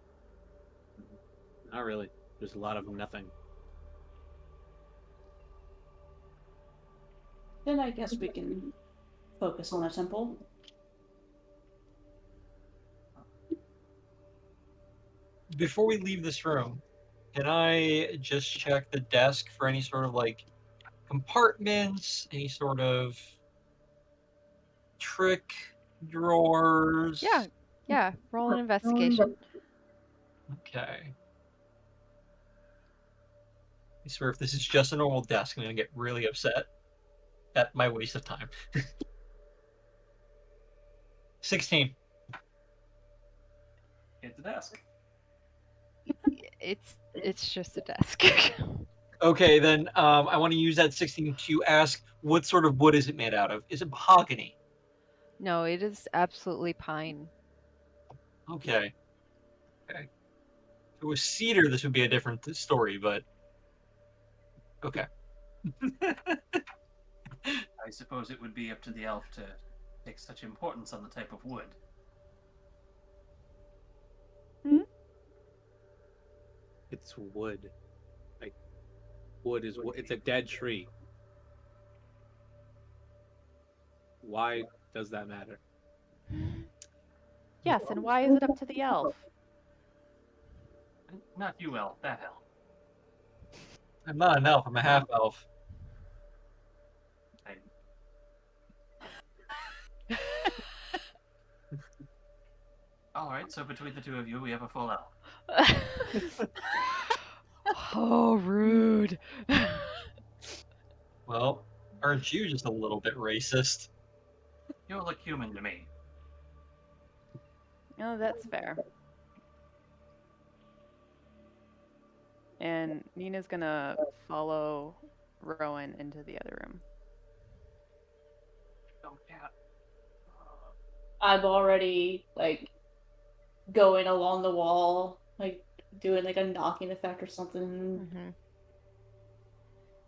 Speaker 2: Not really. There's a lot of nothing.
Speaker 4: Then I guess we can focus on the temple.
Speaker 6: Before we leave this room, can I just check the desk for any sort of like compartments, any sort of trick drawers?
Speaker 1: Yeah. Roll an investigation.
Speaker 6: Okay. I swear, if this is just a normal desk, I'm gonna get really upset at my waste of time. 16.
Speaker 3: Hit the desk.
Speaker 1: It's just a desk.
Speaker 6: Okay, then I want to use that 16 to ask what sort of wood is it made out of? Is it mahogany?
Speaker 1: No, it is absolutely pine.
Speaker 6: Okay. Okay. If it was cedar, this would be a different story, but okay.
Speaker 3: I suppose it would be up to the elf to take such importance on the type of wood.
Speaker 2: It's wood. Like, wood is wood. It's a dead tree. Why does that matter?
Speaker 5: Yes, and why is it up to the elf?
Speaker 3: Not you, elf. That elf.
Speaker 6: I'm not an elf, I'm a half elf.
Speaker 3: I- All right. So between the two of you, we have a full elf.
Speaker 1: Oh, rude.
Speaker 6: Well, aren't you just a little bit racist?
Speaker 3: You look human to me.
Speaker 5: Oh, that's fair. And Nina's gonna follow Rowan into the other room.
Speaker 3: Oh yeah.
Speaker 4: I'm already like going along the wall, like doing like a knocking effect or something.
Speaker 1: Mhm.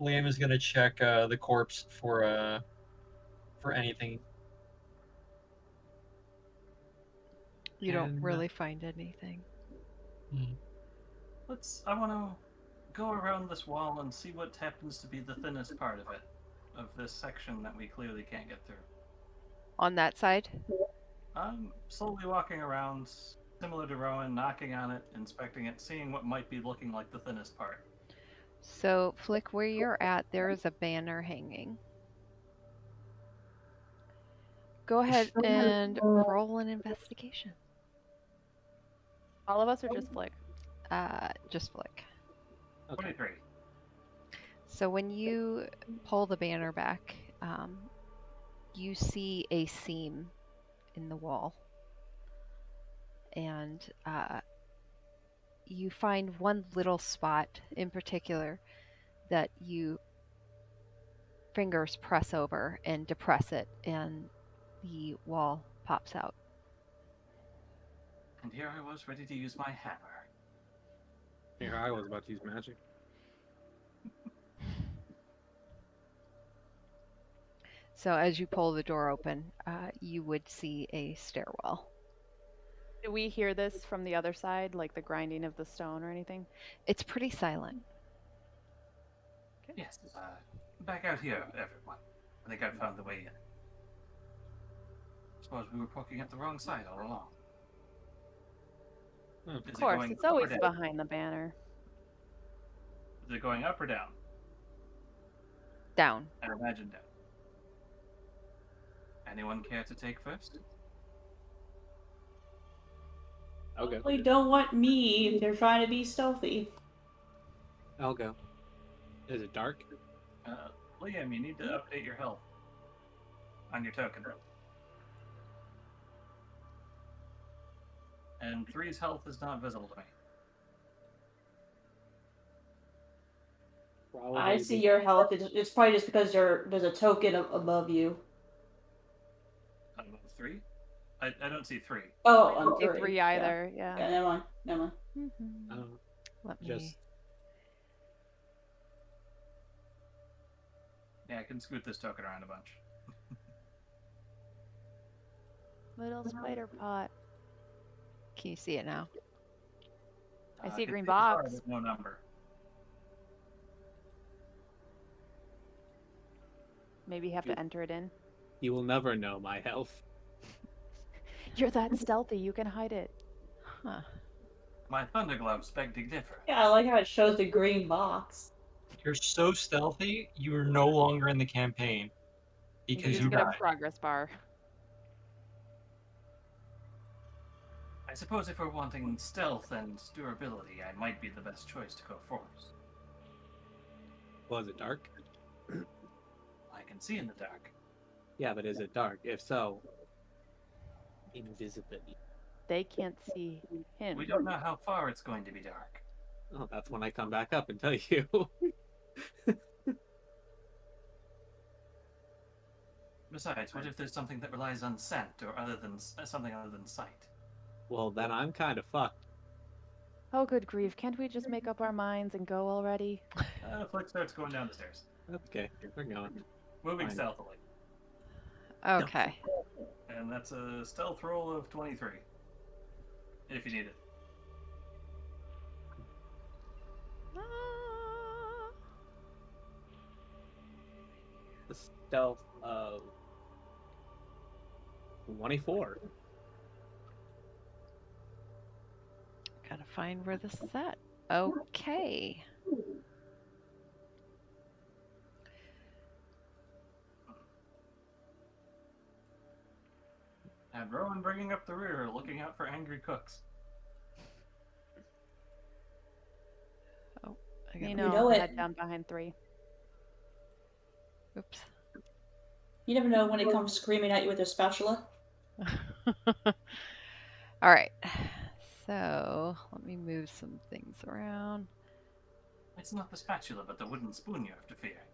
Speaker 6: Liam is gonna check the corpse for anything.
Speaker 1: You don't
Speaker 6: And,
Speaker 1: really find anything.
Speaker 3: I want to go around this wall and see what happens to be the thinnest part of it, of this section that we clearly can't get through.
Speaker 1: On that side?
Speaker 3: I'm slowly walking around, similar to Rowan, knocking on it, inspecting it, seeing what might be looking like the thinnest part.
Speaker 1: So, Flick, where you're at, there is a banner hanging. Go ahead and roll an investigation.
Speaker 5: All of us are just Flick.
Speaker 1: Just Flick.
Speaker 2: Okay.
Speaker 3: 23.
Speaker 1: So when you pull the banner back, you see a seam in the wall. And you find one little spot in particular that you fingers press over and depress it, and the wall pops out.
Speaker 3: And here I was ready to use my hammer.
Speaker 2: Here I was about to use magic.
Speaker 1: So as you pull the door open, you would see a stairwell.
Speaker 5: Do we hear this from the other side, like the grinding of the stone or anything?
Speaker 1: It's pretty silent.
Speaker 3: Yes, back out here, everyone. I think I've found the way in. Suppose we were poking at the wrong side all along.
Speaker 2: Hmm.
Speaker 3: Is
Speaker 5: Of
Speaker 3: it
Speaker 5: course,
Speaker 3: going
Speaker 5: it's
Speaker 3: up or
Speaker 5: always
Speaker 3: down?
Speaker 5: behind the banner.
Speaker 3: Is it going up or down?
Speaker 1: Down.
Speaker 3: I imagine down. Anyone care to take first?
Speaker 2: I'll go.
Speaker 4: Probably don't want me if they're trying to be stealthy.
Speaker 2: I'll go. Is it dark?
Speaker 3: Liam, you need to update your health on your token. And 3's health is not visible to me.
Speaker 2: Probably
Speaker 4: I see your health. It's probably just because there's a token above you.
Speaker 3: Above 3? I don't see 3.
Speaker 4: Oh,
Speaker 5: I don't
Speaker 4: on
Speaker 5: see
Speaker 4: 3.
Speaker 5: three either. Yeah.
Speaker 4: Yeah, never mind. Never mind.
Speaker 1: Let me.
Speaker 2: just
Speaker 3: Yeah, I can scoot this token around a bunch.
Speaker 5: Little spider pot.
Speaker 1: Can you see it now?
Speaker 5: I see a
Speaker 3: can
Speaker 5: green
Speaker 3: the bar
Speaker 5: box.
Speaker 3: with no number.
Speaker 5: Maybe you have to enter it in.
Speaker 2: you will never know my health.
Speaker 5: You're that stealthy, you can hide it.
Speaker 1: Huh.
Speaker 3: My thunder gloves beg to differ.
Speaker 4: Yeah, I like how it shows the green box.
Speaker 6: You're so stealthy, you are no longer in the campaign because
Speaker 5: You
Speaker 6: you
Speaker 5: just get
Speaker 6: died.
Speaker 5: a progress bar.
Speaker 3: I suppose if we're wanting stealth and durability, I might be the best choice to go first.
Speaker 2: Was it dark?
Speaker 3: I can see in the dark.
Speaker 2: Yeah, but is it dark? If so, invisibility.
Speaker 5: They can't see him.
Speaker 3: We don't know how far it's going to be dark.
Speaker 2: Oh, that's when I come back up and tell you.
Speaker 3: Besides, what if there's something that relies on scent or something other than sight?
Speaker 2: Well, then I'm kind of fucked.
Speaker 5: Oh, good grief. Can't we just make up our minds and go already?
Speaker 3: Flick starts going down the stairs,
Speaker 2: Okay, we're going.
Speaker 3: moving
Speaker 2: Fine.
Speaker 3: stealthily.
Speaker 1: Okay.
Speaker 3: And that's a stealth roll of 23. If you need it.
Speaker 2: The stealth of 24.
Speaker 1: Gotta find where this is at. Okay.
Speaker 3: And Rowan bringing up the rear, looking out for angry cooks.
Speaker 1: I
Speaker 5: You
Speaker 1: gotta-
Speaker 5: know,
Speaker 4: it.
Speaker 5: head down behind 3.
Speaker 1: Oops.
Speaker 4: You never know when it comes screaming at you with a spatula.
Speaker 1: All right. So let me move some things around.
Speaker 3: It's not the spatula, but the wooden spoon you have to fear.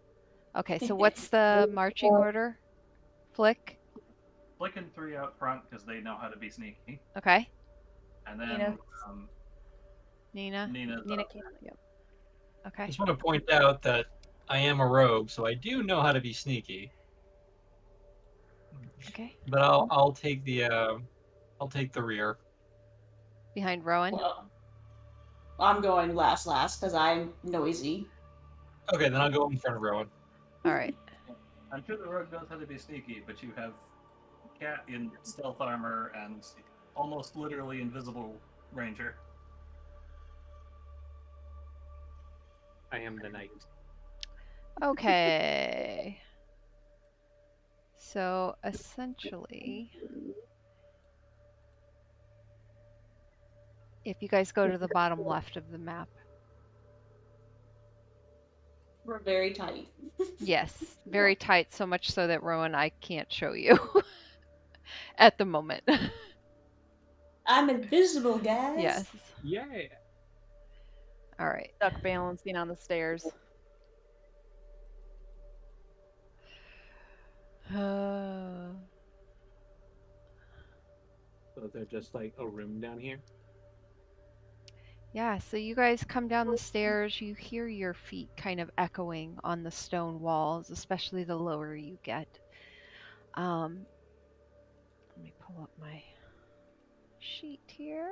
Speaker 1: Okay, so what's the marching order? Flick?
Speaker 3: Flick and 3 out front because they know how to be sneaky.
Speaker 1: Okay.
Speaker 3: And then
Speaker 5: Nina.
Speaker 1: Nina?
Speaker 3: Nina's
Speaker 5: Nina
Speaker 3: up.
Speaker 5: can't. Yep.
Speaker 1: Okay.
Speaker 6: Just want to point out that I am a rogue, so I do know how to be sneaky.
Speaker 1: Okay.
Speaker 6: But I'll take the rear.
Speaker 1: Behind Rowan?
Speaker 4: Well, I'm going last because I'm noisy.
Speaker 6: Okay, then I'll go in front of Rowan.
Speaker 1: All right.
Speaker 3: I'm sure the rogue knows how to be sneaky, but you have Cat in stealth armor and almost literally invisible ranger.
Speaker 2: I am the knight.
Speaker 1: Okay. So essentially, if you guys go to the bottom left of the map,
Speaker 4: We're very tight.
Speaker 1: yes, very tight, so much so that Rowan, I can't show you at the moment.
Speaker 4: I'm invisible, guys.
Speaker 1: Yes.
Speaker 2: Yeah.
Speaker 1: All right.
Speaker 5: Stuck balancing on the stairs.
Speaker 2: So they're just like a room down here.
Speaker 1: Yeah, so you guys come down the stairs, you hear your feet kind of echoing on the stone walls, especially the lower you get. Let me pull up my sheet here.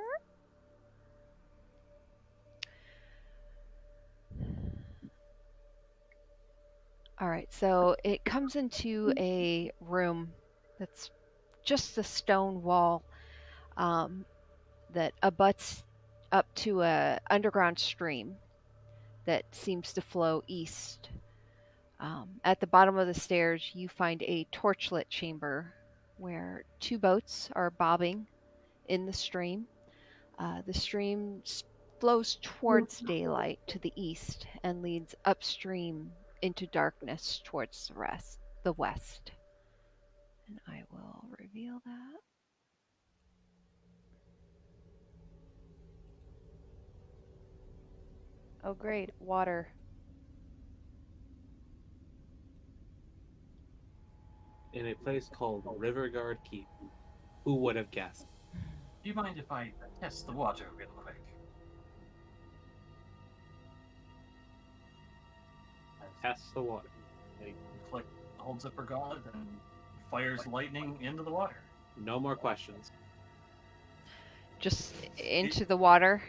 Speaker 1: All right, so it comes into a room that's just a stone wall that abuts up to a underground stream that seems to flow east. At the bottom of the stairs, you find a torchlit chamber where 2 boats are bobbing in the stream. The stream flows towards daylight to the east and leads upstream into darkness towards the west. And I will reveal that.
Speaker 5: Oh, great. Water.
Speaker 2: In a place called Riverguard Keep. Who would have guessed?
Speaker 3: Do you mind if I test the water real quick?
Speaker 2: Test the water.
Speaker 3: Flick holds up her gauntlet and fires lightning into the water.
Speaker 2: No more questions.
Speaker 1: Just into the water.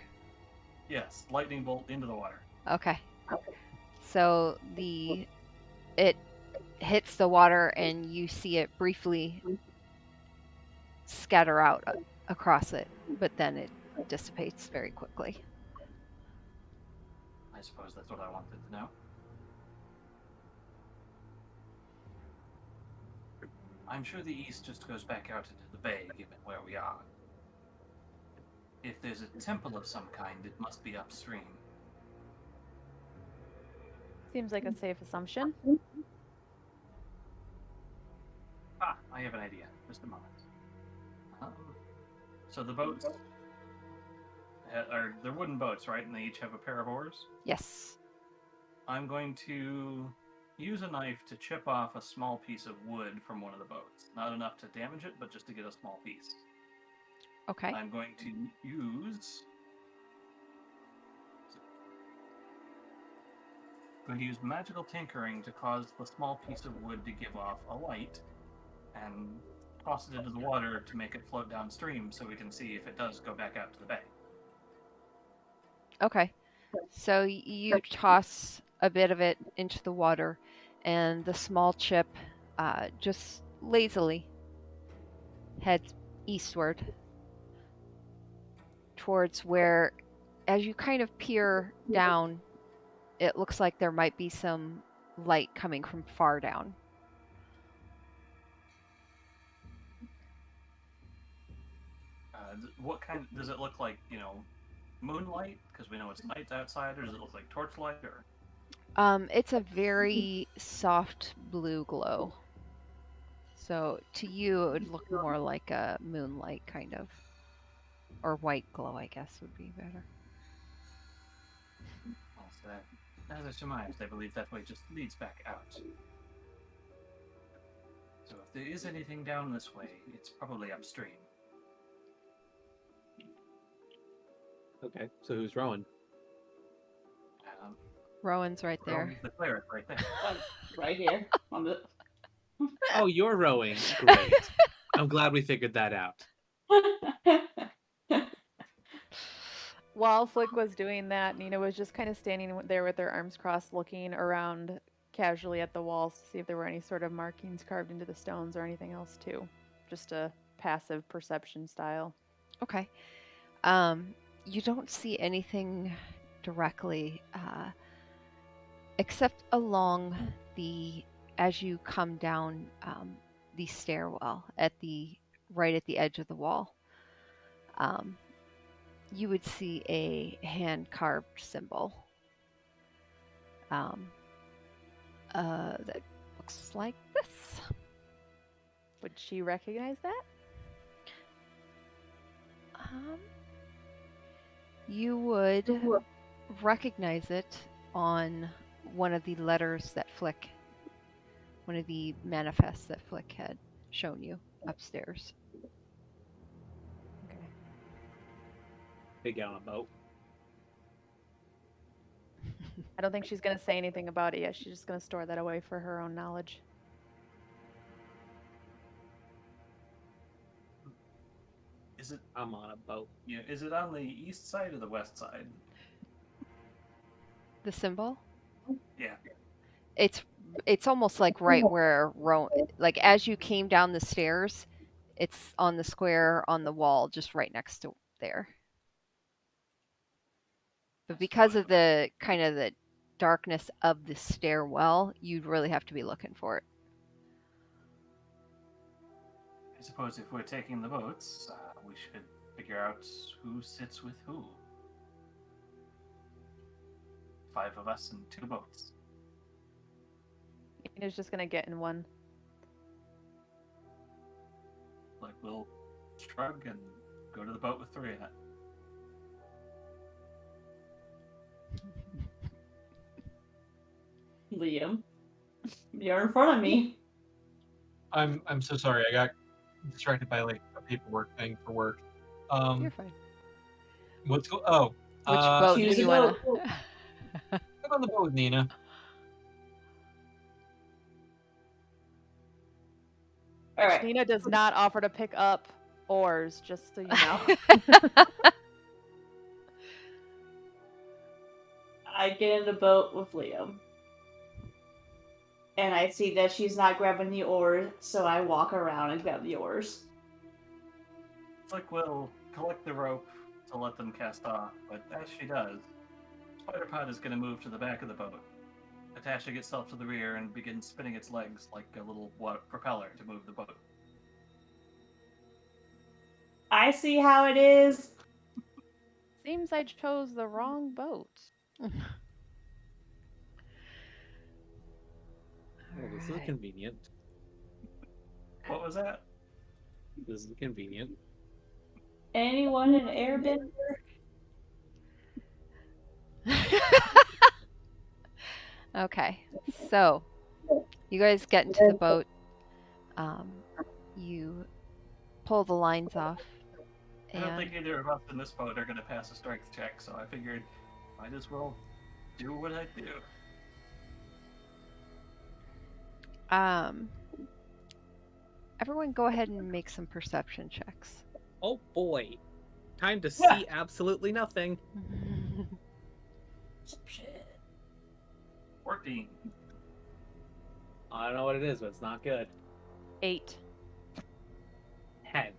Speaker 3: Yes, lightning bolt into the water.
Speaker 1: Okay. So it hits the water and you see it briefly scatter out across it, but then it dissipates very quickly.
Speaker 3: I suppose that's what I wanted to know. I'm sure the east just goes back out into the bay, given where we are. If there's a temple of some kind, it must be upstream.
Speaker 5: Seems like a safe assumption.
Speaker 3: Ah, I have an idea. Just a moment. So the boats, they're wooden boats, right? And they each have a pair of oars?
Speaker 1: Yes.
Speaker 3: I'm going to use a knife to chip off a small piece of wood from one of the boats. Not enough to damage it, but just to get a small piece.
Speaker 1: Okay.
Speaker 3: I'm going to use magical tinkering to cause the small piece of wood to give off a light, and toss it into the water to make it float downstream so we can see if it does go back out to the bay.
Speaker 1: Okay. So you toss a bit of it into the water, and the small chip just lazily heads eastward towards where, as you kind of peer down, it looks like there might be some light coming from far down.
Speaker 3: What kind does it look like? Moonlight, because we know it's night outside, or does it look like torchlight? Or
Speaker 1: It's a very soft blue glow. So to you, it would look more like a moonlight kind of, or white glow, I guess would be better.
Speaker 3: as I surmised, I believe that way just leads back out. So if there is anything down this way, it's probably upstream.
Speaker 2: Okay, so who's rowing?
Speaker 1: Rowan's right there.
Speaker 3: Rowan's the cleric right there.
Speaker 4: Right here on the.
Speaker 2: Oh, you're rowing. Great. I'm glad we figured that out.
Speaker 5: While Flick was doing that, Nina was just kind of standing there with her arms crossed, looking around casually at the walls to see if there were any sort of markings carved into the stones or anything else too. Just a passive perception style.
Speaker 1: Okay. You don't see anything directly, except along as you come down the stairwell right at the edge of the wall. You would see a hand-carved symbol that looks like this.
Speaker 5: Would she recognize that?
Speaker 1: You would recognize it on one of the letters that Flick, one of the manifests that Flick had shown you upstairs.
Speaker 5: Okay.
Speaker 2: They get on a boat.
Speaker 5: I don't think she's going to say anything about it yet. She's just going to store that away for her own knowledge.
Speaker 3: Is it?
Speaker 2: I'm on a boat.
Speaker 3: Yeah. Is it on the east side or the west side?
Speaker 1: The symbol?
Speaker 3: Yeah.
Speaker 1: It's almost like right where like as you came down the stairs, it's on the square on the wall just right next to there. But because of the kind of the darkness of the stairwell, you'd really have to be looking for it.
Speaker 3: I suppose if we're taking the boats, we should figure out who sits with who. 5 of us in 2 boats.
Speaker 5: Nina's just going to get in one.
Speaker 3: Like, we'll shrug and go to the boat with 3 in it.
Speaker 4: Liam, you're in front of me.
Speaker 6: I'm so sorry. I got distracted by like a paperwork thing for work.
Speaker 1: You're fine.
Speaker 6: What's oh?
Speaker 1: Which boat do
Speaker 4: choose
Speaker 1: you
Speaker 4: a
Speaker 1: want
Speaker 4: boat.
Speaker 1: to?
Speaker 6: I'm on the boat with Nina.
Speaker 4: All right.
Speaker 5: Nina does not offer to pick up oars, just so you know.
Speaker 4: I get in the boat with Liam. And I see that she's not grabbing the oars, so I walk around and grab the oars.
Speaker 3: It's like we'll collect the rope to let them cast off, but as she does, Spider-Pod is going to move to the back of the boat, attaching itself to the rear and begin spinning its legs like a little propeller to move the boat.
Speaker 4: I see how it is.
Speaker 5: Seems I chose the wrong boat.
Speaker 2: Oh, this is
Speaker 1: Alright.
Speaker 2: convenient.
Speaker 3: What was that?
Speaker 2: This is convenient.
Speaker 4: Anyone in Airbender?
Speaker 1: Okay, so you guys get into the boat. You pull the lines off,
Speaker 3: I don't
Speaker 1: and
Speaker 3: think either of us in this boat are going to pass a strength check, so I figured might as well do what I do.
Speaker 1: everyone go ahead and make some perception checks.
Speaker 2: Oh boy. Time to see absolutely nothing.
Speaker 4: Shit.
Speaker 3: 14.
Speaker 2: I don't know what it is, but it's not good.
Speaker 5: 8.
Speaker 2: 10.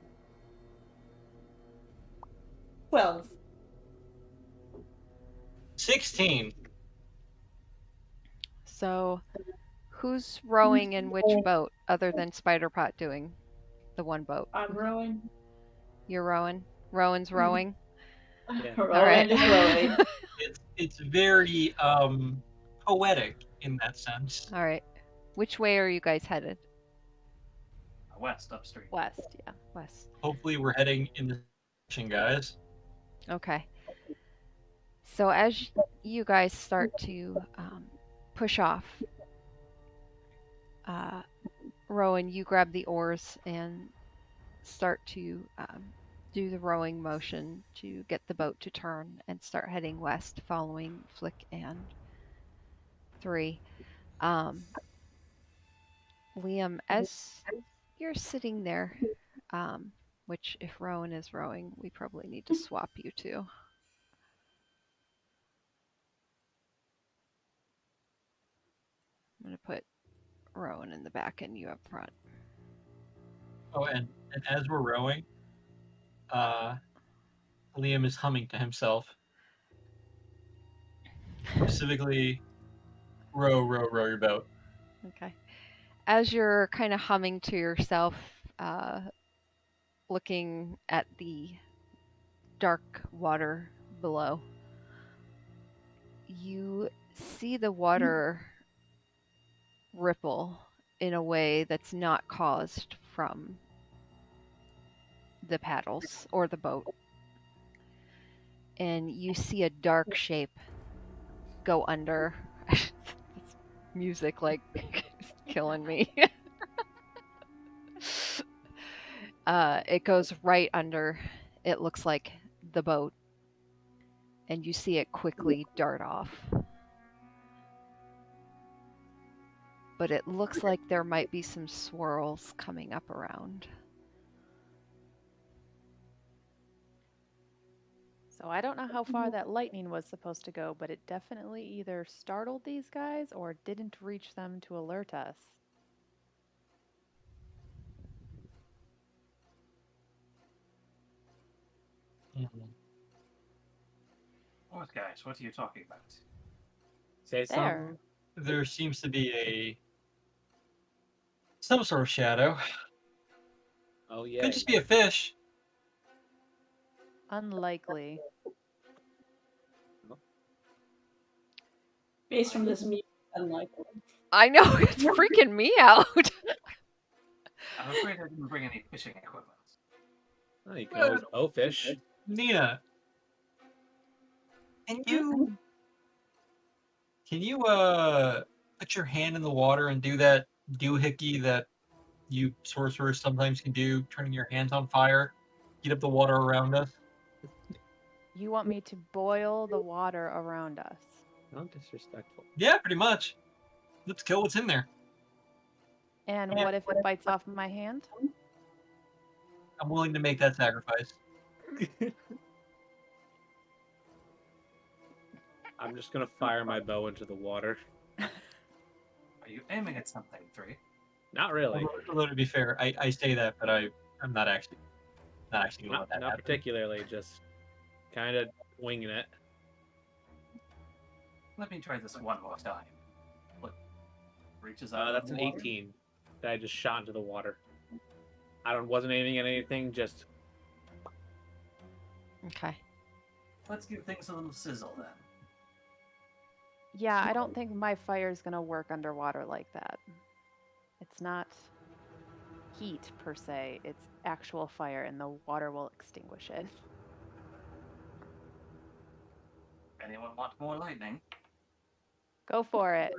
Speaker 4: 12.
Speaker 6: 16.
Speaker 1: So, who's rowing in which boat other than Spiderpot doing the one boat?
Speaker 4: I'm rowing.
Speaker 1: You're rowing. Rowan's rowing.
Speaker 2: Yeah.
Speaker 4: Rowan
Speaker 1: All right.
Speaker 4: is rowing.
Speaker 6: It's very poetic in that sense.
Speaker 1: All right. Which way are you guys headed?
Speaker 3: West, upstream.
Speaker 5: West, yeah.
Speaker 1: West.
Speaker 6: Hopefully we're heading in the direction, guys.
Speaker 1: Okay. So as you guys start to push off, Rowan, you grab the oars and start to do the rowing motion to get the boat to turn and start heading west, following Flick and 3. Liam, as you're sitting there, which if Rowan is rowing, we probably need to swap you two. I'm going to put Rowan in the back and you up front.
Speaker 6: Oh, and as we're rowing, Liam is humming to himself. Specifically, row, row, row your boat.
Speaker 1: Okay. As you're kind of humming to yourself, looking at the dark water below, you see the water ripple in a way that's not caused from the paddles or the boat. And you see a dark shape go under. This music like is killing me. It goes right under, it looks like, the boat, and you see it quickly dart off. But it looks like there might be some swirls coming up around.
Speaker 5: So I don't know how far that lightning was supposed to go, but it definitely either startled these guys or didn't reach them to alert us.
Speaker 3: What, guys? What are you talking about?
Speaker 2: Say
Speaker 5: There.
Speaker 2: something.
Speaker 6: There seems to be some sort of shadow.
Speaker 2: Oh yeah.
Speaker 6: Could just be a fish.
Speaker 5: Unlikely.
Speaker 4: Based from this music, unlikely.
Speaker 1: I know, it's freaking me out.
Speaker 3: I'm afraid I didn't bring any fishing equipment.
Speaker 2: Oh, you can always bow fish.
Speaker 6: Nina, can you put your hand in the water and do that doohickey that you sorcerers sometimes can do, turning your hands on fire, heat up the water around us?
Speaker 5: You want me to boil the water around us?
Speaker 2: Not disrespectful.
Speaker 6: Yeah, pretty much. Let's kill what's in there.
Speaker 5: And what if it bites off my hand?
Speaker 6: I'm willing to make that sacrifice.
Speaker 2: I'm just gonna fire my bow into the water.
Speaker 3: Are you aiming at something, 3?
Speaker 2: Not really.
Speaker 6: Although to be fair, I say that, but I'm not actually gonna let
Speaker 2: Not,
Speaker 6: that
Speaker 2: not
Speaker 6: happen.
Speaker 2: particularly. Just kind of winging it.
Speaker 3: Let me try this one more time. Look, reaches out.
Speaker 2: That's
Speaker 3: of
Speaker 2: an
Speaker 3: the water.
Speaker 2: 18 that I just shot into the water. Wasn't aiming at anything. Just
Speaker 1: Okay.
Speaker 3: Let's give things a little sizzle then.
Speaker 5: Yeah, I don't think my fire's gonna work underwater like that. It's not heat per se, it's actual fire, and the water will extinguish it.
Speaker 3: Anyone want more lightning?
Speaker 5: Go for it.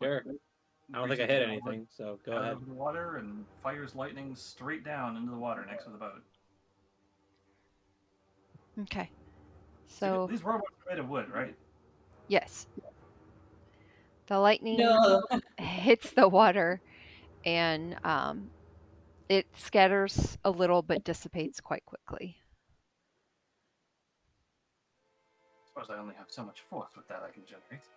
Speaker 2: Sure. I don't think I hit anything, so go
Speaker 3: Out
Speaker 2: ahead.
Speaker 3: of the water and fires lightning straight down into the water next to the boat.
Speaker 1: Okay.
Speaker 3: So
Speaker 1: So,
Speaker 3: these robots are made of wood, right?
Speaker 1: yes. The lightning
Speaker 4: No.
Speaker 1: hits the water and it scatters a little but dissipates quite quickly.
Speaker 3: I suppose I only have so much force with that I can generate.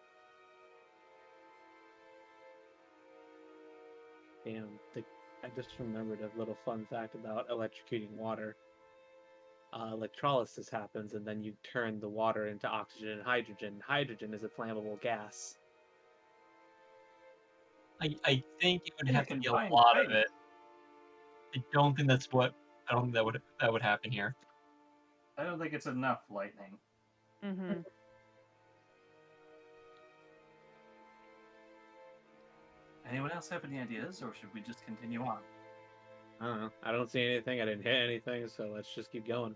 Speaker 2: Damn, I just remembered a little fun fact about electrocuting water. Electrolysis happens, and then you turn the water into oxygen and hydrogen. Hydrogen is a flammable gas.
Speaker 6: I think it would
Speaker 3: Yeah,
Speaker 6: have to be a
Speaker 3: combined
Speaker 6: lot of
Speaker 3: things.
Speaker 6: it. I don't think that's what. I don't think that would happen here.
Speaker 3: I don't think it's enough lightning.
Speaker 5: Mm-hmm.
Speaker 3: Anyone else have any ideas, or should we just continue on?
Speaker 2: I don't know. I don't see anything. I didn't hit anything, so let's just keep going.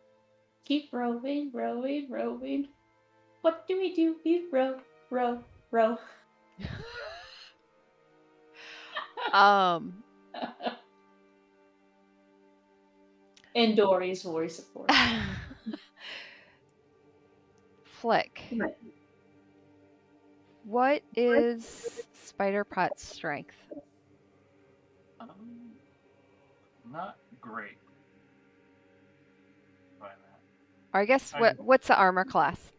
Speaker 4: Keep rowing, rowing, rowing. What do? We row, row, row. And Dory's voice, of course.
Speaker 1: Flick. What is Spider-Pot's strength?
Speaker 3: Not great. By that.
Speaker 1: Or I guess what's the armor class?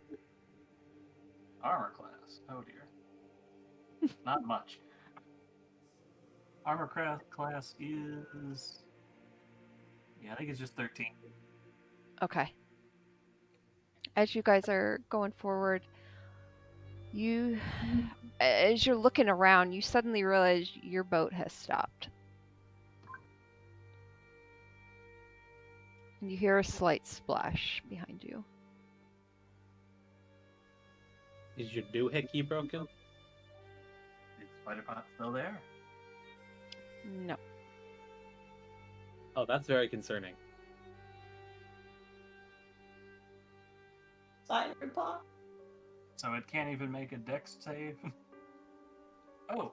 Speaker 3: Armor class. Oh dear. Not much. Armor class is. Yeah, I think it's just 13.
Speaker 1: Okay. As you guys are going forward, as you're looking around, you suddenly realize your boat has stopped. And you hear a slight splash behind you.
Speaker 2: Is your doohickey broken?
Speaker 3: Is Spider-Pot still there?
Speaker 1: No.
Speaker 2: Oh, that's very concerning.
Speaker 4: Spider-Pot.
Speaker 3: So it can't even make a dex save? Oh.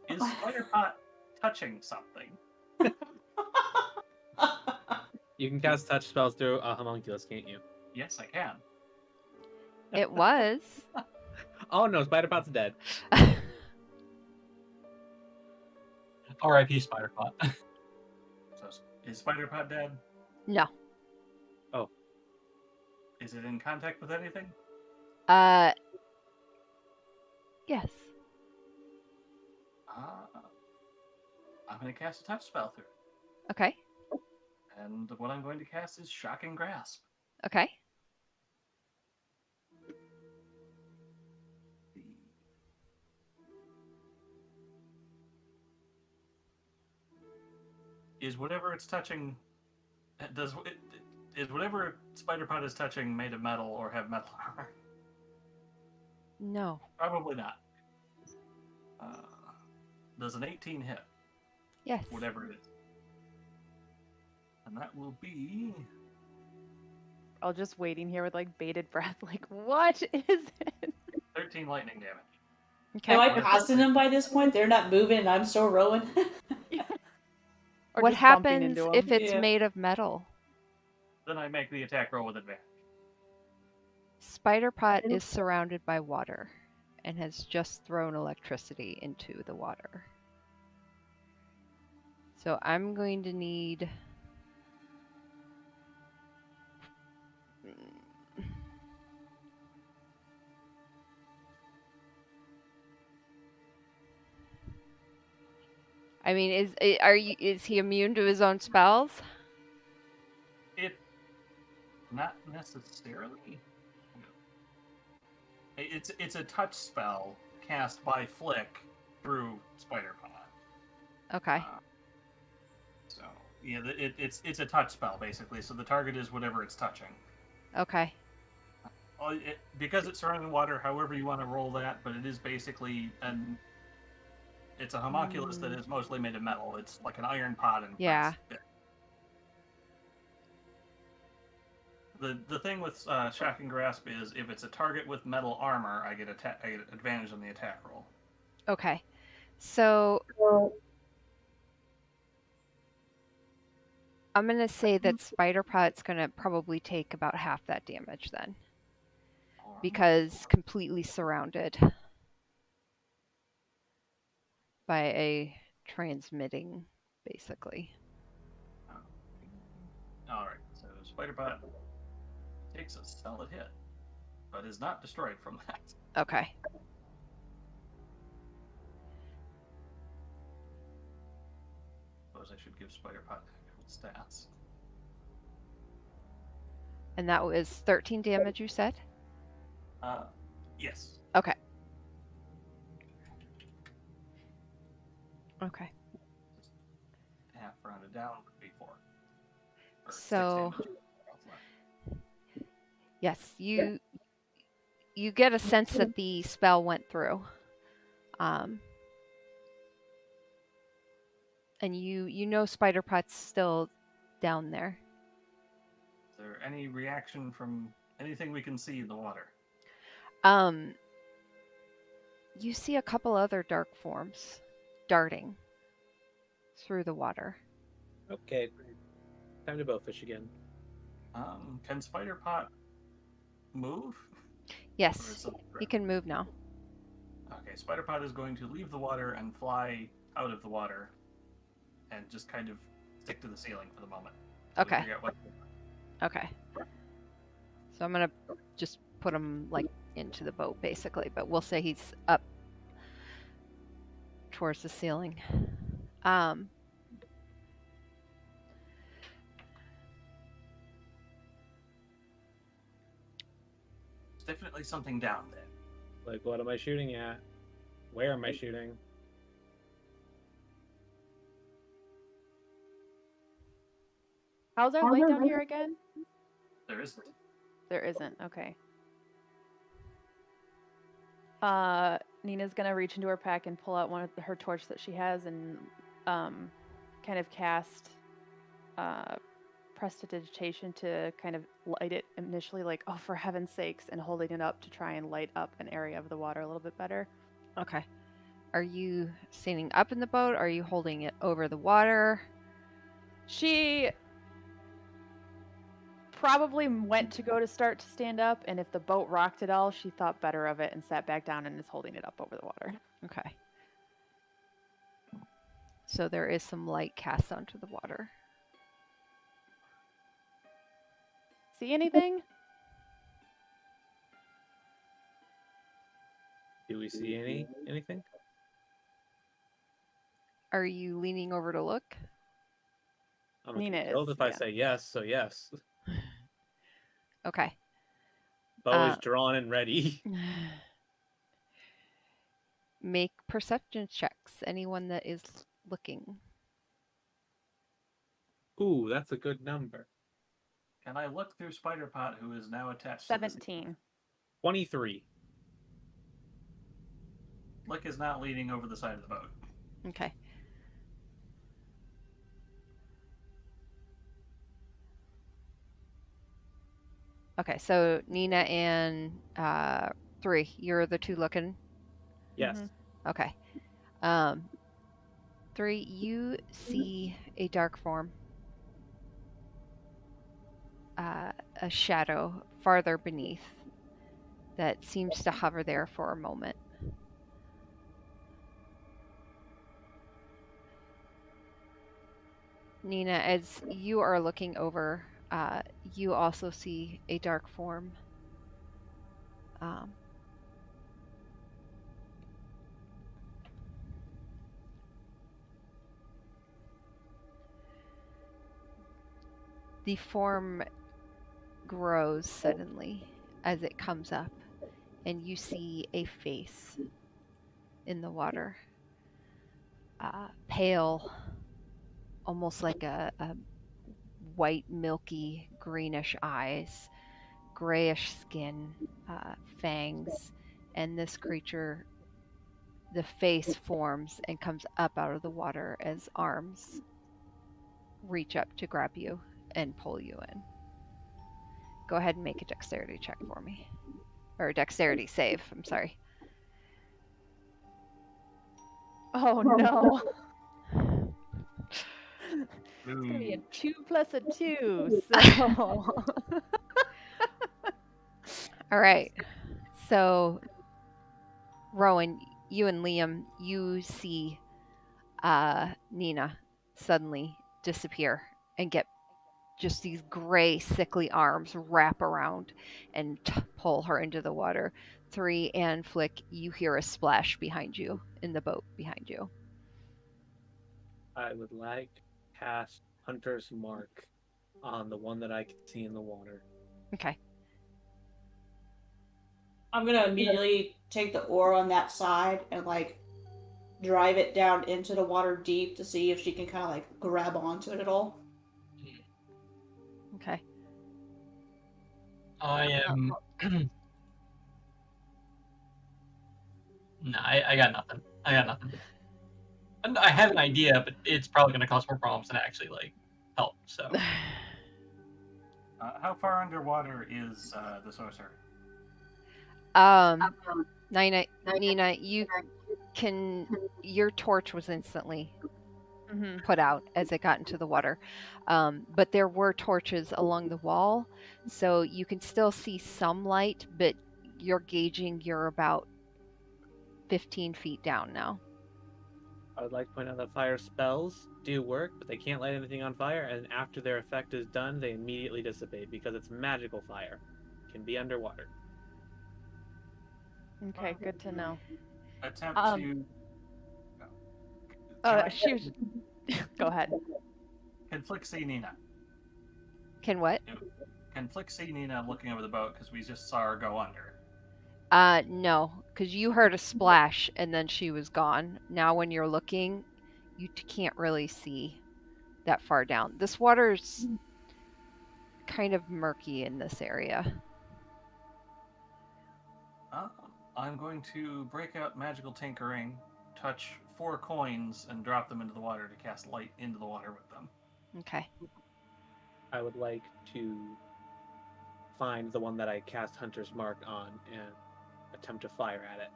Speaker 3: Is Spider-Pot touching something?
Speaker 2: You can cast touch spells through a homunculus, can't you?
Speaker 3: Yes, I can.
Speaker 1: It was.
Speaker 2: Oh no, Spider-Pot's dead.
Speaker 6: R.I.P. Spider-Pot.
Speaker 3: So is Spider-Pot dead?
Speaker 1: No.
Speaker 3: Is it in contact with anything?
Speaker 1: Yes.
Speaker 3: I'm going to cast a touch spell through.
Speaker 1: Okay.
Speaker 3: And what I'm going to cast is Shocking Grasp.
Speaker 1: Okay.
Speaker 3: Is whatever it's touching... Is whatever Spider-Pot is touching made of metal or have metal armor?
Speaker 1: No.
Speaker 3: Probably not. Does an 18 hit?
Speaker 1: Yes.
Speaker 3: Whatever it is. And that will be...
Speaker 5: I'll just waiting here with like bated breath, like, what is it?
Speaker 3: 13 lightning damage.
Speaker 1: Okay.
Speaker 4: Am I passing them by this point? They're not moving and I'm still rowing.
Speaker 5: Or
Speaker 1: What
Speaker 5: just bumping
Speaker 1: happens
Speaker 5: into
Speaker 1: if
Speaker 5: 'em.
Speaker 1: it's
Speaker 4: Yeah.
Speaker 1: made of metal?
Speaker 3: Then I make the attack roll with advantage.
Speaker 1: Spider-Pot is surrounded by water and has just thrown electricity into the water. So I'm going to need... I mean, is he immune to his own spells?
Speaker 3: Not necessarily. It's a touch spell cast by Flick through Spider-Pot.
Speaker 1: Okay.
Speaker 3: So Yeah, it's a touch spell basically. So the target is whatever it's touching.
Speaker 1: Okay.
Speaker 3: Because it's surrounding water, however you want to roll that, but it is basically it's a homunculus that is mostly made of metal. It's like an iron pot and
Speaker 1: Yeah.
Speaker 3: The thing with Shocking Grasp is if it's a target with metal armor, I get advantage on the attack roll.
Speaker 1: Okay. So I'm going to say that Spider Pot's going to probably take about half that damage then. Because completely surrounded by a transmitting, basically.
Speaker 3: Alright, so Spider Pot takes a solid hit, but is not destroyed from that.
Speaker 1: Okay.
Speaker 3: Suppose I should give Spider Pot actual stats.
Speaker 1: And that was 13 damage, you said?
Speaker 3: Yes.
Speaker 1: Okay. Okay.
Speaker 3: Half rounded down would be 4. Or 6
Speaker 1: So,
Speaker 3: damage.
Speaker 1: yes, you get a sense that the spell went through. And you know Spider Pot's still down there.
Speaker 3: Is there any reaction from anything we can see in the water?
Speaker 1: You see a couple other dark forms darting through the water.
Speaker 2: Okay. Time to bowfish again.
Speaker 3: Can Spider Pot move?
Speaker 1: Yes, he can move now.
Speaker 3: Okay, Spider Pot is going to leave the water and fly out of the water and just kind of stick to the ceiling for the moment.
Speaker 1: Okay. Okay. So I'm going to just put him like into the boat basically, but we'll say he's up towards the ceiling.
Speaker 3: There's definitely something down there.
Speaker 2: Like, what am I shooting at? Where am I shooting?
Speaker 5: How's our light down here again?
Speaker 3: There isn't.
Speaker 5: There isn't. Okay. Nina's gonna reach into her pack and pull out one of her torch that she has and kind of cast prestidigitation to kind of light it initially, like, oh, for heaven's sakes, and holding it up to try and light up an area of the water a little bit better.
Speaker 1: Okay. Are you standing up in the boat? Are you holding it over the water?
Speaker 5: She probably went to go to start to stand up, and if the boat rocked at all, she thought better of it and sat back down and is holding it up over the water.
Speaker 1: Okay. So there is some light cast onto the water.
Speaker 5: See anything?
Speaker 2: Do we see anything?
Speaker 1: Are you leaning over to look?
Speaker 2: I'm
Speaker 5: Nina
Speaker 2: gonna be killed
Speaker 5: is,
Speaker 2: if I
Speaker 5: yeah.
Speaker 2: say yes, so yes.
Speaker 1: Okay.
Speaker 2: Bow is drawn and ready.
Speaker 1: Make perception checks. Anyone that is looking.
Speaker 2: Ooh, that's a good number.
Speaker 3: Can I look through Spider Pot, who is now attached
Speaker 5: 17.
Speaker 2: 23.
Speaker 3: Flick is not leaning over the side of the boat.
Speaker 1: Okay. Okay, so Nina and 3, you're the two looking.
Speaker 2: Yes.
Speaker 5: Mhm.
Speaker 1: Okay. 3, you see a dark form. A shadow farther beneath that seems to hover there for a moment. Nina, as you are looking over, you also see a dark form. The form grows suddenly as it comes up, and you see a face in the water. Pale, almost like a white, milky, greenish eyes, grayish skin, fangs, and this creature, the face forms and comes up out of the water as arms reach up to grab you and pull you in. Go ahead and make a dexterity check for me. Or a dexterity save, I'm sorry.
Speaker 5: Oh no. It's gonna be a 2 plus a 2, so
Speaker 1: All right. So, Rowan, you and Liam, you see Nina suddenly disappear and get just these gray, sickly arms wrap around and pull her into the water. 3 and Flick, you hear a splash behind you in the boat behind you.
Speaker 2: I would like to cast Hunter's Mark on the one that I can see in the water.
Speaker 1: Okay.
Speaker 4: I'm gonna immediately take the oar on that side and like drive it down into the water deep to see if she can kind of like grab onto it at all.
Speaker 1: Okay.
Speaker 6: I am. No, I got nothing. I got nothing. And I have an idea, but it's probably going to cause more problems than actually like help. So
Speaker 3: How far underwater is the sorcerer?
Speaker 1: Nina, you can. Your torch was instantly
Speaker 5: Mhm.
Speaker 1: put out as it got into the water. But there were torches along the wall, so you can still see some light, but you're gauging you're about 15 feet down now.
Speaker 2: I would like to point out that fire spells do work, but they can't light anything on fire, and after their effect is done, they immediately dissipate because it's magical fire. It can be underwater.
Speaker 5: Okay, good to know.
Speaker 3: Attempt
Speaker 5: Um,
Speaker 3: to.
Speaker 5: She was. Go ahead.
Speaker 3: Can Flick see Nina?
Speaker 1: Can what?
Speaker 3: Can Flick see Nina looking over the boat because we just saw her go under?
Speaker 1: No, because you heard a splash and then she was gone. Now when you're looking, you can't really see that far down. This water's kind of murky in this area.
Speaker 3: I'm going to break out magical tinkering, touch 4 coins, and drop them into the water to cast light into the water with them.
Speaker 1: Okay.
Speaker 2: I would like to find the one that I cast Hunter's Mark on and attempt to fire at it.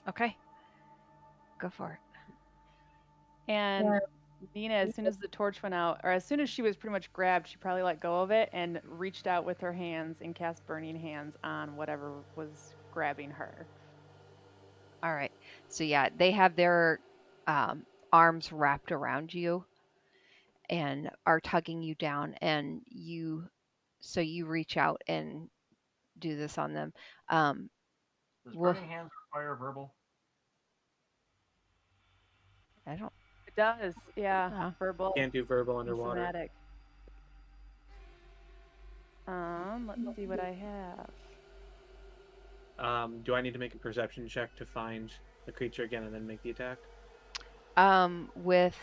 Speaker 1: Okay. Go for it.
Speaker 5: And Nina, as soon as the torch went out, or as soon as she was pretty much grabbed, she probably let go of it and reached out with her hands and cast Burning Hands on whatever was grabbing her.
Speaker 1: All right. So yeah, they have their arms wrapped around you and are tugging you down, and you reach out and do this on them.
Speaker 3: Does
Speaker 1: Woof.
Speaker 3: Burning Hands require verbal?
Speaker 1: I don't.
Speaker 5: It does, yeah.
Speaker 1: Uh-huh.
Speaker 5: Verbal.
Speaker 2: Can't do verbal
Speaker 5: and
Speaker 2: underwater.
Speaker 5: somatic. Let's see what I have.
Speaker 2: Do I need to make a perception check to find the creature again and then make the attack?
Speaker 1: With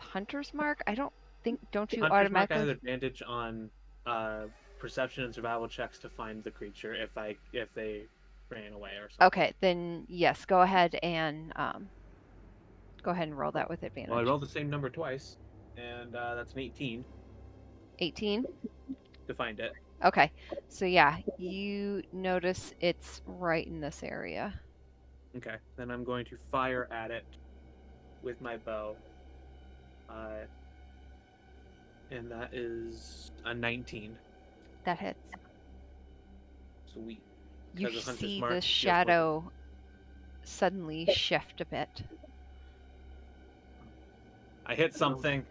Speaker 1: Hunter's Mark, I don't think. Don't you
Speaker 2: Hunter's Mark, I
Speaker 1: automatically?
Speaker 2: have advantage on perception and survival checks to find the creature if they ran away or something.
Speaker 1: Okay, then yes. Go ahead and roll that with advantage.
Speaker 2: Well, I rolled the same number twice, and that's an 18
Speaker 1: 18.
Speaker 2: to find it.
Speaker 1: Okay, so yeah, you notice it's right in this area.
Speaker 2: Okay, then I'm going to fire at it with my bow. And that is a 19.
Speaker 1: That hits.
Speaker 2: Sweet.
Speaker 1: You
Speaker 2: Because of Hunter's
Speaker 1: see
Speaker 2: Mark,
Speaker 1: the
Speaker 2: yes,
Speaker 1: shadow suddenly shift a bit.
Speaker 2: I hit something.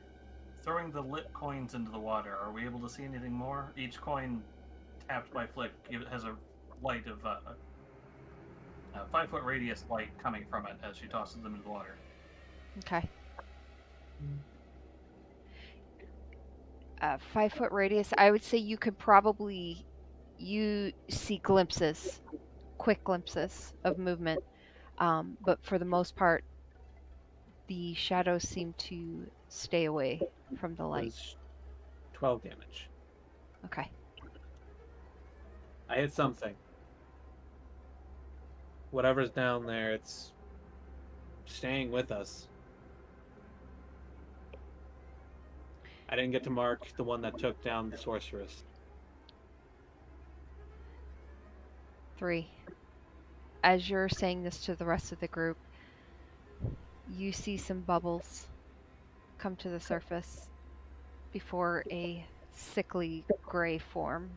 Speaker 3: Throwing the lit coins into the water, are we able to see anything more? Each coin tapped by Flick has a light of a 5-foot radius light coming from it as she tosses them into the water.
Speaker 1: Okay. 5-foot radius. I would say you could probably see glimpses, quick glimpses of movement, but for the most part, the shadows seem to stay away from the light?
Speaker 2: Was 12 damage.
Speaker 1: Okay.
Speaker 2: I hit something. Whatever's down there, it's staying with us. I didn't get to mark the one that took down the sorceress.
Speaker 1: 3. As you're saying this to the rest of the group, you see some bubbles come to the surface before a sickly gray form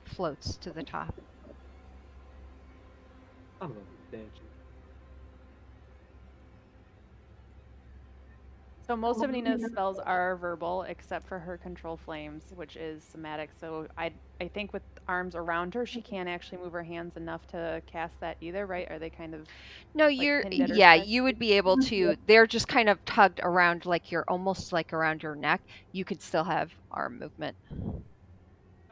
Speaker 1: floats to the top.
Speaker 2: Son of a bitch.
Speaker 5: So most of Nina's spells are verbal, except for her control flames, which is somatic. So I think with arms around her, she can't actually move her hands enough to cast that either, right? Are they kind of
Speaker 1: No,
Speaker 5: like
Speaker 1: you're
Speaker 5: pinned at her
Speaker 1: yeah,
Speaker 5: side?
Speaker 1: you would be able to. They're just kind of tugged around like you're almost like around your neck. You could still have arm movement.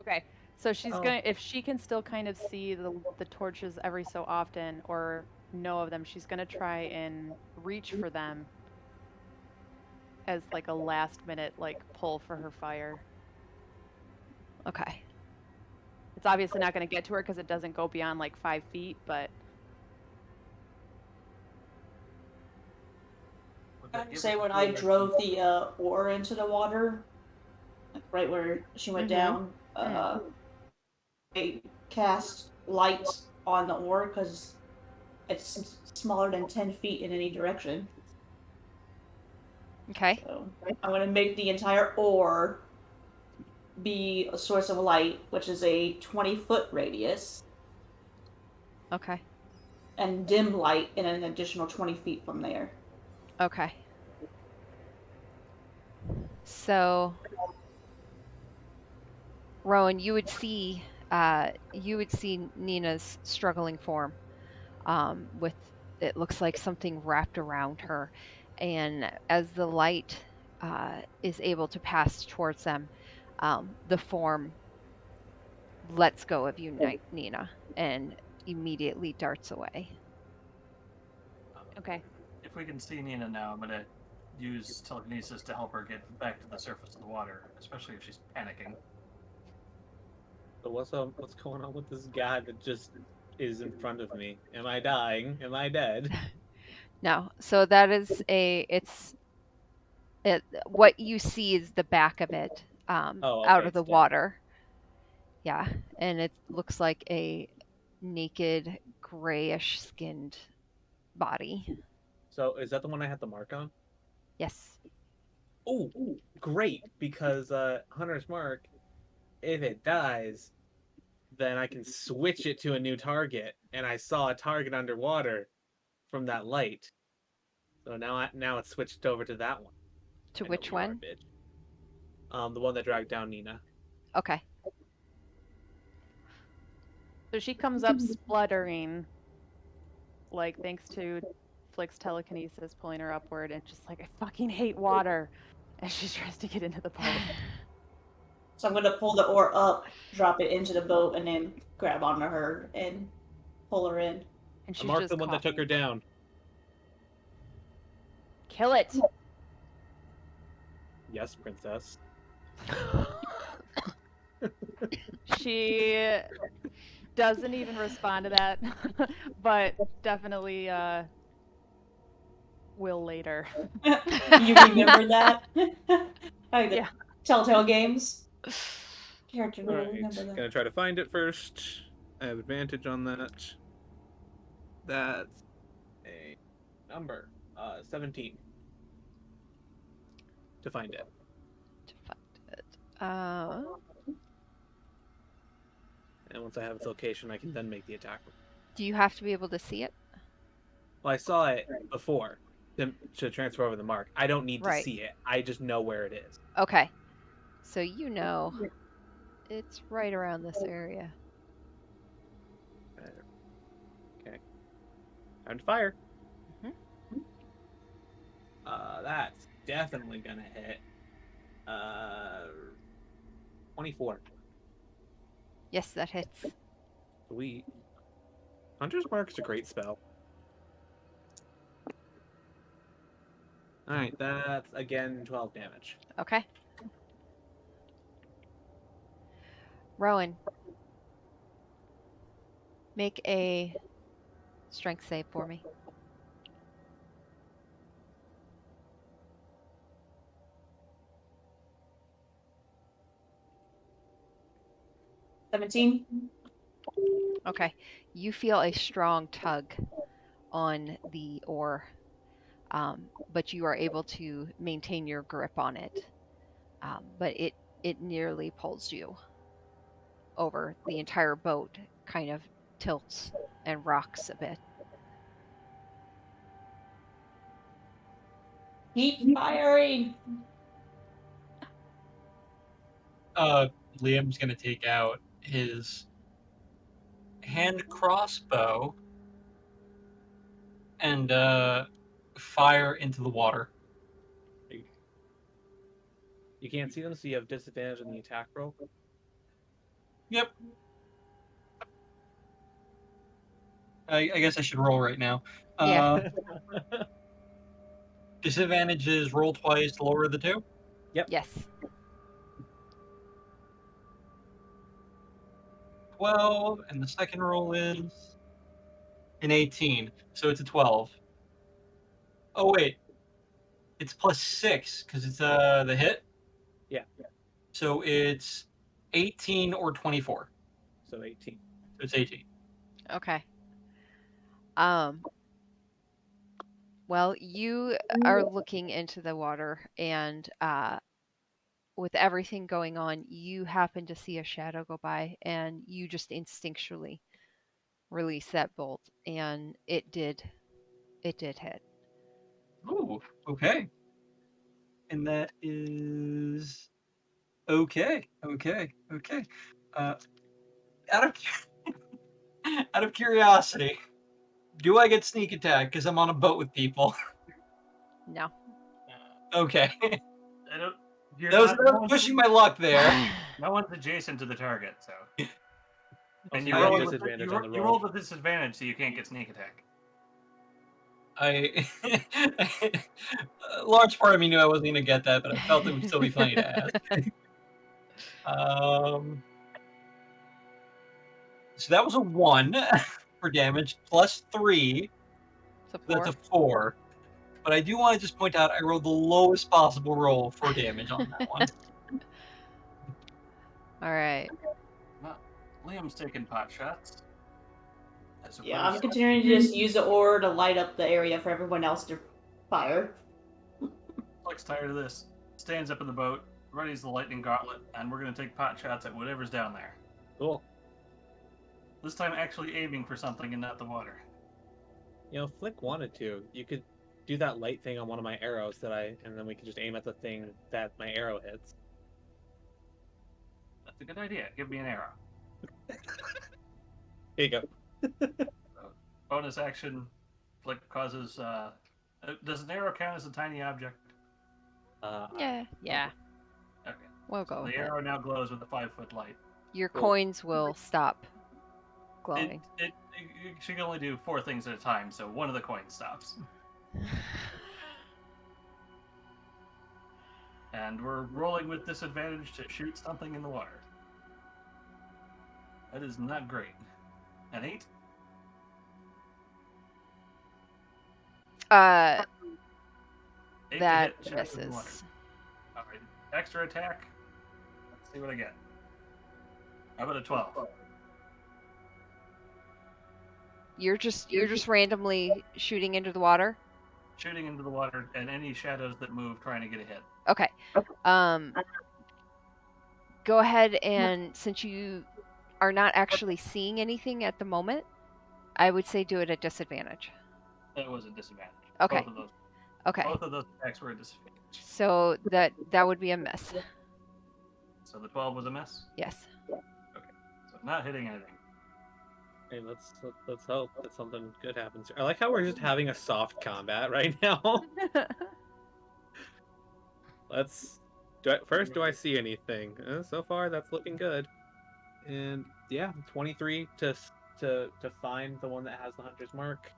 Speaker 5: Okay. So she's
Speaker 2: Oh.
Speaker 5: gonna, if she can still kind of see the torches every so often or know of them, she's gonna try and reach for them as like a last minute like pull for her fire.
Speaker 1: Okay.
Speaker 5: It's obviously not gonna get to her because it doesn't go beyond like 5 feet, but
Speaker 3: Would
Speaker 4: I
Speaker 3: that
Speaker 4: would
Speaker 3: give
Speaker 4: say
Speaker 3: us
Speaker 4: when
Speaker 3: a
Speaker 4: I
Speaker 3: full-
Speaker 4: drove the oar into the water, like right where she went down, I cast light on the oar because it's smaller than 10 feet in any direction.
Speaker 1: Okay.
Speaker 4: So I'm going to make the entire oar be a source of light, which is a 20-foot radius,
Speaker 1: Okay.
Speaker 4: and dim light in an additional 20 feet from there.
Speaker 1: Okay. So, Rowan, you would see Nina's struggling form, with it looks like something wrapped around her, and as the light is able to pass towards them, the form lets go of you, Nina, and immediately darts away.
Speaker 5: okay.
Speaker 3: If we can see Nina now, I'm gonna use telekinesis to help her get back to the surface of the water, especially if she's panicking.
Speaker 2: So what's going on with this guy that just is in front of me? Am I dying? Am I dead?
Speaker 1: No, so that is what you see is the back of it,
Speaker 2: Oh,
Speaker 1: out
Speaker 2: okay,
Speaker 1: of the
Speaker 2: it's dead.
Speaker 1: water. Yeah, and it looks like a naked, grayish skinned body.
Speaker 2: So is that the one I have to mark on?
Speaker 1: Yes.
Speaker 2: Oh, great! Because Hunter's Mark, if it dies, then I can switch it to a new target, and I saw a target underwater from that light. So now it's switched over to that one.
Speaker 1: To
Speaker 2: I know
Speaker 1: which
Speaker 2: where you are,
Speaker 1: one?
Speaker 2: bitch. The one that dragged down Nina.
Speaker 1: Okay.
Speaker 5: So she comes up spluttering, like thanks to Flick's telekinesis pulling her upward, and just like, I fucking hate water, as she tries to get into the boat.
Speaker 4: So I'm going to pull the oar up, drop it into the boat, and then grab onto her and pull her in.
Speaker 5: And
Speaker 2: I
Speaker 5: she's
Speaker 2: marked
Speaker 5: just
Speaker 2: the one that took her
Speaker 5: coughing.
Speaker 2: down.
Speaker 5: Kill it.
Speaker 2: Yes, princess.
Speaker 5: She doesn't even respond to that, but definitely will later.
Speaker 4: You remember that?
Speaker 5: Yeah.
Speaker 4: Telltale Games. Character will
Speaker 2: Alright,
Speaker 4: remember that.
Speaker 2: gonna try to find it first. I have advantage on that. That's a number. 17. To find it.
Speaker 1: To find it.
Speaker 2: And once I have its location, I can then make the attack.
Speaker 1: Do you have to be able to see it?
Speaker 2: Well, I saw it before to transfer over the mark. I don't need to
Speaker 1: Right.
Speaker 2: see it. I just know where it is.
Speaker 1: Okay. So you know it's right around this area.
Speaker 2: Okay. Time to fire.
Speaker 1: Mhm.
Speaker 2: That's definitely gonna hit. 24.
Speaker 1: Yes, that hits.
Speaker 2: Sweet. Hunter's Mark is a great spell. All right, that's again 12 damage.
Speaker 1: Okay. Rowan, make a strength save for me.
Speaker 4: $17.
Speaker 1: Okay. You feel a strong tug on the oar, but you are able to maintain your grip on it. But it nearly pulls you over. The entire boat kind of tilts and rocks a bit.
Speaker 4: Keep firing.
Speaker 6: Liam's gonna take out his hand crossbow and fire into the water.
Speaker 2: You can't see them, so you have disadvantage on the attack roll.
Speaker 6: Yep. I guess I should roll right now.
Speaker 1: Yeah.
Speaker 6: Disadvantage is roll twice, lower of the two.
Speaker 1: Yes.
Speaker 6: 12, and the second roll is an 18, so it's a 12. Oh wait, it's plus 6 because it's the hit.
Speaker 2: Yeah.
Speaker 6: So it's 18 or 24.
Speaker 2: So 18.
Speaker 6: So it's 18.
Speaker 1: Okay. Well, you are looking into the water, and with everything going on, you happen to see a shadow go by, and you just instinctually release that bolt, and it did hit.
Speaker 6: Ooh, okay. And that is okay. Out of out of curiosity, do I get sneak attack because I'm on a boat with people?
Speaker 1: No.
Speaker 6: Okay.
Speaker 3: I don't. You're
Speaker 6: That was
Speaker 3: not-
Speaker 6: pushing my luck there.
Speaker 3: No one's adjacent to the target, so. And
Speaker 2: Also,
Speaker 3: you
Speaker 2: you have
Speaker 3: roll with,
Speaker 2: disadvantage
Speaker 3: you,
Speaker 2: on the
Speaker 3: you
Speaker 2: roll.
Speaker 3: rolled with disadvantage, so you can't get sneak attack.
Speaker 6: A large part of me knew I wasn't going to get that, but I felt it would still be funny to ask. So that was a 1 for damage, plus 3,
Speaker 1: So
Speaker 6: that's a
Speaker 1: 4.
Speaker 6: 4. But I do want to just point out I rolled the lowest possible roll for damage on that one.
Speaker 1: All right.
Speaker 3: Well, Liam's taking pot shots. I suppose.
Speaker 4: Yeah, I'm continuing to just use the oar to light up the area for everyone else to fire.
Speaker 3: Fleck's tired of this. Stands up in the boat, readies the lightning gauntlet, and we're going to take pot shots at whatever's down there.
Speaker 2: Cool.
Speaker 3: This time actually aiming for something and not the water.
Speaker 2: You know, Flick wanted to. You could do that light thing on one of my arrows and then we could just aim at the thing that my arrow hits.
Speaker 3: That's a good idea. Give me an arrow.
Speaker 2: Here you go.
Speaker 3: Bonus action. Flick causes. Does an arrow count as a tiny object?
Speaker 1: Yeah.
Speaker 3: Okay.
Speaker 1: We'll go
Speaker 3: The
Speaker 1: with it.
Speaker 3: arrow now glows with a 5-foot light.
Speaker 1: Your
Speaker 2: Cool.
Speaker 1: coins will stop
Speaker 3: It,
Speaker 1: glowing.
Speaker 3: she can only do 4 things at a time, so one of the coins stops. And we're rolling with disadvantage to shoot something in the water. That is not great. An 8?
Speaker 1: Uh,
Speaker 3: 8
Speaker 1: that
Speaker 3: to hit, shots in the water.
Speaker 1: misses.
Speaker 3: Alright. Extra attack. Let's see what I get. How about a 12?
Speaker 1: You're just randomly shooting into the water.
Speaker 3: Shooting into the water and any shadows that move trying to get a hit.
Speaker 1: Okay. Go ahead, and since you are not actually seeing anything at the moment, I would say do it at disadvantage.
Speaker 3: That was a disadvantage.
Speaker 1: Okay.
Speaker 3: Both of those.
Speaker 1: Okay.
Speaker 3: Both of those attacks were a disadvantage.
Speaker 1: So that would be a miss.
Speaker 3: So the 12 was a miss.
Speaker 1: Yes.
Speaker 3: So not hitting anything.
Speaker 2: Hey, let's hope that something good happens. I like how we're just having a soft combat right now. First, do I see anything? So far, that's looking good. And yeah, 23 to find the one that has the hunter's mark,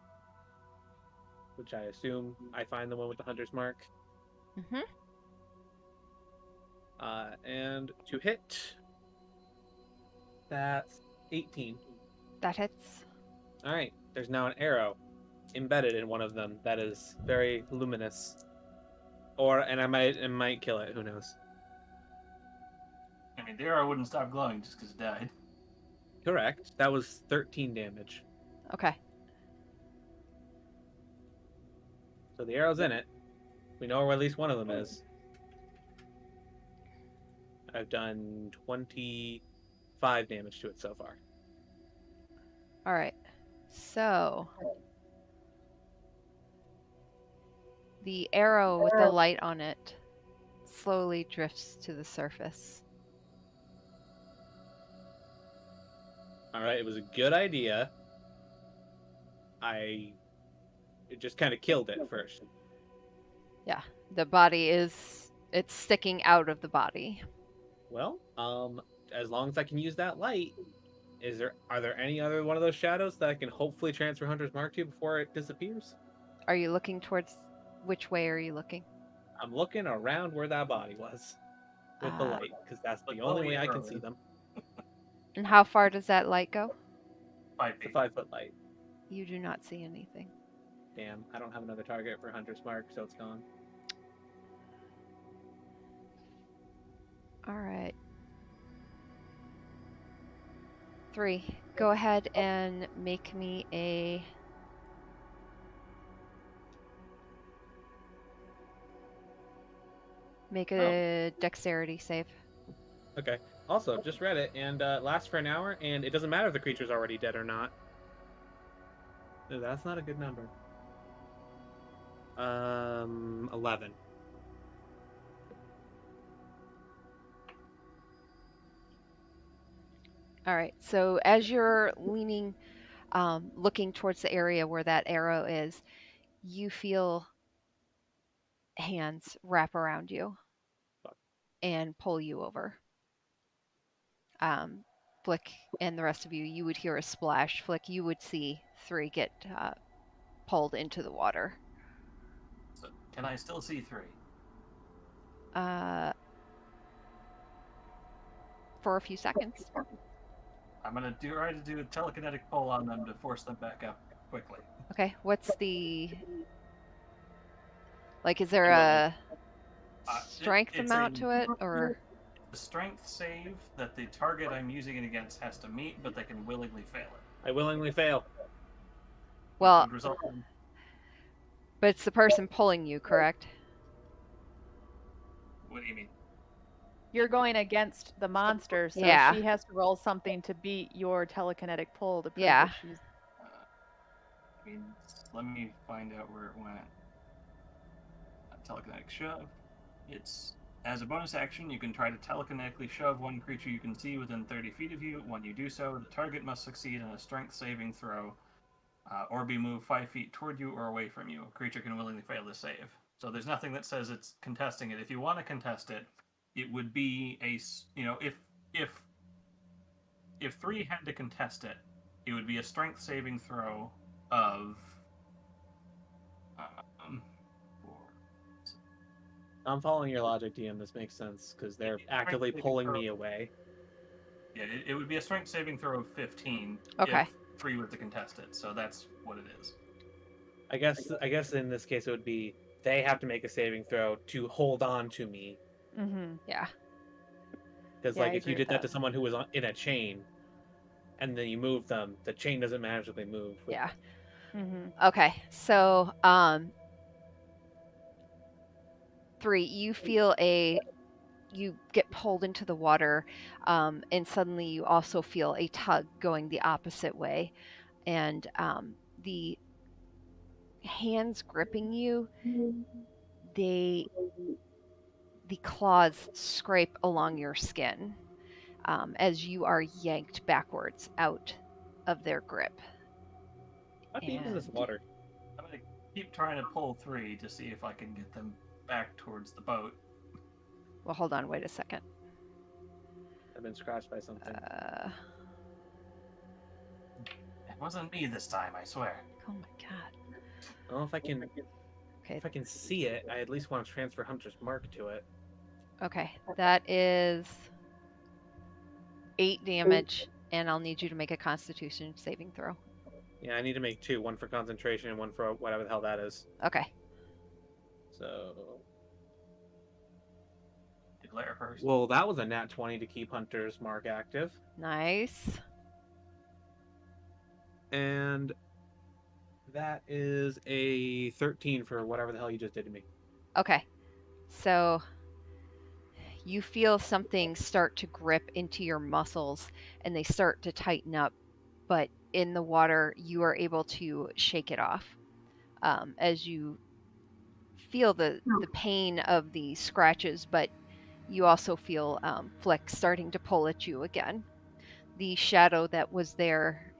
Speaker 2: which I assume I find the one with the hunter's mark.
Speaker 1: Mm-hmm.
Speaker 2: And to hit, that's 18.
Speaker 1: That hits.
Speaker 2: All right. There's now an arrow embedded in one of them that is very luminous. And it might kill it. Who knows?
Speaker 3: I mean, the arrow wouldn't stop glowing just because it died.
Speaker 2: Correct. That was 13 damage.
Speaker 1: Okay.
Speaker 2: So the arrow's in it. We know where at least one of them is. I've done 25 damage to it so far.
Speaker 1: All right. So the arrow with the light on it slowly drifts to the surface.
Speaker 2: All right, it was a good idea. It just kind of killed it first.
Speaker 1: The body it's sticking out of the body.
Speaker 2: Well, as long as I can use that light, are there any other one of those shadows that I can hopefully transfer Hunter's Mark to before it disappears?
Speaker 1: Are you looking towards which way are you looking?
Speaker 2: I'm looking around where that body was with the light, because that's the only way I can see them.
Speaker 1: And how far does that light go?
Speaker 3: 5
Speaker 2: It's a
Speaker 3: feet.
Speaker 2: 5-foot light.
Speaker 1: You do not see anything.
Speaker 2: Damn, I don't have another target for Hunter's Mark, so it's gone.
Speaker 1: All right. 3. Go ahead and make me a dexterity save.
Speaker 2: Okay. Also, just read it, and it lasts for an hour, and it doesn't matter if the creature's already dead or not. No, that's not a good number. 11.
Speaker 1: All right. So as you're leaning, looking towards the area where that arrow is, you feel hands wrap around you and pull you over. Flick and the rest of you, you would hear a splash. Flick, you would see 3 get pulled into the water.
Speaker 3: So, can I still see 3?
Speaker 1: For a few seconds.
Speaker 3: I'm gonna try to do a telekinetic pull on them to force them back up quickly.
Speaker 1: Okay, what's the... Like, is there a strength
Speaker 3: it's
Speaker 1: amount to it, or...
Speaker 3: The strength save that the target I'm using it against has to meet, but they can willingly fail it.
Speaker 2: I willingly fail.
Speaker 1: Well,
Speaker 3: Which would result in...
Speaker 1: but it's the person pulling you, correct?
Speaker 3: What do you mean?
Speaker 5: You're going against the monster, so
Speaker 1: Yeah.
Speaker 5: she has to roll something to beat your telekinetic pull to prove
Speaker 1: Yeah.
Speaker 5: that she's...
Speaker 3: Let me find out where it went. Telekinetic shove. It's as a bonus action, you can try to telekinetically shove one creature you can see within 30 feet of you. When you do so, the target must succeed in a strength saving throw, or be moved 5 feet toward you or away from you. A creature can willingly fail the save. So there's nothing that says it's contesting it. If you want to contest it, it would be if 3 had to contest it, it would be a strength saving throw of 4.
Speaker 2: I'm following your logic, DM. This makes sense, because they're actively pulling me away.
Speaker 3: Yeah, it would be a strength saving throw of 15
Speaker 1: Okay.
Speaker 3: if 3 were to contest it, so that's what it is.
Speaker 2: I guess in this case it would be they have to make a saving throw to hold on to me.
Speaker 5: Mm-hmm.
Speaker 1: Yeah.
Speaker 2: Because
Speaker 5: Yeah, I
Speaker 2: if you
Speaker 5: agree
Speaker 2: did
Speaker 5: with
Speaker 2: that to
Speaker 5: that.
Speaker 2: someone who was in a chain, and then you move them, the chain doesn't magically move.
Speaker 1: Yeah.
Speaker 5: Mm-hmm.
Speaker 1: Okay, so 3, you feel you get pulled into the water, and suddenly you also feel a tug going the opposite way, and the hands gripping you, the claws scrape along your skin as you are yanked backwards out of their grip.
Speaker 2: How deep is this
Speaker 1: And-
Speaker 2: water?
Speaker 3: I'm going to keep trying to pull 3 to see if I can get them back towards the boat.
Speaker 1: Well, hold on, wait a second.
Speaker 2: I've been scratched by something.
Speaker 3: It wasn't me this time, I swear.
Speaker 1: Oh my god.
Speaker 2: I don't know if I can
Speaker 1: Okay.
Speaker 2: If I can see it, I at least want to transfer Hunter's Mark to it.
Speaker 1: Okay. That is 8 damage, and I'll need you to make a Constitution saving throw.
Speaker 2: Yeah, I need to make 2, one for concentration and one for whatever the hell that is.
Speaker 1: Okay.
Speaker 2: So,
Speaker 3: Declare first.
Speaker 2: well, that was a nat 20 to keep Hunter's Mark active,
Speaker 1: Nice.
Speaker 2: and that is a 13 for whatever the hell you just did to me.
Speaker 1: Okay. So you feel something start to grip into your muscles and they start to tighten up, but in the water, you are able to shake it off as you feel the pain of the scratches, but you also feel Flick starting to pull at you again. The shadow that was there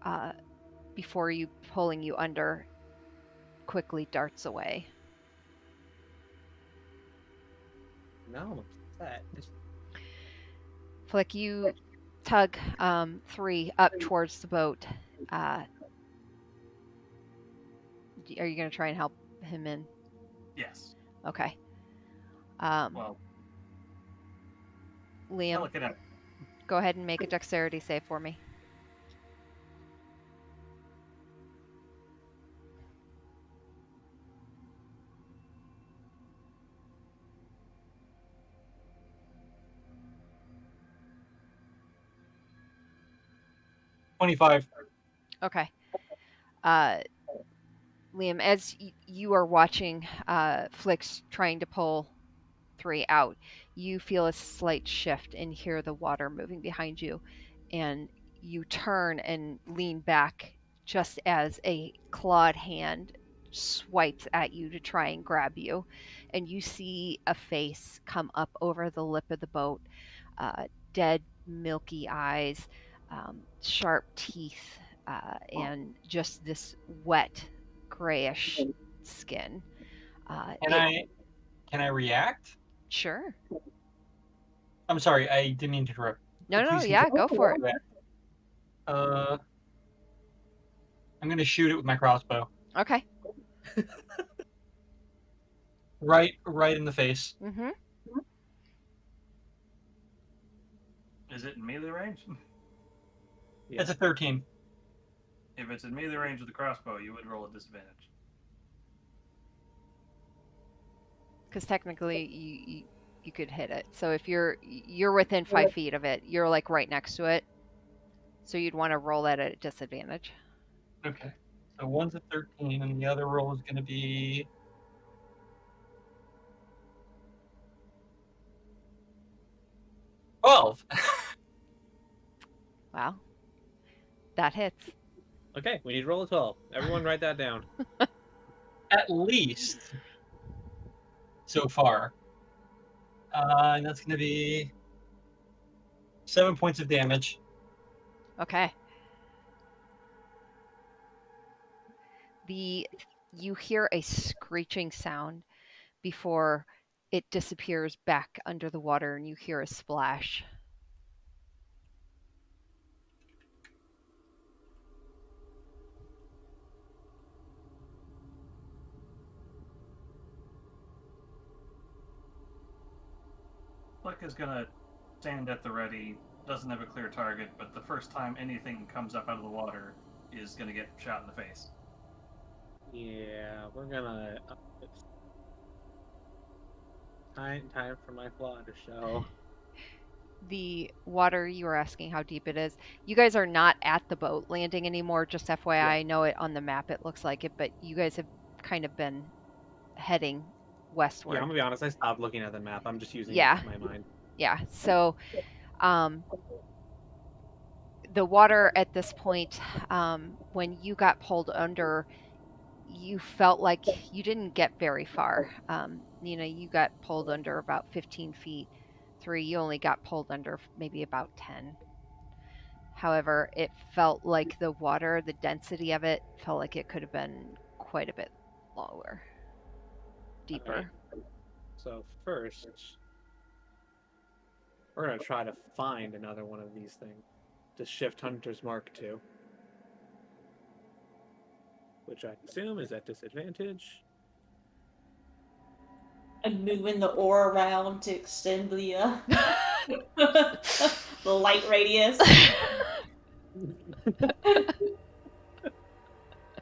Speaker 1: before you pulling you under quickly darts away.
Speaker 2: Now I'm upset.
Speaker 1: Flick, you tug 3 up towards the boat. Are you going to try and help him in?
Speaker 3: Yes.
Speaker 1: Okay.
Speaker 3: Well,
Speaker 1: Liam,
Speaker 3: look it up.
Speaker 1: go ahead and make a dexterity save for me.
Speaker 6: $25.
Speaker 1: Okay. Liam, as you are watching Flick's trying to pull 3 out, you feel a slight shift and hear the water moving behind you. And you turn and lean back just as a clawed hand swipes at you to try and grab you. And you see a face come up over the lip of the boat, dead, milky eyes, sharp teeth, and just this wet, grayish skin.
Speaker 6: Can I react?
Speaker 1: Sure.
Speaker 6: I'm sorry, I didn't mean to interrupt.
Speaker 1: No,
Speaker 6: Please
Speaker 1: yeah,
Speaker 6: continue.
Speaker 1: go for it.
Speaker 6: I'm gonna shoot it with my crossbow.
Speaker 1: Okay.
Speaker 6: Right in the face.
Speaker 1: Mm-hmm.
Speaker 3: Is it in melee range?
Speaker 2: Yeah.
Speaker 6: It's a 13.
Speaker 3: If it's in melee range with the crossbow, you would roll a disadvantage.
Speaker 1: Because technically, you could hit it. So if you're within 5 feet of it, you're like right next to it. So you'd want to roll that at a disadvantage.
Speaker 6: Okay. So one's a 13, and the other roll is gonna be 12.
Speaker 1: Wow. That hits.
Speaker 2: Okay, we need to roll a 12. Everyone write that down.
Speaker 6: At least so far. And that's gonna be 7 points of damage.
Speaker 1: Okay. You hear a screeching sound before it disappears back under the water, and you hear a splash.
Speaker 3: Flick is gonna stand at the ready, doesn't have a clear target, but the first time anything comes up out of the water is gonna get shot in the face.
Speaker 2: Yeah, we're gonna. Time for my flaw to show.
Speaker 1: The water, you were asking how deep it is. You guys are not at the boat landing anymore, just FYI. I know it on the map, it looks like it, but you guys have kind of been heading westward.
Speaker 2: Yeah, I'm gonna be honest. I stopped looking at the map. I'm just using
Speaker 1: Yeah.
Speaker 2: my mind.
Speaker 1: Yeah, so the water at this point, when you got pulled under, you felt like you didn't get very far. You got pulled under about 15 feet. 3, you only got pulled under maybe about 10. However, it felt like the water, the density of it, felt like it could have been quite a bit lower, deeper.
Speaker 2: Okay. So first, we're gonna try to find another one of these things to shift Hunter's Mark to, which I assume is at disadvantage.
Speaker 4: I'm moving the ore around to extend the the light radius.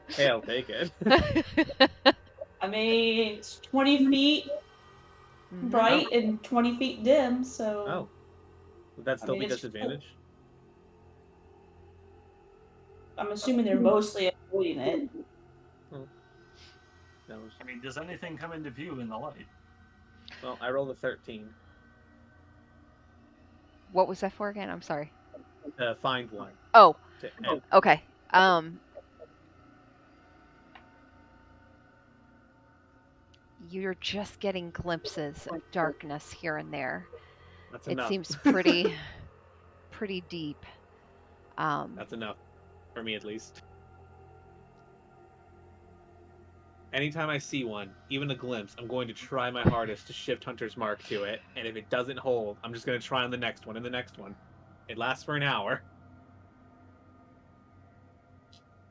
Speaker 2: Hey, I'll take it.
Speaker 4: I mean, it's 20 feet
Speaker 1: Mhm.
Speaker 4: bright and 20 feet dim, so.
Speaker 2: Oh. Would that
Speaker 4: I
Speaker 2: still
Speaker 4: mean,
Speaker 2: be
Speaker 4: it's
Speaker 2: disadvantage?
Speaker 4: I'm assuming they're mostly avoiding it.
Speaker 2: That was,
Speaker 3: I mean, does anything come into view in the light?
Speaker 2: well, I rolled a 13.
Speaker 1: What was that for again? I'm sorry.
Speaker 2: Find one.
Speaker 1: Oh,
Speaker 2: And
Speaker 1: okay. You're just getting glimpses of darkness here and there.
Speaker 2: that's
Speaker 1: It
Speaker 2: enough.
Speaker 1: seems pretty deep.
Speaker 2: That's enough. For me, at least. Anytime I see one, even a glimpse, I'm going to try my hardest to shift Hunter's Mark to it, and if it doesn't hold, I'm just going to try on the next one and the next one. It lasts for an hour.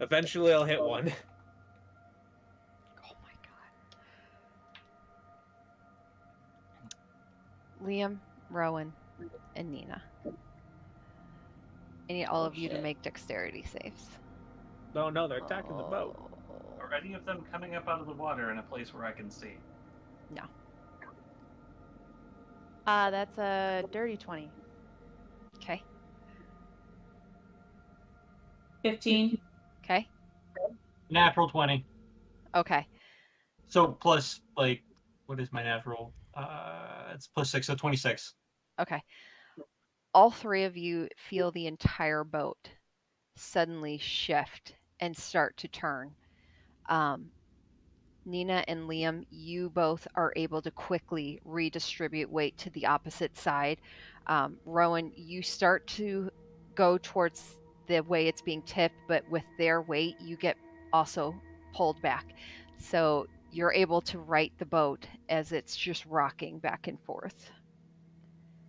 Speaker 2: Eventually, I'll hit one.
Speaker 1: Oh my god. Liam, Rowan, and Nina. I need all of you to make dexterity saves.
Speaker 2: No, they're attacking the boat.
Speaker 3: Are any of them coming up out of the water in a place where I can see?
Speaker 1: No.
Speaker 5: That's a dirty 20.
Speaker 1: Okay.
Speaker 4: 15.
Speaker 1: Okay.
Speaker 6: Natural 20.
Speaker 1: Okay.
Speaker 6: So plus, like, what is my natural? It's plus 6, so 26.
Speaker 1: Okay. All three of you feel the entire boat suddenly shift and start to turn. Nina and Liam, you both are able to quickly redistribute weight to the opposite side. Rowan, you start to go towards the way it's being tipped, but with their weight, you get also pulled back. So you're able to right the boat as it's just rocking back and forth.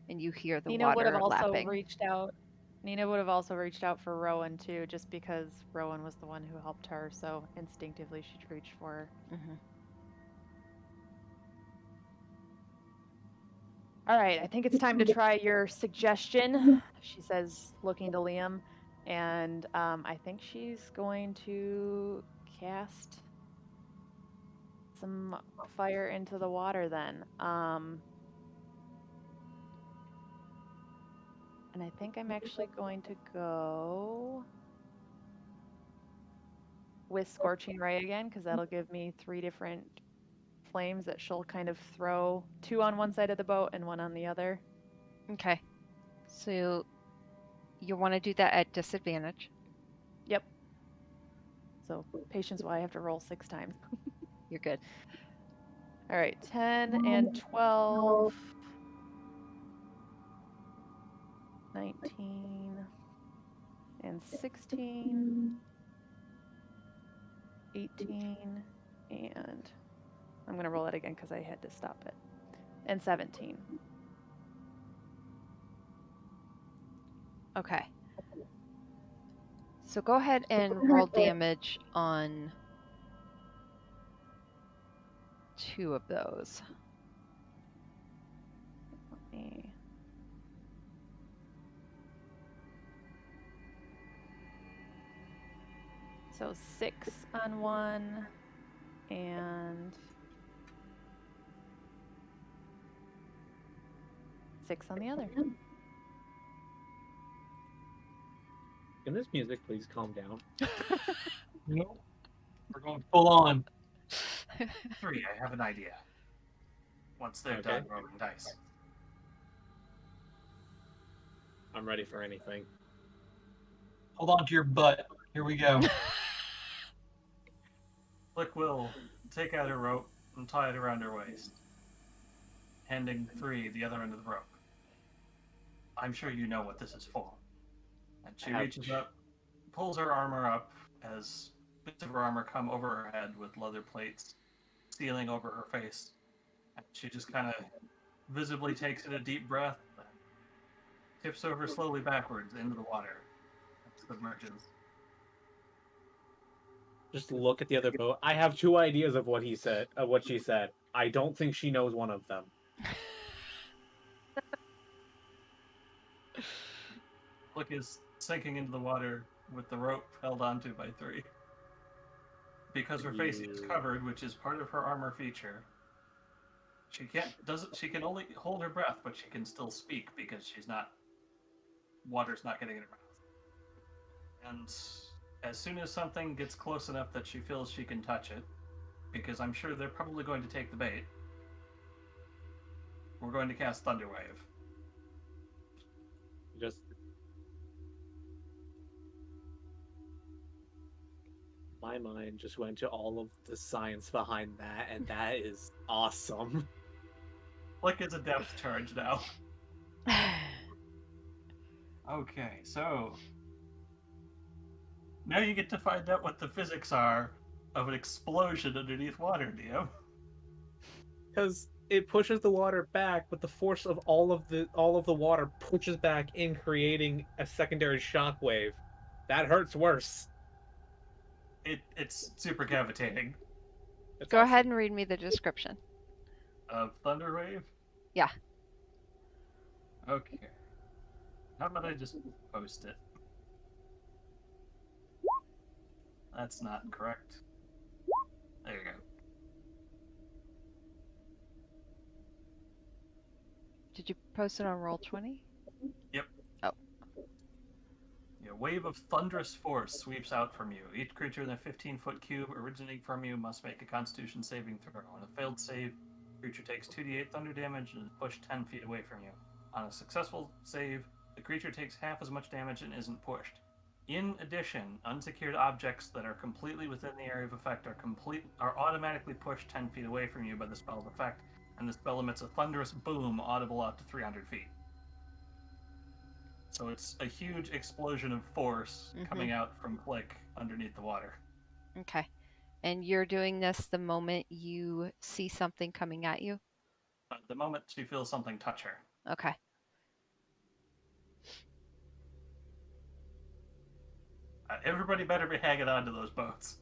Speaker 1: And you hear the
Speaker 5: Nina would have
Speaker 1: water
Speaker 5: also
Speaker 1: lapping.
Speaker 5: reached out. Nina would have also reached out for Rowan too, just because Rowan was the one who helped her. So instinctively, she'd reach for her.
Speaker 1: Mhm.
Speaker 5: All right, I think it's time to try your suggestion, she says, looking to Liam. And I think she's going to cast some fire into the water then. And I think I'm actually going to go with Scorching Ray again, because that'll give me 3 different flames that she'll kind of throw, 2 on one side of the boat and 1 on the other.
Speaker 1: Okay. So you want to do that at disadvantage.
Speaker 5: Yep. So patience why I have to roll 6 times.
Speaker 1: You're good.
Speaker 5: All right, 10 and 12, 19 and 16, 18, and I'm going to roll it again because I had to stop it, and 17.
Speaker 1: Okay. So go ahead and roll damage on 2 of those.
Speaker 5: Let me... So 6 on one and 6 on the other.
Speaker 2: Can this music please calm down?
Speaker 6: Nope. We're going full on.
Speaker 3: 3, I have an idea. Once they're
Speaker 2: Okay.
Speaker 3: done rolling dice.
Speaker 2: I'm ready for anything.
Speaker 6: Hold on to your butt. Here we go.
Speaker 3: Flick will take out a rope and tie it around her waist, handing 3 the other end of the rope. I'm sure you know what this is for. And she reaches up, pulls her armor up as bits of her armor come over her head with leather plates sealing over her face. And she just kind of visibly takes in a deep breath and tips over slowly backwards into the water and submerges.
Speaker 2: Just look at the other boat. I have 2 ideas of what he said, of what she said.
Speaker 7: I don't think she knows one of them.
Speaker 3: Flick is sinking into the water with the rope held onto by 3. Because her face is covered, which is part of her armor feature. She can only hold her breath, but she can still speak because water's not getting in her mouth. And as soon as something gets close enough that she feels she can touch it, because I'm sure they're probably going to take the bait, we're going to cast Thunderwave.
Speaker 7: Just my mind just went to all of the science behind that, and that is awesome.
Speaker 3: Flick is a depth charge now. Okay, so now you get to find out what the physics are of an explosion underneath water, Neo.
Speaker 7: Because it pushes the water back, but the force of all of the water pushes back in, creating a secondary shock wave. That hurts worse.
Speaker 3: It's super cavitating.
Speaker 7: It's
Speaker 1: Go
Speaker 7: awesome.
Speaker 1: ahead and read me the description.
Speaker 3: Of Thunderwave?
Speaker 1: Yeah.
Speaker 3: Okay. How about I just post it? That's not correct. There you go.
Speaker 1: Did you post it on Roll20?
Speaker 3: Yep.
Speaker 1: Oh.
Speaker 3: A wave of thunderous force sweeps out from you. Each creature in a 15-foot cube originating from you must make a Constitution saving throw. On a failed save, the creature takes 2d8 thunder damage and is pushed 10 feet away from you. On a successful save, the creature takes half as much damage and isn't pushed. In addition, unsecured objects that are completely within the area of effect are automatically pushed 10 feet away from you by the spell's effect, and the spell emits a thunderous boom audible out to 300 feet. So it's a huge explosion of force coming out from Flick underneath the water.
Speaker 1: Okay. And you're doing this the moment you see something coming at you?
Speaker 3: The moment she feels something touch her.
Speaker 1: Okay.
Speaker 3: Everybody better be hanging on to those boats.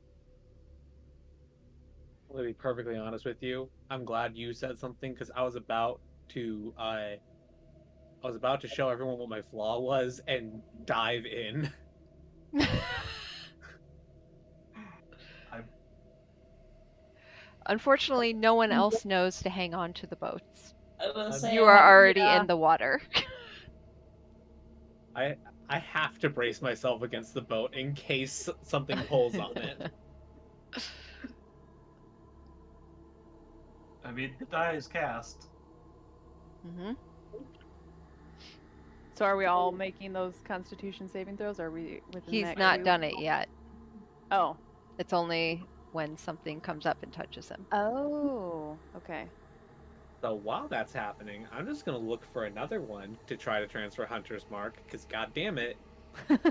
Speaker 7: I'm gonna be perfectly honest with you. I'm glad you said something because I was about to show everyone what my flaw was and dive in.
Speaker 1: Unfortunately, no one else knows to hang on to the boats.
Speaker 4: I was gonna say,
Speaker 1: You
Speaker 4: I
Speaker 1: are
Speaker 4: haven't-
Speaker 1: already
Speaker 5: yeah.
Speaker 1: in the water.
Speaker 7: I have to brace myself against the boat in case something pulls on it.
Speaker 3: I mean, the die is cast.
Speaker 1: Mm-hmm.
Speaker 5: So are we all making those Constitution saving throws? Or are we within
Speaker 1: He's
Speaker 5: that
Speaker 1: not
Speaker 5: group?
Speaker 1: done it yet.
Speaker 5: Oh.
Speaker 1: It's only when something comes up and touches him.
Speaker 5: Oh. Okay.
Speaker 7: So while that's happening, I'm just gonna look for another one to try to transfer Hunter's Mark, because god damn it,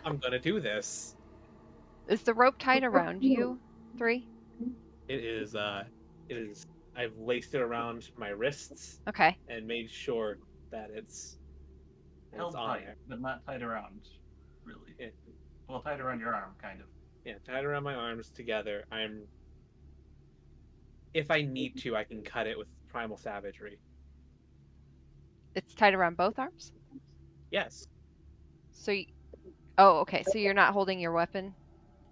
Speaker 7: I'm gonna do this.
Speaker 1: Is the rope tied around you, 3?
Speaker 7: It is I've laced it around my wrists
Speaker 1: Okay.
Speaker 7: and made sure that it's
Speaker 3: Held
Speaker 7: on
Speaker 3: tight,
Speaker 7: there.
Speaker 3: but not tight around, really.
Speaker 7: Yeah.
Speaker 3: Well, tight around your arm, kind of.
Speaker 7: Yeah, tied around my arms together. If I need to, I can cut it with primal savagery.
Speaker 1: It's tied around both arms?
Speaker 7: Yes.
Speaker 1: So oh, okay. So you're not holding your weapon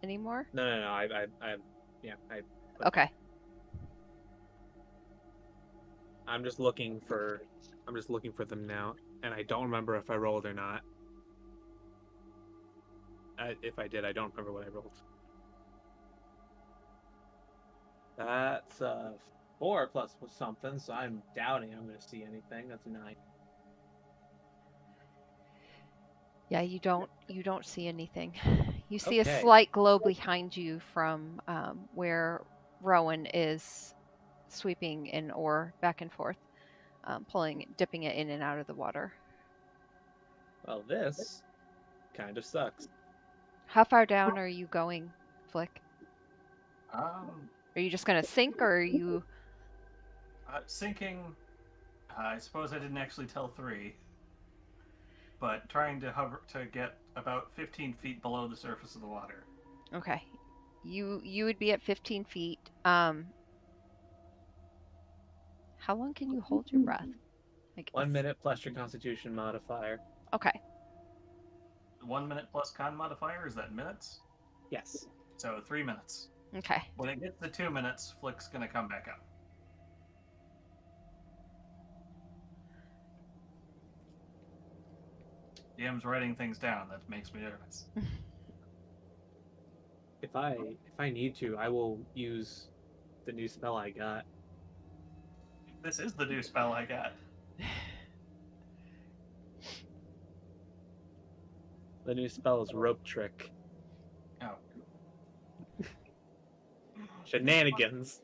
Speaker 1: anymore?
Speaker 7: No.
Speaker 1: Okay.
Speaker 7: I'm just looking for them now, and I don't remember if I rolled or not. If I did, I don't remember what I rolled. That's 4 plus something, so I'm doubting I'm going to see anything. That's 9.
Speaker 1: Yeah, you don't see anything. You see
Speaker 7: Okay.
Speaker 1: a slight glow behind you from where Rowan is sweeping an oar back and forth, dipping it in and out of the water.
Speaker 7: Well, this kind of sucks.
Speaker 1: How far down are you going, Flick?
Speaker 3: Um,
Speaker 1: Are you just gonna sink, or are you?
Speaker 3: Sinking. I suppose I didn't actually tell 3. But trying to hover to get about 15 feet below the surface of the water.
Speaker 1: Okay. You would be at 15 feet. How long can you hold your breath? I guess.
Speaker 2: 1 minute plus your Constitution modifier.
Speaker 1: Okay.
Speaker 3: 1 minute plus con modifier, is that minutes?
Speaker 2: Yes.
Speaker 3: So 3 minutes.
Speaker 1: Okay.
Speaker 3: When it gets to 2 minutes, Flick's gonna come back up. DM's writing things down. That makes me nervous.
Speaker 2: If I need to, I will use the new spell I got.
Speaker 3: This is the new spell I got.
Speaker 2: The new spell is Rope Trick.
Speaker 3: Oh.
Speaker 2: Shenanigans.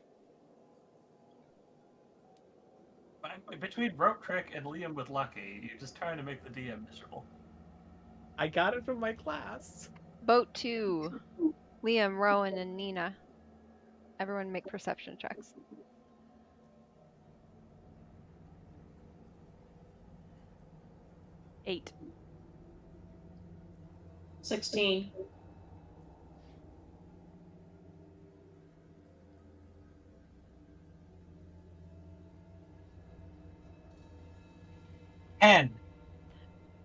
Speaker 3: Between Rope Trick and Liam with Lucky, you're just trying to make the DM miserable.
Speaker 2: I got it from my class.
Speaker 1: Boat 2. Liam, Rowan, and Nina. Everyone make perception checks.
Speaker 5: Eight.
Speaker 4: 16.
Speaker 6: And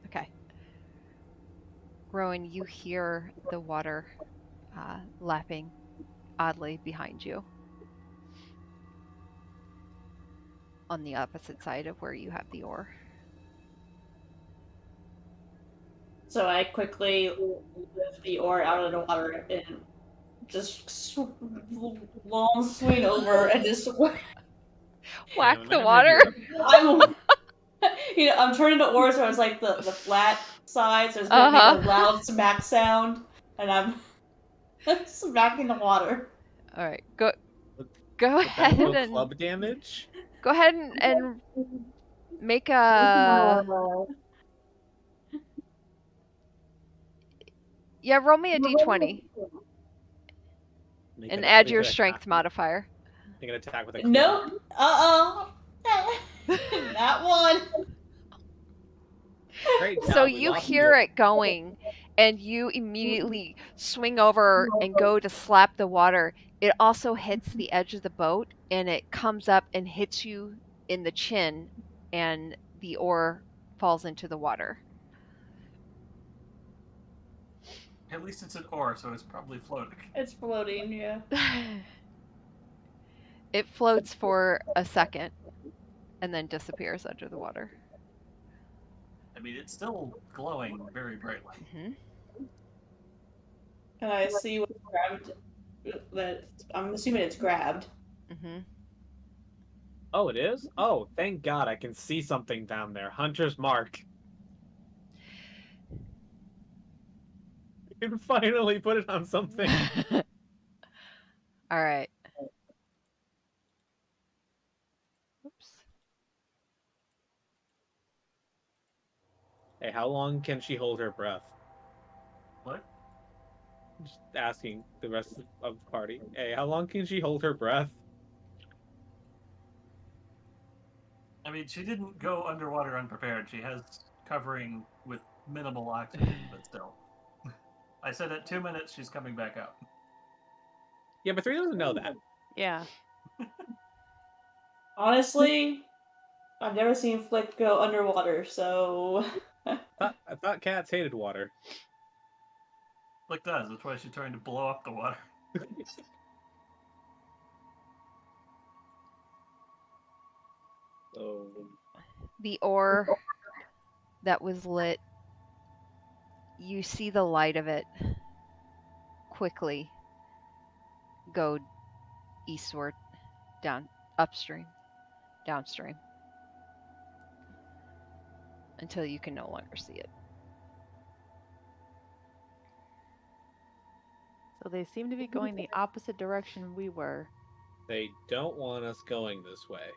Speaker 1: Okay. Rowan, you hear the water lapping oddly behind you. On the opposite side of where you have the oar.
Speaker 4: So I quickly lift the oar out of the water and just long swing over and just
Speaker 1: Whack
Speaker 2: Damn,
Speaker 1: the
Speaker 2: that
Speaker 1: water.
Speaker 2: made you-
Speaker 4: I'm I'm turning the oar so it's like the flat side, so it's gonna make a loud smack sound, and I'm smacking the water.
Speaker 1: All right. Go
Speaker 2: Would that
Speaker 1: ahead
Speaker 2: do
Speaker 1: and
Speaker 2: club damage?
Speaker 1: go ahead and make a yeah. Roll me a d20
Speaker 2: Make
Speaker 1: and
Speaker 2: an-
Speaker 1: add
Speaker 2: make
Speaker 1: your
Speaker 2: an
Speaker 1: strength
Speaker 2: attack.
Speaker 1: modifier.
Speaker 2: Make an attack with a club.
Speaker 4: Nope. Not one.
Speaker 2: Great
Speaker 1: So
Speaker 2: job, we
Speaker 1: you
Speaker 2: lost
Speaker 1: hear
Speaker 2: you.
Speaker 1: it going, and you immediately swing over and go to slap the water. It also hits the edge of the boat, and it comes up and hits you in the chin, and the oar falls into the water.
Speaker 3: At least it's an oar, so it's probably floating.
Speaker 4: It's floating, yeah.
Speaker 1: It floats for a second and then disappears under the water.
Speaker 3: I mean, it's still glowing very brightly.
Speaker 1: Hmm.
Speaker 4: And I see what grabbed. That I'm assuming it's grabbed.
Speaker 1: Hmm.
Speaker 2: Oh, it is? Oh, thank God I can see something down there. Hunter's mark. You can finally put it on something.
Speaker 1: All right. Oops.
Speaker 2: Hey, how long can she hold her breath?
Speaker 3: What?
Speaker 2: Just asking the rest of the party. Hey, how long can she hold her breath?
Speaker 3: I mean, she didn't go underwater unprepared. She has covering with minimal oxygen, but still. I said at 2 minutes she's coming back up.
Speaker 2: Yeah, but 3 doesn't know that.
Speaker 5: Yeah.
Speaker 4: Honestly, I've never seen Flick go underwater, so
Speaker 2: I thought cats hated water.
Speaker 3: Flick does. That's why she's trying to blow up the water.
Speaker 2: Oh,
Speaker 1: The oar that was lit, you see the light of it quickly go eastward, upstream, downstream, until you can no longer see it.
Speaker 5: So they seem to be going the opposite direction we were.
Speaker 2: they don't want us going this way.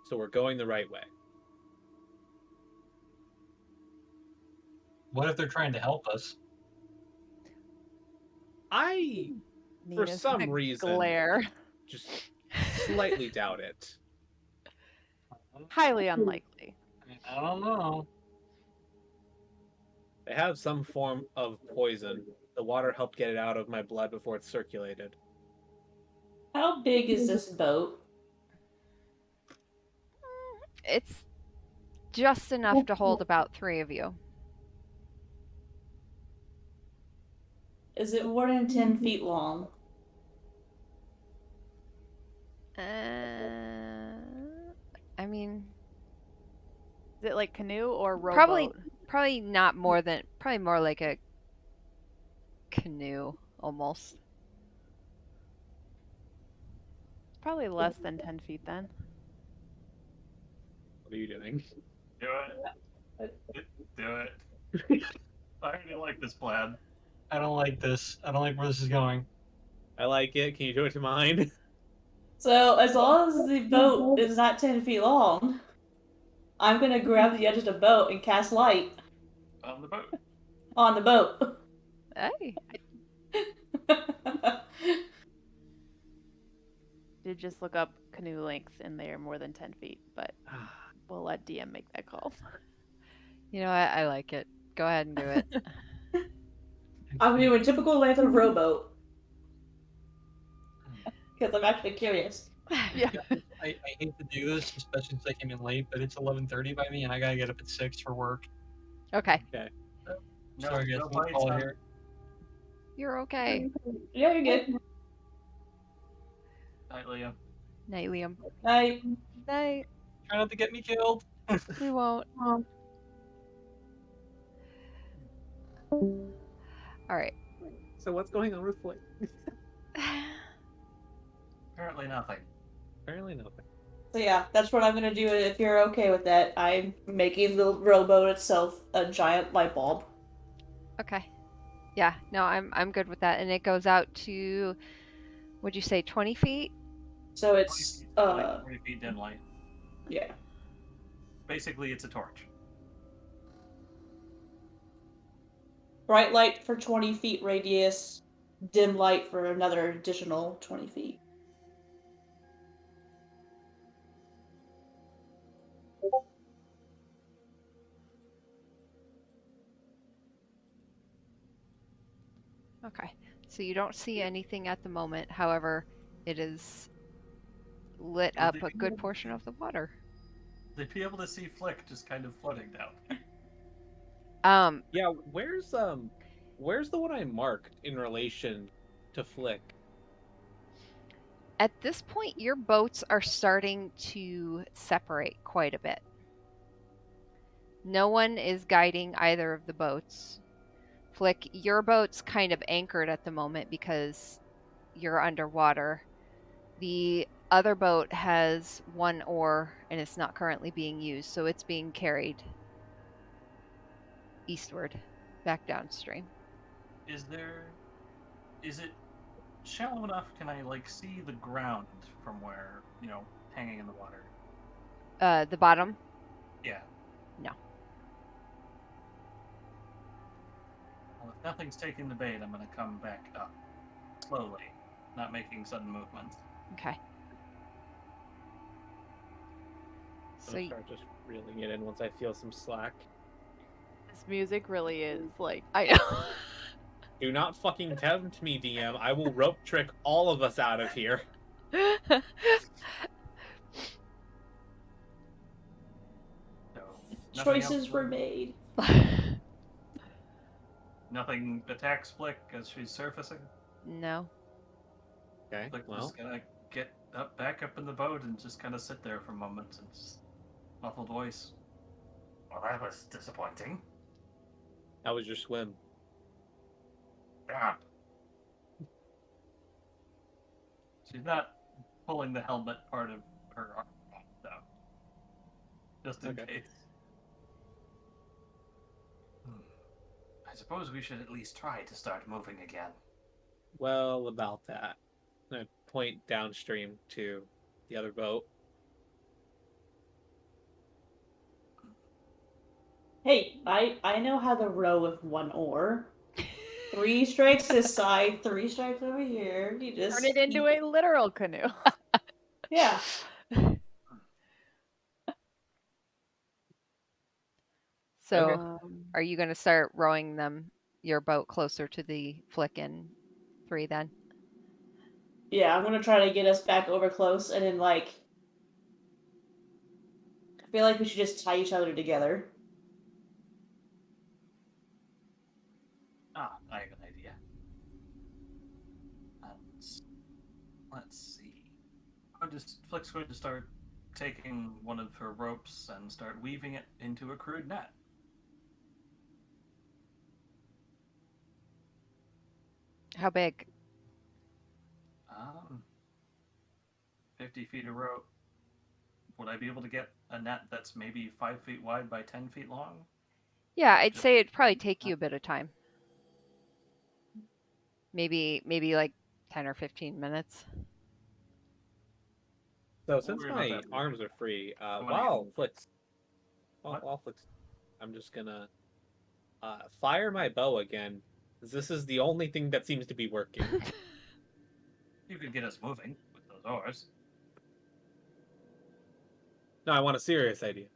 Speaker 2: So we're going the right way.
Speaker 6: what if they're trying to help us?
Speaker 2: I
Speaker 5: Nina's
Speaker 2: some
Speaker 5: gonna
Speaker 2: reason-
Speaker 5: glare.
Speaker 2: just slightly doubt it.
Speaker 5: Highly unlikely.
Speaker 6: I don't know.
Speaker 2: They have some form of poison. The water helped get it out of my blood before it circulated.
Speaker 4: how big is this boat?
Speaker 1: It's just enough to hold about 3 of you.
Speaker 4: Is it more than 10 feet long?
Speaker 1: I mean,
Speaker 5: Is it like canoe or rowboat?
Speaker 1: probably not more than, probably more like a canoe almost.
Speaker 5: Probably less than 10 feet then.
Speaker 2: What are you doing?
Speaker 3: Do it. Do it. I already like this plan.
Speaker 6: I don't like this. I don't like where this is going.
Speaker 2: I like it. Can you do it to mine?
Speaker 4: So, as long as the boat is not 10 feet long, I'm gonna grab the edge of the boat and cast light
Speaker 3: On the boat.
Speaker 4: on the boat.
Speaker 1: Hey.
Speaker 5: Did just look up canoe length and they are more than 10 feet, but we'll let DM make that call.
Speaker 1: You know what? I like it. Go ahead and do it.
Speaker 4: I'm doing typical length of rowboat. Because I'm actually curious.
Speaker 5: Yeah.
Speaker 6: I hate to do this, especially since I came in late, but it's 11:30 by me, and I gotta get up at 6 for work.
Speaker 1: Okay.
Speaker 3: No,
Speaker 6: Sorry, guys.
Speaker 3: no
Speaker 6: We'll
Speaker 3: bites
Speaker 6: call it
Speaker 3: on-
Speaker 6: here.
Speaker 1: You're okay.
Speaker 4: Yeah, you're good.
Speaker 3: Night, Liam.
Speaker 1: Night, Liam.
Speaker 4: Night.
Speaker 1: Night.
Speaker 6: Try not to get me killed.
Speaker 1: We won't. All right.
Speaker 2: So what's going on with Flint?
Speaker 3: Apparently nothing.
Speaker 2: Apparently nothing.
Speaker 4: So yeah, that's what I'm gonna do if you're okay with that. I'm making the rowboat itself a giant light bulb.
Speaker 1: Okay. Yeah. No, I'm good with that. And it goes out to, would you say 20 feet?
Speaker 4: So it's
Speaker 3: 40 feet dim light.
Speaker 4: yeah.
Speaker 3: Basically, it's a torch.
Speaker 4: Bright light for 20 feet radius, dim light for another additional 20 feet.
Speaker 1: Okay. So you don't see anything at the moment. However, it is lit
Speaker 3: Well,
Speaker 1: up
Speaker 3: did
Speaker 1: a
Speaker 3: you-
Speaker 1: good portion of the water.
Speaker 3: They'd be able to see Flick just kind of floating down.
Speaker 2: Yeah, where's the one I marked in relation to Flick?
Speaker 1: At this point, your boats are starting to separate quite a bit. No one is guiding either of the boats. Flick, your boat's kind of anchored at the moment because you're underwater. The other boat has one oar and it's not currently being used, so it's being carried eastward, back downstream.
Speaker 3: Is it shallow enough? Can I see the ground from where hanging in the water?
Speaker 1: The bottom?
Speaker 3: Yeah.
Speaker 1: No.
Speaker 3: Well, if nothing's taking the bait, I'm gonna come back up slowly, not making sudden movements.
Speaker 1: Okay.
Speaker 2: I'm
Speaker 1: So
Speaker 2: gonna start just reeling it in once I feel some slack.
Speaker 5: This music really is like
Speaker 1: I know.
Speaker 2: Do not fucking tempt me, DM. I will rope trick all of us out of here.
Speaker 3: So nothing
Speaker 4: Choices
Speaker 3: else-
Speaker 4: were made.
Speaker 3: Nothing attacks Flick as she's surfacing.
Speaker 1: No.
Speaker 2: Okay,
Speaker 3: Flick
Speaker 2: well,
Speaker 3: just gonna get back up in the boat and just kind of sit there for a moment and just muffled voice. Well, that was disappointing.
Speaker 2: how was your swim?
Speaker 3: Yeah. She's not pulling the helmet part of her arm off, though. Just in
Speaker 2: Okay.
Speaker 3: case. I suppose we should at least try to start moving again.
Speaker 2: Well, about that. I'm gonna point downstream to the other boat.
Speaker 4: Hey, I know how to row with one oar. 3 strikes this side, 3 strikes over here. You just
Speaker 5: turn it into a literal canoe.
Speaker 4: yeah.
Speaker 1: So,
Speaker 2: Okay.
Speaker 1: are you going to start rowing your boat closer to the Flick and 3 then?
Speaker 4: Yeah, I'm gonna try to get us back over close and then I feel like we should just tie each other together.
Speaker 3: Ah, I have an idea. And let's see. Flick's going to start taking one of her ropes and start weaving it into a crude net.
Speaker 1: How big?
Speaker 3: 50 feet of rope. Would I be able to get a net that's maybe 5 feet wide by 10 feet long?
Speaker 1: Yeah, I'd say it'd probably take you a bit of time. Maybe like 10 or 15 minutes.
Speaker 2: So since
Speaker 3: worry about
Speaker 2: my
Speaker 3: that later.
Speaker 2: arms are free,
Speaker 3: wanna
Speaker 2: while
Speaker 3: get-
Speaker 2: Flix,
Speaker 3: What?
Speaker 2: while Flix, I'm just gonna fire my bow again. 'Cause this is the only thing that seems to be working.
Speaker 3: You could get us moving with those oars.
Speaker 2: No, I want a serious idea.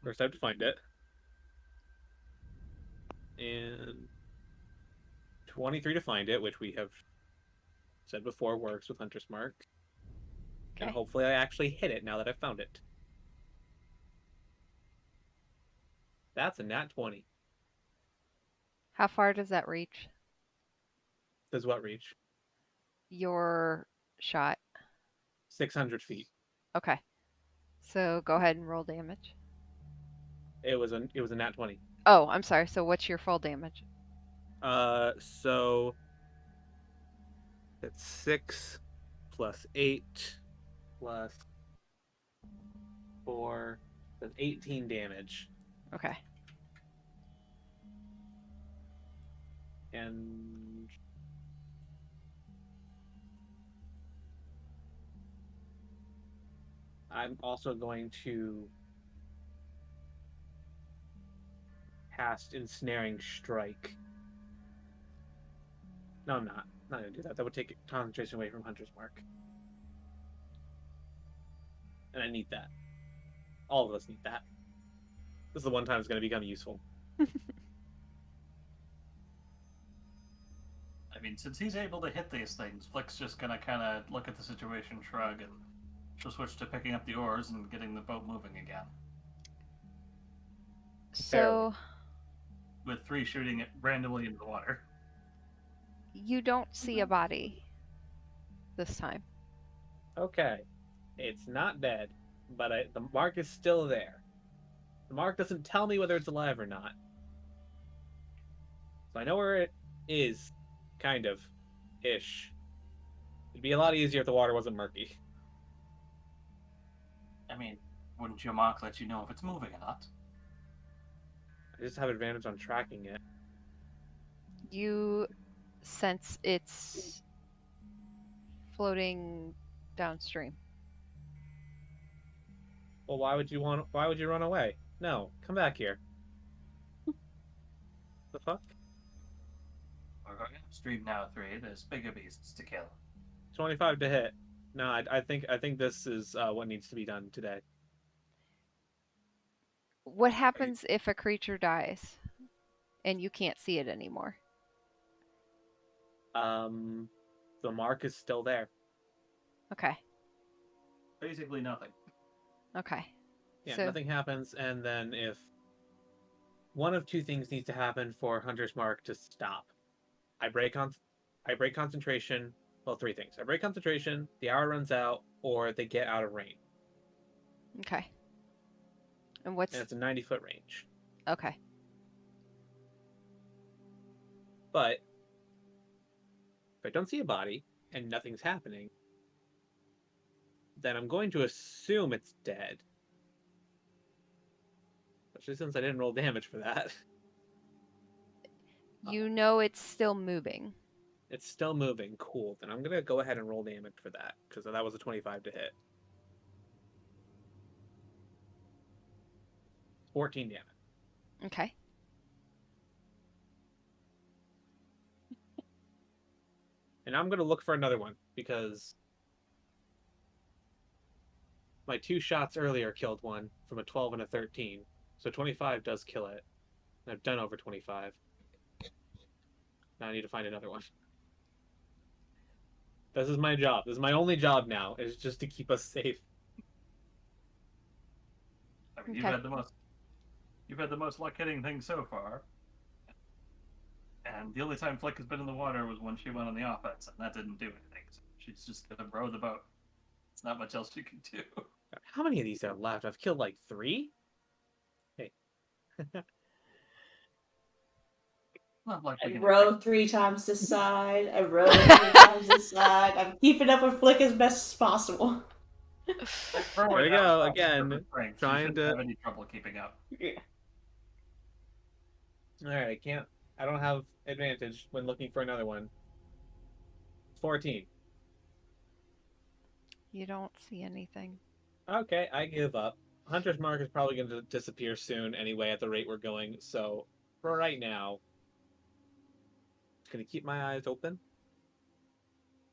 Speaker 2: First, I have to find it. And 23 to find it, which we have said before works with Hunter's Mark. And
Speaker 1: Okay.
Speaker 2: hopefully I actually hit it now that I've found it. That's a nat 20.
Speaker 1: How far does that reach?
Speaker 2: Does what reach?
Speaker 1: Your shot.
Speaker 2: 600 feet.
Speaker 1: Okay. So go ahead and roll damage.
Speaker 2: It was a nat 20.
Speaker 1: Oh, I'm sorry. So what's your full damage?
Speaker 2: So that's 6 plus 8 plus 4. That's 18 damage.
Speaker 1: Okay.
Speaker 2: And I'm also going to cast Ensnaring Strike. No, I'm not. Not going to do that. That would take concentration away from Hunter's Mark. And I need that. All of us need that. This is the one time it's going to become useful.
Speaker 3: I mean, since he's able to hit these things, Flick's just gonna kind of look at the situation, shrug, and she'll switch to picking up the oars and getting the boat moving again.
Speaker 1: So
Speaker 3: With 3 shooting it randomly into the water.
Speaker 1: you don't see a body this time.
Speaker 2: Okay. It's not dead, but the mark is still there. The mark doesn't tell me whether it's alive or not. So I know where it is, kind of, ish. It'd be a lot easier if the water wasn't murky.
Speaker 3: I mean, wouldn't your mark let you know if it's moving or not?
Speaker 2: I just have advantage on tracking it.
Speaker 1: You sense it's floating downstream.
Speaker 2: Well, why would you run away? No, come back here. The fuck?
Speaker 3: We're going upstream now, 3. There's bigger beasts to kill.
Speaker 2: 25 to hit. No, I think this is what needs to be done today.
Speaker 1: What happens if a creature dies and you can't see it anymore?
Speaker 2: The mark is still there.
Speaker 1: Okay.
Speaker 3: Basically nothing.
Speaker 1: Okay.
Speaker 2: Yeah,
Speaker 1: So
Speaker 2: nothing happens, and then if one of 2 things needs to happen for Hunter's Mark to stop. I break concentration. Well, 3 things. I break concentration, the hour runs out, or they get out of range.
Speaker 1: okay. And
Speaker 2: And it's a 90-foot range.
Speaker 1: okay.
Speaker 2: But if I don't see a body and nothing's happening, then I'm going to assume it's dead. Especially since I didn't roll damage for that.
Speaker 1: You know it's still moving.
Speaker 2: It's still moving. Cool. Then I'm going to go ahead and roll damage for that, because that was a 25 to hit. 14 damage.
Speaker 1: Okay.
Speaker 2: And I'm going to look for another one, because my 2 shots earlier killed one from a 12 and a 13. So 25 does kill it. And I've done over 25. Now I need to find another one. This is my job. This is my only job now. Is just to keep us safe.
Speaker 3: I mean,
Speaker 1: Okay.
Speaker 3: you've had the most luck hitting things so far. And the only time Flick has been in the water was when she went on the offense, and that didn't do anything. So she's just gonna row the boat. There's not much else she can do.
Speaker 2: How many of these are left? I've killed like 3. Hey.
Speaker 3: Not like
Speaker 4: I
Speaker 3: we can
Speaker 4: rode 3 times this side. I rode 3 times this side. I'm keeping up with Flick as best as possible.
Speaker 3: There
Speaker 2: we go, again,
Speaker 3: Trying
Speaker 2: trying to-
Speaker 3: have any trouble keeping up.
Speaker 4: Yeah.
Speaker 2: Alright, I can't. I don't have advantage when looking for another one. 14.
Speaker 1: You don't see anything.
Speaker 2: Okay, I give up. Hunter's Mark is probably going to disappear soon anyway at the rate we're going, so for right now, just going to keep my eyes open.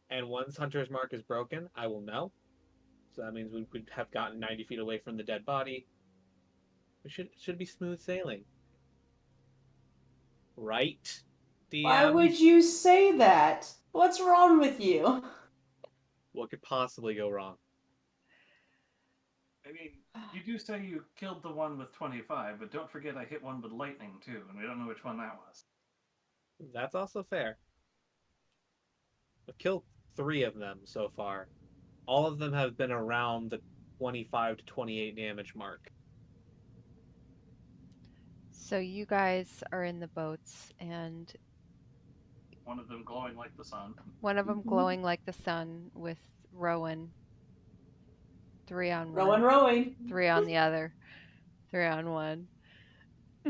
Speaker 2: And once Hunter's Mark is broken, I will know. So that means we would have gotten 90 feet away from the dead body. We should be smooth sailing. Right, DM?
Speaker 4: Why would you say that? What's wrong with you?
Speaker 2: What could possibly go wrong?
Speaker 3: I mean, you do say you killed the one with 25, but don't forget I hit one with lightning too, and we don't know which one that was.
Speaker 2: That's also fair. I've killed 3 of them so far. All of them have been around the 25 to 28 damage mark.
Speaker 1: So you guys are in the boats, and
Speaker 3: One of them glowing like the sun.
Speaker 1: one of them glowing like the sun with Rowan. 3 on one,
Speaker 4: Rowing.
Speaker 1: 3 on the other, 3 on one.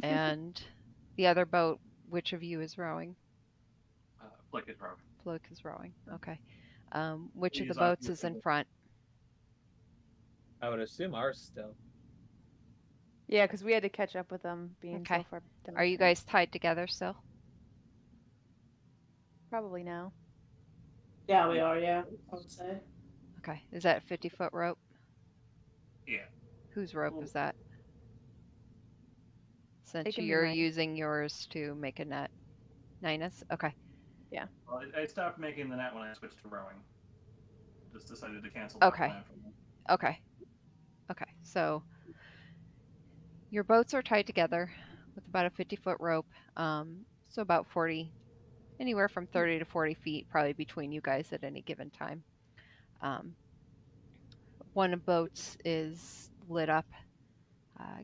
Speaker 1: And the other boat, which of you is rowing?
Speaker 3: Flick is rowing.
Speaker 1: Flick is rowing. Okay. Which of the
Speaker 3: He's on
Speaker 1: boats is in front?
Speaker 2: I would assume ours still.
Speaker 5: Yeah, because we had to catch up with them being
Speaker 1: Okay.
Speaker 5: so far down.
Speaker 1: Are you guys tied together still?
Speaker 5: Probably now.
Speaker 4: Yeah, we are, yeah, I would say.
Speaker 1: Okay. Is that a 50-foot rope?
Speaker 3: Yeah.
Speaker 1: Whose rope is that? Since
Speaker 5: It can be
Speaker 1: you're
Speaker 5: mine.
Speaker 1: using yours to make a net. Nina's? Okay.
Speaker 3: Well, I stopped making the net when I switched to rowing. Just decided to cancel that
Speaker 1: Okay.
Speaker 3: plan for me.
Speaker 1: Okay. Okay. So your boats are tied together with about a 50-foot rope. So about 40, anywhere from 30 to 40 feet probably between you guys at any given time. One of the boats is lit up,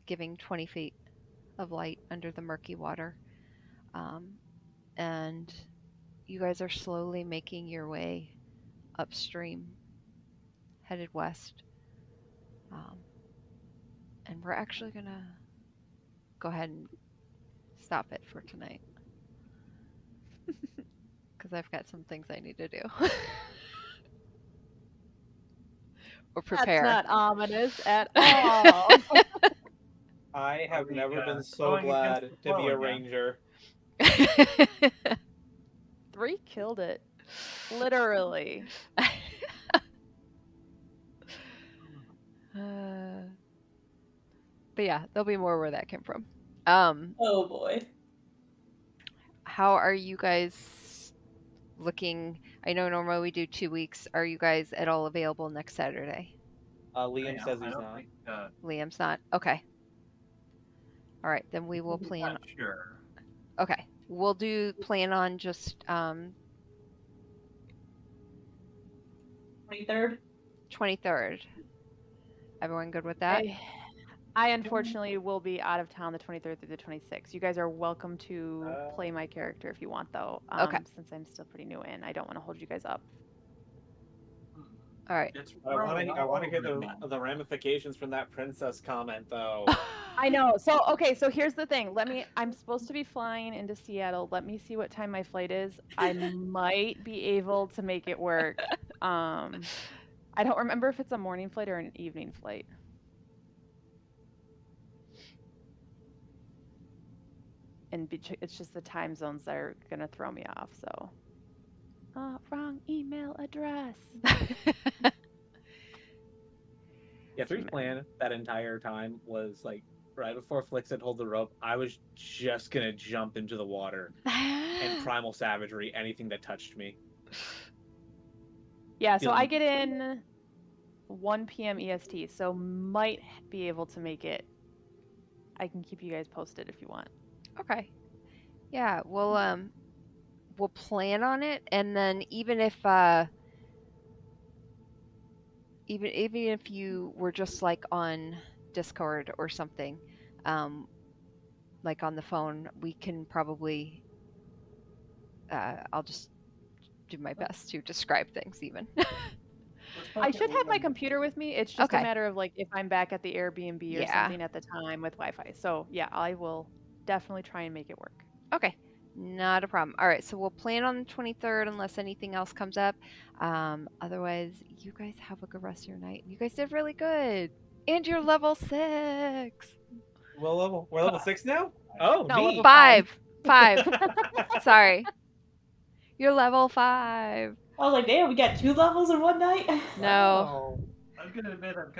Speaker 1: giving 20 feet of light under the murky water. And you guys are slowly making your way upstream, headed west. And we're actually going to go ahead and stop it for tonight. Because I've got some things I need to do. Or prepare.
Speaker 5: That's not ominous at all.
Speaker 2: I have
Speaker 3: we,
Speaker 2: never been so
Speaker 3: going
Speaker 2: glad
Speaker 3: against
Speaker 2: to
Speaker 3: the
Speaker 2: be
Speaker 3: flow
Speaker 2: a
Speaker 3: again?
Speaker 2: ranger.
Speaker 5: 3 killed it. Literally.
Speaker 1: But yeah, there'll be more where that came from.
Speaker 4: Oh boy.
Speaker 1: How are you guys looking? I know normally we do 2 weeks. Are you guys at all available next Saturday?
Speaker 2: Liam says
Speaker 3: I
Speaker 2: he's
Speaker 3: don't
Speaker 2: not.
Speaker 3: think,
Speaker 1: Liam's not? Okay. All right, then we will
Speaker 3: I'm
Speaker 1: plan.
Speaker 3: not sure.
Speaker 1: Okay, we'll plan on just
Speaker 4: 23rd?
Speaker 1: 23rd. Everyone good with that?
Speaker 5: I unfortunately will be out of town the 23rd through the 26th. You guys are welcome to play my character if you want, though.
Speaker 1: Okay.
Speaker 5: Since I'm still pretty new in, I don't want to hold you guys up.
Speaker 1: All right.
Speaker 3: It's
Speaker 2: I want
Speaker 3: rolling
Speaker 2: to
Speaker 3: all
Speaker 2: hear
Speaker 3: over me.
Speaker 2: the ramifications from that princess comment, though.
Speaker 5: I know. So, okay, so here's the thing. I'm supposed to be flying into Seattle. Let me see what time my flight is. I might be able to make it work. I don't remember if it's a morning flight or an evening flight. And it's just the time zones that are going to throw me off, so. Wrong email address.
Speaker 2: Yeah, 3's plan that entire time was like right before Flick said hold the rope, I was just gonna jump into the water and primal savagery anything that touched me.
Speaker 5: Yeah, so
Speaker 2: You'll-
Speaker 5: I get in 1 p.m. EST, so might be able to make it. I can keep you guys posted if you want.
Speaker 1: Okay. Yeah, we'll plan on it, and then even if even if you were just like on Discord or something, like on the phone, we can probably I'll just do my best to describe things even.
Speaker 3: Let's
Speaker 5: I
Speaker 3: make it
Speaker 5: should have my
Speaker 3: one-
Speaker 5: computer with me. It's just a
Speaker 1: Okay.
Speaker 5: matter of like if I'm back at the Airbnb or
Speaker 1: Yeah.
Speaker 5: something at the time with Wi-Fi. So yeah, I will definitely try and make it work.
Speaker 1: Okay. Not a problem. All right, so we'll plan on the 23rd unless anything else comes up. Otherwise, you guys have a good rest of your night. You guys did really good. And you're level 6.
Speaker 9: We're level 6 now? Oh,
Speaker 5: No,
Speaker 9: neat.
Speaker 5: level
Speaker 1: 5. 5. Sorry. You're level 5.
Speaker 4: I was like, damn, we got 2 levels in one night.
Speaker 1: No.
Speaker 9: Wow.
Speaker 3: I'm gonna admit I'm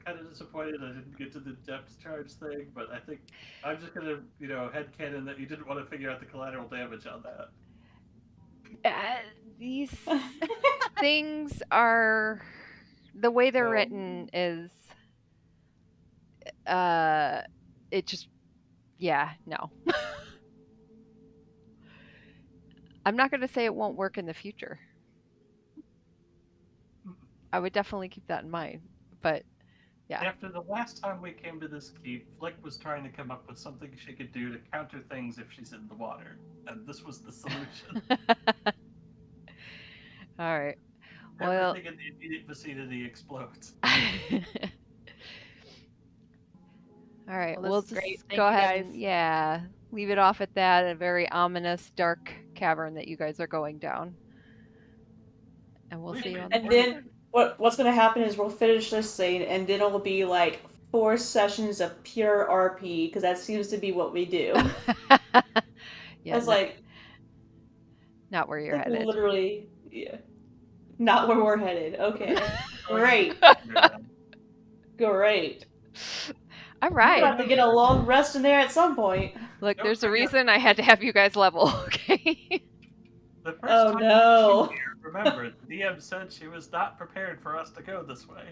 Speaker 3: kind of disappointed I didn't get to the depth charge thing, but I think I'm just gonna headcanon that you didn't want to figure out the collateral damage on that.
Speaker 1: These things are the way they're
Speaker 9: So-
Speaker 1: written is it just no. I'm not going to say it won't work in the future. I would definitely keep that in mind, but yeah.
Speaker 3: After the last time we came to this keep, Flick was trying to come up with something she could do to counter things if she's in the water, and this was the solution.
Speaker 1: All right. Well,
Speaker 3: Everything in the immediate vicinity explodes.
Speaker 1: all right.
Speaker 5: Well, this
Speaker 1: We'll
Speaker 5: is
Speaker 1: just
Speaker 5: great. Thank
Speaker 1: go
Speaker 5: you,
Speaker 1: ahead
Speaker 5: guys.
Speaker 1: and leave it off at that. A very ominous, dark cavern that you guys are going down. And we'll see you on the
Speaker 4: And then
Speaker 1: 23rd.
Speaker 4: what's gonna happen is we'll finish this scene, and then it'll be like 4 sessions of pure RP, because that seems to be what we do.
Speaker 1: Yeah,
Speaker 4: It's like
Speaker 1: not where you're
Speaker 4: like
Speaker 1: headed.
Speaker 4: literally, not where we're headed. Okay, great, great.
Speaker 1: All
Speaker 4: We're
Speaker 1: right.
Speaker 4: gonna have to get a long rest in there at some point.
Speaker 1: Look,
Speaker 3: Don't
Speaker 1: there's a
Speaker 3: forget-
Speaker 1: reason I had to have you guys level, okay?
Speaker 3: The first
Speaker 4: Oh,
Speaker 3: time
Speaker 4: no.
Speaker 3: we came here, remember, the DM said she was not prepared for us to go this way,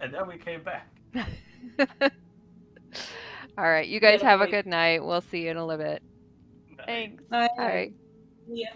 Speaker 3: and then we came back.
Speaker 1: All right, you guys
Speaker 4: Yeah,
Speaker 1: have a
Speaker 4: wait.
Speaker 1: good night. We'll see you in a little bit.
Speaker 5: Thanks.
Speaker 4: All
Speaker 1: All right.
Speaker 4: Yeah.